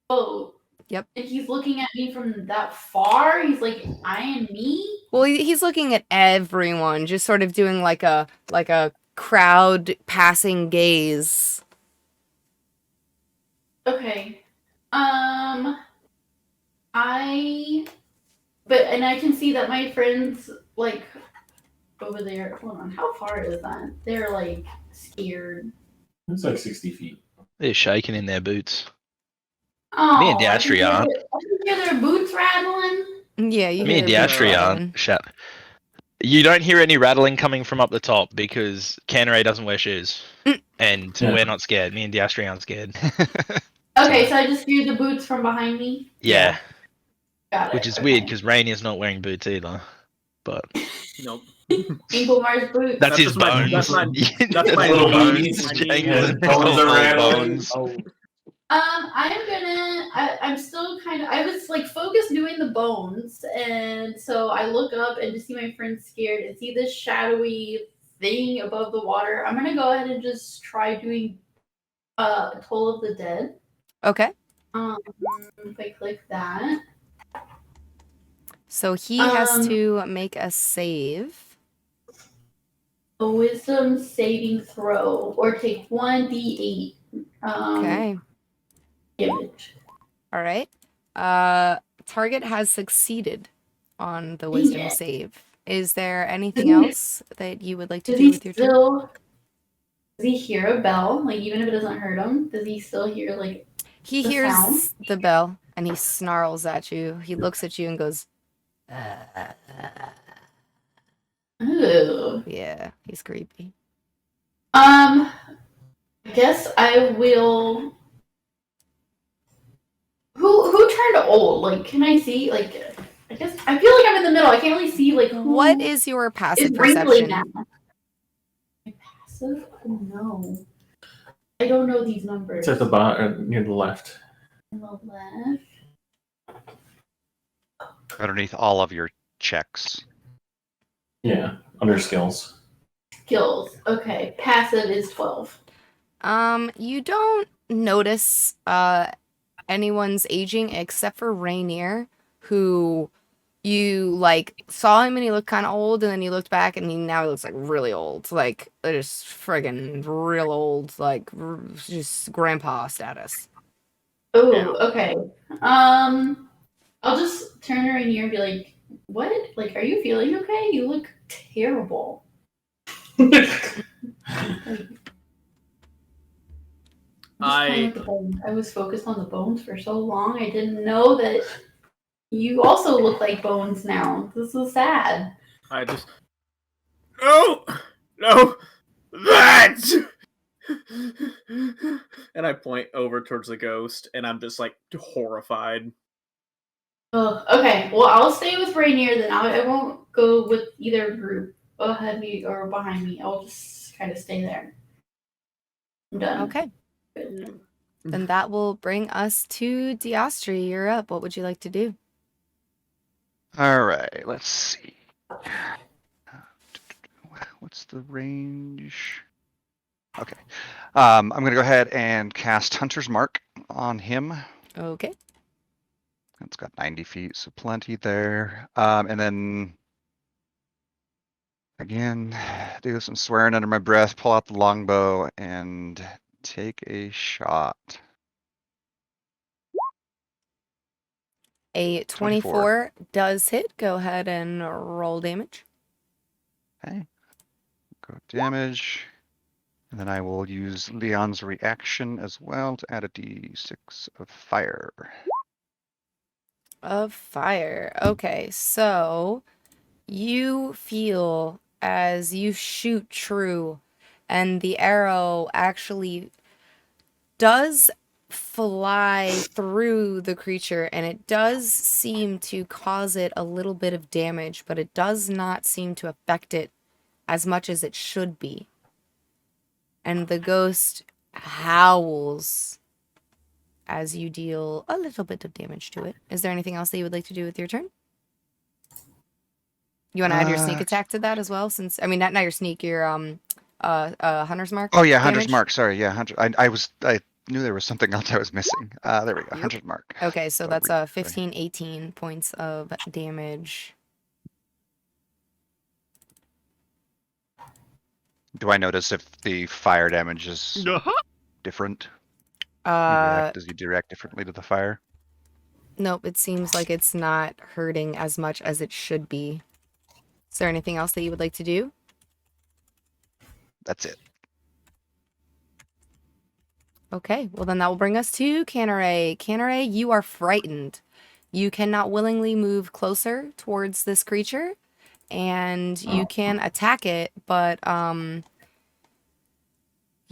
S6: boat.
S1: Yep.
S6: And he's looking at me from that far. He's like eyeing me.
S1: Well, he's looking at everyone, just sort of doing like a crowd passing gaze.
S6: Okay. And I can see that my friends like over there. Hold on, how far is that? They're like scared.
S3: It's like 60 feet.
S9: They're shaking in their boots.
S6: Oh,
S9: Me and Austihr
S6: I
S9: aren't.
S6: can hear their boots rattling.
S1: Yeah, you
S9: Me and
S1: hear
S9: Austihr
S1: people
S9: aren't.
S1: rattling.
S9: Shut. You don't hear any rattling coming from up the top because Canteray doesn't wear shoes. And
S3: Yeah.
S9: we're not scared. Me and Austihr aren't scared.
S6: Okay, so I just hear the boots from behind me.
S9: Yeah.
S6: Got it.
S9: Which is weird because Rainier's not wearing boots either. But
S5: Nope.
S6: Inglemar's boots.
S9: that's his
S5: just my-
S9: bones.
S5: that's my
S9: That's
S5: my
S9: little
S3: bones.
S9: bones.
S5: I
S9: jangling.
S3: need- bones are rattling.
S9: Bones.
S6: I'm still kind of. I was like focused doing the bones, and so I look up and just see my friend scared and see this shadowy thing above the water. I'm gonna go ahead and just try doing Toll of the Dead.
S1: Okay.
S6: If I click that.
S1: So he has to make a save.
S6: A wisdom saving throw or take 1d8.
S1: Okay.
S6: Damage.
S1: All right. Target has succeeded on the wisdom
S6: Yeah.
S1: save. Is there anything else that you would like to
S6: Does
S1: do
S6: he
S1: with your turn?
S6: still? Does he hear a bell? Like even if it doesn't hurt him, does he still hear like?
S1: He
S6: The
S1: hears
S6: sound?
S1: the bell and he snarls at you. He looks at you and goes,
S6: Ooh.
S1: yeah, he's creepy.
S6: I guess I will. Who turned old? Like, can I see? Like, I guess I feel like I'm in the middle. I can't really see. Like, who
S1: What is your passive
S6: is wrinkly
S1: perception?
S6: now? My passive? Oh no, I don't know these numbers.
S3: It's at the bottom, near the left.
S6: On the left.
S8: Underneath all of your checks.
S3: Yeah, under skills.
S6: Skills. Okay, passive is 12.
S1: You don't notice anyone's aging except for Rainier, who you like saw him and he looked kind of old, and then you looked back and now he looks like really old, like just friggin' real old, like just grandpa status.
S6: Oh,
S8: Yeah.
S6: okay. I'll just turn to Rainier and be like, "What? Like, are you feeling okay? You look terrible." I was focused on the bones for so long. I didn't know that you also look like bones now. This is sad.
S5: I just no, that. And I point over towards the ghost, and I'm just like horrified.
S6: Oh, okay. Well, I'll stay with Rainier then. I won't go with either group ahead of me or behind me. I'll just kind of stay there. I'm done.
S1: Okay. Then that will bring us to Austihr. You're up. What would you like to do?
S8: All right, let's see. What's the range? Okay. I'm going to go ahead and cast Hunter's Mark on him.
S1: Okay.
S8: It's got 90 feet, so plenty there. And then, again, do some swearing under my breath, pull out the longbow, and take a shot.
S1: A 24 does hit. Go ahead and roll damage.
S8: Okay. Go damage. And then I will use Leon's reaction as well to add a d6 of fire.
S1: Of fire. Okay, so you feel as you shoot true, and the arrow actually does fly through the creature, and it does seem to cause it a little bit of damage, but it does not seem to affect it as much as it should be. And the ghost howls as you deal a little bit of damage to it. Is there anything else that you would like to do with your turn? You want to add your sneak attack to that as well? Since I mean, not your sneak, your Hunter's Mark.
S8: Oh yeah, Hunter's
S1: damage?
S8: Mark. Sorry, yeah, Hunter. I knew there was something else I was missing. There we go, Hunter's Mark.
S1: Okay, so that's 15, 18 points of damage.
S8: Do I notice if the fire damage is different? Does he react differently to the fire?
S1: Nope, it seems like it's not hurting as much as it should be. Is there anything else that you would like to do?
S8: That's it.
S1: Okay, well then that will bring us to Canare. Canare, you are frightened. You cannot willingly move closer towards this creature, and you can attack it, but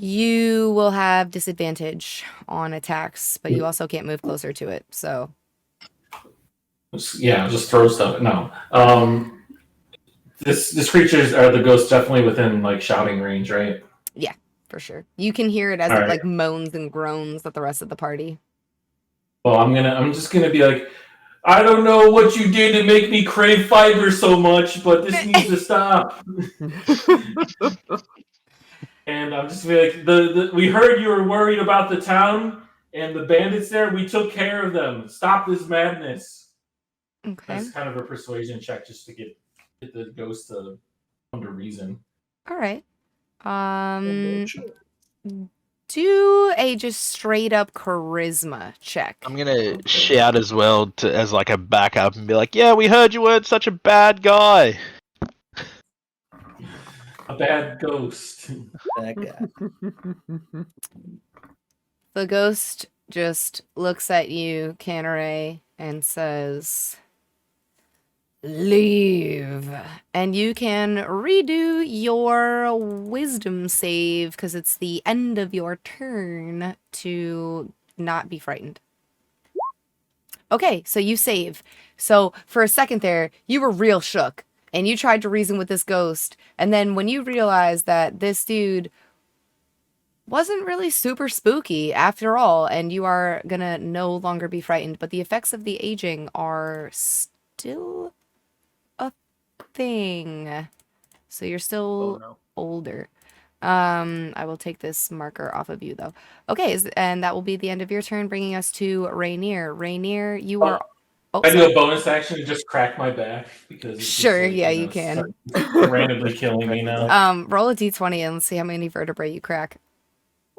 S1: you will have disadvantage on attacks, but you also can't move closer to it, so.
S3: Yeah, just throw stuff. No. This creatures are the ghosts definitely within like shouting range, right?
S1: Yeah, for sure. You can hear it as it like moans and groans at the rest of the party.
S3: Well, I'm just gonna be like, I don't know what you did to make me crave fiber so much, but this needs to stop. And I'm just gonna be like, we heard you were worried about the town and the bandits there. We took care of them. Stop this madness.
S1: Okay.
S3: That's kind of a persuasion check just to get the ghost to come to reason.
S1: All right. Do a just straight up charisma check.
S9: I'm gonna shout as well as like a backup and be like, "Yeah, we heard you weren't such a bad guy."
S3: A bad ghost.
S2: That guy.
S1: The ghost just looks at you, Canneray, and says, leave. And you can redo your wisdom save because it's the end of your turn to not be frightened. Okay, so you save. So for a second there, you were real shook and you tried to reason with this ghost. And then when you realized that this dude wasn't really super spooky after all, and you are gonna no longer be frightened, but the effects of the aging are still a thing. So you're still older. I will take this marker off of you though. Okay, and that will be the end of your turn, bringing us to Rainier. Rainier, you are. Oh,
S3: I do a bonus action and just crack my back because it's
S1: sure,
S3: just like,
S1: yeah, you can.
S3: Randomly killing me now.
S1: Roll a d20 and let's see how many vertebrae you crack.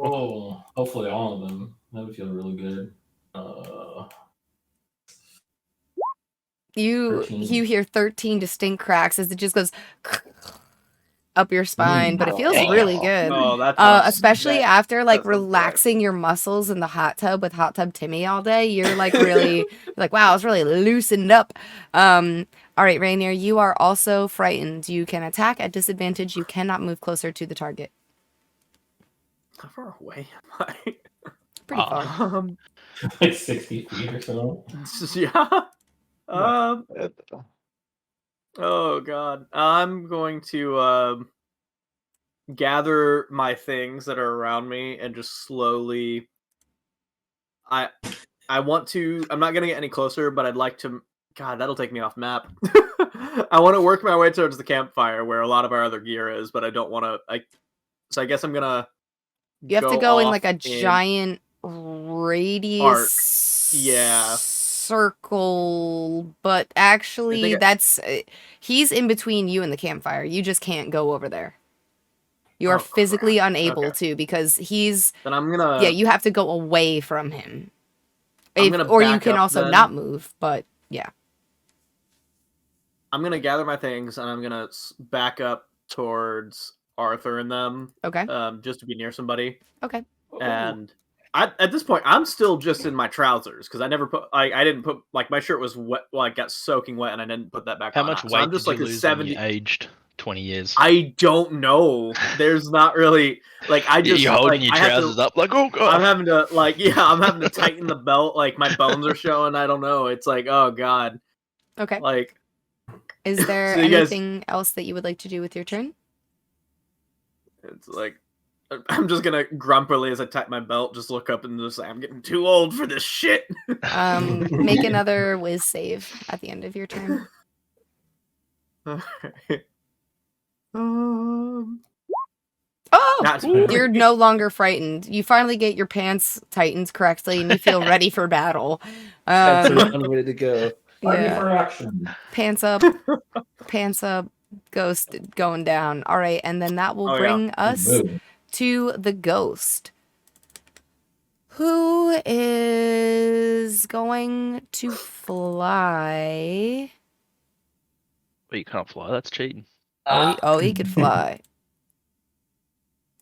S3: Oh, hopefully all of them. That would feel really good.
S1: You
S3: 13.
S1: hear 13 distinct cracks as it just goes up your spine, but it feels really good.
S5: Oh, that's
S1: especially after like relaxing your muscles in the hot tub with Hot Tub Timmy all day. You're like really like, wow, it's really loosened up. All right, Rainier, you are also frightened. You can attack at disadvantage. You cannot move closer to the target.
S5: How far away am I?
S1: Pretty far.
S3: Like 60 feet or so.
S5: Yeah. Oh god. I'm going to gather my things that are around me and just slowly I want to I'm not gonna get any closer, but I'd like to God, that'll take me off map. I want to work my way towards the campfire where a lot of our other gear is, but I don't want to so I guess I'm gonna
S1: You have to go in like a giant radius
S5: arc.
S1: circle, but actually he's in between you and the campfire. You just can't go over there. You are physically unable to because he's
S5: then I'm gonna
S1: you have to go away from him. Or you can also not move, but yeah.
S5: I'm gonna gather my things and I'm gonna back up towards Arthur and them.
S1: Okay.
S5: Just to be near somebody.
S1: Okay.
S5: And at this point, I'm still just in my trousers because I never put. I didn't put like my shirt was wet. Well, I got soaking wet, and I didn't put that back on.
S4: How much
S5: So
S4: weight
S5: I'm just
S4: did
S5: like
S4: you
S5: a
S4: lose
S5: 70.
S4: when you aged 20 years?
S5: I don't know. There's not really like I just
S4: you're holding
S5: like,
S4: your trousers up like oh god.
S5: I'm having to I'm having to tighten the belt. Like my bones are showing. I don't know. It's like oh god.
S1: Okay.
S5: Like,
S1: is there
S5: so
S1: anything else that you would like to do with your turn?
S5: It's like. I'm just gonna grumpily as I tighten my belt, just look up and just say, I'm getting too old for this shit.
S1: Make another whiz save at the end of your turn. You're no longer frightened. You finally get your pants tightened correctly and you feel ready for battle.
S2: I'm ready to go.
S3: Ready for action.
S1: Pants up, ghost going down. All right, and then that will bring us to the ghost, who is going to fly.
S4: Well, you can't fly. That's cheating.
S1: He could fly.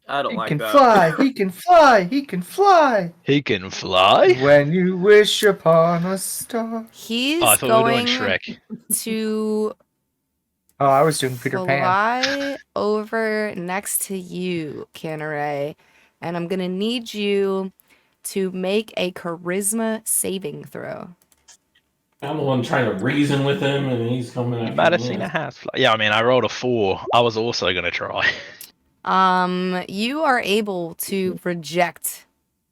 S5: I don't like that.
S7: He can fly. He can fly.
S4: He can fly.
S7: When you wish upon a star.
S1: He's
S4: I thought
S1: going
S4: we were doing Shrek.
S1: To.
S7: Oh, I was doing Peter Pan.
S1: Fly over next to you, Canneray, and I'm gonna need you to make a charisma saving throw.
S3: I'm the one trying to reason with him, and he's coming after me.
S4: Might have seen a house fly. Yeah, I mean, I rolled a 4. I was also gonna try.
S1: You are able to reject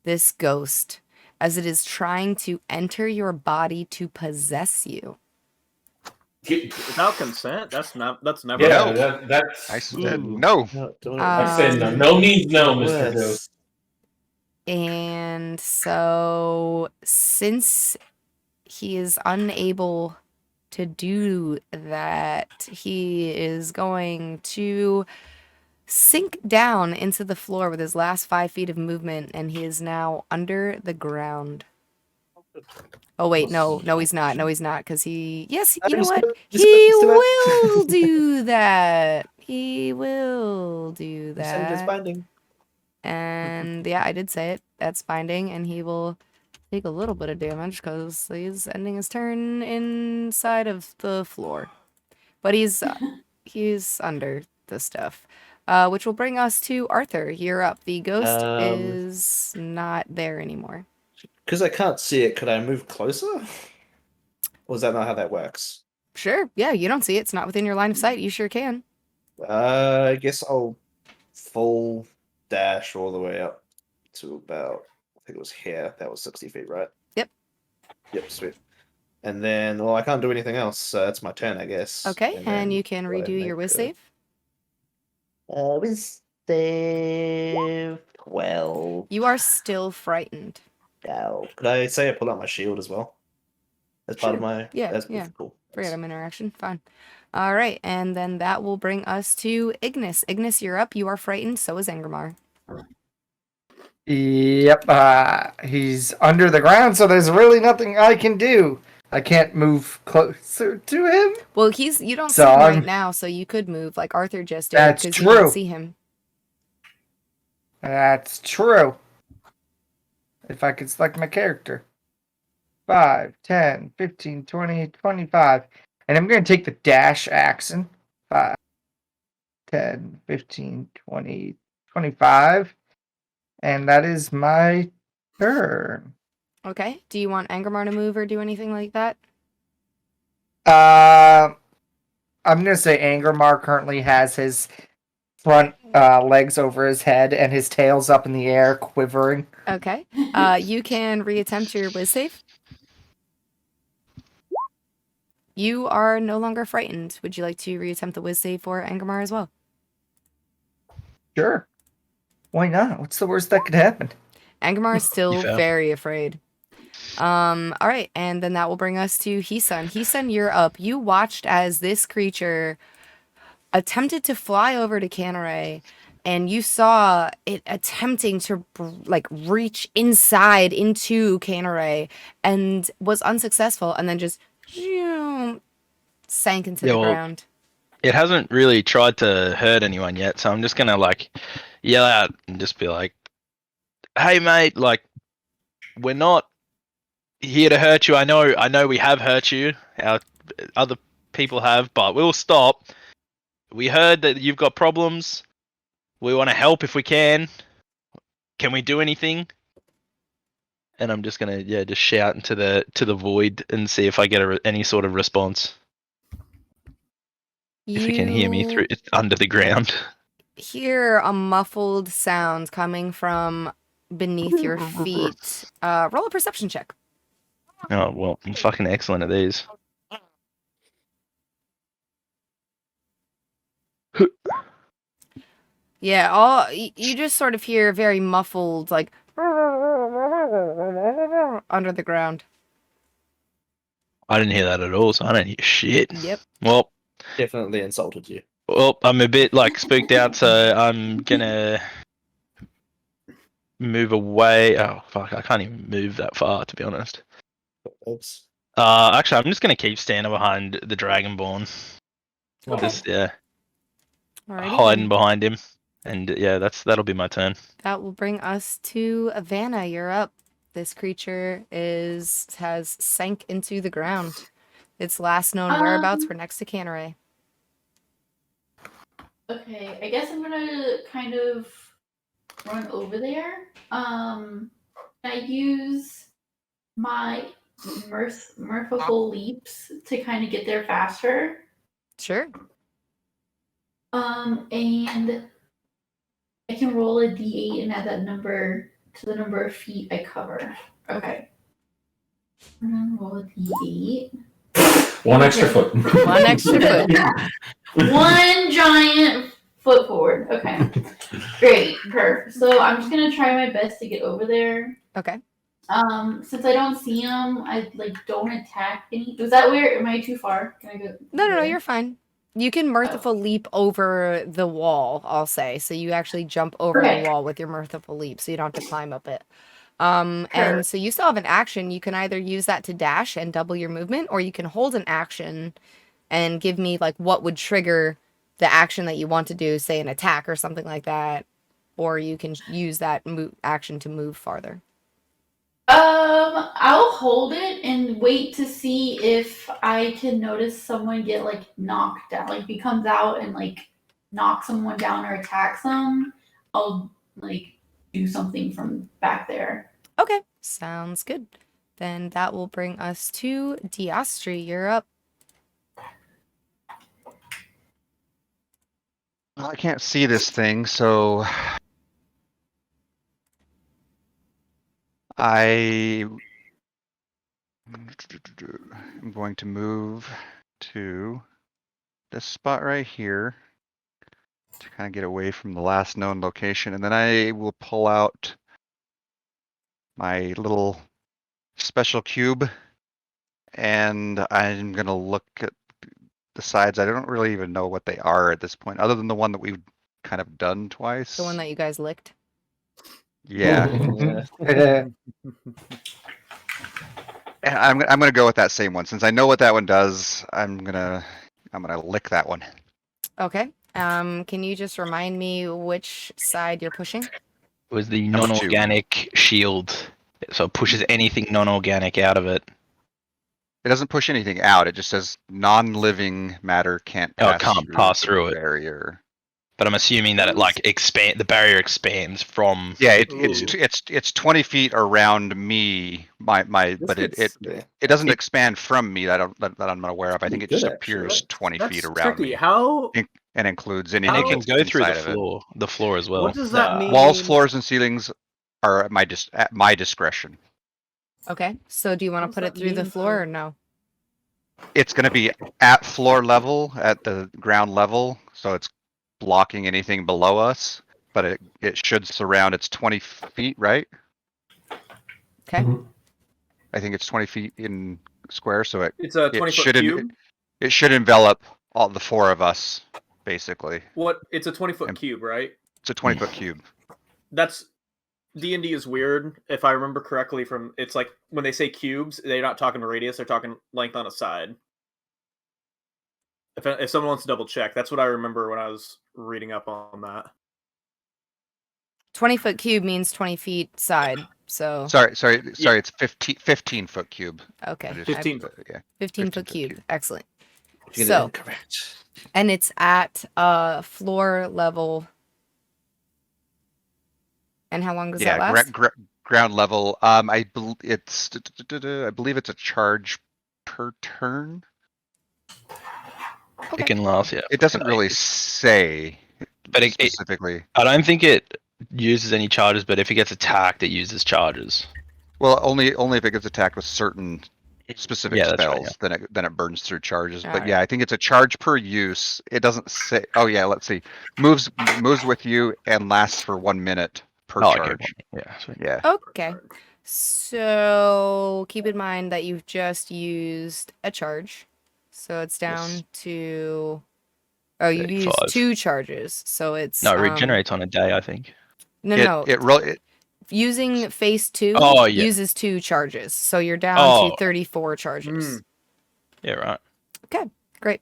S1: this ghost as it is trying to enter your body to possess you.
S5: Without consent, that's never.
S3: Yeah, that's.
S8: I said no.
S3: I said no. No means no, Mr. Ghost.
S1: And so, since he is unable to do that, he is going to sink down into the floor with his last 5 feet of movement, and he is now under the ground. Oh wait, no, he's not. No, he's not, because he... Yes, you know what? He will do that. He will do that.
S2: It's binding.
S1: And yeah, I did say it. That's binding, and he will take a little bit of damage because he's ending his turn inside of the floor. But he's under the stuff. Which will bring us to Arthur. You're up. The ghost is not there anymore.
S2: Because I can't see it, could I move closer? Or is that not how that works?
S1: Sure. Yeah, you don't see it. It's not within your line of sight. You sure can.
S2: I guess I'll full dash all the way up to about, I think it was here. That was 60 feet, right?
S1: Yep.
S2: Yep, sweet. And then, well, I can't do anything else, so that's my turn, I guess.
S1: Okay, and you can redo your whiz save.
S2: Whiz save 12.
S1: You are still frightened.
S2: Oh. Could I say I pull out my shield as well? As part of my...
S1: Yeah,
S2: that's
S1: yeah.
S2: Cool.
S1: Freedom interaction. Fine. All right, and then that will bring us to Ignis. Ignis, you're up. You are frightened. So is Angramar.
S7: Yep. He's under the ground, so there's really nothing I can do. I can't move closer to him.
S1: Well, you don't see him right now, so you could move like Arthur just did.
S7: That's
S1: because
S7: true.
S1: You don't see him.
S7: That's true. If I could select my character. 5, 10, 15, 20, 25. And I'm going to take the dash action. 5, 10, 15, 20, 25. And that is my turn.
S1: Okay. Do you want Angramar to move or do anything like that?
S7: I'm going to say Angramar currently has his front legs over his head and his tail's up in the air, quivering.
S1: Okay. You can reattempt your whiz save. You are no longer frightened. Would you like to reattempt the whiz save for Angramar as well?
S7: Sure. Why not? What's the worst that could happen?
S1: Angramar is still very afraid. All right, and then that will bring us to Hisun. Hisun, you're up. You watched as this creature attempted to fly over to Canneray, and you saw it attempting to reach inside into Canneray and was unsuccessful, and then just sank into the ground.
S9: It hasn't really tried to hurt anyone yet, so I'm just gonna yell out and just be like, "Hey mate, we're not here to hurt you. I know we have hurt you. Our other people have, but we'll stop. We heard that you've got problems. We want to help if we can. Can we do anything?" And I'm just gonna just shout into the void and see if I get any sort of response. If you can hear me under the ground.
S1: Hear a muffled sound coming from beneath your feet. Roll a perception check.
S9: Oh well, I'm fucking excellent at these.
S1: Yeah, you just sort of hear very muffled, under the ground.
S9: I didn't hear that at all, so I don't hear shit.
S1: Yep.
S9: Well,
S2: definitely insulted you.
S9: Well, I'm a bit spooked out, so I'm gonna move away. Oh fuck, I can't even move that far, to be honest.
S2: Oops.
S9: Actually, I'm just gonna keep standing behind the Dragonborn.
S1: Okay.
S9: Just hiding behind him, and that'll be my turn.
S1: That will bring us to Vanna. You're up. This creature has sank into the ground. Its last known whereabouts were next to Canneray.
S6: Okay, I guess I'm gonna kind of run over there. I use my merciful leaps to kind of get there faster.
S1: Sure.
S6: And I can roll a d8 and add that number to the number of feet I cover. Okay. I'm gonna roll a d8.
S3: One extra foot.
S1: One extra foot.
S6: One giant foot forward. Okay. Great. Perfect. So I'm just gonna try my best to get over there.
S1: Okay.
S6: Since I don't see him, I don't attack any. Was that weird? Am I too far? Can I go?
S1: No, you're fine. You can merciful leap over the wall, I'll say. So you actually jump over the wall with your merciful leap, so you don't have to climb up it. And so you still have an action. You can either use that to dash and double your movement, or you can hold an action and give me what would trigger the action that you want to do, say an attack or something like that. Or you can use that action to move farther.
S6: I'll hold it and wait to see if I can notice someone get like knocked down. Like if he comes out and like knocks someone down or attacks them, I'll like do something from back there.
S1: Okay, sounds good. Then that will bring us to Austihr. You're up.
S8: Well, I can't see this thing, so I'm going to move to this spot right here to kind of get away from the last known location, and then I will pull out my little special cube, and I'm gonna look at the sides. I don't really even know what they are at this point, other than the one that we've kind of done twice.
S1: The one that you guys licked.
S8: Yeah.
S2: Yeah.
S8: And I'm gonna go with that same one since I know what that one does. I'm gonna lick that one.
S1: Okay. Can you just remind me which side you're pushing?
S9: It was the
S8: Number 2.
S9: non-organic shield, so it pushes anything non-organic out of it.
S8: It doesn't push anything out. It just says non-living matter can't pass
S9: through
S8: the
S9: it.
S8: barrier. But
S9: I'm assuming that it like the barrier expands from.
S8: Yeah, it's 20 feet around me. But it doesn't expand from me that I'm not aware of. I think it just appears 20 feet around
S5: tricky.
S8: me.
S5: How
S8: and includes
S9: And
S8: anything.
S9: it can go through
S8: inside
S9: the floor as well.
S5: What does that mean?
S8: Walls, floors, and ceilings are at my discretion.
S1: Okay. So do you want to put it through the floor or no?
S8: It's going to be at floor level, at the ground level, so it's blocking anything below us, but it should surround. It's 20 feet, right?
S1: Okay.
S8: I think it's 20 feet in square, so
S5: it's a 20-foot cube.
S8: It should envelop all the 4 of us, basically.
S5: What? It's a 20-foot cube, right?
S8: It's a 20-foot cube.
S5: That's D&D is weird. If I remember correctly, it's like when they say cubes, they're not talking radius; they're talking length on a side. If someone wants to double check, that's what I remember when I was reading up on that.
S1: 20-foot cube means 20 feet side. So
S8: sorry. It's 15-foot cube.
S1: Okay.
S5: 15-foot.
S8: Yeah.
S1: 15-foot cube. Excellent.
S2: So correct.
S1: And it's at floor level. And how long does that last?
S8: Ground level. I believe it's a charge per turn.
S1: Okay.
S9: It can last, yeah.
S8: It doesn't really say,
S9: but
S8: specifically.
S9: I don't think it uses any charges, but if it gets attacked, it uses charges.
S8: Well, only if it gets attacked with certain specific spells,
S9: right,
S8: then it burns through charges.
S1: All
S8: but
S1: right.
S8: yeah, I think it's a charge per use. It doesn't say. Oh yeah, let's see. Moves with you and lasts for 1 minute per charge.
S9: Okay. Yeah. Sweet.
S8: Yeah.
S1: Okay. So keep in mind that you've just used a charge. So it's down to... Oh, you've used 2 charges. So it's...
S9: No, it regenerates on a day, I think.
S1: No.
S8: It
S1: using phase 2 uses 2 charges. So you're down to 34 charges.
S9: Yeah, right.
S1: Okay, great.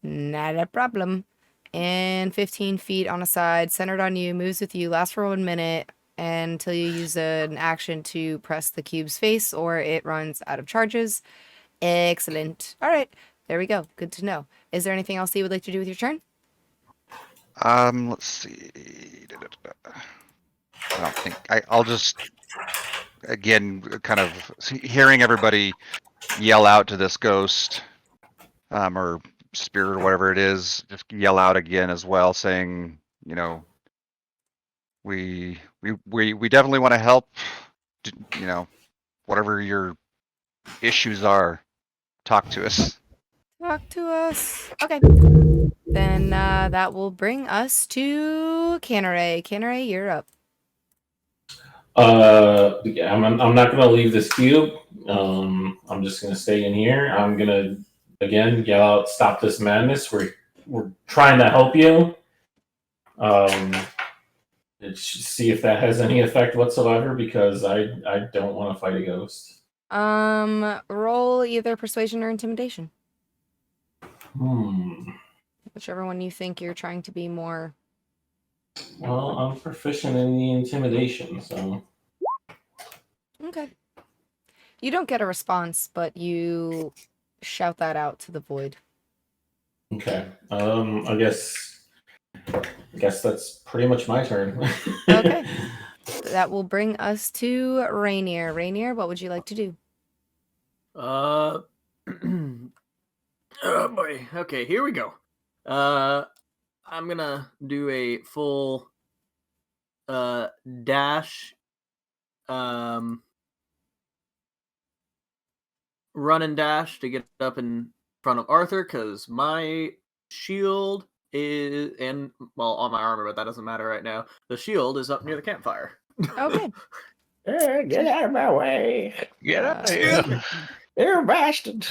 S1: Not a problem. And 15 feet on a side, centered on you, moves with you, lasts for 1 minute until you use an action to press the cube's face or it runs out of charges. Excellent. All right, there we go. Good to know. Is there anything else that you would like to do with your turn?
S8: Let's see. I don't think I'll just again kind of hearing everybody yell out to this ghost or spirit or whatever it is, just yell out again as well, saying, you know, we definitely want to help. You know, whatever your issues are, talk to us.
S1: Talk to us. Okay. Then that will bring us to Canneray. Canneray, you're up.
S3: Yeah, I'm not gonna leave this cube. I'm just gonna stay in here. I'm gonna again yell out, "Stop this madness! We're trying to help you." See if that has any effect whatsoever, because I don't want to fight a ghost.
S1: Roll either persuasion or intimidation.
S3: Hmm.
S1: Whichever one you think you're trying to be more.
S3: Well, I'm proficient in the intimidation, so.
S1: Okay. You don't get a response, but you shout that out to the void.
S3: Okay. I guess that's pretty much my turn.
S1: Okay. That will bring us to Rainier. Rainier, what would you like to do?
S5: Oh boy. Okay, here we go. I'm gonna do a full dash, run and dash to get up in front of Arthur because my shield is on my armor, but that doesn't matter right now. The shield is up near the campfire.
S1: Okay.
S2: Get out of my way!
S9: Get out of here.
S2: You're a bastard!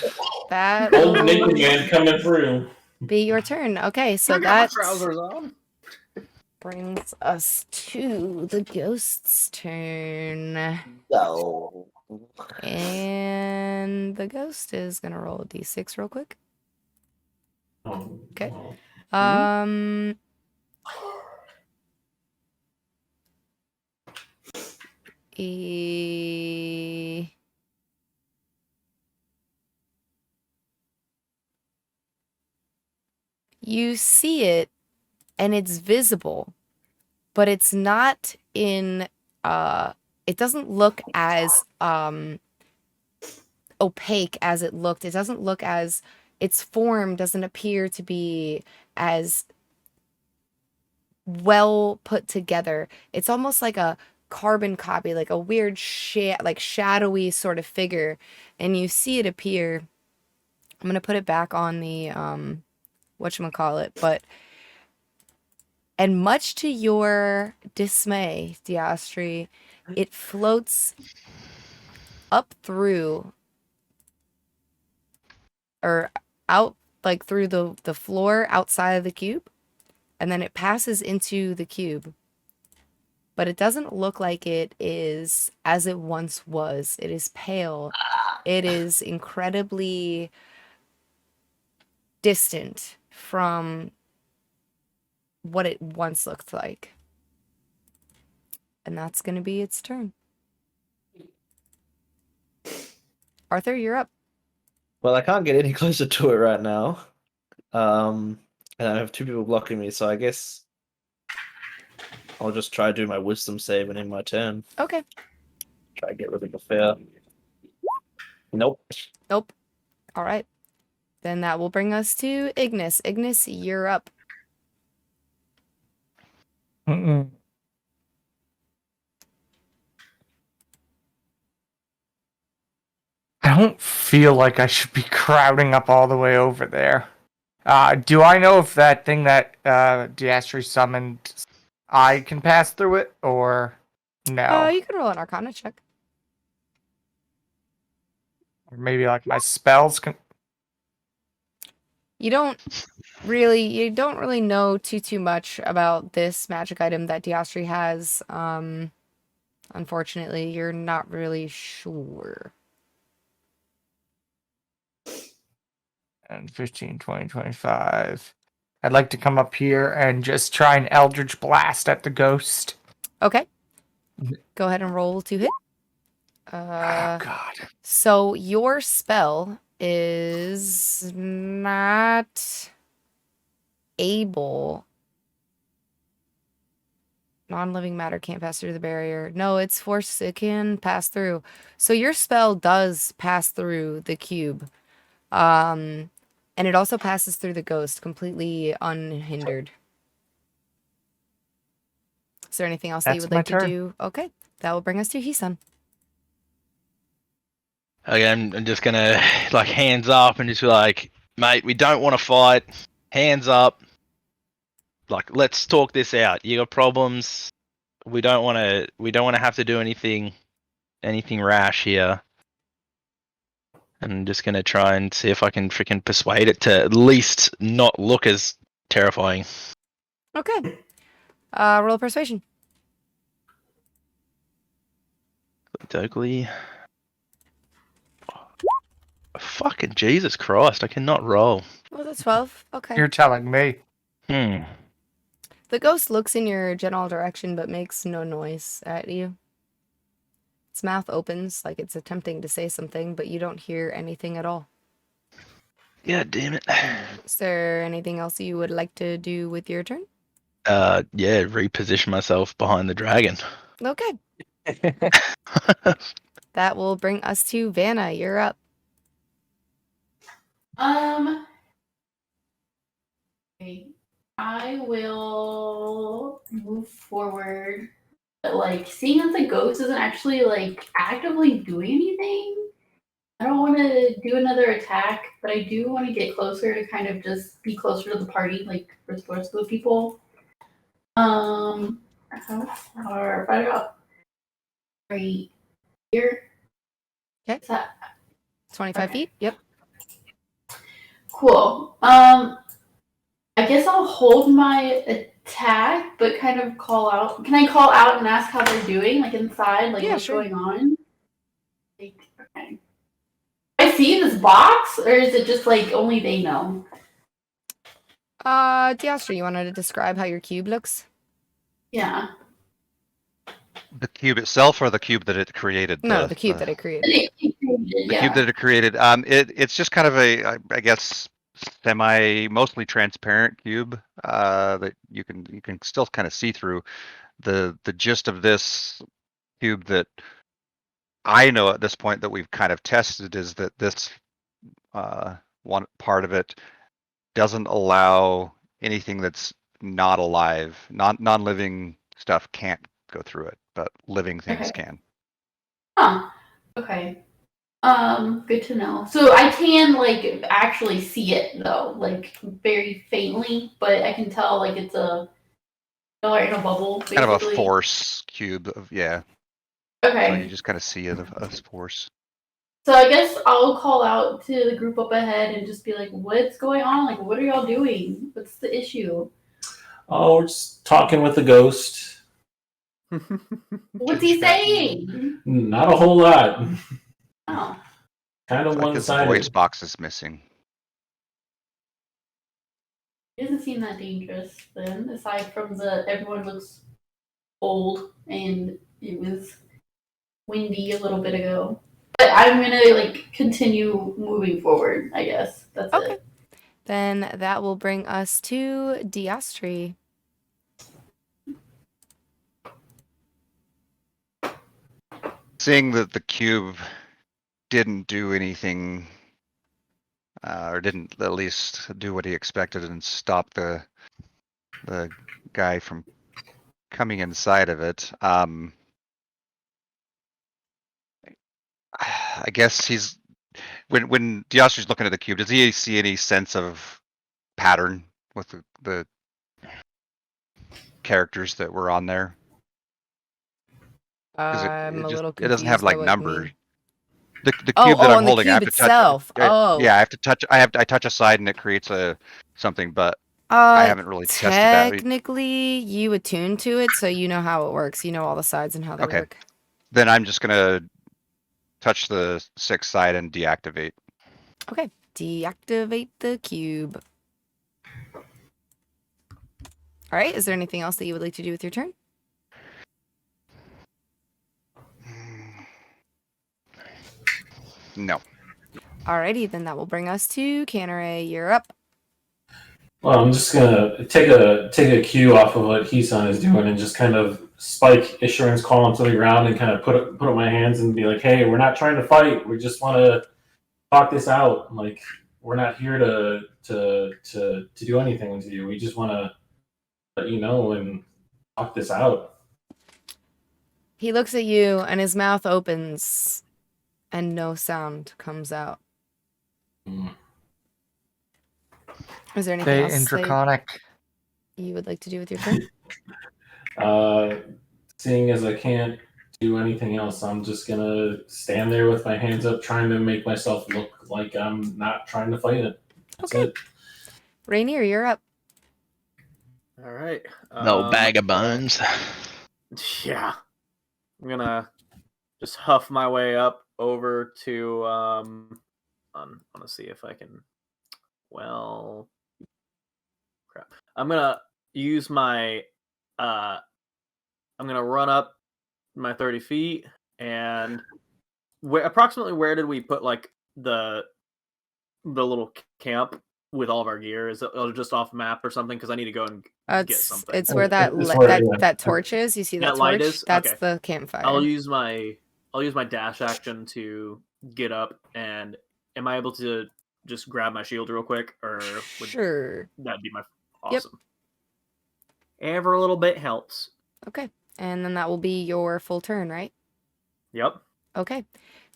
S1: That
S3: Old
S1: will
S3: naked man coming through.
S1: be your turn. Okay, so
S5: I got
S1: that
S5: my trousers on.
S1: brings us to the ghost's turn.
S2: No.
S1: And the ghost is going to roll a d6 real quick. Okay. You see it, and it's visible, but it's not in, it doesn't look as, opaque as it looked. It doesn't look as, its form doesn't appear to be as well put together. It's almost like a carbon copy, like a weird like shadowy sort of figure, and you see it appear. I'm gonna put it back on the whatchamacallit, but and much to your dismay, Diastri, it floats up through or out like through the floor outside of the cube, and then it passes into the cube. But it doesn't look like it is as it once was. It is pale. It is incredibly distant from what it once looked like. And that's going to be its turn. Arthur, you're up.
S2: Well, I can't get any closer to it right now. And I have two people blocking me, so I guess I'll just try to do my wisdom save and end my turn.
S1: Okay.
S2: Try to get rid of the fear. Nope.
S1: Nope. All right. Then that will bring us to Ignis. Ignis, you're up.
S7: Mm-mm. I don't feel like I should be crowding up all the way over there. Do I know if that thing that Diastri summoned, I can pass through it, or no?
S1: You can roll an Arcana check.
S7: Or maybe like my spells can.
S1: You don't really know too much about this magic item that Diastri has. Unfortunately, you're not really sure.
S7: And 15, 20, 25. I'd like to come up here and just try an Eldritch Blast at the ghost.
S1: Okay. Go ahead and roll to hit.
S7: Oh, God.
S1: So your spell is not able. Non-living matter can't pass through the barrier. No, it's forced. It can pass through. So your spell does pass through the cube. And it also passes through the ghost completely unhindered. Is there anything else that you
S7: That's
S1: would like
S7: my
S1: to
S7: turn.
S1: do? Okay. That will bring us to Hisan.
S9: Okay, I'm just gonna like hands up and just be like, mate, we don't want to fight. Hands up. Like, let's talk this out. You got problems. We don't want to have to do anything rash here. I'm just gonna try and see if I can freaking persuade it to at least not look as terrifying.
S1: Okay. Roll persuasion.
S9: Dogley. Fucking Jesus Christ, I cannot roll.
S1: Was it 12? Okay.
S7: You're telling me.
S1: The ghost looks in your general direction but makes no noise at you. Its mouth opens like it's attempting to say something, but you don't hear anything at all.
S9: Yeah, damn it.
S1: Is there anything else you would like to do with your turn?
S9: Yeah, reposition myself behind the dragon.
S1: Okay. That will bring us to Vanna. You're up.
S6: Okay. I will move forward. But like seeing that the ghost isn't actually like actively doing anything, I don't want to do another attack, but I do want to get closer to kind of just be closer to the party, like for the rest of the people. How far about right here?
S1: Okay.
S6: Is that
S1: 25 feet? Yep.
S6: cool? I guess I'll hold my attack, but kind of call out. Can I call out and ask how they're doing, like inside, like
S1: Yeah,
S6: what's
S1: sure.
S6: going on? Like, okay. I see this box, or is it just like only they know?
S1: Austihr, you wanted to describe how your cube looks?
S6: Yeah.
S8: The cube itself, or the cube that it created?
S1: No, the cube that it created.
S8: The cube that it created. It's just kind of a, I guess, mostly transparent cube that you can still kind of see through. The gist of this cube that I know at this point that we've kind of tested is that this one part of it doesn't allow anything that's not alive, non-living stuff can't go through it, but living things can.
S6: Huh. Okay. Good to know. So I can like actually see it though, like very faintly, but I can tell like it's a in a bubble. Basically.
S8: Kind of a force cube of
S6: Okay.
S8: So you just kind of see it as force.
S6: So I guess I'll call out to the group up ahead and just be like, "What's going on? Like, what are y'all doing? What's the issue?"
S3: Oh, we're just talking with the ghost.
S6: What's he saying?
S3: Not a whole lot.
S6: Oh.
S3: Kind of
S8: Like his
S3: one-sided.
S8: voice box is missing.
S6: It doesn't seem that dangerous then, aside from the everyone looks old and it was windy a little bit ago. But I'm gonna like continue moving forward, I guess. That's
S1: Okay.
S6: it.
S1: Then that will bring us to Austihr.
S8: Seeing that the cube didn't do anything, or didn't at least do what he expected and stop the guy from coming inside of it, I guess he's when Austrih's looking at the cube, does he see any sense of pattern with the characters that were on there?
S1: I'm a little confused.
S8: It doesn't have like
S1: by what you
S8: numbers.
S1: mean.
S8: The cube that I'm holding,
S1: the
S8: I
S1: cube
S8: have to touch.
S1: itself. Oh.
S8: Yeah, I have to touch. I touch a side and it creates something, but I haven't really tested that.
S1: Technically, you attune to it, so you know how it works. You know all the sides and how they work.
S8: Then I'm just gonna touch the 6th side and deactivate.
S1: Okay, deactivate the cube. All right, is there anything else that you would like to do with your turn?
S8: No.
S1: Alrighty, then that will bring us to Canneray. You're up.
S3: Well, I'm just gonna take a cue off of what Hisan is doing and just kind of spike Issuran's call onto the ground and kind of put up my hands and be like, "Hey, we're not trying to fight. We just want to talk this out. Like, we're not here to do anything with you. We just want to let you know and talk this out."
S1: He looks at you and his mouth opens and no sound comes out. Is there anything else
S7: Draconic
S1: you would like to do with your turn?
S3: Seeing as I can't do anything else, I'm just gonna stand there with my hands up, trying to make myself look like I'm not trying to fight it. That's it.
S1: Rainier, you're up.
S5: All right.
S9: No bag of bones.
S5: Yeah. I'm gonna just huff my way up over to I want to see if I can. Well, crap. I'm gonna use my I'm gonna run up my 30 feet And approximately where did we put like the little camp with all of our gear? Is it just off map or something? Because I need to go and get something.
S1: It's where that that torch is. You see that
S5: light
S1: torch?
S5: is?
S1: That's
S5: Okay.
S1: the campfire.
S5: I'll use my dash action to get up. And am I able to just grab my shield real quick, or
S1: Sure.
S5: That'd be my awesome. Every little bit helps.
S1: Okay, and then that will be your full turn, right?
S5: Yep.
S1: Okay.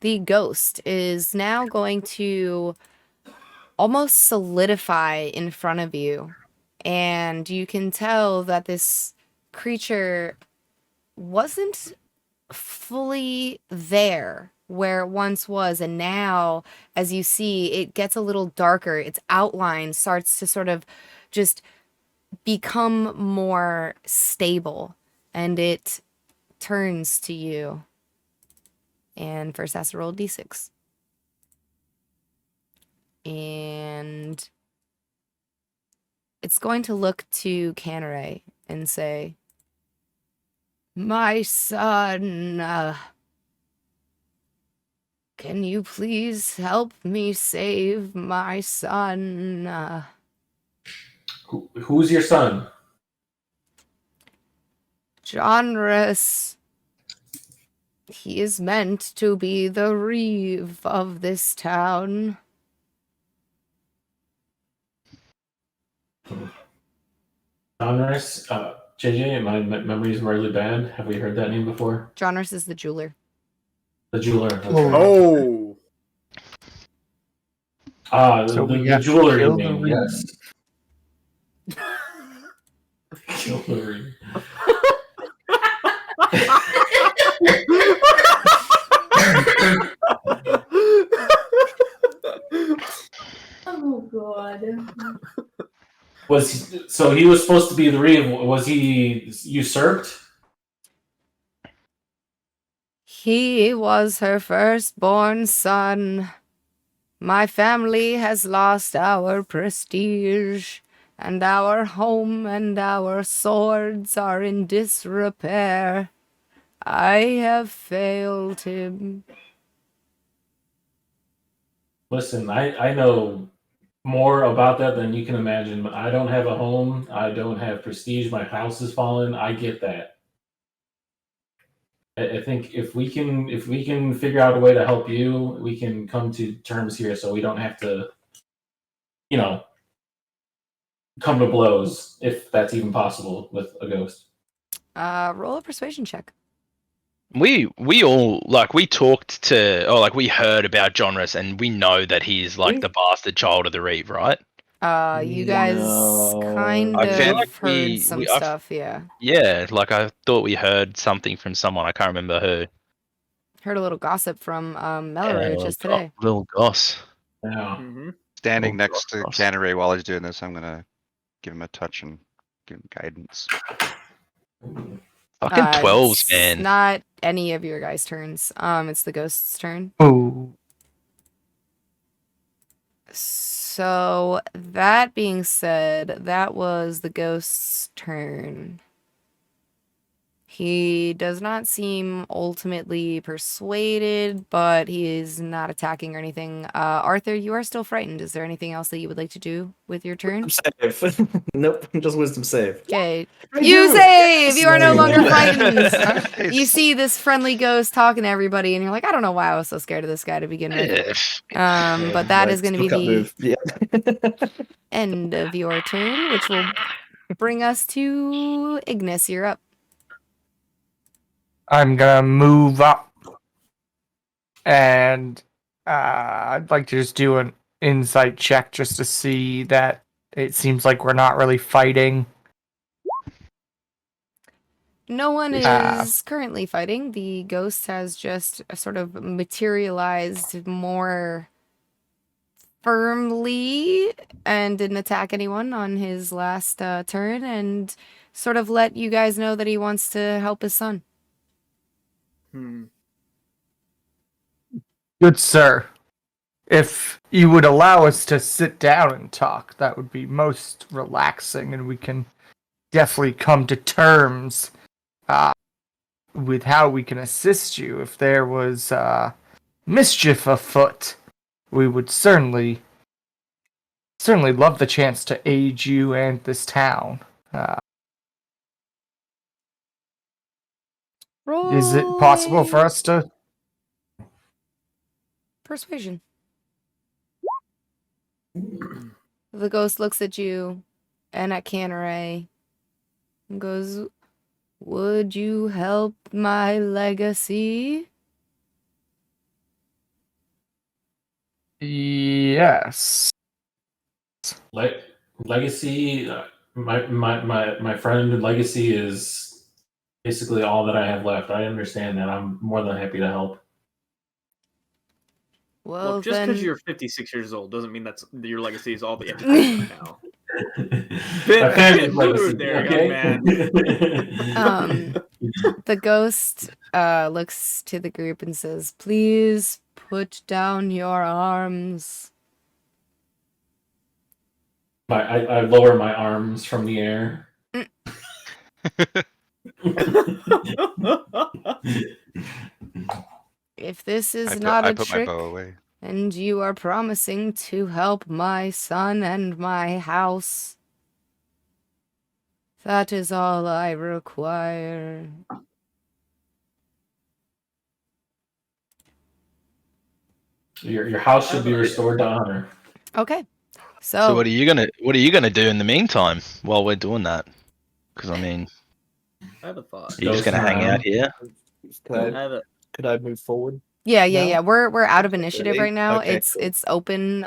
S1: The ghost is now going to almost solidify in front of you. And you can tell that this creature wasn't fully there where it once was. And now, as you see, it gets a little darker. Its outline starts to sort of just become more stable. And it turns to you. And first has to roll a d6. And it's going to look to Canneray and say, "My son, can you please help me save my son?"
S3: Who's your son?
S1: Jonrus. He is meant to be the reeve of this town.
S3: Jonrus, JJ, my memory is really bad. Have we heard that name before?
S1: Jonrus is the jeweler.
S3: The jeweler. That's
S7: Oh.
S3: right.
S5: Oh.
S7: So we
S3: the
S7: have to
S3: jeweler,
S7: kill
S3: you
S7: the
S3: mean,
S7: reeve.
S3: yes. Kill the reeve.
S6: Oh god.
S3: So he was supposed to be the reeve. Was he usurped?
S1: He was her firstborn son. My family has lost our prestige, and our home and our swords are in disrepair. I have failed him.
S3: Listen, I know more about that than you can imagine. But I don't have a home. I don't have prestige. My house is fallen. I get that. I think if we can figure out a way to help you, we can come to terms here, so we don't have to, come to blows, if that's even possible with a ghost.
S1: Roll a persuasion check.
S9: We all we talked to we heard about Jonrus, and we know that he's like the bastard child of the Reeve, right?
S1: You guys kind
S9: I feel
S1: of
S9: like
S1: heard some stuff, yeah.
S9: Yeah, I thought we heard something from someone. I can't remember who.
S1: Heard a little gossip from Mawlerz just today.
S9: Little goss.
S3: Yeah.
S5: Mm-hmm.
S8: Standing
S9: Oh,
S8: next to
S9: gosh.
S8: Canneray while he's doing this, I'm gonna give him a touch and give him guidance.
S9: Fucking 12s,
S1: It's
S9: man.
S1: not any of your guys' turns. It's the ghost's turn.
S7: Oh.
S1: So, that being said, that was the ghost's turn. He does not seem ultimately persuaded, but he is not attacking or anything. Arthur, you are still frightened. Is there anything else that you would like to do with your turn?
S2: Save. Nope, just wisdom save.
S1: Okay. You save! You are no longer frightened! You
S8: It's-
S1: see this friendly ghost talking to everybody, and you're like, I don't know why I was so scared of this guy to begin with. But that is going to be
S2: Quick up
S1: the
S2: move. Yeah.
S1: end of your turn, which will bring us to Ignis. You're up.
S7: I'm gonna move up, and I'd like to just do an insight check just to see that it seems like we're not really fighting.
S1: No one is currently fighting. The ghost has just sort of materialized more firmly and didn't attack anyone on his last turn, and sort of let you guys know that he wants to help his son.
S7: Good sir, if you would allow us to sit down and talk, that would be most relaxing, and we can definitely come to terms with how we can assist you. If there was mischief afoot, we would certainly love the chance to aid you and this town. Is it possible for us to...
S1: Persuasion. The ghost looks at you and at Canneray and goes, "Would you help my legacy?"
S7: Yes.
S3: Legacy, my friend Legacy is basically all that I have left. I understand that. I'm more than happy to help.
S1: Well,
S5: Look, just
S1: then...
S5: because you're 56 years old doesn't mean that's your legacy is all that you have to do now.
S3: My family's
S5: Food
S3: legacy,
S5: there,
S3: okay?
S5: young man.
S1: The ghost looks to the group and says, "Please put down your arms."
S3: I lower my arms from the air.
S1: If this is
S8: I
S1: not a
S8: put
S1: trick,
S8: my bow away.
S1: and you are promising to help my son and my house, that is all I require.
S3: Your house should be restored to honor.
S1: Okay.
S9: So what are you gonna do in the meantime while we're doing that? Because I mean,
S5: I have a thought.
S9: you're just gonna hang out here.
S2: Could I move forward?
S1: Yeah. We're out of initiative
S2: Okay.
S1: right now.
S2: Okay,
S1: It's open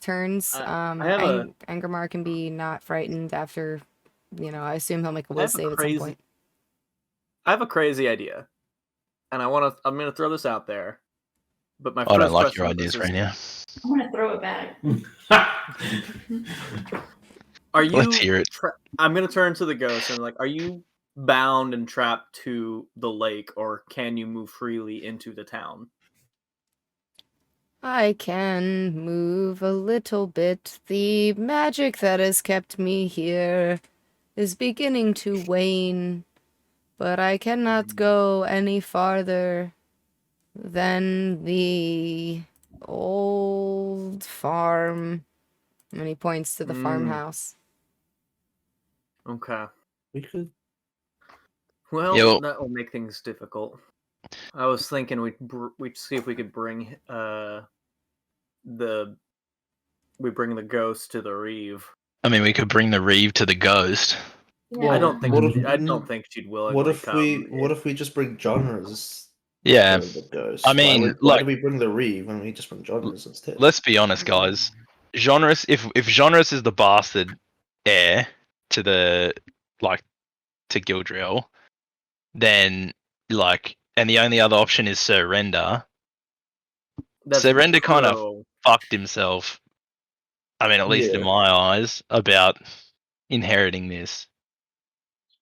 S1: turns.
S5: I have
S1: Angermar can be not frightened after, I assume he'll make a will save at some point.
S5: I have a crazy idea, and I'm gonna throw this out there. But my
S9: I don't
S5: first
S9: like
S5: question
S9: your
S5: on this
S9: ideas
S5: is,
S9: right now.
S6: I'm gonna throw it back.
S5: Are you?
S9: Let's hear it.
S5: I'm gonna turn to the ghost and are you bound and trapped to the lake, or can you move freely into the town?
S1: I can move a little bit. The magic that has kept me here is beginning to wane, but I cannot go any farther than the old farm. And he points to the farmhouse.
S5: Okay.
S2: We could.
S5: Well, that will make things difficult. I was thinking we'd see if we could bring the ghost to the reeve.
S9: I mean, we could bring the reeve to the ghost.
S6: Yeah.
S5: I don't think
S2: What
S5: she'd willingly
S2: What if
S5: come.
S2: what if we just bring genres?
S9: Yeah.
S2: The ghost?
S9: I mean,
S2: why do we bring the reeve when we just bring genres instead?
S9: Let's be honest, guys. Genres, if Genres is the bastard heir to the to Gildriel, then and the only other option is Surrender. Surrender kind of fucked himself. I mean, at least in my eyes, about inheriting this.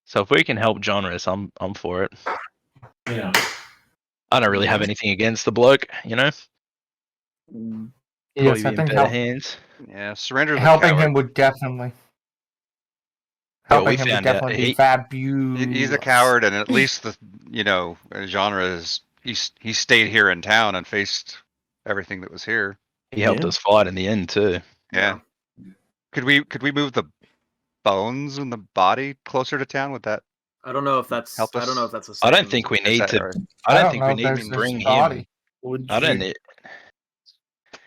S9: So if we can help Genres, I'm for it.
S3: Yeah.
S9: I don't really have anything against the bloke,
S7: Yes,
S9: Probably
S7: I
S9: in
S7: think
S9: better hands.
S8: Yeah, surrender.
S7: helping him would definitely.
S9: Well, we
S7: Helping him would
S9: found out
S7: definitely be
S9: he-
S7: fabulous.
S8: He's a coward, and at least the genre is he stayed here in town and faced everything that was here.
S9: He helped us fight in the end too.
S8: Yeah. Could we move the bones and the body closer to town? Would that?
S5: I don't know if that's.
S8: Help
S5: I don't know
S8: us?
S5: if that's the same.
S9: I don't think we need
S8: that
S9: to.
S8: right?
S9: I don't think
S7: know
S9: we
S7: if
S9: need
S7: there's
S9: to
S7: this
S9: bring
S7: body.
S9: him.
S2: Would
S9: I don't
S2: you-
S9: need.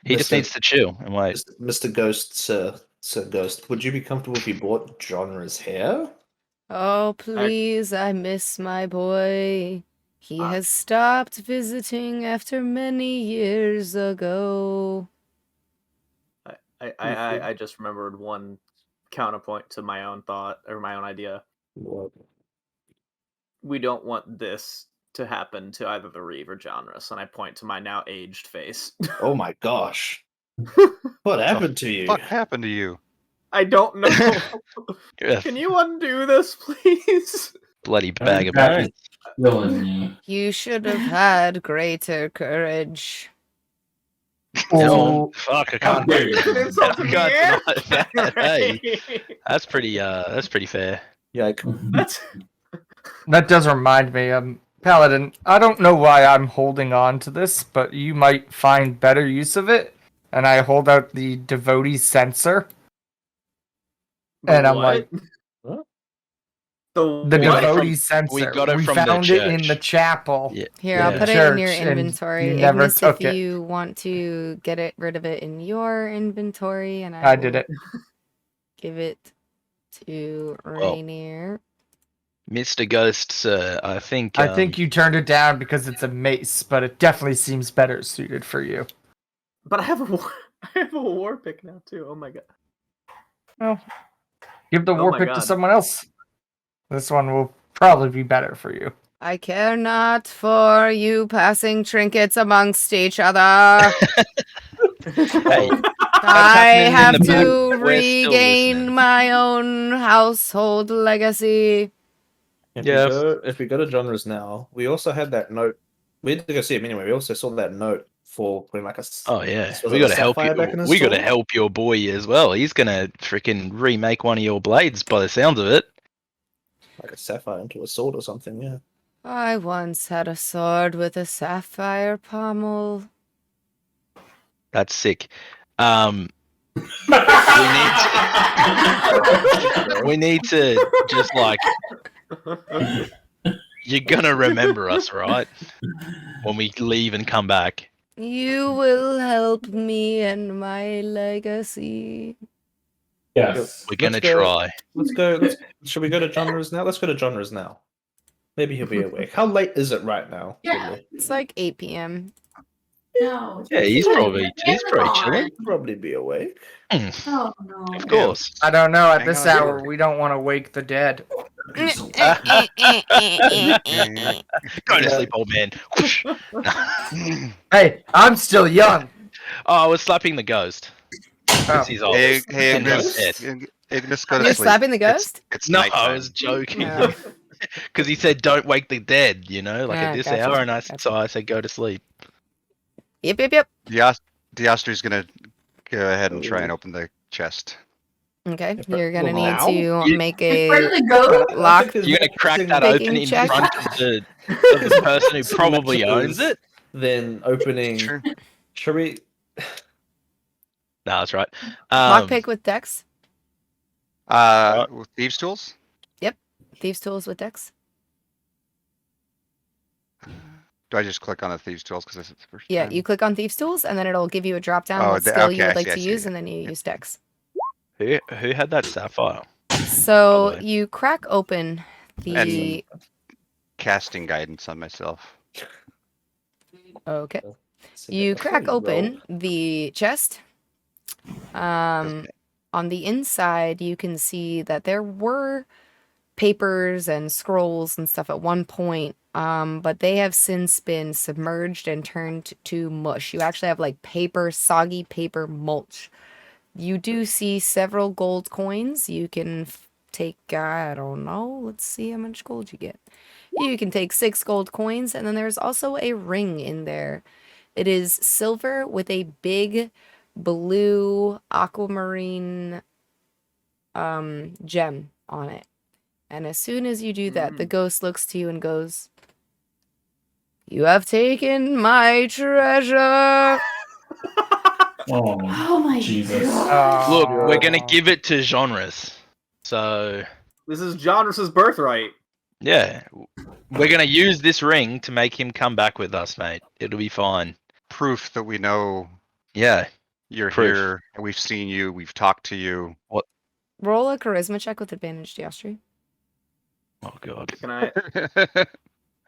S9: He just
S2: Mr.
S9: needs to chill and wait.
S2: Mr. Ghost, Sir Ghost, would you be comfortable if you bought genres hair?
S1: Oh, please, I miss my boy. He has stopped visiting after many years ago.
S5: I just remembered one counterpoint to my own thought or my own idea.
S2: What?
S5: We don't want this to happen to either the Reeve or Genres, and I point to my now aged face.
S2: Oh my gosh. What happened to you?
S8: What happened to you?
S5: I don't know.
S9: Yeah,
S5: Can you undo this, please?
S9: bloody bag of
S3: Back
S9: bones.
S3: Killing me.
S1: You should have had greater courage.
S7: Oh,
S9: Fuck! I
S3: How
S9: can't.
S3: dare you.
S5: It's an insult to
S9: I
S5: me,
S9: can't
S5: yeah?
S9: deny that. Hey, that's pretty fair.
S2: Yeah,
S5: That's
S7: that does remind me. Paladin, I don't know why I'm holding on to this, but you might find better use of it. And I hold out the devotee censer. And I'm like,
S5: the
S7: devotee censer.
S9: We got it from the
S7: found it in
S9: church.
S7: the chapel.
S9: Yeah.
S1: Here, I'll
S9: Yeah.
S1: put it in your
S7: Church, and
S1: inventory.
S7: you never
S1: Ignis,
S7: took
S1: if
S7: it.
S1: you want to get rid of it in your inventory, and
S7: I did
S1: will
S7: it.
S1: give it to
S9: Well,
S1: Rainier.
S9: Mr. Ghost, sir, I think.
S7: I think you turned it down because it's a mace, but it definitely seems better suited for you.
S5: But I have a war pick now too. Oh my god.
S7: Well, give the
S5: Oh
S7: war
S5: my
S7: pick to
S5: God.
S7: someone else. This one will probably be better for you.
S1: I care not for you passing trinkets amongst each other.
S9: Hey,
S1: I
S9: happening in
S1: have
S9: the back.
S1: to
S9: We're still
S1: regain
S9: listening.
S1: my own household legacy.
S2: If we go to genres now, we also had that note. We had to go see him anyway. We also saw that note for putting like a.
S9: Oh yeah,
S2: was
S9: we
S2: it
S9: got
S2: a
S9: to help
S2: sapphire
S9: you.
S2: back in his
S9: We got to
S2: sword?
S9: help your boy as well. He's gonna freaking remake one of your blades by the sounds of it.
S2: Like a sapphire into a sword or something. Yeah.
S1: I once had a sword with a sapphire pommel.
S9: That's sick. We need to just like you're gonna remember us, right? When we leave and come back.
S1: You will help me and my legacy.
S3: Yes.
S9: We're gonna
S2: Let's go.
S9: try.
S2: Let's go. Should we go to genres now? Let's go to genres now. Maybe he'll be awake. How late is it right now?
S6: Yeah.
S2: Ridley?
S1: It's like 8 p.m.
S6: No.
S9: Yeah, he's probably chilling.
S2: He'll probably be awake.
S6: Oh no.
S9: Of course.
S7: I don't know. At
S8: Hang
S7: this
S8: on.
S7: hour, we don't want to wake the dead.
S9: Go to sleep, old man. Whoosh.
S7: Hey, I'm still young.
S9: Oh, I was slapping the ghost.
S7: Oh.
S9: 'Cause he's old.
S8: Hey,
S9: And
S8: Ignis,
S9: dead.
S8: Ignis, go to
S1: You're
S8: sleep.
S1: slapping the ghost?
S8: It's
S9: No, I
S8: nighttime.
S9: was joking.
S1: No.
S9: Because he said, "Don't wake the dead," you know, like
S1: Ah,
S9: at this
S1: gotcha,
S9: hour, and
S1: gotcha.
S9: so I said, "Go to sleep."
S1: Yep.
S8: The Austrier's gonna go ahead and try and open the chest.
S1: Okay,
S2: Yeah, but-
S1: you're gonna
S2: well,
S1: need
S2: now?
S1: to make
S6: In front of
S1: a
S6: the goat?
S1: lock.
S9: You're gonna crack that
S1: Picking
S9: open in
S1: check.
S9: front of the person who
S2: So
S9: probably
S2: much
S9: owns
S2: is-
S9: it.
S2: Then opening.
S8: Sure.
S2: Should we?
S9: No, that's right.
S1: Lockpick with Dex.
S8: With thieves' tools.
S1: Thieves' tools with Dex.
S8: Do I just click on the thieves' tools because this is the first
S1: Yeah,
S8: time?
S1: you click on Thieves' Tools, and then it'll give you a drop down
S8: Oh,
S1: what skill you
S8: okay,
S1: would
S8: I
S1: like
S8: see, I
S1: to
S8: see.
S1: use, and then you use Dex.
S9: Who had that sapphire?
S1: So
S9: Probably.
S1: you crack open the.
S8: Casting guidance on myself.
S1: Okay. You crack open the chest. On the inside, you can see that there were papers and scrolls and stuff at one point, but they have since been submerged and turned to mush. You actually have like soggy paper mulch. You do see several gold coins. You can take, I don't know, let's see how much gold you get. You can take 6 gold coins, and then there's also a ring in there. It is silver with a big blue aquamarine gem on it. And as soon as you do that, the ghost looks to you and goes, "You have taken my treasure."
S6: Oh my
S3: Jesus.
S6: god.
S9: Look, we're gonna give it to genres. So
S5: This is Jonrus's birthright.
S9: yeah, we're gonna use this ring to make him come back with us, mate. It'll be fine.
S8: Proof that we know
S9: Yeah.
S8: you're
S9: Proof.
S8: here. And we've seen you. We've talked to you.
S1: Roll a charisma check with advantage, Austihr.
S9: Oh god.
S5: Can I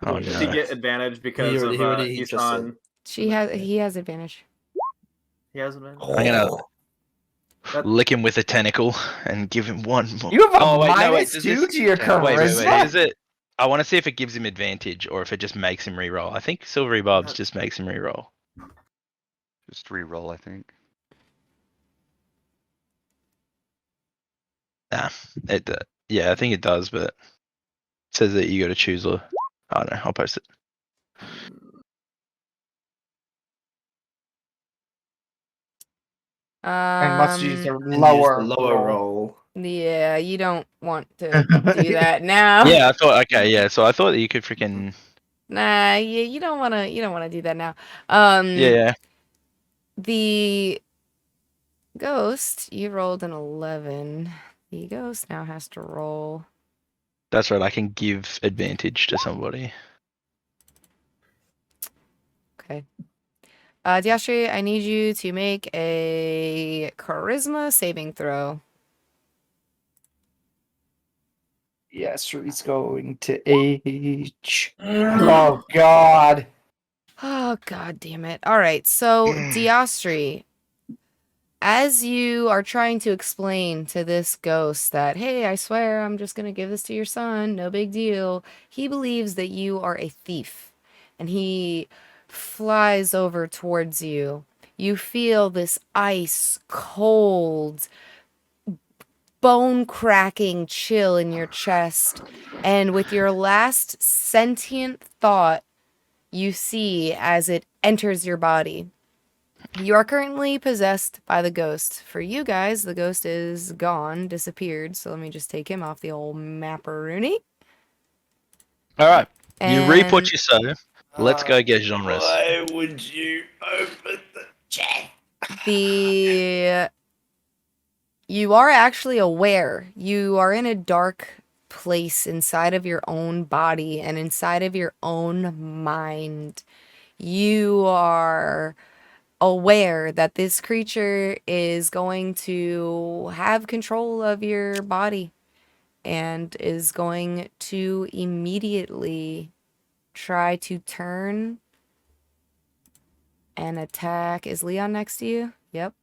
S9: Oh
S5: does he
S9: no.
S5: get advantage because
S2: He already
S5: he's
S2: just
S5: on?
S1: He has advantage.
S5: He has advantage.
S9: I'm gonna
S5: That-
S9: lick him with a tentacle and give him one more.
S7: You have a
S9: Oh, wait, no, wait,
S7: minus
S9: does
S7: 2
S9: this-
S7: to your charisma?
S9: Is it? I want to see if it gives him advantage or if it just makes him reroll. I think Silvery Barbs just makes him reroll.
S8: Just re-roll, I think.
S9: Nah, yeah, I think it does, but it says that you got to choose a. I don't know. I'll post it.
S7: And must use the
S2: And use the
S7: lower
S2: lower
S7: roll.
S2: roll.
S1: Yeah, you don't want to do that now.
S9: Yeah, I thought. Okay, yeah. So I thought that you could freaking.
S1: Nah, you don't wanna do that now.
S9: Yeah.
S1: The ghost, you rolled an 11. The ghost now has to roll.
S9: That's right. I can give advantage to somebody.
S1: Okay. Diastri, I need you to make a charisma saving throw.
S7: Yes, he's going to H. Oh, God.
S1: Oh, God damn it. All right. So, Diastri, as you are trying to explain to this ghost that, hey, I swear I'm just going to give this to your son, no big deal, he believes that you are a thief. And he flies over towards you. You feel this ice cold, bone-cracking chill in your chest. And with your last sentient thought, you see as it enters your body. You are currently possessed by the ghost. For you guys, the ghost is gone, disappeared. So let me just take him off the old mapperoonie.
S9: All right. You reap
S1: And
S9: what you sow. Let's go get genres.
S2: Why would you open the chat?
S1: you are actually aware. You are in a dark place inside of your own body and inside of your own mind. You are aware that this creature is going to have control of your body and is going to immediately try to turn and attack. Is Leon next to you? Yep.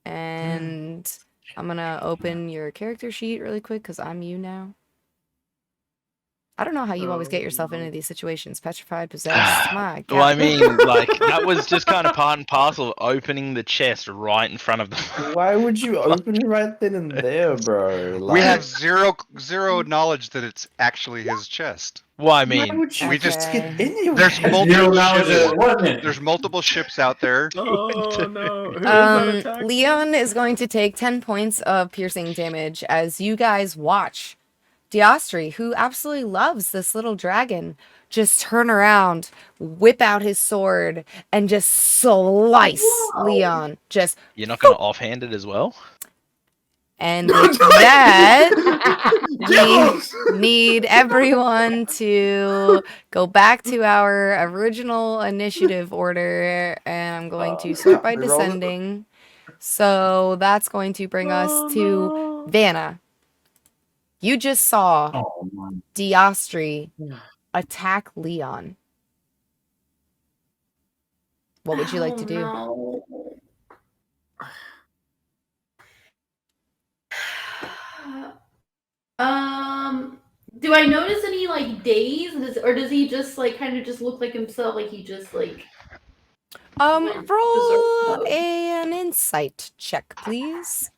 S1: And I'm gonna open your character sheet really quick because I'm you now. I don't know how you always get yourself into these situations. Petrified, possessed. My God.
S9: Well, I mean, like, that was just kind of part and parcel of opening the chest right in front of them.
S2: Why would you open it right then and there, bro?
S8: We have
S2: Like,
S8: zero knowledge that it's actually his chest.
S9: Well, I
S2: why
S9: mean,
S2: would you
S8: we just
S1: Okay.
S2: get anywhere?
S8: There's
S3: Zero
S8: multiple
S3: knowledge that it
S8: ships.
S3: wasn't.
S8: There's multiple ships out there.
S5: Oh no! Who is that attack?
S1: Leon is going to take 10 points of piercing damage as you guys watch Diastri, who absolutely loves this little dragon, just turn around, whip out his sword, and just slice Leon. Just,
S9: you're not going to offhand it as well?
S1: and with that, we need everyone to go back to our original initiative order, and I'm going to sort by
S2: Reroll it.
S1: descending. So that's going to bring us to Vanna. You just saw
S3: Oh, man.
S1: Diastri attack Leon. What would you like to do?
S6: No. Do I notice any like days, or does he just like kind of just look like himself? Like he just like went
S1: Roll
S6: berserk?
S1: an insight check, please.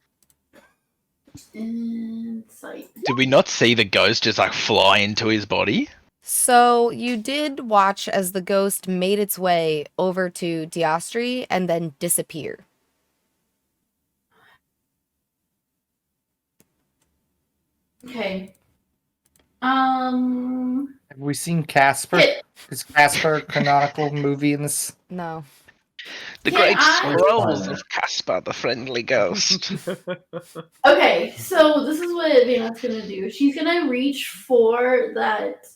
S6: Insight.
S9: Did we not see the ghost just like fly into his body?
S1: So you did watch as the ghost made its way over to Diastri and then disappear.
S6: Okay.
S7: Have we seen Casper?
S6: Hit.
S7: Is Casper a canonical movie in this?
S1: No.
S9: The
S6: Can
S9: great
S6: I-
S9: scrolls of Caspar, the friendly ghost.
S6: Okay, so this is what Vanna's gonna do. She's gonna reach for that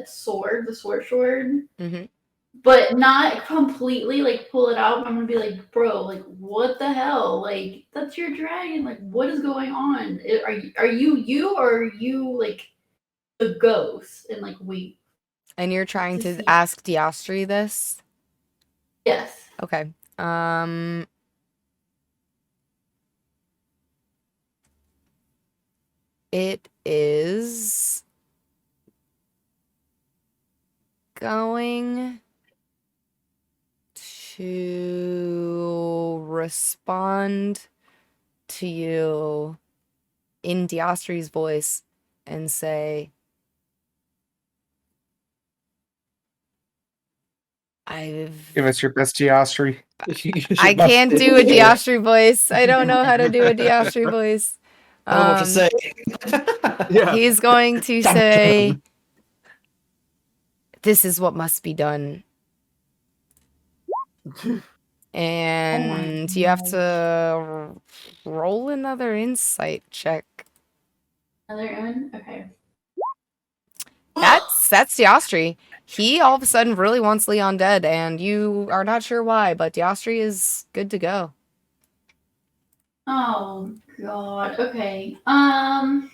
S6: sword, the sword,
S1: Mhm.
S6: but not completely like pull it out. I'm gonna be like, bro, like what the hell? Like that's your dragon. Like what is going on? Are you or are you like the ghost? And like wait,
S1: And you're trying
S6: To
S1: to
S6: see.
S1: ask Diastri this?
S6: yes.
S1: Okay. It is going to respond to you in Diastri's voice and say,
S7: Give us your best Diastri.
S1: I can't do a Diastri voice. I don't know how to do a Diastri voice.
S2: I don't know what to say.
S5: Yeah.
S1: He's going to say, this is what must be done. And you have to roll another insight check.
S6: Another one? Okay.
S1: That's Austihr. He all of a sudden really wants Leon dead, and you are not sure why, but Austihr is good to go.
S6: Oh god. Okay. I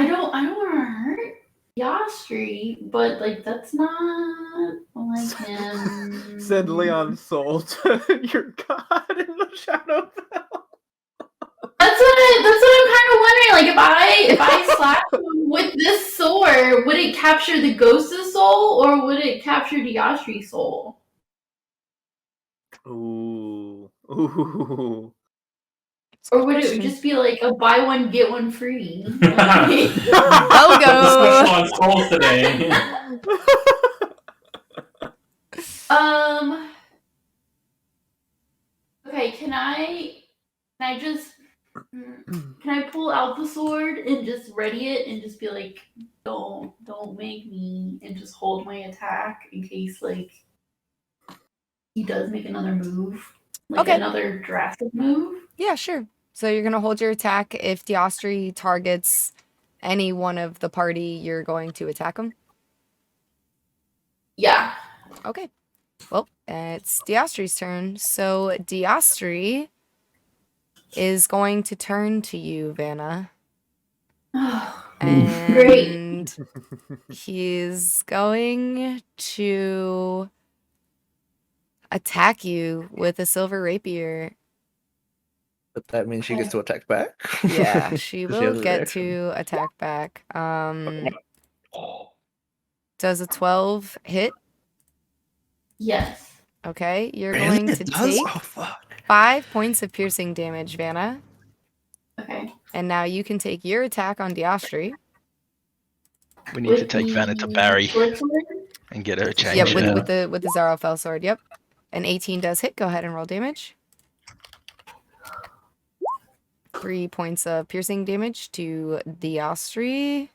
S6: don't want to hurt Austihr, but like that's not like him.
S5: Send Leon's soul to your god in the shadow.
S6: That's what I'm kind of wondering. Like if I slash him with this sword, would it capture the ghost's soul or would it capture the Austri's soul?
S5: Ooh. Ooh.
S6: Or would it just be like a buy one get one free?
S1: Logo.
S3: On souls today.
S6: Okay, can I pull out the sword and just ready it and just be like, don't make me, and just hold my attack in case like he does make another move, like
S1: Okay.
S6: another drastic move?
S1: Yeah, sure. So you're gonna hold your attack. If Austihr targets any one of the party, you're going to attack him.
S6: Yeah.
S1: Okay. Well, it's Austri's turn. So Austihr is going to turn to you, Vanna. And he's going to attack you with a silver rapier.
S2: But that means she gets to attack back?
S1: Yeah, she
S2: Does she have
S1: will
S2: the
S1: get
S2: reaction?
S1: to attack back. Does a 12 hit?
S6: Yes.
S1: Okay, you're
S2: Really?
S1: going
S2: It
S1: to
S2: does?
S1: take
S2: Oh, fuck.
S1: 5 points of piercing damage, Vanna.
S6: Okay.
S1: And now you can take your attack on Austihr.
S9: We need to take Vanna to Barry and get her changed.
S1: Yep,
S3: Yeah.
S1: with the Zarofel sword. Yep. An 18 does hit. Go ahead and roll damage. 3 points of piercing damage to Austihr.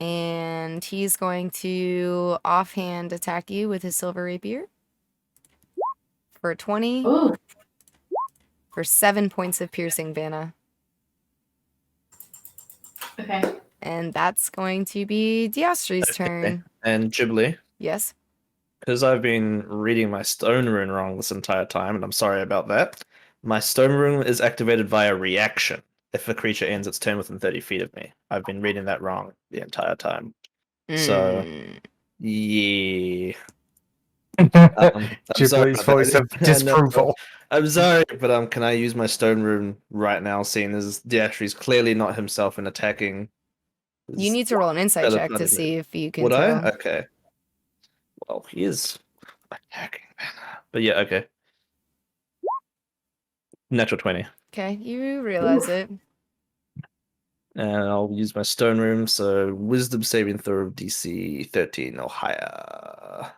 S1: And he's going to offhand attack you with his silver rapier. For 20.
S6: Ooh.
S1: For 7 points of piercing, Vanna.
S6: Okay.
S1: And that's going to be Austrih's turn.
S2: And Ghibli,
S1: Yes.
S2: because I've been reading my stone rune wrong this entire time, and I'm sorry about that. My stone rune is activated via reaction if a creature ends its turn within 30 feet of me. I've been reading that wrong the entire time. So, yeah. I'm sorry
S7: Ghibli's
S2: about
S7: voice
S2: that.
S7: of disapproval.
S2: I'm sorry, but can I use my stone rune right now, seeing as Austrih's clearly not himself in attacking?
S1: You need to roll an insight
S2: other
S1: check
S2: part
S1: to
S2: of it.
S1: see if you can
S2: Would
S1: tell.
S2: I? Okay. Well, he is attacking. But yeah, okay. Natural 20.
S1: Okay, you realize it.
S2: And I'll use my stone room, so wisdom saving throw of DC 13 or higher.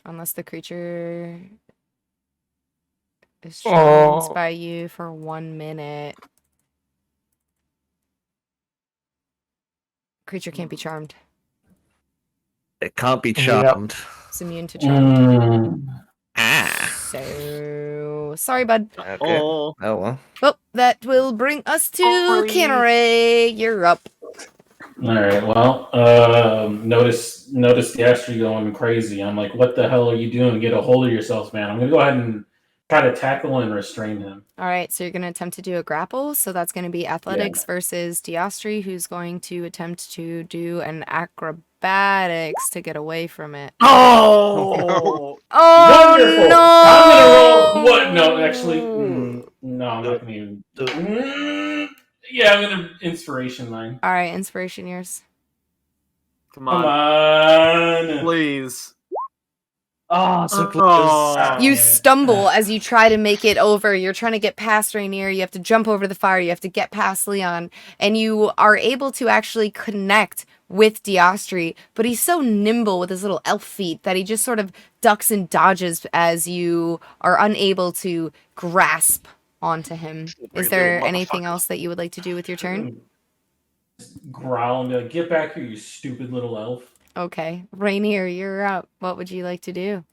S1: Unless the creature is charmed by you for 1 minute. Creature can't be charmed.
S2: It can't be charmed.
S1: It's immune to charmed.
S2: Ah.
S1: So sorry, bud.
S2: Okay.
S5: Oh.
S2: Oh well.
S1: Well, that will bring us to Canneray. You're up.
S3: All right. Well, notice the Austihr going crazy. I'm like, what the hell are you doing? Get a hold of yourself, man. I'm gonna go ahead and try to tackle and restrain him.
S1: All right, so you're going to attempt to do a grapple. So that's going to be athletics versus Austihr, who's going to attempt to do an acrobatics to get away from it.
S5: Oh!
S1: Oh,
S3: Wonderful!
S1: no!
S3: I'm gonna roll. What? No, actually, no, I'm not gonna even. Yeah, I'm gonna inspiration line.
S1: All right, inspiration yours.
S5: Come
S3: Come
S5: on.
S3: on.
S5: Please.
S2: Oh, so
S5: close.
S1: You stumble as you try to make it over. You're trying to get past Rainier. You have to jump over the fire. You have to get past Leon. And you are able to actually connect with Austihr. But he's so nimble with his little elf feet that he just sort of ducks and dodges as you are unable to grasp onto him.
S4: Slippery
S1: Is there
S4: little
S1: anything
S4: motherfucker.
S1: else that you would like to do with your turn?
S3: Growl and be like, "Get back here, you stupid little elf."
S1: Okay. Rainier, you're up. What would you like to do?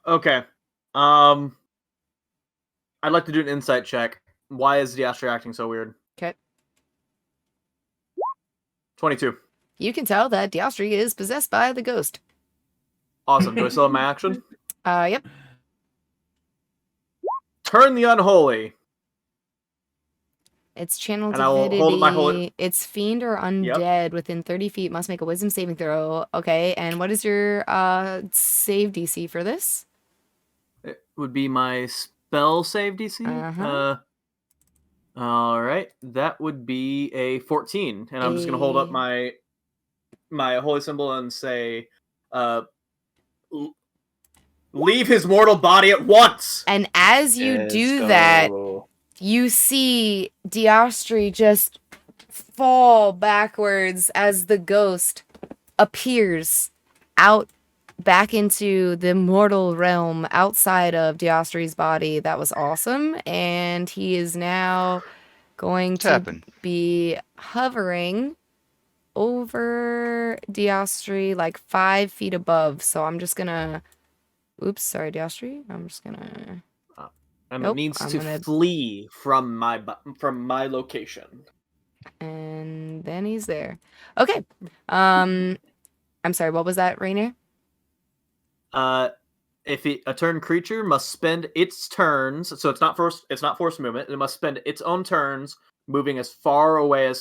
S5: Okay. I'd like to do an insight check. Why is Austihr acting so weird?
S1: Okay.
S5: 22.
S1: You can tell that Austihr is possessed by the ghost.
S5: Awesome. Do I still have my action?
S1: Yep.
S5: Turn the unholy.
S1: Its channel
S5: And I will hold my holy-
S1: divinity. Its fiend or undead within 30 feet must make a wisdom saving throw. Okay, and what is your save DC for this?
S5: It would be my spell save DC. All right, that would be a 14, and I'm just gonna hold up my holy symbol and say, "Leave his mortal body at once."
S1: And as you do that, you see Austihr just fall backwards as the ghost appears out back into the mortal realm outside of Austrih's body. That was awesome. And he is now going to be hovering over Austihr like 5 feet above. So I'm just gonna... Oops, sorry, Austihr. I'm just gonna...
S5: And it needs to flee from my location.
S1: And then he's there. Okay. I'm sorry, what was that, Rainier?
S5: If a turn creature must spend its turns, so it's not forced movement. It must spend its own turns moving as far away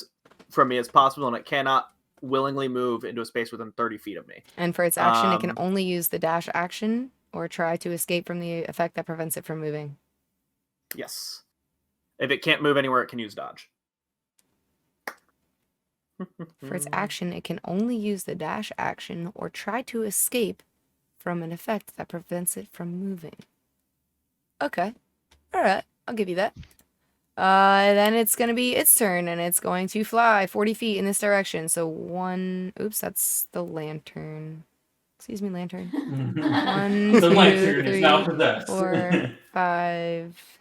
S5: from me as possible, and it cannot willingly move into a space within 30 feet of me.
S1: And for its action, it can only use the dash action or try to escape from the effect that prevents it from moving.
S5: Yes. If it can't move anywhere, it can use dodge.
S1: For its action, it can only use the dash action or try to escape from an effect that prevents it from moving. Okay. Alright, I'll give you that. Then it's going to be its turn, and it's going to fly 40 feet in this direction. So oops, that's the lantern. Excuse me, lantern. 1,
S3: The
S1: 2,
S3: lantern is now
S1: 3,
S3: possessed.
S1: 4, 5...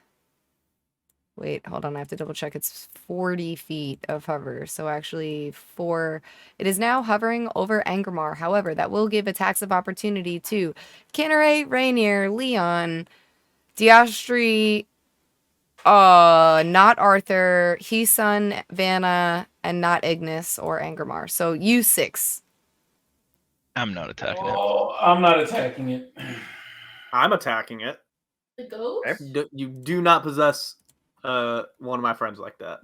S1: Wait, hold on. I have to double check. It's 40 feet of hover. So actually 4. It is now hovering over Angramar. However, that will give attacks of opportunity to Kinneret, Rainier, Leon, Austihr, not Arthur, Hesun, Vanna, and not Ignis or Angramar. So you 6.
S9: I'm not attacking it.
S3: Oh, I'm not attacking it.
S5: I'm attacking it.
S6: The ghost?
S5: You do not possess one of my friends like that.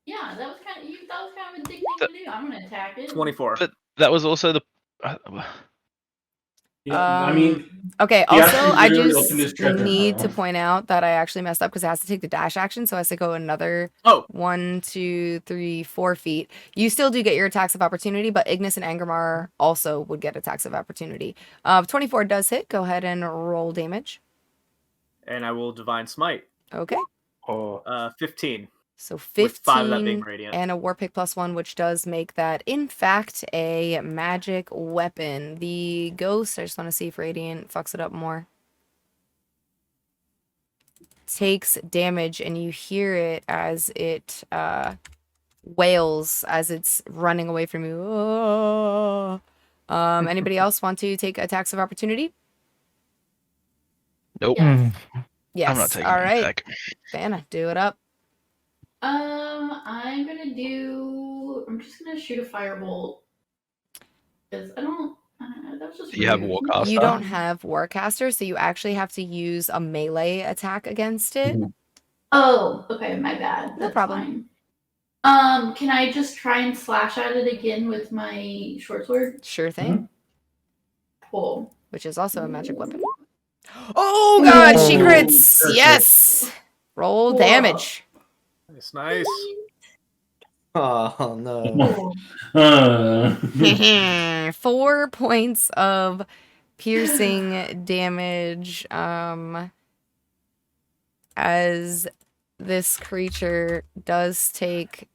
S6: Yeah, that was kind of a dick thing to do. I'm gonna attack it.
S5: 24.
S9: But that was also the.
S3: Yeah, I mean,
S1: okay,
S3: the
S1: also,
S3: Austrihr
S1: I
S3: literally
S1: just
S3: opened his treasure
S1: need to
S3: trove.
S1: point out that I actually messed up because it has to take the dash action, so it has to go another 1, 2, 3, 4 feet. You still do get your attacks of opportunity, but Ignis and Angramar also would get attacks of opportunity. 24 does hit. Go ahead and roll damage.
S5: And I will Divine Smite.
S1: Okay.
S5: 15.
S1: So 15
S5: with 5 of that being radiant.
S1: and a War Pick +1, which does make that, in fact, a magic weapon. The ghost, I just want to see if radiant fucks it up more, takes damage, and you hear it as it wails as it's running away from you. Oh. Anybody else want to take attacks of opportunity?
S9: Nope.
S1: Yes.
S9: I'm not taking
S1: All
S9: an
S1: right.
S9: attack.
S1: Vanna, do it up.
S6: I'm just gonna shoot a firebolt. Because I don't. That was just.
S9: You have
S6: rude.
S9: Warcaster?
S1: You don't have Warcaster, so you actually have to use a melee attack against it.
S6: Oh, okay, my bad.
S1: No problem.
S6: Fine. Can I just try and slash at it again with my short sword?
S1: Sure thing.
S6: Cool.
S1: Which is also a magic weapon. Oh god, she crits!
S3: Perfect.
S1: Yes! Roll
S6: Cool.
S1: damage.
S5: It's nice.
S2: Oh no.
S1: 4 points of piercing damage as this creature does take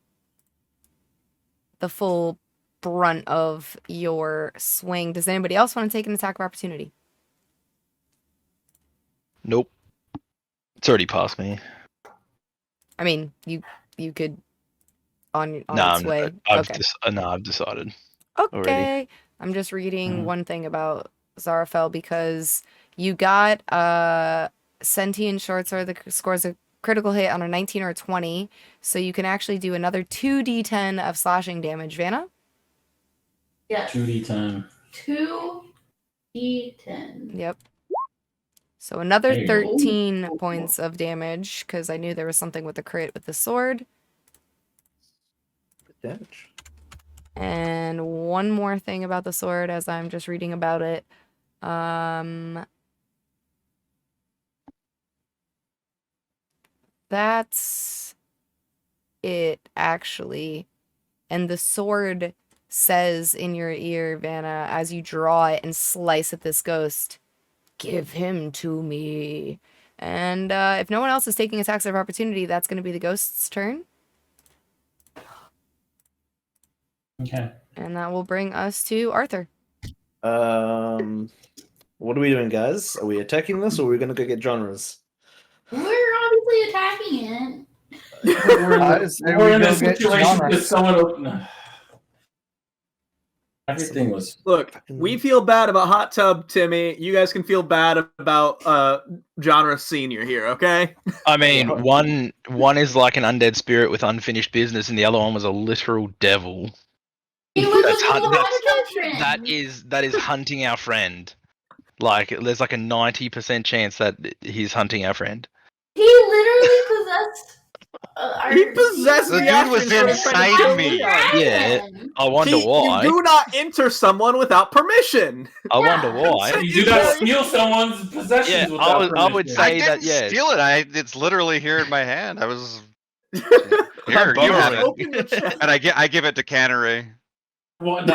S1: the full brunt of your swing. Does anybody else want to take an attack of opportunity?
S9: Nope. It's already past me.
S1: I mean, you could on
S9: No,
S1: its way.
S9: I've
S1: Okay.
S9: I've decided.
S1: Okay.
S9: Already.
S1: I'm just reading one thing about Zarafel because you got a sentient short sword that scores a critical hit on a 19 or a 20, so you can actually do another 2d10 of slashing damage. Vanna?
S6: Yes.
S3: 2d10.
S6: 2d10.
S1: Yep. So another
S3: There you go.
S1: 13 points of damage because I knew there was something with the crit with the sword.
S2: Damage.
S1: And one more thing about the sword as I'm just reading about it. That's it, actually. And the sword says in your ear, Vanna, as you draw it and slice at this ghost, "Give him to me." And if no one else is taking attacks of opportunity, that's going to be the ghost's turn.
S3: Okay.
S1: And that will bring us to Arthur.
S2: What are we doing, guys? Are we attacking this, or are we gonna go get genres?
S6: We're obviously attacking it.
S3: We're in a situation with someone. Everything was.
S5: Look, we feel bad about Hot Tub Timmy. You guys can feel bad about Genre Senior here, okay?
S9: I mean, one is like an undead spirit with unfinished business, and the other one was a literal devil.
S6: He was a little hunter.
S9: That is hunting our friend. Like, there's like a 90% chance that he's hunting our friend.
S6: He literally possessed.
S5: He possessed
S8: The
S5: the
S8: dude was
S5: action
S8: inside me.
S9: Yeah, I wonder why.
S5: You do not enter someone without permission.
S9: I wonder why.
S3: You do not steal someone's possessions
S9: Yeah,
S3: without
S9: I would
S3: permission.
S8: I
S9: say that.
S8: didn't
S9: Yeah,
S8: steal it. It's literally here in my hand. I was here. You have it,
S5: Open your chest.
S8: and I give it to Cannery.
S3: Well, I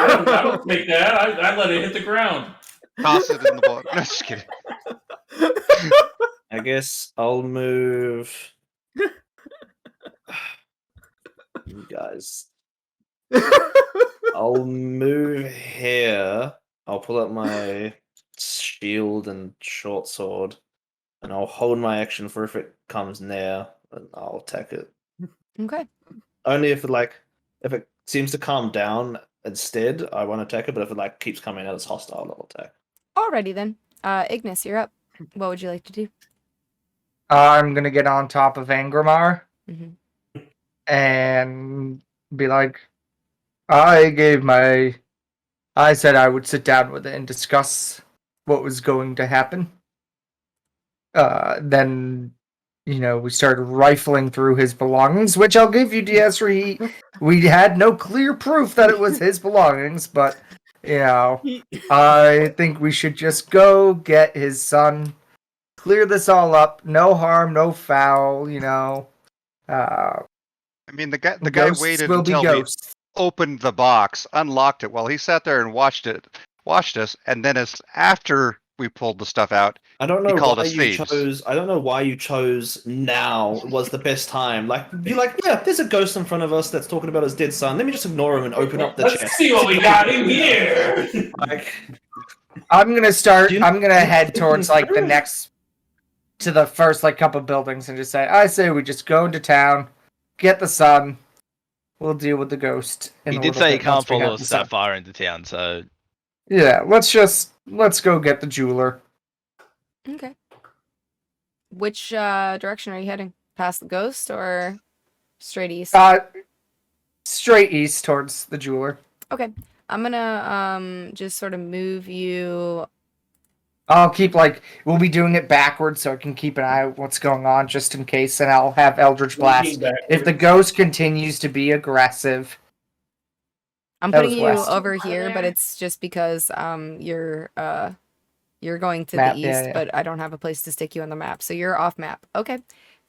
S3: don't take that. I let it hit the ground.
S8: Toss it in the water. No, just kidding.
S2: I guess I'll move. You guys. I'll move here. I'll pull out my shield and short sword, and I'll hold my action for if it comes near, and I'll attack it.
S1: Okay.
S2: Only if it seems to calm down instead, I won't attack it. But if it keeps coming out as hostile, I'll attack.
S1: Alrighty then. Ignis, you're up. What would you like to do?
S7: I'm gonna get on top of Angramar
S1: Mm-hmm.
S7: and be like, I said I would sit down with it and discuss what was going to happen. Then, we started rifling through his belongings, which I'll give you, DS3. We had no clear proof that it was his belongings, but, I think we should just go get his son, clear this all up, no harm, no foul,
S8: I mean, the guy waited until we opened the box, unlocked it while he sat there and watched us, and then after we pulled the stuff out,
S2: I don't know
S8: he called
S2: why
S8: us
S2: you
S8: thieves.
S2: chose. I don't know why you chose now was the best time. You're like, yeah, there's a ghost in front of us that's talking about his dead son. Let me just ignore him and open up the
S3: Let's
S2: chest.
S3: see what we got in here.
S7: I'm gonna head towards to the first couple buildings and just say we just go into town, get the son, we'll deal with the ghost.
S9: He did say he can't follow us that far into town, so
S7: yeah, let's go get the jeweler.
S1: Okay. Which direction are you heading? Past the ghost or straight east?
S7: Straight east towards the jeweler.
S1: Okay. I'm gonna just sort of move you.
S7: I'll keep we'll be doing it backwards so I can keep an eye on what's going on just in case, and I'll have Eldritch Blast. If the ghost continues to be aggressive.
S1: I'm putting you over here, but it's just because you're going to the east, but I don't have a place to stick you on the map. So you're off map. Okay.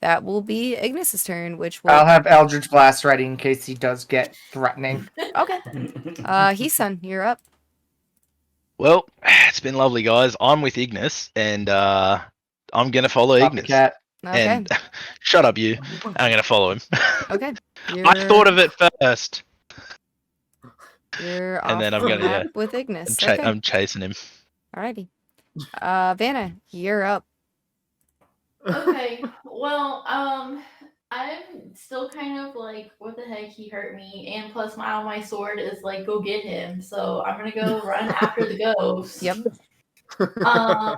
S1: That will be Ignis's turn, which will...
S7: I'll have Eldritch Blast ready in case he does get threatening.
S1: Okay. Heason, you're up.
S9: Well, it's been lovely, guys. I'm with Ignis, and I'm gonna follow Ignis.
S1: Okay.
S9: And shut up, you. I'm gonna follow him.
S1: Okay.
S9: I thought of it first.
S1: You're
S9: And
S1: off
S9: then I'm
S1: the
S9: gonna,
S1: map
S9: yeah,
S1: with Ignis. Okay.
S9: I'm chasing him.
S1: Alrighty. Vanna, you're up.
S6: Okay. Well, I'm still kind of like, what the heck? He hurt me, and plus my sword is like, go get him. So I'm gonna go run after the ghost.
S1: Yep.
S6: Um.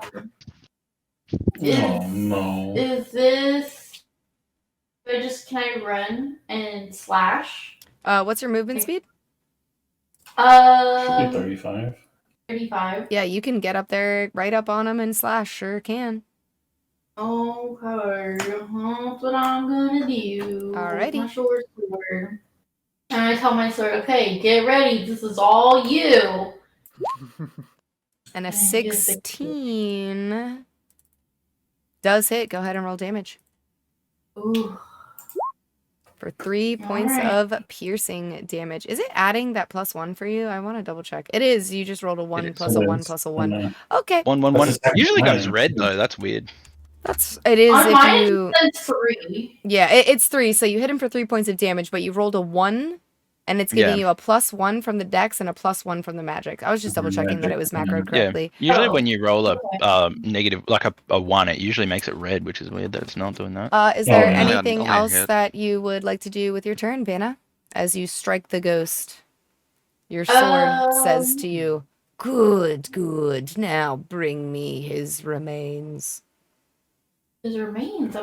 S3: Oh no.
S6: Is this? Can I run and slash?
S1: What's your movement speed?
S3: Should be 35.
S6: 35.
S1: Yeah, you can get up there, right up on him, and slash. Sure can.
S6: Okay, that's what I'm gonna do.
S1: Alrighty.
S6: With my short sword. And I tell my sword, okay, get ready. This is all you.
S1: And a
S6: I get a
S1: 16 does hit. Go ahead and roll damage.
S6: Ooh.
S1: For 3 points
S6: Alright.
S1: of piercing damage. Is it adding that +1 for you? I want to double check. It is. You just rolled a 1
S8: is.
S1: plus a 1 plus a 1. Okay.
S9: 1, 1,
S3: That's
S9: 1.
S3: the second
S9: Usually goes
S3: time.
S9: red though. That's weird.
S1: It is
S6: On
S1: if
S6: mine,
S1: you...
S6: it says 3.
S1: Yeah, it's 3. So you hit him for 3 points of damage, but you rolled a 1, and it's giving you a +1 from the dex and a +1 from the magic. I was just double checking that it was macroed correctly.
S9: Yeah. Usually
S6: Oh,
S9: when you roll a
S6: okay.
S9: negative, like a 1, it usually makes it red, which is weird that it's not doing that.
S1: Is there
S3: yeah.
S1: anything
S8: Only
S1: else
S8: hit.
S1: that you would like to do with your turn, Vanna? As you strike the ghost, your sword says to you, "Good, good. Now bring me his remains."
S6: His remains.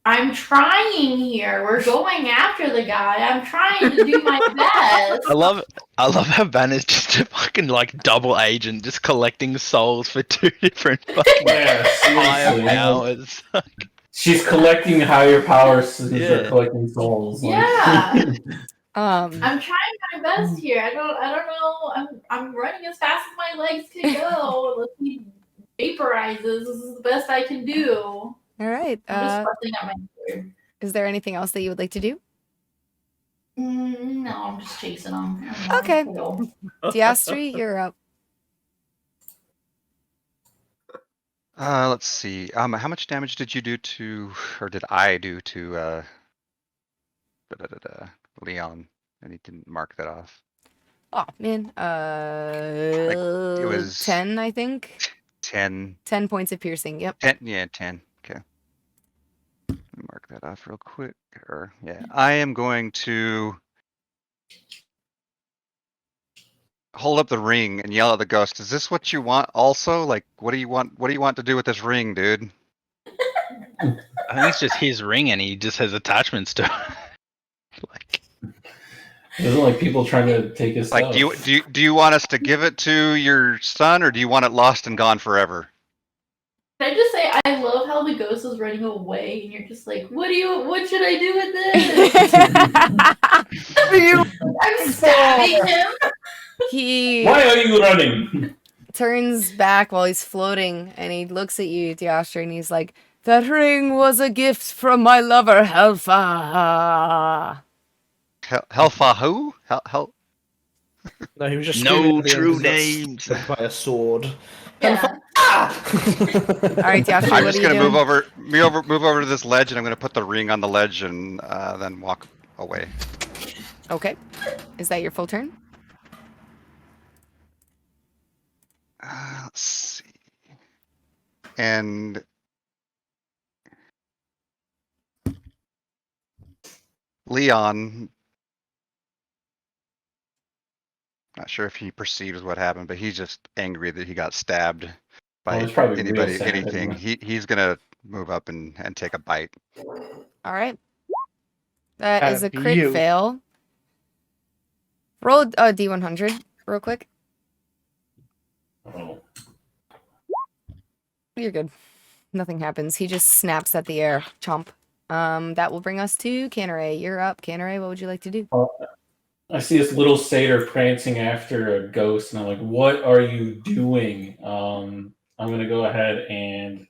S6: I'm trying here. We're going after the guy. I'm trying to do my best.
S9: I love how Banner's just a fucking like double agent, just collecting souls for 2 different fucking
S3: Yeah,
S9: higher
S3: seriously.
S9: powers.
S3: She's collecting higher powers since
S9: Yeah.
S3: they're collecting souls. like-
S6: Yeah.
S1: Um,
S6: I'm trying my best here. I don't know. I'm running as fast as my legs can go. Let's see, vaporizes. This is the best I can do.
S1: all right.
S6: I'm just busting out my sword.
S1: Is there anything else that you would like to do?
S6: No, I'm just chasing them.
S1: Okay. Diastri, you're up.
S8: Let's see. How much damage did you do to, or did I do to Leon? And he didn't mark that off.
S1: Oh man.
S8: It was
S1: 10, I think.
S8: 10.
S1: 10 points of piercing. Yep.
S8: 10. Yeah, 10. Okay. Let me mark that off real quick. Yeah, I am going to hold up the ring and yell at the ghost. Is this what you want? Also, like, what do you want? What do you want to do with this ring, dude?
S9: I think it's just his ring, and he just has attachments to it. Like,
S3: Isn't like people trying to take his
S8: Like,
S3: stuff.
S8: do you want us to give it to your son, or do you want it lost and gone forever?
S6: Can I just say I love how the ghost is running away and you're just like, what should I do with this? I'm stabbing him.
S1: He
S3: Why are you running?
S1: turns back while he's floating and he looks at you, Diastri, and he's like, "That ring was a gift from my lover, Helfa."
S8: Helfa who? Hel
S2: No, he was just
S9: No
S2: screaming at the end
S9: true
S2: 'cause he got
S9: names.
S2: struck by a sword.
S6: Yeah.
S1: All right, Diastri,
S8: I'm
S1: what
S8: just
S1: are you
S8: gonna
S1: doing?
S8: move over to this ledge, and I'm gonna put the ring on the ledge and then walk away.
S1: Okay. Is that your full turn?
S8: Let's see. And Leon, not sure if he perceives what happened, but he's just angry that he got stabbed by
S3: he's probably real
S8: anybody,
S3: sad,
S8: anything.
S3: isn't
S8: He's gonna move up and take a bite.
S1: All right. That is a
S7: That'd be
S1: crit
S7: you.
S1: fail. Roll a D100 real quick.
S3: Oh.
S1: You're good. Nothing happens. He just snaps at the air. Chomp. That will bring us to Canneray. You're up. Canneray, what would you like to do?
S3: I see this little satyr prancing after a ghost, and I'm like, "What are you doing?" I'm gonna go ahead and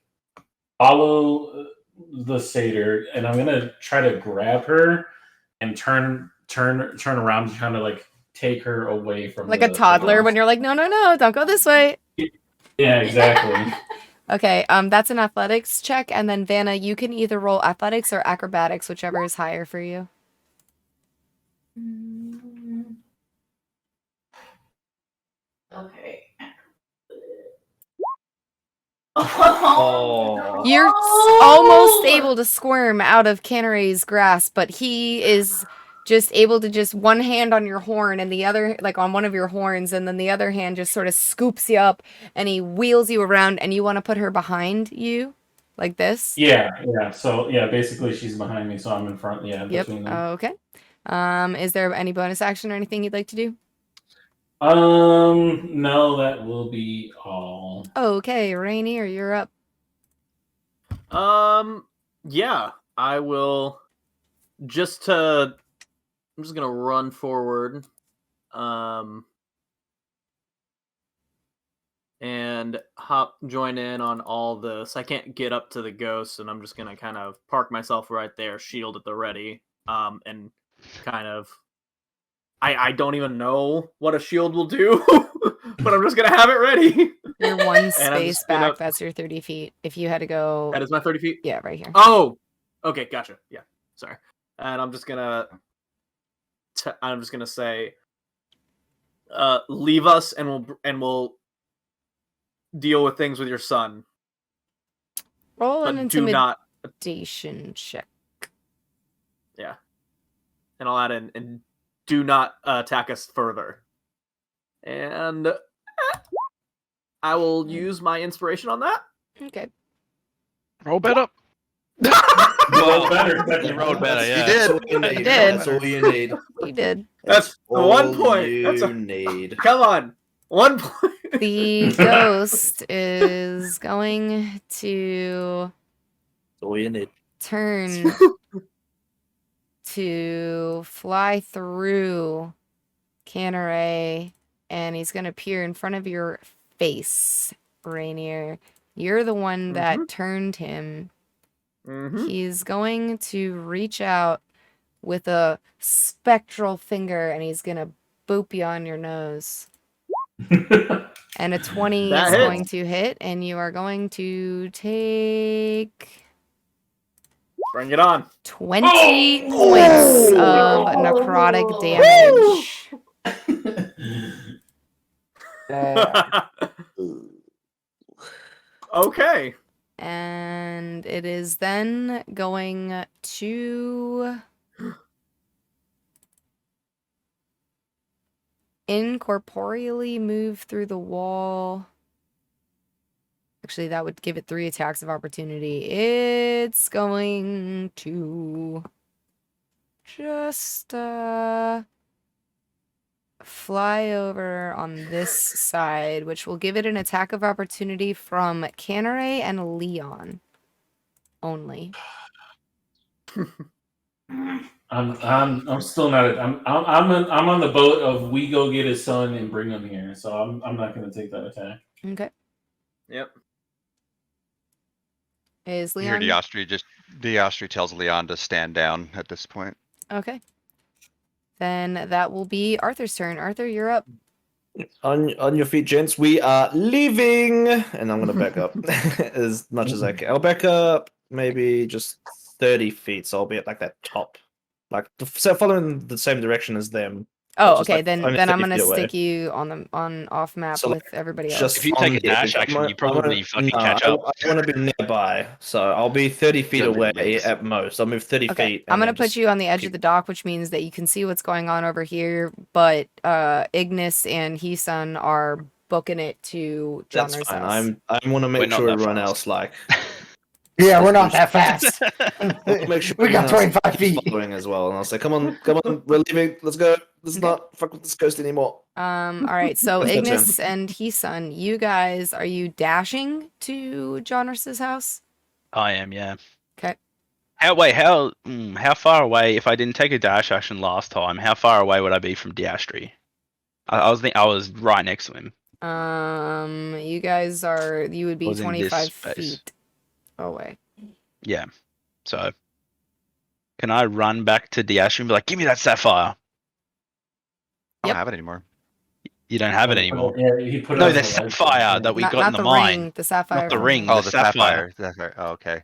S3: follow the satyr, and I'm gonna try to grab her and turn around to kind of like take her away from
S1: Like
S3: the
S1: a toddler
S3: ghost.
S1: when you're like, no, don't go this way.
S3: Yeah, exactly.
S1: Okay, that's an athletics check, and then Vanna, you can either roll athletics or acrobatics, whichever is higher for you.
S6: Okay.
S2: Oh.
S1: You're almost able to squirm out of Canary's grasp, but he is just able to just one hand on your horn and the other, like on one of your horns, and then the other hand just sort of scoops you up and he wheels you around, and you want to put her behind you like this?
S3: Yeah. So yeah, basically she's behind me, so I'm in front. Yeah,
S1: Yep.
S3: between them.
S1: Okay. Is there any bonus action or anything you'd like to do?
S3: No, that will be all.
S1: Okay, Rainier, you're up.
S5: Yeah, I will. I'm just gonna run forward, and join in on all this. I can't get up to the ghost, and I'm just gonna kind of park myself right there, shield at the ready, and kind of. I don't even know what a shield will do, but I'm just gonna have it ready.
S1: You're one space back.
S5: gonna...
S1: That's your 30 feet. If you had to go...
S5: That is my 30 feet?
S1: Yeah, right here.
S5: Oh! Okay, gotcha. Yeah, sorry. And I'm just gonna say, leave us and we'll deal with things with your son.
S1: Roll
S5: but
S1: an intimidation check.
S5: Yeah. And I'll add in, and do not attack us further. And I will use my inspiration on that.
S1: Okay.
S9: Roll better.
S3: Roll better.
S9: You rolled better, yeah.
S2: You did. That's all you need.
S1: You did.
S5: That's
S2: all
S5: 1 point.
S2: you need.
S5: Come on. 1 point.
S1: The ghost is going to
S2: That's all you need.
S1: turn to fly through Canary, and he's going to appear in front of your face, Rainier. You're the one that turned him. He's going to reach out with a spectral finger, and he's going to boop you on your nose. And a 20 is going to hit, and you are going to take...
S5: Bring it on.
S1: 20 points of necrotic damage.
S5: Okay.
S1: And it is then going to incorporeally move through the wall. Actually, that would give it 3 attacks of opportunity. It's going to just fly over on this side, which will give it an attack of opportunity from Canary and Leon only.
S3: I'm still not. I'm on the boat of we go get his son and bring him here. So I'm not going to take that attack.
S1: Okay.
S5: Yep.
S1: Is
S8: You hear
S1: Leon?
S8: Austihr tells Leon to stand down at this point.
S1: Okay. Then that will be Arthur's turn. Arthur, you're up.
S2: On your feet, gents. We are leaving, and I'm gonna back up as much as I can. I'll back up maybe just 30 feet, so I'll be at like that top, like so following the same direction as them.
S1: Oh,
S2: Just,
S1: okay.
S2: like,
S1: Then
S2: only
S1: I'm
S2: 30
S1: gonna
S2: feet away.
S1: stick you on off map
S2: So,
S1: with
S2: like,
S1: everybody else.
S2: just
S9: If you take a
S2: on the
S9: dash
S2: edge.
S9: action, you probably fucking catch up.
S2: I want to be nearby, so I'll be 30 feet
S8: Good
S2: away
S8: mix.
S2: at most. I'll move 30
S1: Okay,
S2: feet.
S1: I'm
S2: and
S1: gonna
S2: then
S1: put
S2: just
S1: you on the edge of
S2: keep-
S1: the dock, which means that you can see what's going on over here, but Ignis and Hisun are booking it to
S2: That's
S1: Johnner's
S2: fine.
S1: house.
S2: I want to
S9: We're
S2: make
S9: not
S2: sure
S9: that
S2: everyone
S9: fast.
S2: else like
S7: Yeah, we're not that fast.
S2: make sure
S7: We got
S2: everyone else
S7: 25
S2: keeps
S7: feet.
S2: following as well. And I'll say, come on, we're leaving. Let's go. Let's
S1: Okay.
S2: not fuck with this coast anymore.
S1: All right, so
S2: That's your
S1: Ignis and Hisun, you guys, are you dashing to Johnner's house?
S9: I am, yeah.
S1: Okay.
S9: How far away? If I didn't take a dash action last time, how far away would I be from Austihr? I was right next to him.
S1: You guys you would be
S9: Was in this
S1: 25
S9: space.
S1: feet away.
S9: Yeah. So, can I run back to Austihr and be like, "Give me that sapphire"?
S8: I
S1: Yep.
S8: don't have it anymore.
S9: You don't have it anymore.
S3: Yeah, he put it
S9: No,
S3: on
S9: the
S3: light.
S9: sapphire that we
S1: not
S9: got in
S1: not
S9: the
S1: the
S9: mine.
S1: ring, the sapphire.
S9: Not the
S1: from
S9: ring.
S1: him.
S8: Oh,
S9: The
S8: the sapphire. Sapphire. Oh, okay.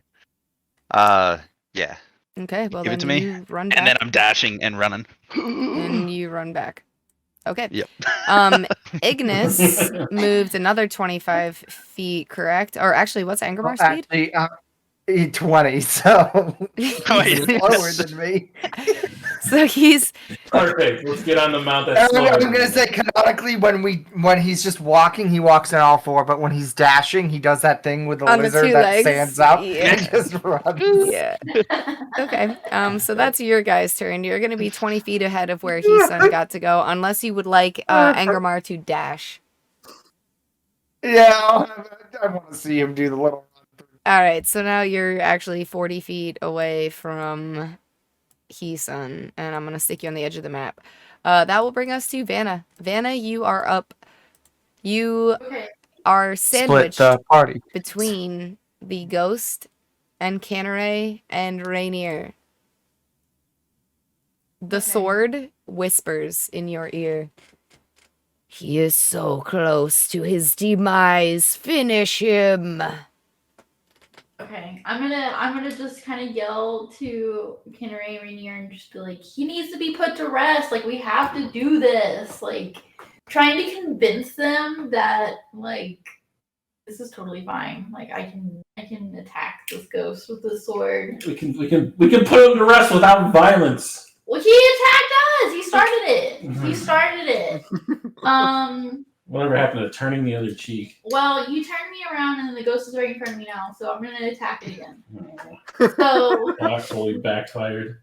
S8: Yeah.
S1: Okay, well
S9: Give it
S1: then
S9: to me,
S1: you run back.
S9: And then I'm dashing and running.
S1: and you run back. Okay.
S4: Yep.
S1: Ignis moved another 25 feet, correct? Or actually, what's Angrimar's speed?
S7: Actually, 20, so he's
S4: yeah.
S7: slower than me.
S1: So he's
S3: Perfect. Let's get on the mount that's slower.
S7: I'm gonna say canonically, when he's just walking, he walks on all four, but when he's dashing, he does that thing with the
S1: On the
S7: lizard
S1: two
S7: that
S1: legs.
S7: stands up
S1: Yeah.
S7: and just runs.
S1: Yeah. Okay. So that's your guys' turn. You're gonna be 20 feet ahead of where Heesun got to go, unless you would like Angrimar to dash.
S7: Yeah, I want to see him do the little run.
S1: All right. So now you're actually 40 feet away from Heesun, and I'm gonna stick you on the edge of the map. That will bring us to Vanna. Vanna, you are up. You are sandwiched
S7: Split the party
S1: between the ghost and Canare and Rainier. The sword whispers in your ear. He is so close to his demise. Finish him.
S6: Okay, I'm gonna just kind of yell to Canary Rainier and just be like, he needs to be put to rest. Like, we have to do this. Like, trying to convince them that like this is totally fine. Like, I can attack this ghost with the sword.
S3: We can put him to rest without violence.
S6: Well, he attacked us. He started it. He started it.
S3: Whatever happened to turning the other cheek?
S6: Well, you turned me around and the ghost is right in front of me now, so I'm gonna attack it again. So
S3: Actually backfired.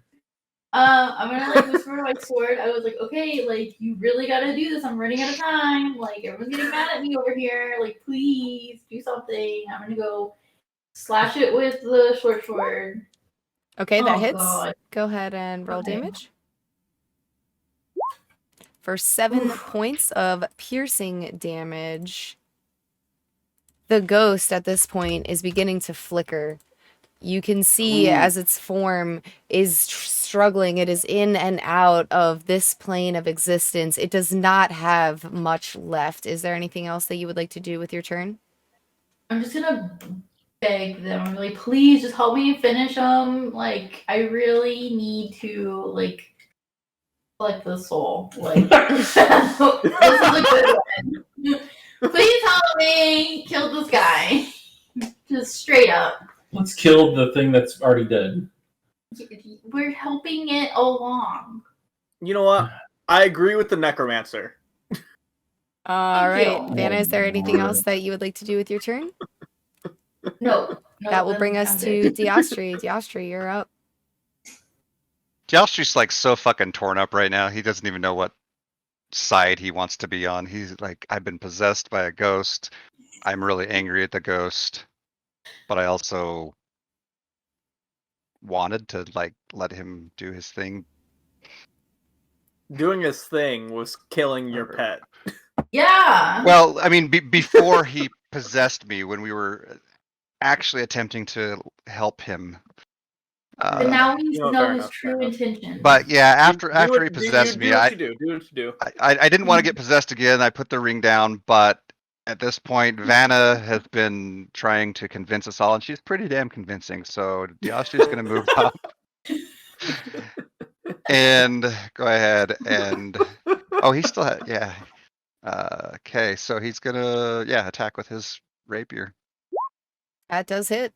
S6: I'm gonna like whisper to my sword. I was like, okay, like you really gotta do this. I'm running out of time. Like everyone's getting mad at me over here. Like please do something. I'm gonna go slash it with the short sword.
S1: Okay, that hits.
S6: God.
S1: Go ahead and roll damage. For 7 points of piercing damage. The ghost at this point is beginning to flicker. You can see as its form is struggling. It is in and out of this plane of existence. It does not have much left. Is there anything else that you would like to do with your turn?
S6: I'm just gonna beg them. I'm like, please just help me finish them. Like, I really need to like collect the soul. Like, this is a good one. Please help me kill this guy. Just straight up.
S3: Let's kill the thing that's already dead.
S6: We're helping it along.
S5: You know what? I agree with the necromancer.
S1: All right,
S6: you.
S1: Vanna, is there anything else that you would like to do with your turn?
S6: No.
S1: That will bring us to Diostri. Diostri, you're up.
S8: Jalstri's like so fucking torn up right now. He doesn't even know what side he wants to be on. He's like, I've been possessed by a ghost. I'm really angry at the ghost, but I also wanted to like let him do his thing.
S5: Doing his thing was killing your pet.
S6: Yeah.
S8: Well, I mean, before he possessed me, when we were actually attempting to help him.
S6: But now we know
S5: fair
S6: his
S5: enough,
S6: true intention.
S8: But yeah, after he possessed me,
S5: do what you do.
S8: I didn't want to get possessed again. I put the ring down, but at this point, Vanna has been trying to convince us all, and she's pretty damn convincing. So Diostri's going to move up and go ahead and he still had okay, so he's gonna attack with his rapier.
S1: That does hit.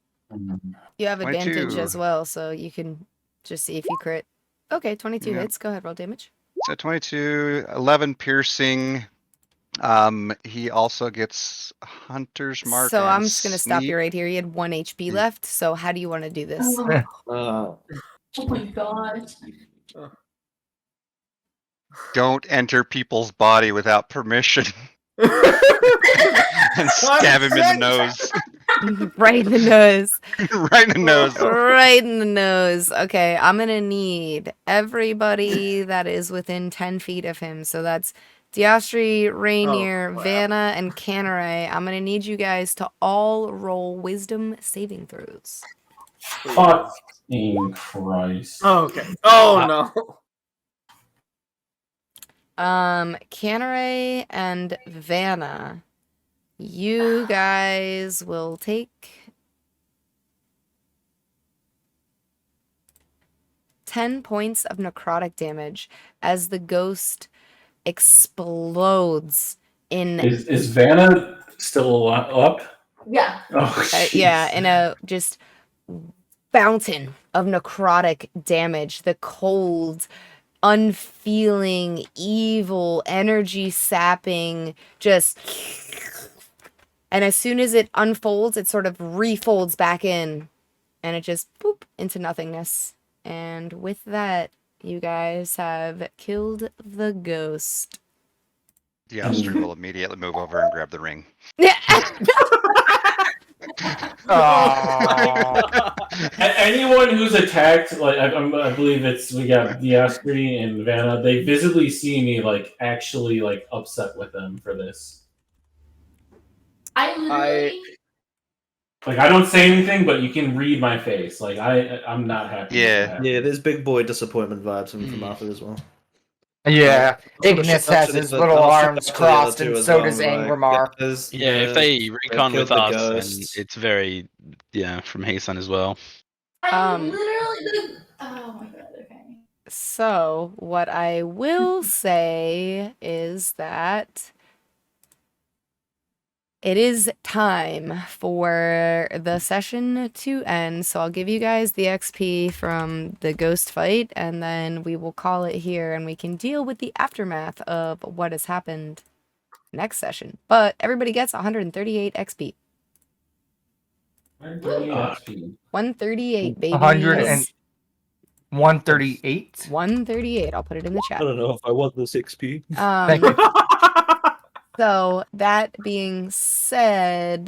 S1: You have advantage
S8: 22.
S1: as well, so you can just see if you crit. Okay, 22 hits. Go ahead, roll damage.
S8: So 22, 11 piercing. He also gets Hunter's Mark.
S1: So
S8: and
S1: I'm just gonna stop you
S8: sneak.
S1: right here. You had 1 HP left. So how do you want to do this?
S6: Oh my gosh.
S8: Don't enter people's body without permission. And stab him in the nose.
S1: Right in the nose.
S8: Right in the nose.
S1: Right in the nose. Okay, I'm gonna need everybody that is within 10 feet of him. So that's Diostri, Rainier, Vanna, and Canare. I'm gonna need you guys to all roll wisdom saving throws.
S3: Fucking Christ.
S5: Oh, okay. Oh no.
S1: Canare and Vanna, you guys will take 10 points of necrotic damage as the ghost explodes in
S3: Is Vanna still up?
S6: Yeah.
S3: Oh,
S1: yeah, in a just fountain of necrotic damage. The cold, unfeeling, evil, energy sapping, just. And as soon as it unfolds, it sort of refolds back in. And it just boop into nothingness. And with that, you guys have killed the ghost.
S8: The Austihr will immediately move over and grab the ring.
S3: Anyone who's attacked, like I believe we got the Austihr and Vanna. They visibly see me like actually like upset with them for this.
S6: I literally.
S3: Like I don't say anything, but you can read my face. Like I'm not happy.
S8: Yeah.
S2: Yeah, there's big boy disappointment vibes from Arthur as well.
S7: Yeah,
S2: Sort of
S7: Ignis
S2: shout
S7: has
S2: to
S7: his
S2: the-
S7: little
S2: I'll shout
S7: arms
S2: out to the other
S7: crossed,
S2: two
S7: and
S2: as
S7: so
S2: well,
S7: does
S2: like,
S7: Angramar.
S2: guys,
S9: Yeah, if they recon
S2: killed
S9: with
S2: the
S9: us, and
S2: ghost.
S9: it's very from Hasan as well.
S6: I literally. Oh my god. Okay.
S1: So, what I will say is that it is time for the session to end. So I'll give you guys the XP from the ghost fight, and then we will call it here, and we can deal with the aftermath of what has happened next session. But everybody gets 138 XP. 138, baby.
S7: 138.
S1: 138. I'll put it in the
S2: I
S1: chat.
S2: don't know if I want this XP.
S7: Thank you.
S1: So that being said,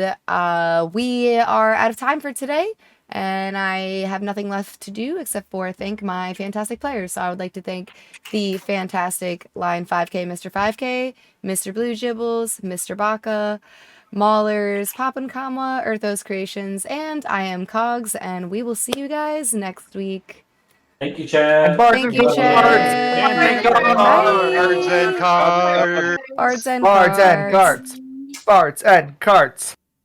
S1: we are out of time for today, and I have nothing left to do except for thank my fantastic players. So I would like to thank the fantastic Line 5K, Mr. 5K, MrBlueJibbles, MrBaca, Mawlerz, Paapankamwa, ErthosCreations, and IamCogs, and we will see you guys next week.
S3: Thank you, Chad.
S1: Thank you, Chad.
S8: Cards and cards.
S1: Bards and
S7: Bards and
S1: cards.
S7: carts. Bards and carts.